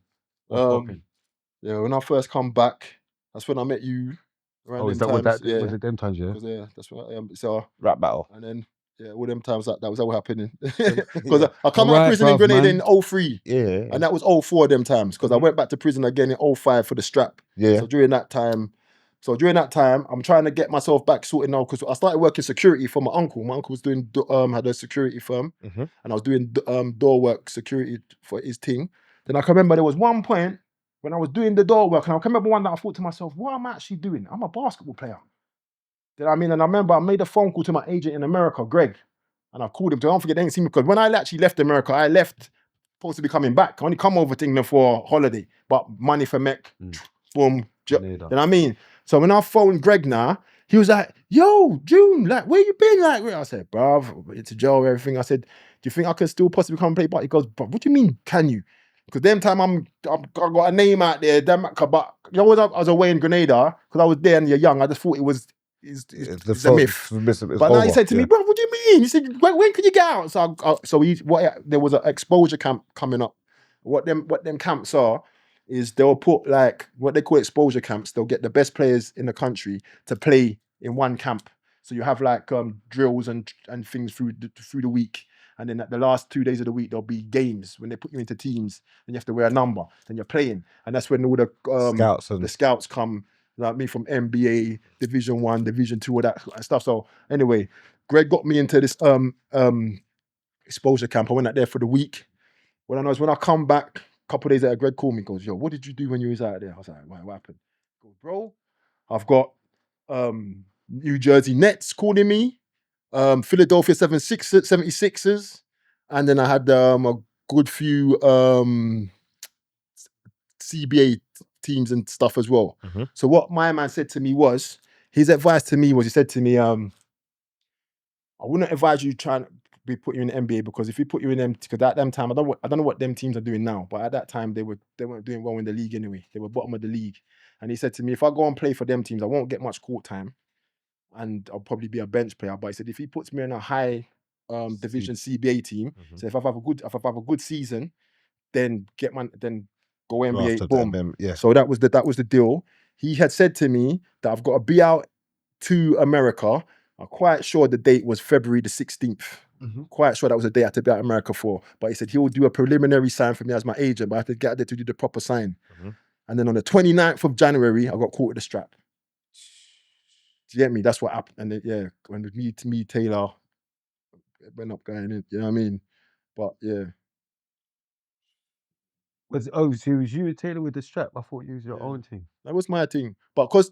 What's popping? Yeah, when I first come back, that's when I met you. Around Oh, is them that what times. that was? It them times, yeah. Yeah, that's what so. Rap battle. And then, yeah, all them times that was all happening. Because I come out Alright, of prison in bruv, Grenada man. in 03. Yeah. And that was 04 them times. Because I went back to prison again in 05 for the strap. Yeah. So during that time, I'm trying to get myself back sorted now because I started working security for my uncle. My uncle was doing, had a security firm. Mhm. And I was doing door work security for his thing. Then I can remember there was one point when I was doing the door work, and I can remember one that I thought to myself, what am I actually doing? I'm a basketball player. You know what I mean? And I remember I made a phone call to my agent in America, Greg, and I called him. Don't forget, they didn't see me because when I actually left America, I left supposed to be coming back. I only come over to England for a holiday, but money for mech, boom. You know what I mean? So when I phoned Greg now, he was like, "Yo, June, like, where you been?" Like, I said, "Bruv, it's a jail, everything." I said, "Do you think I can still possibly come and play?" But he goes, "Bruv, what do you mean, can you?" Because them time I got a name out there. But you know, I was away in Grenada because I was there and you're young. I just thought it's a myth. But now he said to me, "Bro, what do you mean?" He said, "When could you get out?" So there was an exposure camp coming up. What them camps are is they'll put like what they call exposure camps. They'll get the best players in the country to play in one camp. So you have like drills and things through the week. And then at the last 2 days of the week, there'll be games when they put you into teams. Then you have to wear a number. Then you're playing, and that's when all the scouts come. Like me from NBA, Division 1, Division 2, all that stuff. So anyway, Greg got me into this exposure camp. I went out there for the week. When I come back, a couple of days later, Greg called me. Goes, "Yo, what did you do when you was out there?" I was like, "What happened?" He goes, "Bro, I've got New Jersey Nets calling me, Philadelphia 76ers, and then I had a good few CBA teams and stuff as well." Mhm. So what my man said to me was, his advice to me was, he said to me, "I wouldn't advise you trying to put you in the NBA because if you put you in them, because at them time, I don't know what them teams are doing now, but at that time they weren't doing well in the league anyway. They were bottom of the league." And he said to me, "If I go and play for them teams, I won't get much court time, and I'll probably be a bench player." But he said, if he puts me in a high division CBA team, so if I have a good season, then go NBA, boom. So that was the deal. He had said to me that I've got to be out to America. I'm quite sure the date was February the 16th. Quite sure that was the day I had to be out in America for. But he said he would do a preliminary sign for me as my agent, but I had to get there to do the proper sign. And then on the 29th of January, I got caught with a strap. Do you get me? That's what happened. And then, when me, Taylor, it went up going in, you know what I mean? But yeah. So it was you and Taylor with the strap? I thought you was your own thing. That was my thing. But because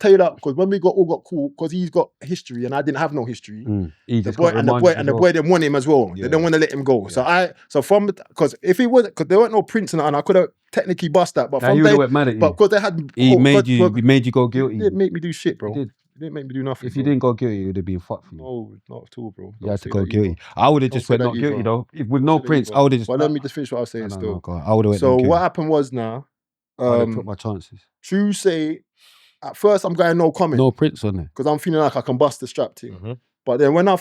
when we all got caught, because he's got history and I didn't have no history, He the just boy got and the remanded boy as and the well. boy didn't want him as well. They didn't want to let him go. So from because if he was, because there weren't no prints and I could have technically bust that. But Now from he they, would have mad at you. but because they had, He made you go He guilty. didn't make me do shit, bro. He did. He didn't make me do nothing. If you bro. didn't go guilty, it would have been fucked for you. No, not at all, bro. You had to go guilty. I would have just went not guilty though. If with no prints, I would have just. But let me just finish what I was saying still. I would have went So not guilty. what happened was now, I would have took my chances. True say, at first I'm going no comment. No prints on there. Because I'm feeling like I can bust the strap thing. But then when you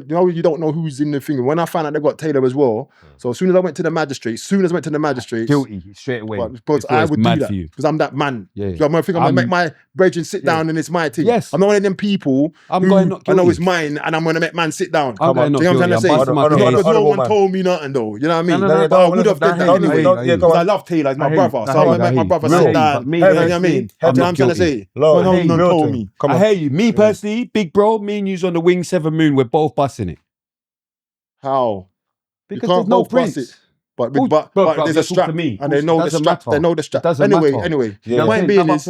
know you don't know who's in the thing. When I found out they got Taylor as well, so as soon as I went to the magistrates, guilty straight away. But I would do that because I'm that man. Yeah. So I'm gonna make my brethren sit down and it's my thing. Yes. I'm not one of them people I'm who going not I know guilty. it's mine and I'm gonna make man sit down. I'm going not Do you know what I'm guilty. trying I'm to say? busting my Because case. no one told me nothing though. You know what I mean? No, But I would have done that anyway. Because I love Taylor, he's my brother. So I'm gonna make my brother sit down. You know what I mean? You know what I'm trying to say? No one told me. I hear you. Me personally, big bro, me and you's on the Wing 7 Moon, we're both busting it. How? Because there's no prints. But Bro, there's a strap, me. and they know the Doesn't strap. matter. They know the strap. Doesn't Anyway, matter. the point being is,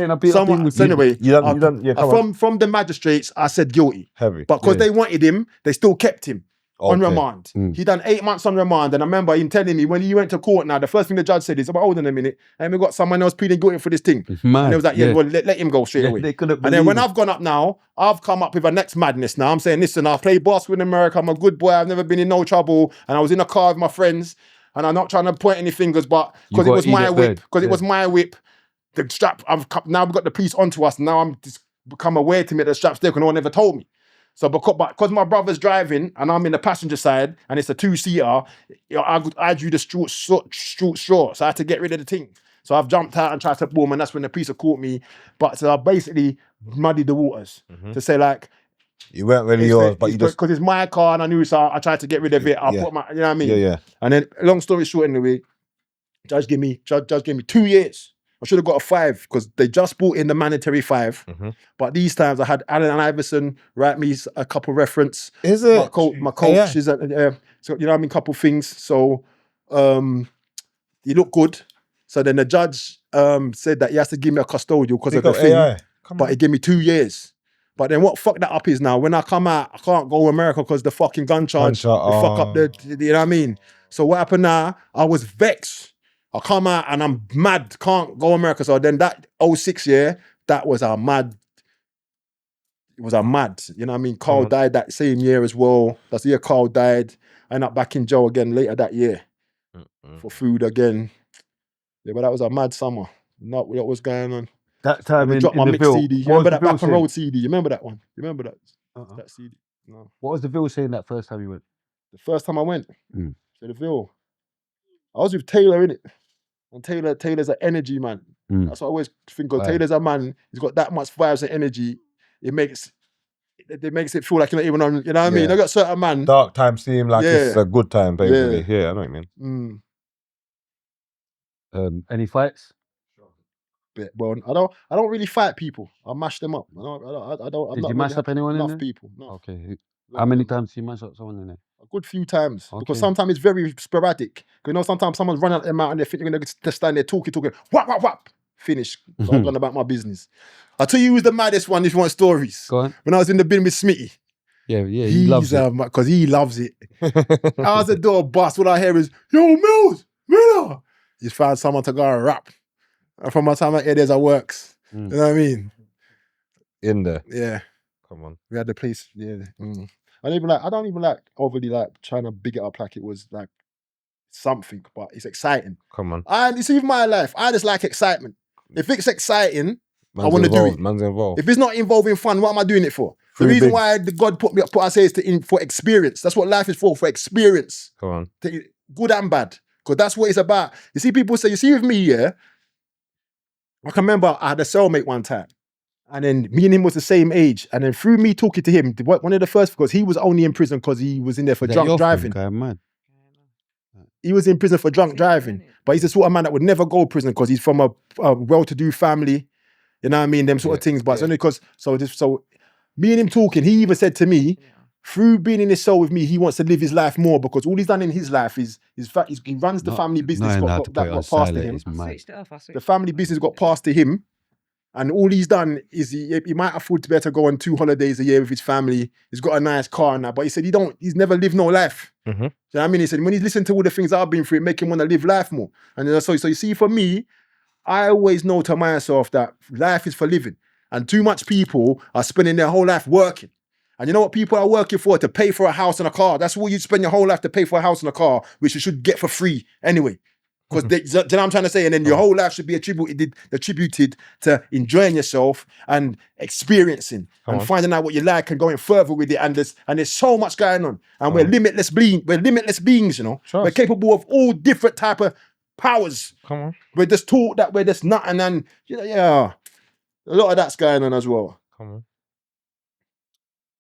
from the magistrates, I said guilty. Heavy. But because they wanted him, they still kept him on Okay. remand. He done 8 months on remand, and I remember him telling me when he went to court. Now the first thing the judge said is, "About hold on a minute, and we got someone else pleading guilty for this thing." Mad. And it was like, "Yeah, well, let him go straight away." They couldn't And then when believe it. I've gone up now, I've come up with a next madness. Now I'm saying, listen, I play basketball in America. I'm a good boy. I've never been in no trouble. And I was in a car with my friends. And I'm not trying to point any fingers, but because it was my whip, it was my whip, the strap. Now we've got the police onto us. Now I'm just become aware to me that the strap's there because no one ever told me. So because my brother's driving and I'm in the passenger side and it's a 2-seater, I drew the straw. So I had to get rid of the thing. So I've jumped out and tried to boom, and that's when the police have caught me. But so I basically muddied the waters to say like, You weren't really yours, but you just because it's my car and I knew, so I tried to get rid of it. I put my, you know what I mean? Yeah. And then, long story short, anyway, judge gave me 2 years. I should have got a 5 because they just brought in the mandatory 5. But these times I had Allen Iverson write me a couple reference. Is it My coach is so you know what I mean, couple things. So he looked good. So then the judge said that he has to give me a custodial because of the thing. But he gave me 2 years. But then what fucked that up is now when I come out, I can't go to America because the fucking gun charge. They fuck up the, you know what I mean? So what happened now? I was vexed. I come out and I'm mad, can't go to America. So then that 06 year, that was a mad, you know what I mean? Carl died that same year as well. That's the year Carl died. I ended up back in jail again later that year for food again. Yeah, but that was a mad summer. Not what was going on. That time I in dropped my the mixed Ville. CD. You remember that Back on Road CD? You remember that one? You remember that? That CD? No. What was the Ville saying that first time you went? The first time I went to the Ville, I was with Taylor, innit? And Taylor's an energy man. That's what I always think of. Taylor's a man. He's got that much vibes and energy. It makes it feel like you're not even on. You know what I mean? I got certain man. Dark time seem like it's a good time, basically. Yeah, I know what you mean. Any fights? Well, I don't really fight people. I mash them up. I don't. Did you mash up anyone in there? People. No. Okay. How many times did you mash up someone in there? A good few times. Because sometimes it's very sporadic. You know, sometimes someone's running out their mouth and they think they're going to stand there talking, whap. Finish. So I'm going about my business. I'll tell you who's the maddest one if you want stories. Go on. When I was in the bin with Smitty. Yeah, he loves it. Because he loves it. I was the door bust. All I hear is, yo, Mills, Mila. He's found someone to go and rap. And from my time at Eddie's, I works. You know what I mean? In there. Yeah. Come on. We had the place. Yeah. I don't even like overly like trying to big it up like it was like something, but it's exciting. Come on. And it's even my life. I just like excitement. If it's exciting, I want to do it. Man's involved. If it's not involving fun, what am I doing it for? The reason why God put us here is for experience. That's what life is for experience. Come on. Good and bad. Because that's what it's about. You see, people say, you see with me, yeah, I can remember I had a cellmate one time. And then me and him was the same age. And then through me talking to him, one of the first, because he was only in prison because he was in there for drunk driving. Mad. He was in prison for drunk driving. But he's the sort of man that would never go to prison because he's from a well-to-do family. You know what I mean? Them sort of things. But it's only because, so me and him talking, he even said to me, through being in his cell with me, he wants to live his life more because all he's done in his life is he runs the family business Knowing how to that put it on got passed to silent him. is mad. Switched it off. I switched The family business got passed to him. And all he's done is he might afford to be able to go on 2 holidays a year with his family. He's got a nice car and that, but he said he's never lived no life. Mhm. Do you know what I mean? He said when he's listened to all the things I've been through, it make him want to live life more. And so you see, for me, I always know to myself that life is for living. And too much people are spending their whole life working. And you know what people are working for? To pay for a house and a car. That's what you spend your whole life, to pay for a house and a car, which you should get for free anyway. Because do you know what I'm trying to say? And then your whole life should be attributed to enjoying yourself and experiencing and finding out what you like and going further with it. And there's so much going on. And we're limitless beings, you know. We're capable of all different type of powers. Come on. We're just taught that we're just nothing, and you know, yeah. A lot of that's going on as well. Come on.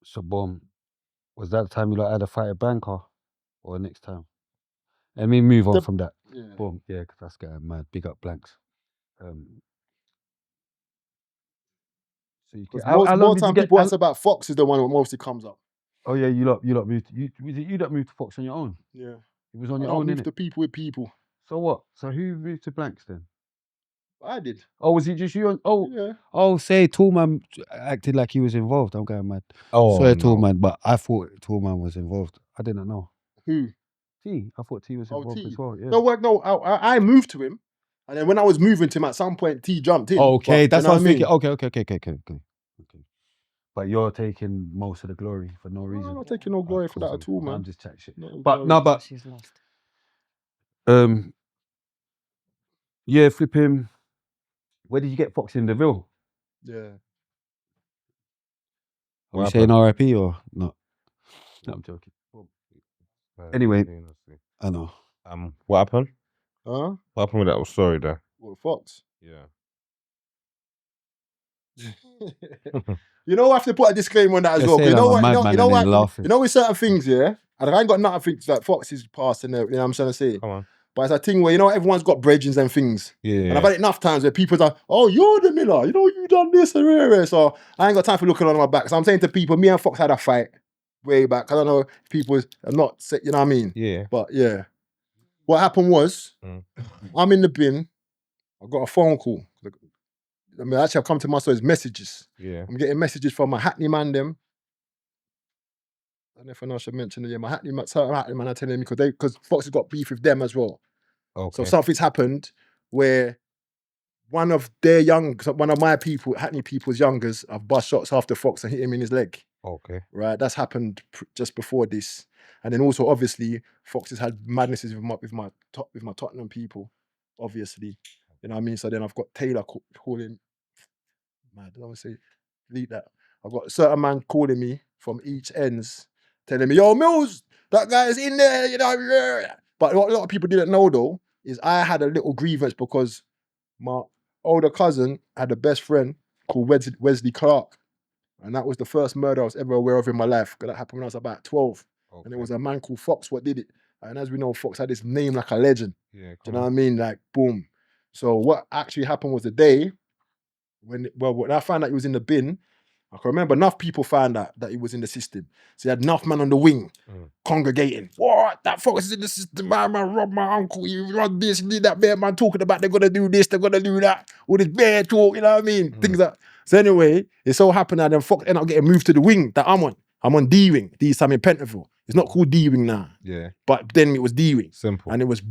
So, boom. Was that the time you had a fight at Banker? Or next time? Let me move on from that. Yeah. Boom. Yeah, because that's getting mad. Big up Blanks. So you can, More time people ask about Fox is the one that mostly comes up. Oh yeah, you lot moved. Was it you that moved to Fox on your own? Yeah. It was on I your don't own, move innit? to people with people. So what? So who moved to Blanks then? I did. Oh, was it just you? Yeah. Say Tallman acted like he was involved. I'm going mad. Oh, Sorry, no. Tallman, but I thought Tallman was involved. I didn't know. Who? T. I thought T was involved T. as well. Yeah. No, I moved to him. And then when I was moving to him, at some point, T jumped in. Okay, But, that's you know what I was I mean? thinking. Okay. But you're taking most of the glory for no reason. I'm not taking no glory for that at all, man. I'm just chatting shit. No But glory. She's lost. yeah, flip him. Where did you get Fox in the Ville? Yeah. Are we saying RIP or not? No, I'm joking. Anyway, I know. What happened? Huh? What happened with that story there? What, Fox? Yeah. You know, I have to put a disclaimer on that as You're well. saying You know I'm a what? madman You know and what? then laughing. You know with certain things, yeah. And I ain't got nothing that Fox is past, and you know what I'm trying to say. Come on. But it's a thing where you know everyone's got bridges and things. Yeah. And I've had it enough times where people are, oh, you're the Mila. You know you done this and rare. So I ain't got time for looking on my back. So I'm saying to people, me and Fox had a fight way back. I don't know if people are not, you know what I mean. Yeah. But yeah, what happened was, I'm in the bin. I got a phone call. I mean, actually, I've come to my stories, messages. Yeah. I'm getting messages from my Hackney man, them. I don't know if I know I should mention it. Yeah, my Hackney man are telling me because Fox has got beef with them as well. Okay. So something's happened where one of my people, Hackney people's youngers, have bust shots after Fox and hit him in his leg. Okay. Right, that's happened just before this, and then also obviously Fox has had madnesses with my Tottenham people, obviously. You know what I mean? So then I've got Taylor calling. Man, I don't say delete that. I've got a certain man calling me from each ends, telling me, "Yo, Mills, that guy is in there." You know, but what a lot of people didn't know though is I had a little grievance because my older cousin had a best friend called Wesley Clark, and that was the first murder I was ever aware of in my life. Because that happened when I was about 12, and it was a man called Fox what did it. And as we know, Fox had this name like a legend. Yeah. Do you know what I mean? Like boom. So what actually happened was the day when I found out he was in the bin. I can remember enough people found out that he was in the system. So you had enough man on the wing congregating. What? That Fox is in the system. Man robbed my uncle. You run this, you did that. Bear man talking about they're gonna do this, they're gonna do that. All this bear talk, you know what I mean? Things like. So anyway, it so happened that then Fox ended up getting moved to the wing that I'm on. I'm on D wing. D Sam in Pentonville. It's not called D wing now. Yeah. But then it was D wing. Simple. And it was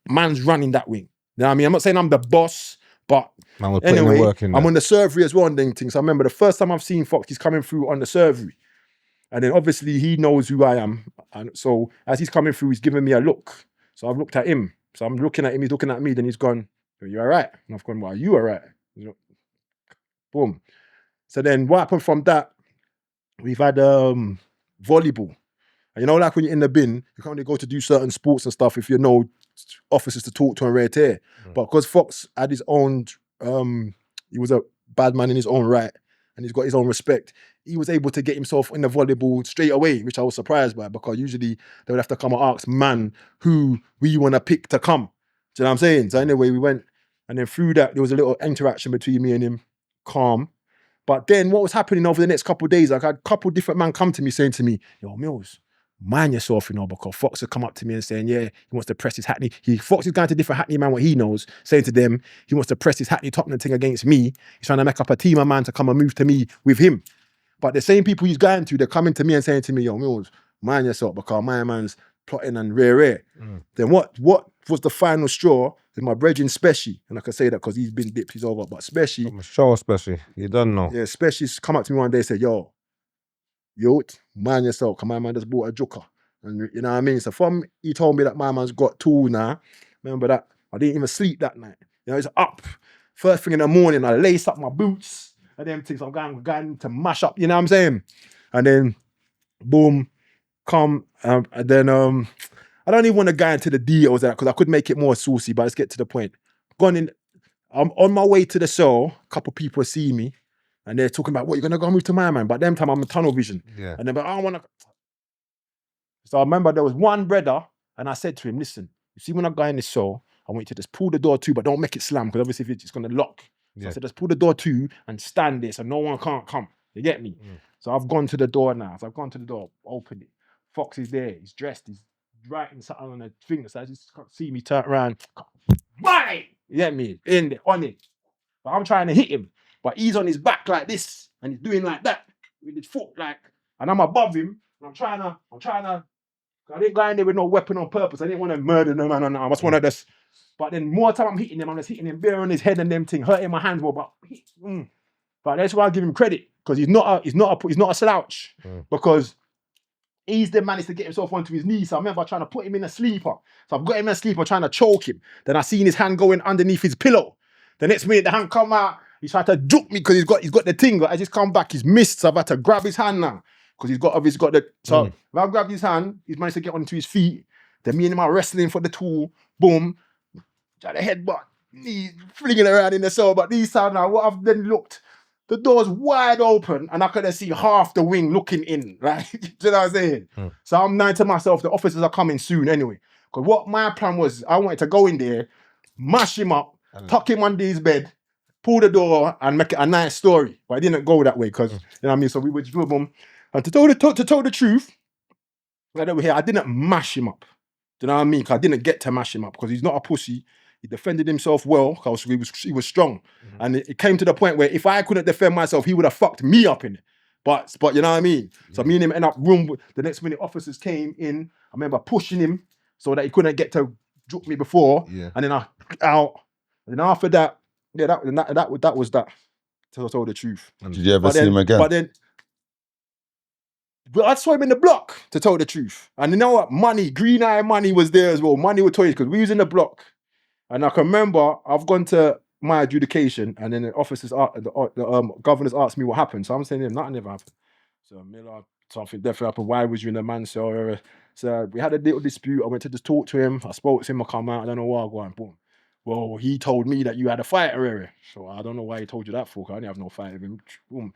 man's running that wing. You know what I mean? I'm not saying I'm the boss, but Man, we're putting the anyway, work in there. I'm on the surgery as well and things. So I remember the first time I've seen Fox, he's coming through on the surgery. And then obviously he knows who I am. And so as he's coming through, he's giving me a look. So I've looked at him. So I'm looking at him, he's looking at me, then he's gone, "Are you all right?" And I've gone, "Well, are you all right?" You know, boom. So then what happened from that, we've had volleyball. And you know, like when you're in the bin, you can only go to do certain sports and stuff if you know officers to talk to and rare tear. But because Fox had his own, he was a bad man in his own right, and he's got his own respect, he was able to get himself in the volleyball straight away, which I was surprised by, because usually they would have to come and ask man who we want to pick to come. Do you know what I'm saying? So anyway, we went, and then through that, there was a little interaction between me and him, calm. But then what was happening over the next couple of days, like I had a couple of different men come to me saying to me, yo, Millz, mind yourself, you know, because Fox had come up to me and saying, yeah, he wants to press his Hackney. Fox is going to different Hackney man what he knows, saying to them, he wants to press his Hackney Tottenham thing against me. He's trying to make up a team of man to come and move to me with him. But the same people he's going to, they're coming to me and saying to me, yo, Millz, mind yourself, because my man's plotting and rare. Then what was the final straw? Is my brethren Specie, and I can say that because he's been dipped, he's over. But Specie, Show Specie, you don't know. yeah, Specie's come up to me one day and said, yo, mind yourself, because my man just bought a joker. And you know what I mean? So from he told me that my man's got tools now, remember that? I didn't even sleep that night. You know, it's up. First thing in the morning, I lace up my boots and them things. I'm going to mash up, you know what I'm saying? And then, boom, come, and then, I don't even want to go into the details of that because I could make it more saucy, but let's get to the point. Gone in, I'm on my way to the cell, a couple of people see me, and they're talking about, what, you're going to go move to my man? But them time I'm in tunnel vision. Yeah. And they're like, I don't want to. So I remember there was one brother, and I said to him, listen, you see when I go in the cell, I want you to just pull the door to, but don't make it slam, because obviously if it's going to lock. So I said, just pull the door to and stand there so no one can't come. You get me? So I've gone to the door now. So I've gone to the door, opened it. Fox is there, he's dressed, he's writing something on the finger, so I just can't see me turn around. Bang! You get me? In there, on it. But I'm trying to hit him. But he's on his back like this, and he's doing like that with his foot, like, and I'm above him, and I'm trying to, I didn't go in there with no weapon on purpose. I didn't want to murder the man. I just wanted to just, but then more time I'm hitting him, I'm just hitting him bare on his head and them thing, hurting my hands more, but that's why I give him credit, because he's not a slouch, because he's then managed to get himself onto his knees. So I remember trying to put him in a sleeper. So I've got him in a sleeper trying to choke him. Then I seen his hand going underneath his pillow. The next minute the hand come out, he's trying to juke me because he's got the thing. But I just come back, he's missed. So I've had to grab his hand now. Because he's got the, so if I grab his hand, he's managed to get onto his feet. Then me and him are wrestling for the tool. Boom. Try the headbutt. He's flinging around in the cell. But these time now, what I've then looked, the door's wide open and I could see half the wing looking in, right? Do you know what I'm saying? So I'm knowing to myself, the officers are coming soon anyway. Because what my plan was, I wanted to go in there, mash him up, tuck him under his bed, pull the door and make it a nice story. But it didn't go that way because, you know what I mean? So we would just boom. And to tell the truth, right over here, I didn't mash him up. Do you know what I mean? Because I didn't get to mash him up because he's not a pussy. He defended himself well because he was strong. And it came to the point where if I couldn't defend myself, he would have fucked me up in it. But you know what I mean? So me and him end up room. The next minute officers came in. I remember pushing him so that he couldn't get to juke me before. Yeah. And then I out. And then after that, yeah, that was that. To tell the truth. Did you ever see him again? But then I saw him in the block, to tell the truth. And you know what? Green Eye Money was there as well. Money with toys because we was in the block. And I can remember I've gone to my adjudication and then the officers, the governors asked me what happened. So I'm saying to them, nothing ever happened. So Mila, something definitely happened. Why was you in the man cell? So we had a little dispute. I went to just talk to him. I spoke to him. I come out. I don't know why I go and boom. Well, he told me that you had a fight area. So I don't know why he told you that for. I didn't have no fight with him. Boom.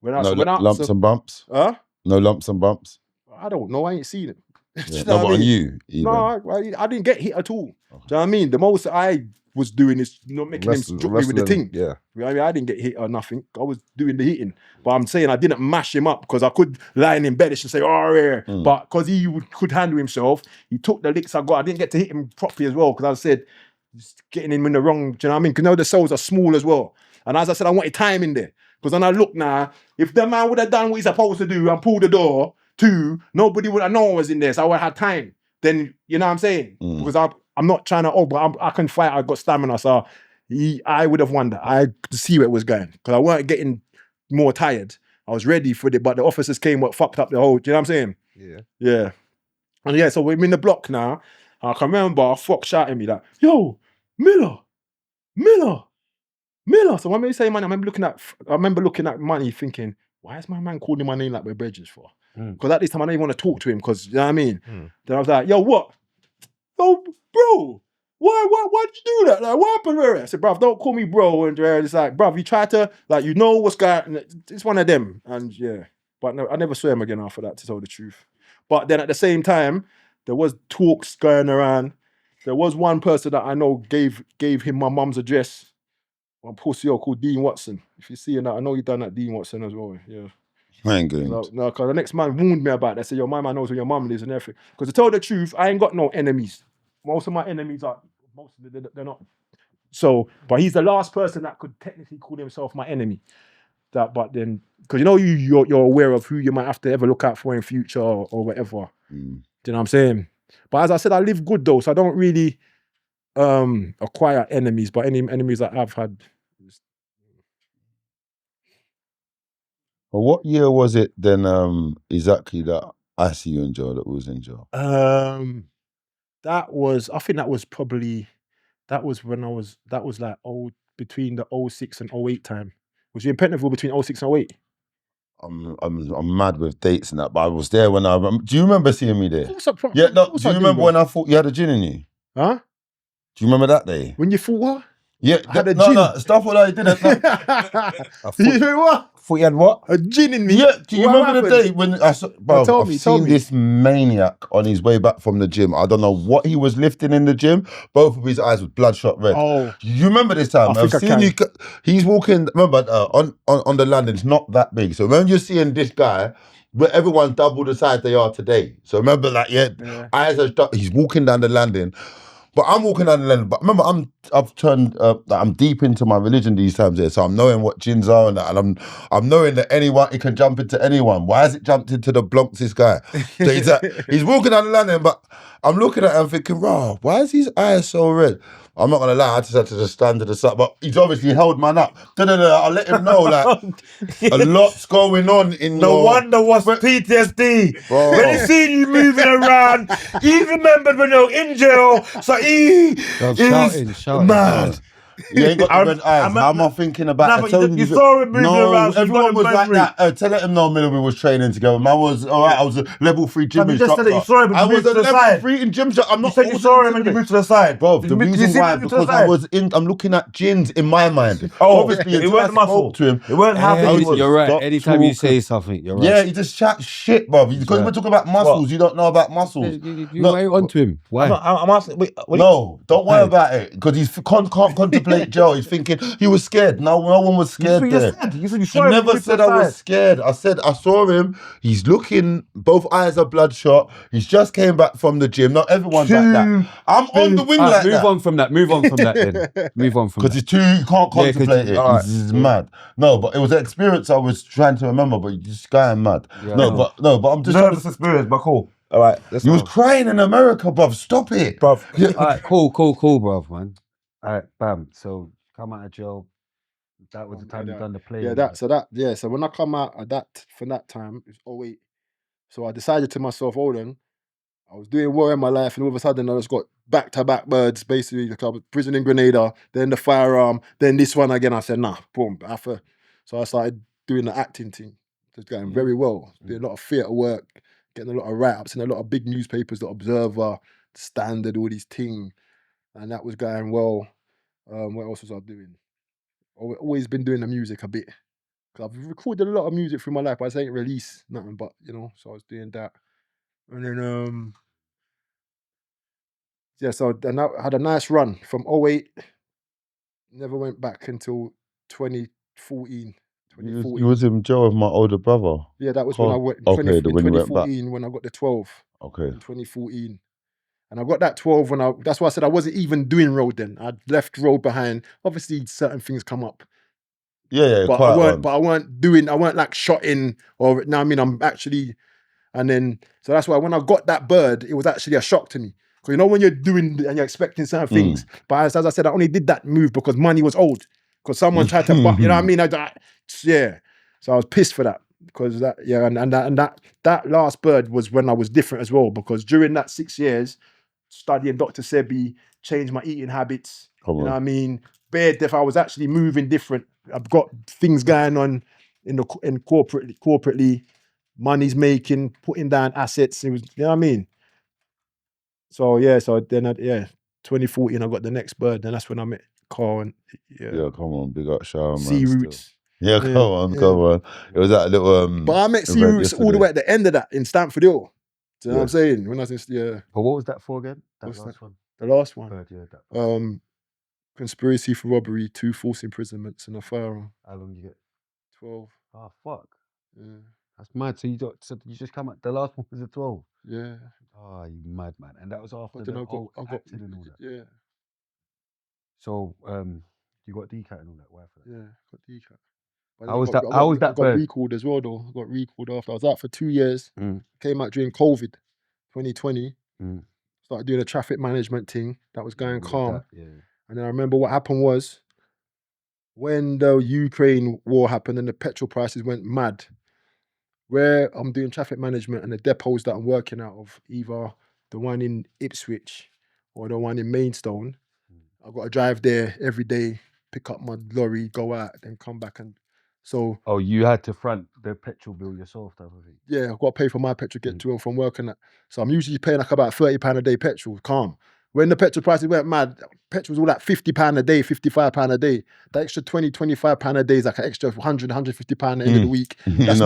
Lumps and bumps? Huh? No lumps and bumps? I don't know. I ain't seen it. Yeah, no, but on you? Even. No, I didn't get hit at all. Okay. Do you know what I mean? The most I was doing is not making him juke me with the thing. Yeah. You know what I mean? I didn't get hit or nothing. I was doing the hitting. But I'm saying I didn't mash him up because I could lie in bed and say, oh, yeah. But because he could handle himself, he took the licks I got. I didn't get to hit him properly as well because I said, just getting him in the wrong, do you know what I mean? Because now the cells are small as well. And as I said, I wanted time in there. Because when I look now, if the man would have done what he's supposed to do and pulled the door, nobody would have known I was in there. So I would have had time. Then, you know what I'm saying? Because I'm not trying to, but I can fight. I got stamina. So I would have won that. I could see where it was going. Because I weren't getting more tired. I was ready for it. But the officers came, what fucked up the whole, do you know what I'm saying? Yeah. Yeah. And yeah, so we're in the block now. I can remember Fox shouting me like, yo, Mila. So when we say money, I remember looking at money thinking, why is my man calling my name like we're bridges for? Because at this time I don't even want to talk to him because, you know what I mean? Then I was like, yo, what? Yo, bro, why'd you do that? Like, what happened, Rere? I said, bruv, don't call me bro. And it's like, bruv, you try to, like, you know what's going on. It's one of them. And yeah, but no, I never saw him again after that, to tell the truth. But then at the same time, there was talks going around. There was one person that I know gave him my mum's address. one pussy called Dean Watson. If you see that, I know you done that Dean Watson as well. Yeah. I ain't going. No, because the next man warned me about that. Said, yo, my man knows where your mum lives and everything. Because to tell the truth, I ain't got no enemies. Most of my enemies are, they're not. So, but he's the last person that could technically call himself my enemy. But then, because you know you're aware of who you might have to ever look out for in future or whatever. Do you know what I'm saying? But as I said, I live good though, so I don't really acquire enemies. But any enemies that I've had. Well, what year was it then? Exactly that I see you in jail. That was in jail. I think that was when I was. That was like between the 06 and 08 time. Was you in Pentonville between 06 and 08? I'm mad with dates and that, but I was there when do you remember seeing me there? Of course Yeah, no. Do you I remember when I thought you had a gin in you? Huh? Do you remember that day? When you thought what? Yeah, I had a gin. No, stuff what I didn't. No. You know what? Thought you had what? A gin in me. Yeah, do you What remember the happened? day when I saw? Bro, Tell I've me. seen this maniac on his way back from the gym. I don't know what he was lifting in the gym. Both of his eyes were bloodshot red. Oh, you remember this time? I think I can. you. He's walking. Remember on the landing. It's not that big. So remember you're seeing this guy. But everyone's double the size they are today. So remember, like, eyes are. He's walking down the landing. But I'm walking down the lane. But remember, I've turned. I'm deep into my religion these times here, so I'm knowing what jinns are and that, and I'm knowing that it can jump into anyone. Why has it jumped into the Bronx? This guy, so he's walking down the lane, but I'm looking at him thinking, "Raw, why is his eyes so red?" I'm not gonna lie, I just had to just stand to the side, but he's obviously held man up. I'll let him know, like, a lot's going on in No wonder what's PTSD. Bro. When he seen you moving around, he remembered when you're in jail, so he shouting, mad. You ain't got the red eyes. How am I thinking about Nah, it? but I told you saw him moving around, so you everyone got was the like memory. that. Tell him no, Mila, we was training together. Man was all right. I was a level 3 gym You just said that you saw him when I you was moved a to the level side. 3 in gym shot. I'm You not. said you saw him when you moved to the side. Bro, the Did you reason see why, him move to because the side? I'm looking at gins in my mind. Oh, Obviously, it until weren't I muscle. spoke to him. It weren't how big he was. You're right. Stop Anytime you talking. say something, you're right. Yeah, he just chat shit, bro. Because we're talking about muscles, you don't know about muscles. You ain't onto him. Why? I'm asking. Wait, No, don't worry about it. Because he can't contemplate jail. He's thinking he was scared. No one was scared there. You said you saw I him. never said I was scared. I said I saw him. He's looking. Both eyes are bloodshot. He's just came back from the gym. Not everyone's like that. I'm on the wing like move that. on from that. Move on from that then. Move on from Because that. it's too. You can't contemplate it. Alright. He's mad. No, but it was an experience I was trying to remember. But this guy mad. Yeah, no, but I'm just. Nervous experience, but cool. All right. You was crying in America, bruv. Stop it, bruv. All right, cool, bruv, man. All right, bam. So come out of jail. That was the time you done the play. So when I come out of that from that time, it was 08. So I decided to myself, hold on, I was doing well in my life, and all of a sudden I just got back-to-back birds, basically. Like I was prison in Grenada, then the firearm, then this one again. I said, nah, boom. So I started doing the acting thing. It's going very well. Doing a lot of theatre work, getting a lot of write-ups in a lot of big newspapers, The Observer, Standard, all these things. And that was going well. What else was I doing? Always been doing the music a bit. I've recorded a lot of music through my life, but I ain't released nothing, but so I was doing that. And then so then I had a nice run from 08, never went back until 2014. You was in jail with my older brother. Yeah, that was when I went in when you went back. 2014 when I got the 12. Okay. In 2014. And I got that 12 that's why I said I wasn't even doing road then. I'd left road behind. Obviously certain things come up. Yeah, but I weren't like shotting or now I mean I'm actually, and then so that's why when I got that bird, it was actually a shock to me. Because when you're doing and you're expecting certain things, but as I said, I only did that move because money was owed. Because someone tried to buy, you know what I mean? Yeah. So I was pissed for that. Because that last bird was when I was different as well. Because during that 6 years, studying Dr. Sebi, changed my eating habits. You know what I mean? Bare deaf, I was actually moving different. I've got things going on in corporately, money's making, putting down assets. It was, you know what I mean? So then 2014 I got the next bird, and that's when I met Carl and yeah, come on, big up Shower, man. C Roots. Yeah, come on. It was that little but I met C Roots all the way at the end of that in Stamford Hill. Do you know what I'm saying? When I was But what was that for again? That last one. The last one. Bird, yeah, that. conspiracy for robbery, 2 false imprisonments, and a firearm. How long you get? 12. Oh fuck. Yeah. That's mad. So you just come up. The last one was a 12. Yeah. Oh, you mad man. And that was after But then the I got, whole acting and all that. yeah, So you got DCAT and all that. Why for that? yeah, got decat. But How then was I got- that- I how got- was that I got bird? recalled as well though. I got recalled after. I was out for 2 years. Came out during COVID, 2020. Mm. Started doing a traffic management thing that was going All of calm. that, yeah. And then I remember what happened was when the Ukraine war happened and the petrol prices went mad, where I'm doing traffic management and the depots that I'm working out of, either the one in Ipswich or the one in Maidstone, I've got to drive there every day, pick up my lorry, go out, then come back. And so, Oh, you had to front the petrol bill yourself, type of thing. yeah, I've got to pay for my petrol, get to and from work and that. So I'm usually paying like about £30 a day petrol, calm. When the petrol prices went mad, petrol was all like £50 a day, £55 a day. The extra £20-25 a day is like an extra £100, £150 at the end of the week. That's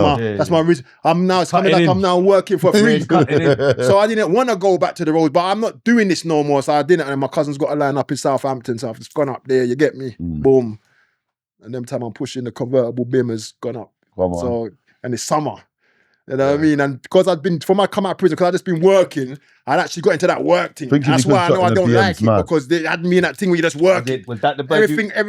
my reason. It's coming like I'm now working for free. So I didn't want to go back to the roads, but I'm not doing this no more. So I didn't. And my cousin's got a line up in Southampton, so I've just gone up there. You get me? Boom. And them time I'm pushing the convertible BIM has gone up. So and it's summer. You know what I mean? And because I've been, from I come out of prison, because I've just been working, I'd actually got into that work thing. That's why I know I don't like it, because they had me in that thing where you're just working. Was that the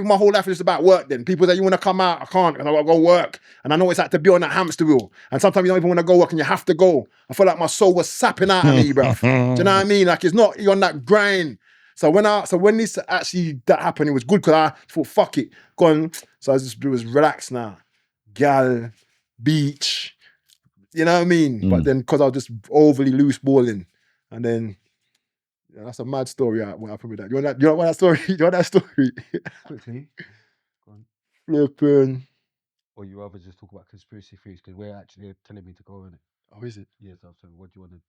my whole life is just about work then. People say, you want to come out? I can't, because I got to go work. And I know it's like to be on that hamster wheel. And sometimes you don't even want to go work and you have to go. I feel like my soul was sapping out of me, bro. Do you know what I mean? Like, it's not, you're on that grind. So when this actually, that happened, it was good, because I thought, fuck it, gone. So it was relaxed now. GYAL, beach, you know what I mean? But then, because I was just overly loose balling, and then that's a mad story. What happened with that? You want that story? You want that story? Quickly. Go on. Flipping. Or you rather just talk about conspiracy theories, because we're actually telling me to go in it. Oh, is it? Yes, I'm saying, what do you want to?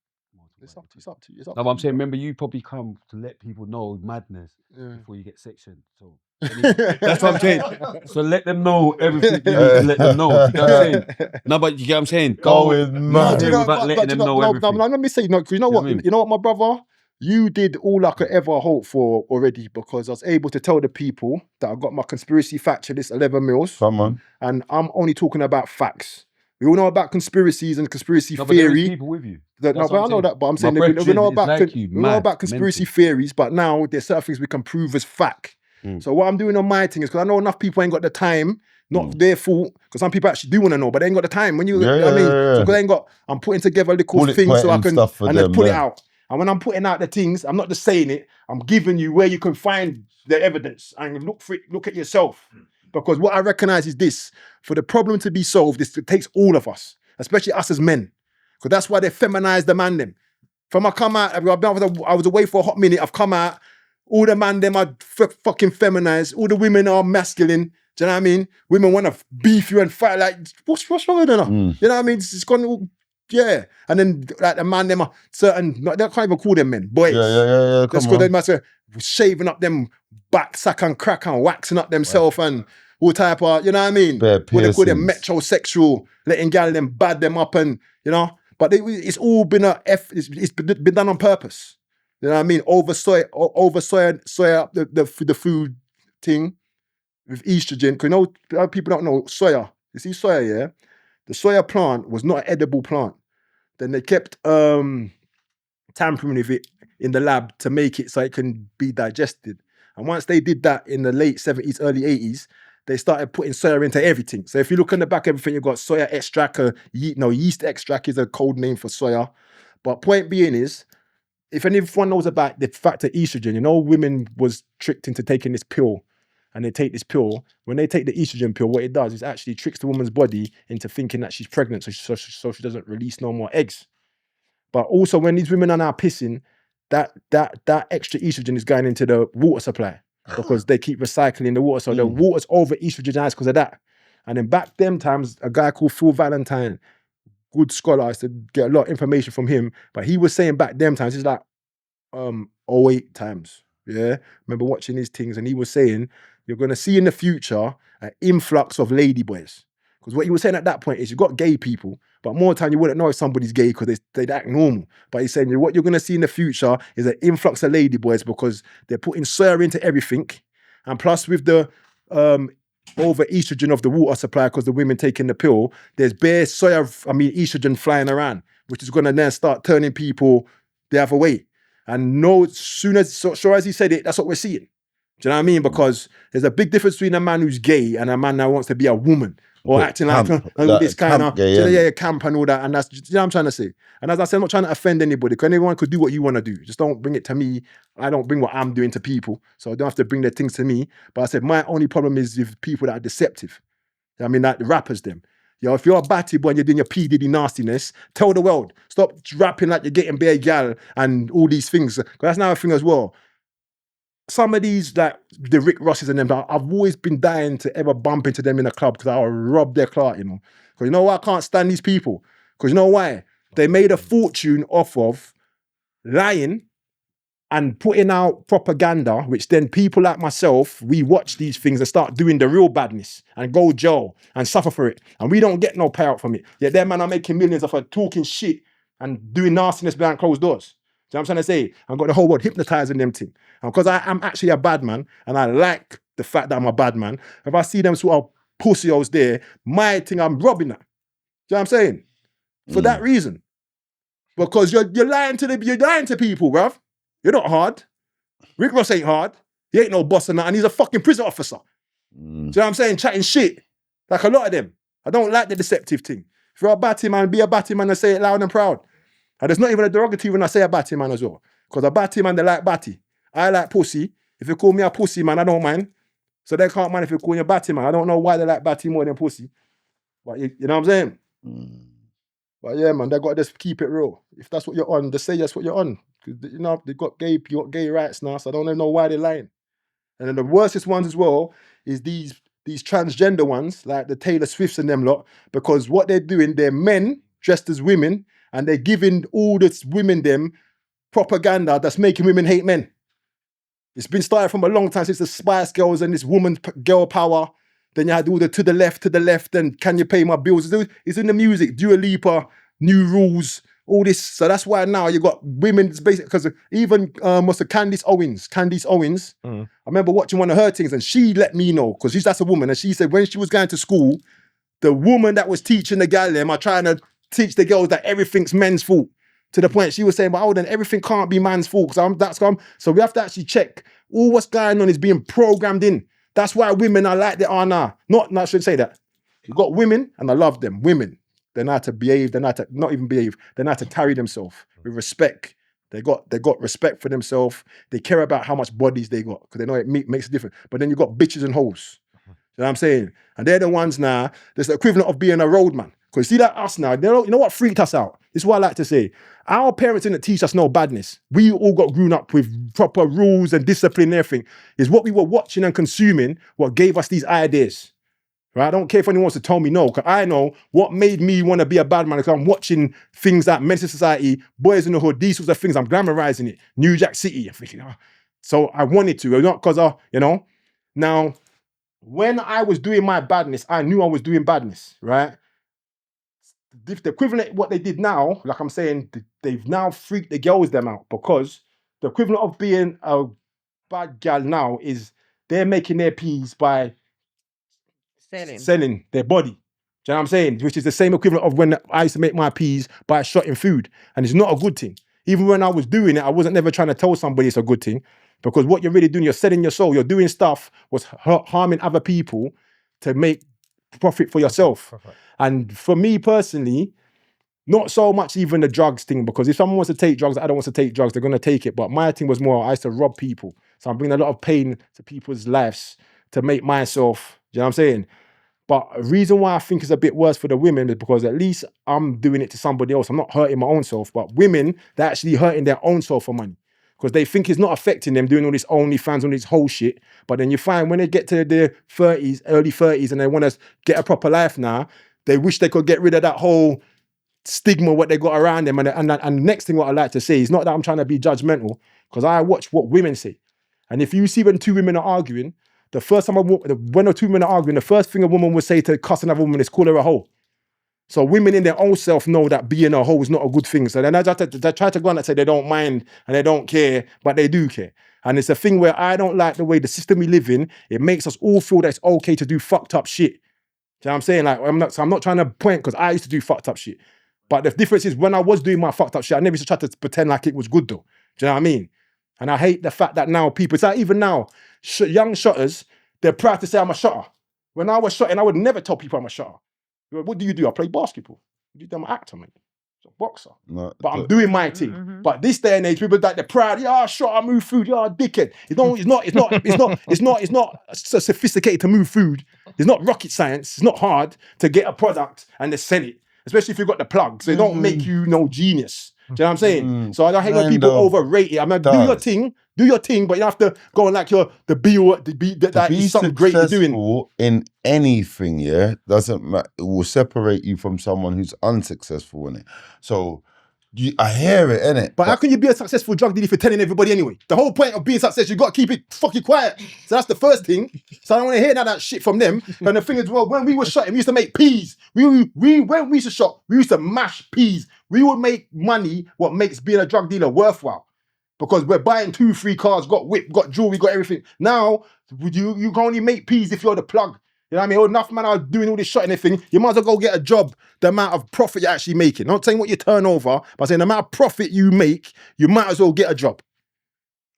It's up to you. No, but I'm saying, remember, you probably come to let people know madness before you get sectioned. So that's what I'm saying. So let them know everything you need to let them know. You know what I'm saying? No, but you get what I'm saying? Going mad. Without letting them know everything. No, let me say, because you know what? You know what, my brother? You did all I could ever hope for already, because I was able to tell the people that I got my conspiracy fact list, 11Millz. Come on. And I'm only talking about facts. We all know about conspiracies and conspiracy But there is theory. people with you. I know that, but I'm saying we know about conspiracy theories, but now there's certain things we can prove as fact. So what I'm doing on my thing is, because I know enough people ain't got the time, not their fault, because some people actually do want to know, but they ain't got the time. When you, know what I mean? So because I ain't got, I'm putting together little things so I can, and then put it out. And when I'm putting out the things, I'm not just saying it, I'm giving you where you can find the evidence and look for it, look at yourself. Because what I recognize is this: for the problem to be solved, it takes all of us, especially us as men. Because that's why they feminize the man them. From I come out, I was away for a hot minute, I've come out, all the man them are fucking feminized, all the women are masculine. Do you know what I mean? Women want to beef you and fight, like, what's wrong with them? You know what I mean? It's gone, yeah. And then like the man them are certain, they can't even call them men, boys. Yeah. That's because they must shaving up them back sack and crack and waxing up themselves and all type of, you know what I mean? What they call them metrosexual, letting gal them bad them up, and you know. But it's all been it's been done on purpose. You know what I mean? Over soy up the food thing with estrogen. Because you know, people don't know soya. You see soya, yeah? The soya plant was not an edible plant. Then they kept tampering with it in the lab to make it so it can be digested. And once they did that in the late 70s, early 80s, they started putting soya into everything. So if you look on the back of everything, you've got soya extract, yeast extract is a code name for soya. But point being is, if anyone knows about the fact of estrogen, you know, women was tricked into taking this pill, and they take this pill. When they take the estrogen pill, what it does is actually tricks the woman's body into thinking that she's pregnant, so she doesn't release no more eggs. But also, when these women are now pissing, that extra estrogen is going into the water supply, because they keep recycling the water. So the water's over estrogenized because of that. And then back them times, a guy called Phil Valentine, good scholar, I used to get a lot of information from him, but he was saying back them times, it's like 08 times. Yeah. Remember watching these things, and he was saying, you're going to see in the future an influx of ladyboys. Because what he was saying at that point is, you've got gay people, but more time you wouldn't know if somebody's gay because they act normal. But he's saying what you're going to see in the future is an influx of ladyboys, because they're putting soya into everything, And plus with the over estrogen of the water supply because the women taking the pill, there's bare estrogen flying around, which is going to then start turning people the other way. And sure as he said it, that's what we're seeing. Do you know what I mean? Because there's a big difference between a man who's gay and a man that wants to be a woman or acting like this kind of camp and all that. And that's, you know what I'm trying to say? And as I said, I'm not trying to offend anybody because anyone could do what you want to do. Just don't bring it to me. I don't bring what I'm doing to people. So I don't have to bring their things to me. But I said, my only problem is with people that are deceptive. I mean, like the rappers, them. Yo, if you're a batty boy and you're doing your P. Diddy nastiness, tell the world. Stop rapping like you're getting bare gal and all these things. Because that's another thing as well. Some of these, like the Rick Rosses and them, I've always been dying to ever bump into them in a club because I'll rob their clout, you know. Because you know why I can't stand these people? Because you know why? They made a fortune off of lying and putting out propaganda, which then people like myself, we watch these things and start doing the real badness and go jail and suffer for it. And we don't get no payout from it. Yet them man are making millions off of talking shit and doing nastiness behind closed doors. Do you know what I'm trying to say? I've got the whole world hypnotizing them thing. And because I'm actually a bad man and I like the fact that I'm a bad man, if I see them sort of pussios there, my thing, I'm robbing that. Do you know what I'm saying? For that reason. Because you're lying to people, bruv. You're not hard. Rick Ross ain't hard. He ain't no boss and that, and he's a fucking prison officer. Do you know what I'm saying? Chatting shit. Like a lot of them. I don't like the deceptive thing. If you're a batty man, be a batty man and say it loud and proud. And there's not even a derogatory when I say a batty man as well. Because a batty man, they like batty. I like pussy. If you call me a pussy man, I don't mind. So they can't mind if you call me a batty man. I don't know why they like batty more than pussy. But you know what I'm saying? But yeah, man, they got to just keep it real. If that's what you're on, just say that's what you're on. Because, you know, you got gay rights now, so I don't even know why they're lying. And then the worstest ones as well is these transgender ones, like the Taylor Swifts and them lot, because what they're doing, they're men dressed as women, and they're giving all this women them propaganda that's making women hate men. It's been started from a long time since the Spice Girls and this girl power. Then you had all the to the left, and can you pay my bills? It's in the music, Dua Lipa, New Rules, all this. So that's why now you got women, basically, because even what's the Candice Owens. I remember watching one of her things and she let me know, because that's a woman, and she said when she was going to school, the woman that was teaching the gal them are trying to teach the girls that everything's men's fault. To the point she was saying, but then everything can't be man's fault. So we have to actually check all what's going on is being programmed in. That's why women are like they are now. I shouldn't say that. You've got women, and I love them. Women, they know how to behave. They know how to not even behave. They know how to carry themselves with respect. They got respect for themselves. They care about how much bodies they got because they know it makes a difference. But then you got bitches and hoes. You know what I'm saying? And they're the ones now. That's the equivalent of being a roadman. Because see that us now. You know what freaked us out? This is what I like to say. Our parents didn't teach us no badness. We all got grown up with proper rules and discipline and everything. It's what we were watching and consuming what gave us these ideas. Right? I don't care if anyone wants to tell me no, because I know what made me want to be a bad man, because I'm watching things like Men's Society, Boys in the Hood, these sorts of things. I'm glamorizing it. New Jack City. I'm thinking, So I wanted to, not because Now, when I was doing my badness, I knew I was doing badness, right? The equivalent of what they did now, like I'm saying, they've now freaked the girls them out, because the equivalent of being a bad gal now is they're making their peas by selling their body. Do you know what I'm saying? Which is the same equivalent of when I used to make my peas by shotting food. And it's not a good thing. Even when I was doing it, I wasn't never trying to tell somebody it's a good thing, because what you're really doing, you're selling your soul. You're doing stuff was harming other people to make profit for yourself. And for me personally, not so much even the drugs thing, because if someone wants to take drugs, I don't want to take drugs, they're going to take it. But my thing was more, I used to rob people. So I'm bringing a lot of pain to people's lives to make myself, you know what I'm saying? But a reason why I think it's a bit worse for the women is because at least I'm doing it to somebody else. I'm not hurting my own self. But women, they're actually hurting their own self for money, because they think it's not affecting them doing all this OnlyFans, all this whole shit. But then you find when they get to their 30s, early 30s, and they want to get a proper life now, they wish they could get rid of that whole stigma what they got around them. And the next thing what I like to say is not that I'm trying to be judgmental, because I watch what women say. And if you see when two women are arguing, the first time when two women are arguing, the first thing a woman would say to cuss another woman is call her a hoe. So women in their own self know that being a hoe is not a good thing. So then they try to go on and say they don't mind and they don't care, but they do care. And it's a thing where I don't like the way the system we live in. It makes us all feel that it's okay to do fucked up shit. Do you know what I'm saying? Like, I'm not trying to point because I used to do fucked up shit. But the difference is when I was doing my fucked up shit, I never used to try to pretend like it was good though. Do you know what I mean? And I hate the fact that now people, it's like even now, young shotters, they're proud to say I'm a shotter. When I was shotting, I would never tell people I'm a shotter. What do you do? I play basketball. I'm an actor, man. I'm a boxer. No, but I'm doing my thing. But this day and age, people like they're proud. Yeah, shot, I move food. Yeah, dickhead. It's not so sophisticated to move food. It's not rocket science. It's not hard to get a product and to sell it. Especially if you've got the plug. So it don't make you no genius. Do you know what I'm saying? So I don't hate when people overrate it. I mean, do your thing, but you have to go on like you're the be something great you're doing. In anything, yeah, doesn't matter. It will separate you from someone who's unsuccessful in it. So I hear it, innit? But how can you be a successful drug dealer if you're telling everybody anyway? The whole point of being successful, you got to keep it fucking quiet. So that's the first thing. So I don't want to hear none of that shit from them. And the thing is, well, when we were shotting, we used to make peas. When we used to shot, we used to mash peas. We would make money what makes being a drug dealer worthwhile. Because we're buying 2-3 cars, got whip, got jewelry, got everything. Now, you can only make peas if you're the plug. You know what I mean? Enough man are doing all this shot and everything. You might as well go get a job, the amount of profit you're actually making. Not saying what you turn over, but saying the amount of profit you make, you might as well get a job.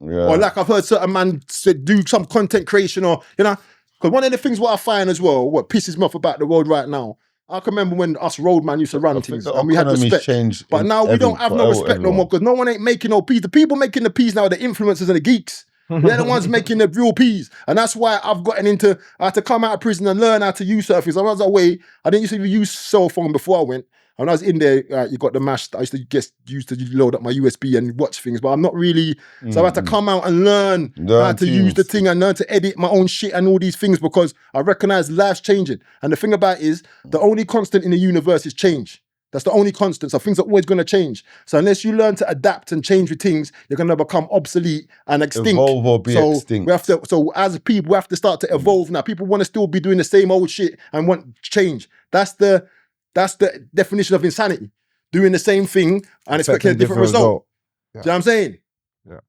Yeah. Or like I've heard certain man do some content creation or, you know, because one of the things what I find as well, what pisses me off about the world right now, I can remember when us roadman used to run things and we had respect. But now we don't have no respect no more because no one ain't making no peas. The people making the peas now are the influencers and the geeks. They're the ones making the real peas. And that's why I've gotten into, I had to come out of prison and learn how to use certain things. I was away, I didn't used to use cell phone before I went. And when I was in there, you got the mash, I used to load up my USB and watch things, but I'm not really, so I had to come out and learn how to use the thing and learn to edit my own shit and all these things because I recognize life's changing. And the thing about it is, the only constant in the universe is change. That's the only constant. So things are always going to change. So unless you learn to adapt and change with things, you're going to become obsolete and extinct. Evolve or be extinct. We have to, so as people, we have to start to evolve now. People want to still be doing the same old shit and want change. That's the definition of insanity. Doing the same thing and expecting a different result. Yeah. Do you know what I'm saying? Yeah.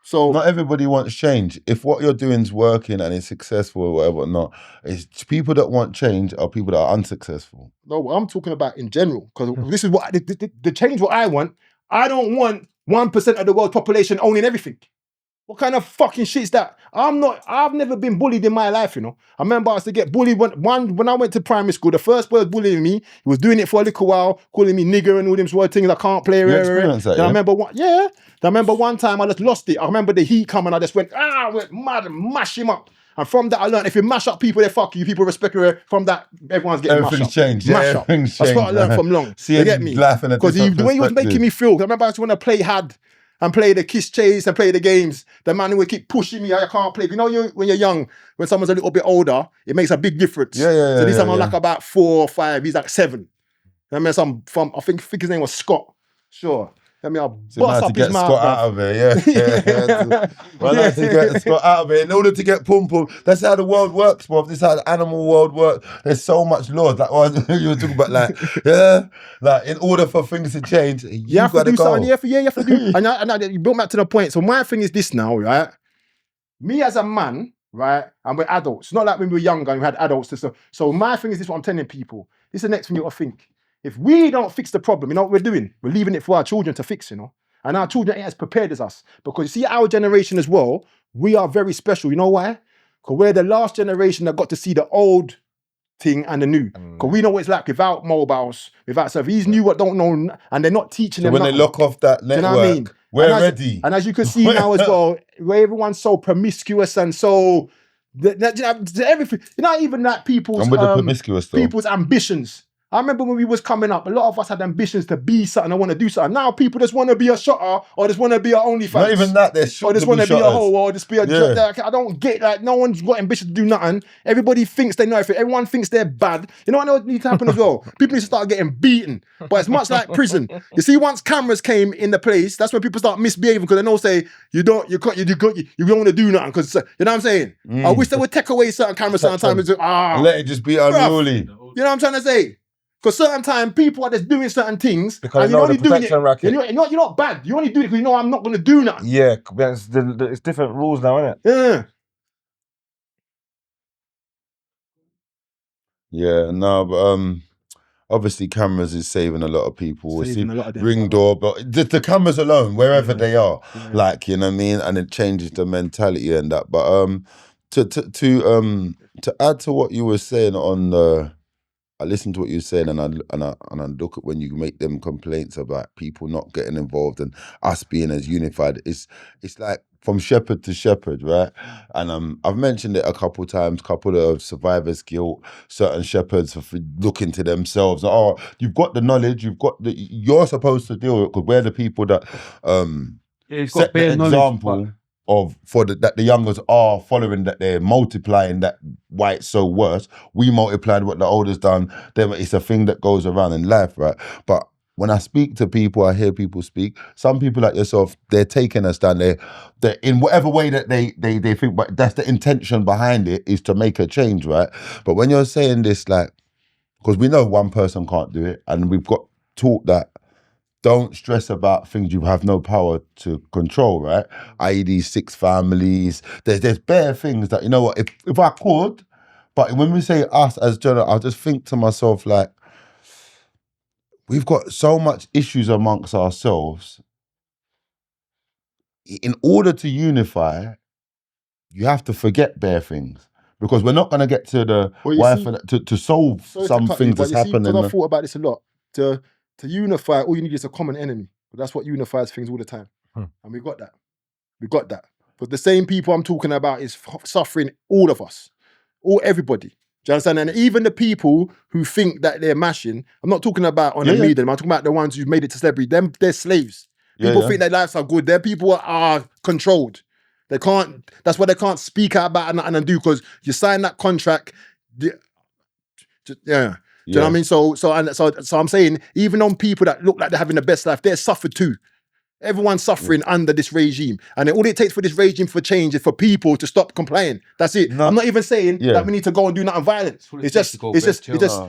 So not everybody wants change. If what you're doing is working and it's successful or whatever, not. It's people that want change are people that are unsuccessful. No, I'm talking about in general. Because this is what the change what I want. I don't want 1% of the world's population owning everything. What kind of fucking shit is that? I've never been bullied in my life, you know. I remember I used to get bullied when I went to primary school. The first boy was bullying me. He was doing it for a little while, calling me nigger and all them sort of things. I can't play. You experienced that, I remember one time I just lost it. I remember the heat coming. I just went mad and mash him up. And from that I learned if you mash up people, they fuck you. People respect you. From that, everyone's getting mashed up. Changed. Mash up. That's what I learned from Long. You get me? Because the way he was making me feel. I remember I used to want to play hard and play the kiss chase and play the games. The man who would keep pushing me, I can't play. You know, when you're young, when someone's a little bit older, it makes a big difference. So this time I'm like about 4 or 5, he's like 7. I mean, I think his name was Scott. Sure. I mean, I'll bust up his mouth. Scott out of it, Well, I had to get Scott out of it in order to get pum pum. That's how the world works, bro. This is how the animal world works. There's so much laws. Like you were talking about, like in order for things to change, you have to do something. You have to do. And you brought me back to the point. So my thing is this now, right? Me as a man, right, and we're adults. Not like when we were younger and we had adults. So my thing is this: what I'm telling people. This is the next thing you got to think. If we don't fix the problem, you know what we're doing? We're leaving it for our children to fix, you know? And our children ain't as prepared as us. Because you see, our generation as well, we are very special. You know why? Because we're the last generation that got to see the old thing and the new. Because we know what it's like without mobiles, without stuff. These new what don't know, and they're not teaching them when nothing. they lock off that network, you know what I mean? We're ready. And as you can see now as well, where everyone's so promiscuous and so... everything. You know, even that people's... I'm with the promiscuous though. People's ambitions. I remember when we was coming up, a lot of us had ambitions to be something, I want to do something. Now people just want to be a shotter or just want to be a OnlyFans. Not even that, they're shot. Or just want to be a hoe or just be a I don't get that. No one's got ambition to do nothing. Everybody thinks they know everything. Everyone thinks they're bad. You know what needs to happen as well? People need to start getting beaten. But it's much like prison. You see, once cameras came in the place, that's when people start misbehaving because they know say, you don't want to do nothing because, you know what I'm saying? I wish they would take away certain cameras sometimes. Let it just be unruly. You know what I'm trying to say? Because certain time people are just doing certain things Because and you you're know only the doing it. protection racket. You're not bad. You only do it because you know I'm not going to do nothing. Yeah, it's different rules now, isn't it? Yeah. Yeah, no, but obviously cameras is saving a lot of people. We Saving see a lot of them, Ring brother. doorbell, the cameras alone, wherever they are, Yeah. like, you know what I mean, and it changes the mentality and that. But to add to what you were saying on the, I listened to what you were saying, and I look at when you make them complaints about people not getting involved and us being as unified. It's like from shepherd to shepherd, right? And I've mentioned it a couple times. Couple of survivor's guilt. Certain shepherds for looking to themselves. Oh, you've got the knowledge. You're supposed to deal with it because we're the people that It's set got bare the knowledge, example that the youngers are following, that they're multiplying that why it's so worse. We multiplied what the olders done. Then it's a thing that goes around in life, right? But when I speak to people, I hear people speak. Some people like yourself, they're taking a stand. They're in whatever way that they think, but that's the intention behind it, is to make a change, right? But when you're saying this, like, because we know one person can't do it, and we've got taught that don't stress about things you have no power to control, right? I.e. these 6 families. There's bare things that, you know what, if I could, but when we say us as general, I just think to myself, like, we've got so much issues amongst ourselves. In order to unify, you have to forget bare things. Because we're not going to get to the to solve some things that's happening. Because I thought about this a lot. To unify, all you need is a common enemy. But that's what unifies things all the time. And we got that. We got that. But the same people I'm talking about is suffering all of us. Everybody. Do you understand? And even the people who think that they're mashing, I'm not talking about on the media, I'm talking about the ones who've made it to celebrity. They're slaves. People think their lives are good. Their people are controlled. They can't, that's why they can't speak out about it and do, because you sign that contract. Do you know what I mean? So I'm saying, even on people that look like they're having the best life, they're suffered too. Everyone's suffering under this regime. And all it takes for this regime for change is for people to stop complying. That's it. I'm not even saying that we need to go and do nothing violent. It's just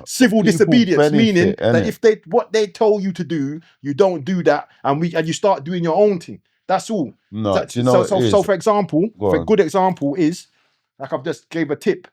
civil disobedience, meaning that if what they told you to do, you don't do that, and you start doing your own thing. That's all. No, do you know so for example, a good example is, like I've just gave a tip,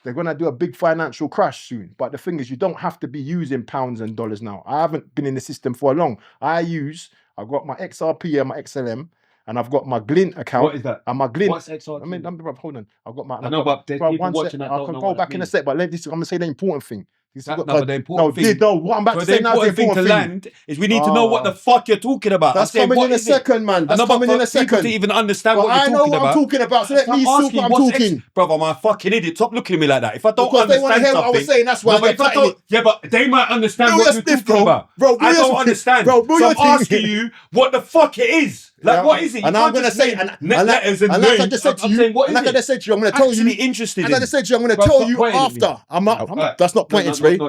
they're going to do a big financial crash soon. But the thing is, you don't have to be using pounds and dollars now. I haven't been in the system for long. I've got my XRP and my XLM, and I've got my Glint account. What is that? And my Glint. What's XRP? I mean, hold on. I've got my. I know, but there's people watching that I don't can know go what back that in a means. sec, but I'm going to say the important thing. But the important thing. No, what I'm about to say now is the important thing. Land is we need to know what the fuck you're talking about. That's coming in a second, man. That's coming in a second. To even understand but what you're talking about. I know what I'm talking about, so let me talk what I'm talking. Brother, I'm a fucking idiot. Stop looking at me like that. If I don't because understand they want to hear what I was saying, that's why they're cutting it. Yeah, but they might understand what you're talking about. Bro, I don't understand. Bro, so I'm asking you what the fuck it is. Like, what is it? And I'm going to say, and like I just said to you, I'm going to tell you. Interested. As I just said to you, I'm going to tell you after. That's not pointing, Spray. I'm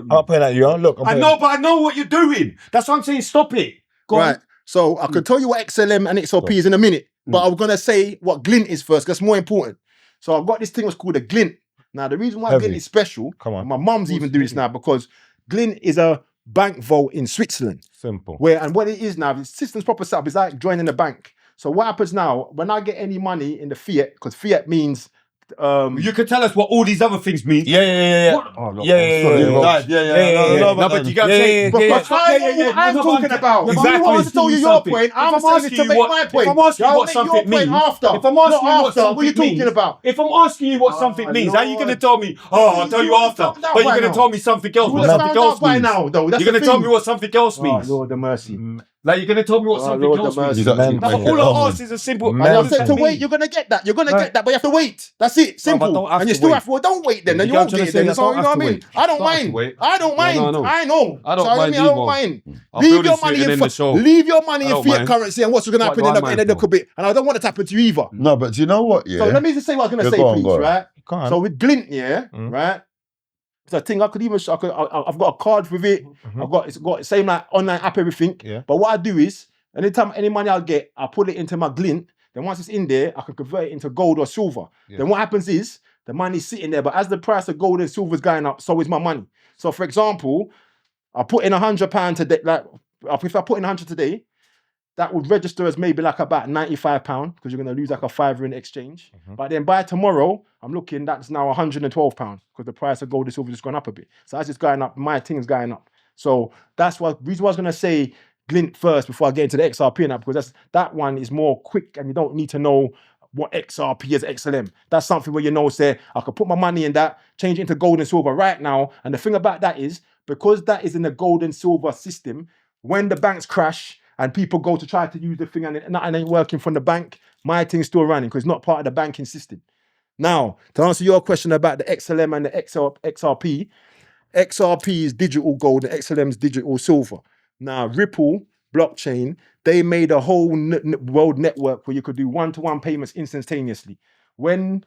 not pointing at you. Look, I know, but I know what you're doing. That's what I'm saying. Stop it. Right. So I can tell you what XLM and XRP is in a minute, but I'm going to say what Glint is first, because that's more important. So I've got this thing that's called a Glint. Now, the reason why Glint is special, my mum's even doing this now, because Glint is a bank vault in Switzerland. Simple. And what it is now, the system's proper setup is like joining a bank. So what happens now, when I get any money in the fiat, because fiat means you can tell us what all these other things mean. Yeah. No, but you got to say, what I'm talking about. Exactly. I want to tell you your point. I'm saying to make my point. If I'm asking you what something means, if I'm asking you what something means, what are you talking about? If I'm asking you what something means, how are you going to tell me? Oh, I'll tell you after. But you're going to tell me something else. What something else means? You're going to tell me what something else means. Lord have mercy. Like, you're going to tell me what something else means. All I ask is a simple. I said to wait, you're going to get that. You're going to get that, but you have to wait. That's it. Simple. And you still have to, don't wait then. Then you won't get it then. So, you know what I mean? I don't mind. I don't mind. I know. I don't mind. Leave your money in fiat currency, and what's going to happen in a little bit. And I don't want it to happen to you either. No, but do you know what? Yeah. So let me just say what I was going to say, please, right? So with Glint, right? It's a thing I could even. I've got a card with it. It's got same like online app, everything. Yeah. But what I do is, anytime any money I'll get, I put it into my Glint. Then once it's in there, I can convert it into gold or silver. Yeah. Then what happens is The money's sitting there, but as the price of gold and silver is going up, so is my money. So, for example, I put in £100 today. Like, if I put in 100 today, that would register as maybe like about £95 because you're going to lose like a £5 in exchange. But then by tomorrow, I'm looking, that's now £112 because the price of gold and silver has gone up a bit. So as it's going up, my thing is going up. So that's what reason why I was going to say Glint first before I get into the XRP and that, because that one is more quick and you don't need to know what XRP is XLM. That's something where you know, say, I could put my money in that, change it into gold and silver right now. And the thing about that is, because that is in the gold and silver system, when the banks crash and people go to try to use the thing and it ain't working from the bank, my thing's still running because it's not part of the banking system. Now, to answer your question about the XLM and the XRP, XRP is digital gold and XLM is digital silver. Now, Ripple blockchain, they made a whole world network where you could do one-to-one payments instantaneously. And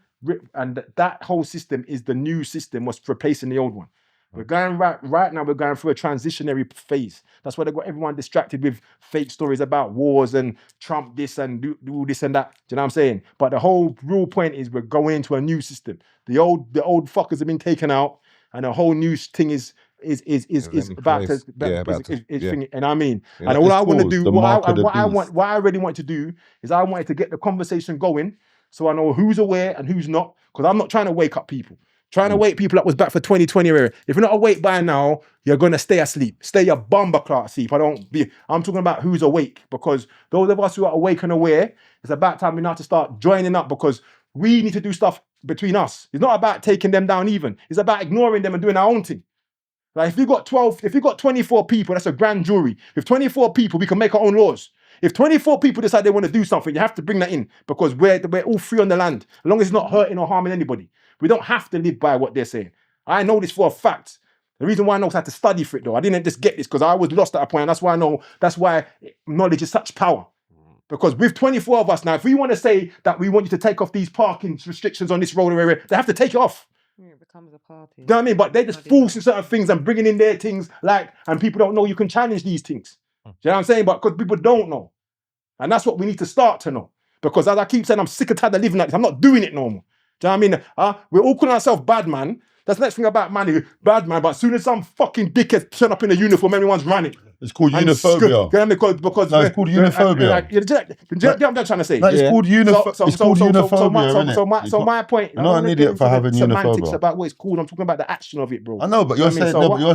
that whole system is the new system was replacing the old one. We're going right now, we're going through a transitionary phase. That's why they got everyone distracted with fake stories about wars and Trump this and do this and that. Do you know what I'm saying? But the whole real point is we're going into a new system. The old fuckers have been taken out and a whole new thing is about to and I mean, and all I want to do, what I really want to do is I wanted to get the conversation going so I know who's aware and who's not, because I'm not trying to wake up people. Trying to wake people up was back for 2020 era. If you're not awake by now, you're gonna stay asleep. Stay your bumper clock asleep. I'm talking about who's awake, because those of us who are awake and aware, it's about time we now to start joining up, because we need to do stuff between us. It's not about taking them down even. It's about ignoring them and doing our own thing. Like if you got 24 people, that's a grand jury. With 24 people, we can make our own laws. If 24 people decide they want to do something, you have to bring that in, because we're all free on the land, as long as it's not hurting or harming anybody. We don't have to live by what they're saying. I know this for a fact. The reason why I know is I had to study for it though. I didn't just get this because I was lost at a point. That's why I know, that's why knowledge is such power. Because with 24 of us now, if we want to say that we want you to take off these parking restrictions on this road area, they have to take it off. It becomes a party. You know what I mean? But they're just forcing certain things and bringing in their things, and people don't know you can challenge these things. Do you know what I'm saying? But because people don't know. And that's what we need to start to know. Because as I keep saying, I'm sick and tired of living like this. I'm not doing it no more. Do you know what I mean? We're all calling ourselves bad man. That's the next thing about money, bad man. But as soon as some fucking dickhead turn up in a uniform, everyone's running. It's called uniphobia. Because it's called uniphobia. Do you know what I'm trying to say? No, it's called uniphobia. So my point. You're not an idiot for having uniphobia. About what it's called. I'm talking about the action of it, bro. I know, but you're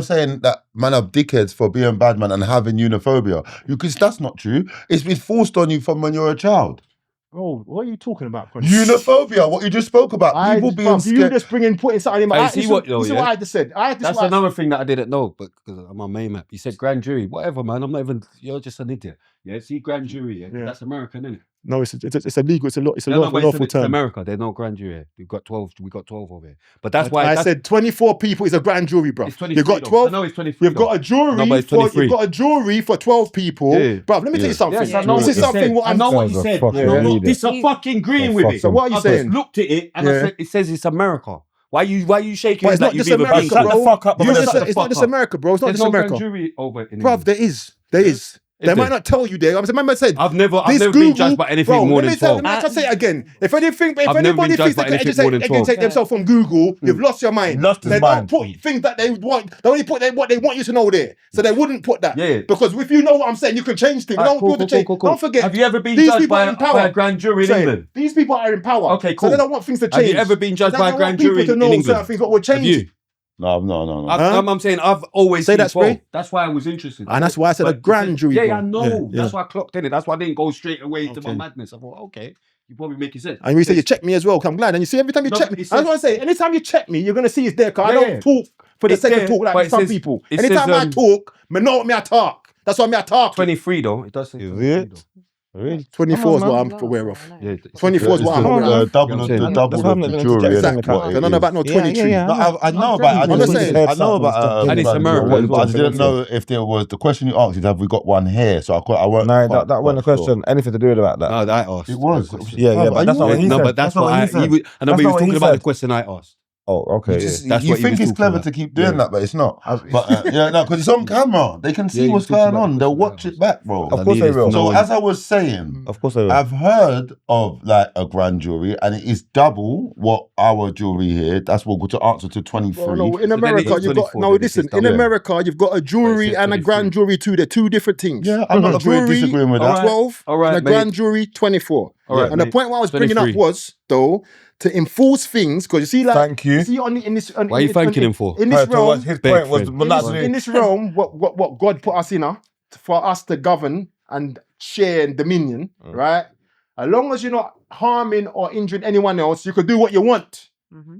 saying that man are dickheads for being bad man and having uniphobia. Because that's not true. It's been forced on you from when you're a child. Bro, what are you talking about? Uniphobia, what you just spoke about. People being scared. You just putting something in my eye. See what I just said. That's another thing that I didn't know, but because I'm on main map. You said grand jury. Whatever, man. I'm not even, you're just an idiot. Yeah, see grand jury, yeah? That's American, isn't it? No, it's illegal. It's a lawful term. America, there's no grand jury. We've got 12 over here. But that's why I said 24 people is a grand jury, bro. It's 23. You've got 12. No, it's 23. You've got a jury for 12 people. Yeah. Bro, let me tell you something. Yes, this is something what I know what you said. This is fucking green with it. So what are you saying? I just looked at it and I said, it says it's America. Why you shaking? But it's not just America, bro. It's not just America, bro. It's not just America. There's no grand jury over in Bro, there is. They might not tell you there. I remember I said I've never been judged by anything more than 12. Let me say it again. If anybody thinks they can take themselves from Google, you've lost your mind. They don't put things that they want. They only put what they want you to know there. So they wouldn't put that. Yeah. Because if you know what I'm saying, you can change things. Don't forget. Have you ever been judged by a grand jury in England? These people are in power. Okay, cool. So they don't want things to change. Have you ever been judged by a grand jury in England? Certain things what will change. No. I'm saying I've always say that, Spray. That's why I was interested. And that's why I said a grand jury. Yeah, I know. That's why I clocked in it. That's why I didn't go straight away to my madness. I thought, okay, you probably make it sense. And you say you check me as well. I'm glad. And you see, every time you check me, I just want to say, anytime you check me, you're gonna see it's there. Cause I don't talk for the sake of talk like some people. Anytime I talk, me know what me I talk. That's why me I talk. 23 though. It does say 23 though. Really? 24 is what I'm aware of. Yeah, 24 is what I'm aware of. Double the jury. Exactly. I don't know about no 23. I know about. I know about. And it's American. I didn't know if there was. The question you asked is, have we got one here? So I won't. No, that wasn't a question. Anything to do with that. No, that I asked. It was. Yeah, but that's not what he said. No, but that's what I. I know he was talking about the question I asked. Oh, okay. You, just, That's you what he think was it's talking clever about. to keep doing Yeah. that, but it's not. But yeah, no, because it's on camera. They can see he what's was talking going about on. the They'll pussy watch levels. it back, bro. Of course they will. So as I was saying, Of course they will. I've heard of like a grand jury, and it is double what our jury here. That's what we're to answer to 23. Well, no, in then America, it's you've got 24, no. then Listen, it's in double. America, you've got a jury said and a 23. grand jury too. They're two different things. Yeah, I'm not disagreeing with that. Alright. 12 All right, and a mate. grand jury 24. All right, and the mate. point what I was bringing up 23. was though to enforce things because you see, like, Thank you. see in this. Why are you thanking him for? In this realm, His Beg, point was friend. in this realm, what God put us in, for us to govern and share and dominion, right? As long as you're not harming or injuring anyone else, you could do what you want.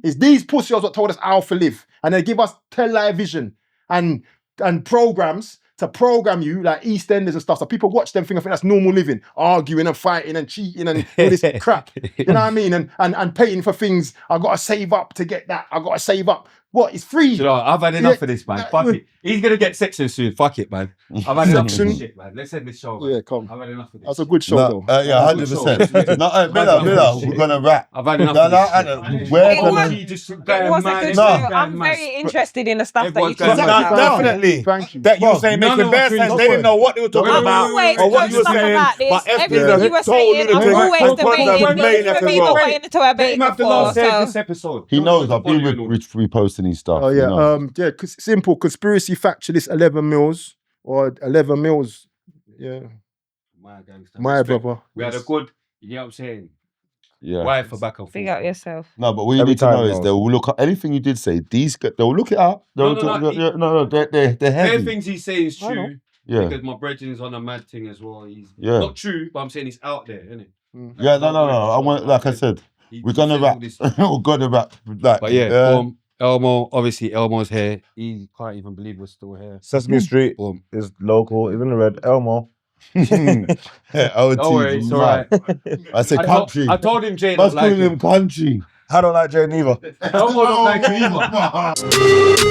It's these pussies what told us how to live, and they give us television and programs to program you like EastEnders and stuff. So people watch them think that's normal living, arguing and fighting and cheating and all this crap. You know what I mean? And paying for things. I gotta save up to get that. I gotta save up. What? It's free. You know, I've had enough of this, man. Fuck it. He's gonna get section soon. Fuck it, man. I've had enough of this shit, man. Let's end this show, man. Yeah, come. I've had enough of this. That's a good show, No, though. yeah, 100%. No, Mila, we're gonna wrap. I've had enough No, of this no, shit. we're It gonna. was- It was a good show. I'm very interested in the stuff that you Everyone's talk going about. mad. Definitely. Thank you. That you were saying None making of bare our sense. friends- They didn't know what they were talking I've about always or what heard you were stuff saying. about this. But Everything you were saying, I've always debated. Never got into a debate before. this So episode. He knows I've been reposting his stuff. Oh you yeah, know. yeah. Simple conspiracy factualist 11Millz or 11Millz. Yeah, my brother. We had a good, you know what I'm saying? Yeah. Wife for back and forth. figure out yourself. No, but what you Every need to time, know is bro. they will look at anything you did say. They'll look it up. No, They're Bare heavy. things he's saying is I know. true. Yeah. Because my brethren's on a mad thing as well. He's Yeah. not true, but I'm saying he's out there, isn't it? Yeah, no. I want, like I said, we're gonna wrap. We're gonna wrap. Like, But yeah, Elmo, obviously Elmo's here. He can't even believe we're still here. Sesame Street Boom. is local. Even the red Elmo. yeah, Don't worry, it's all right. I said country. I told him Jay Must don't call like him him. country. I don't like Jay neither. Elmo don't like you either.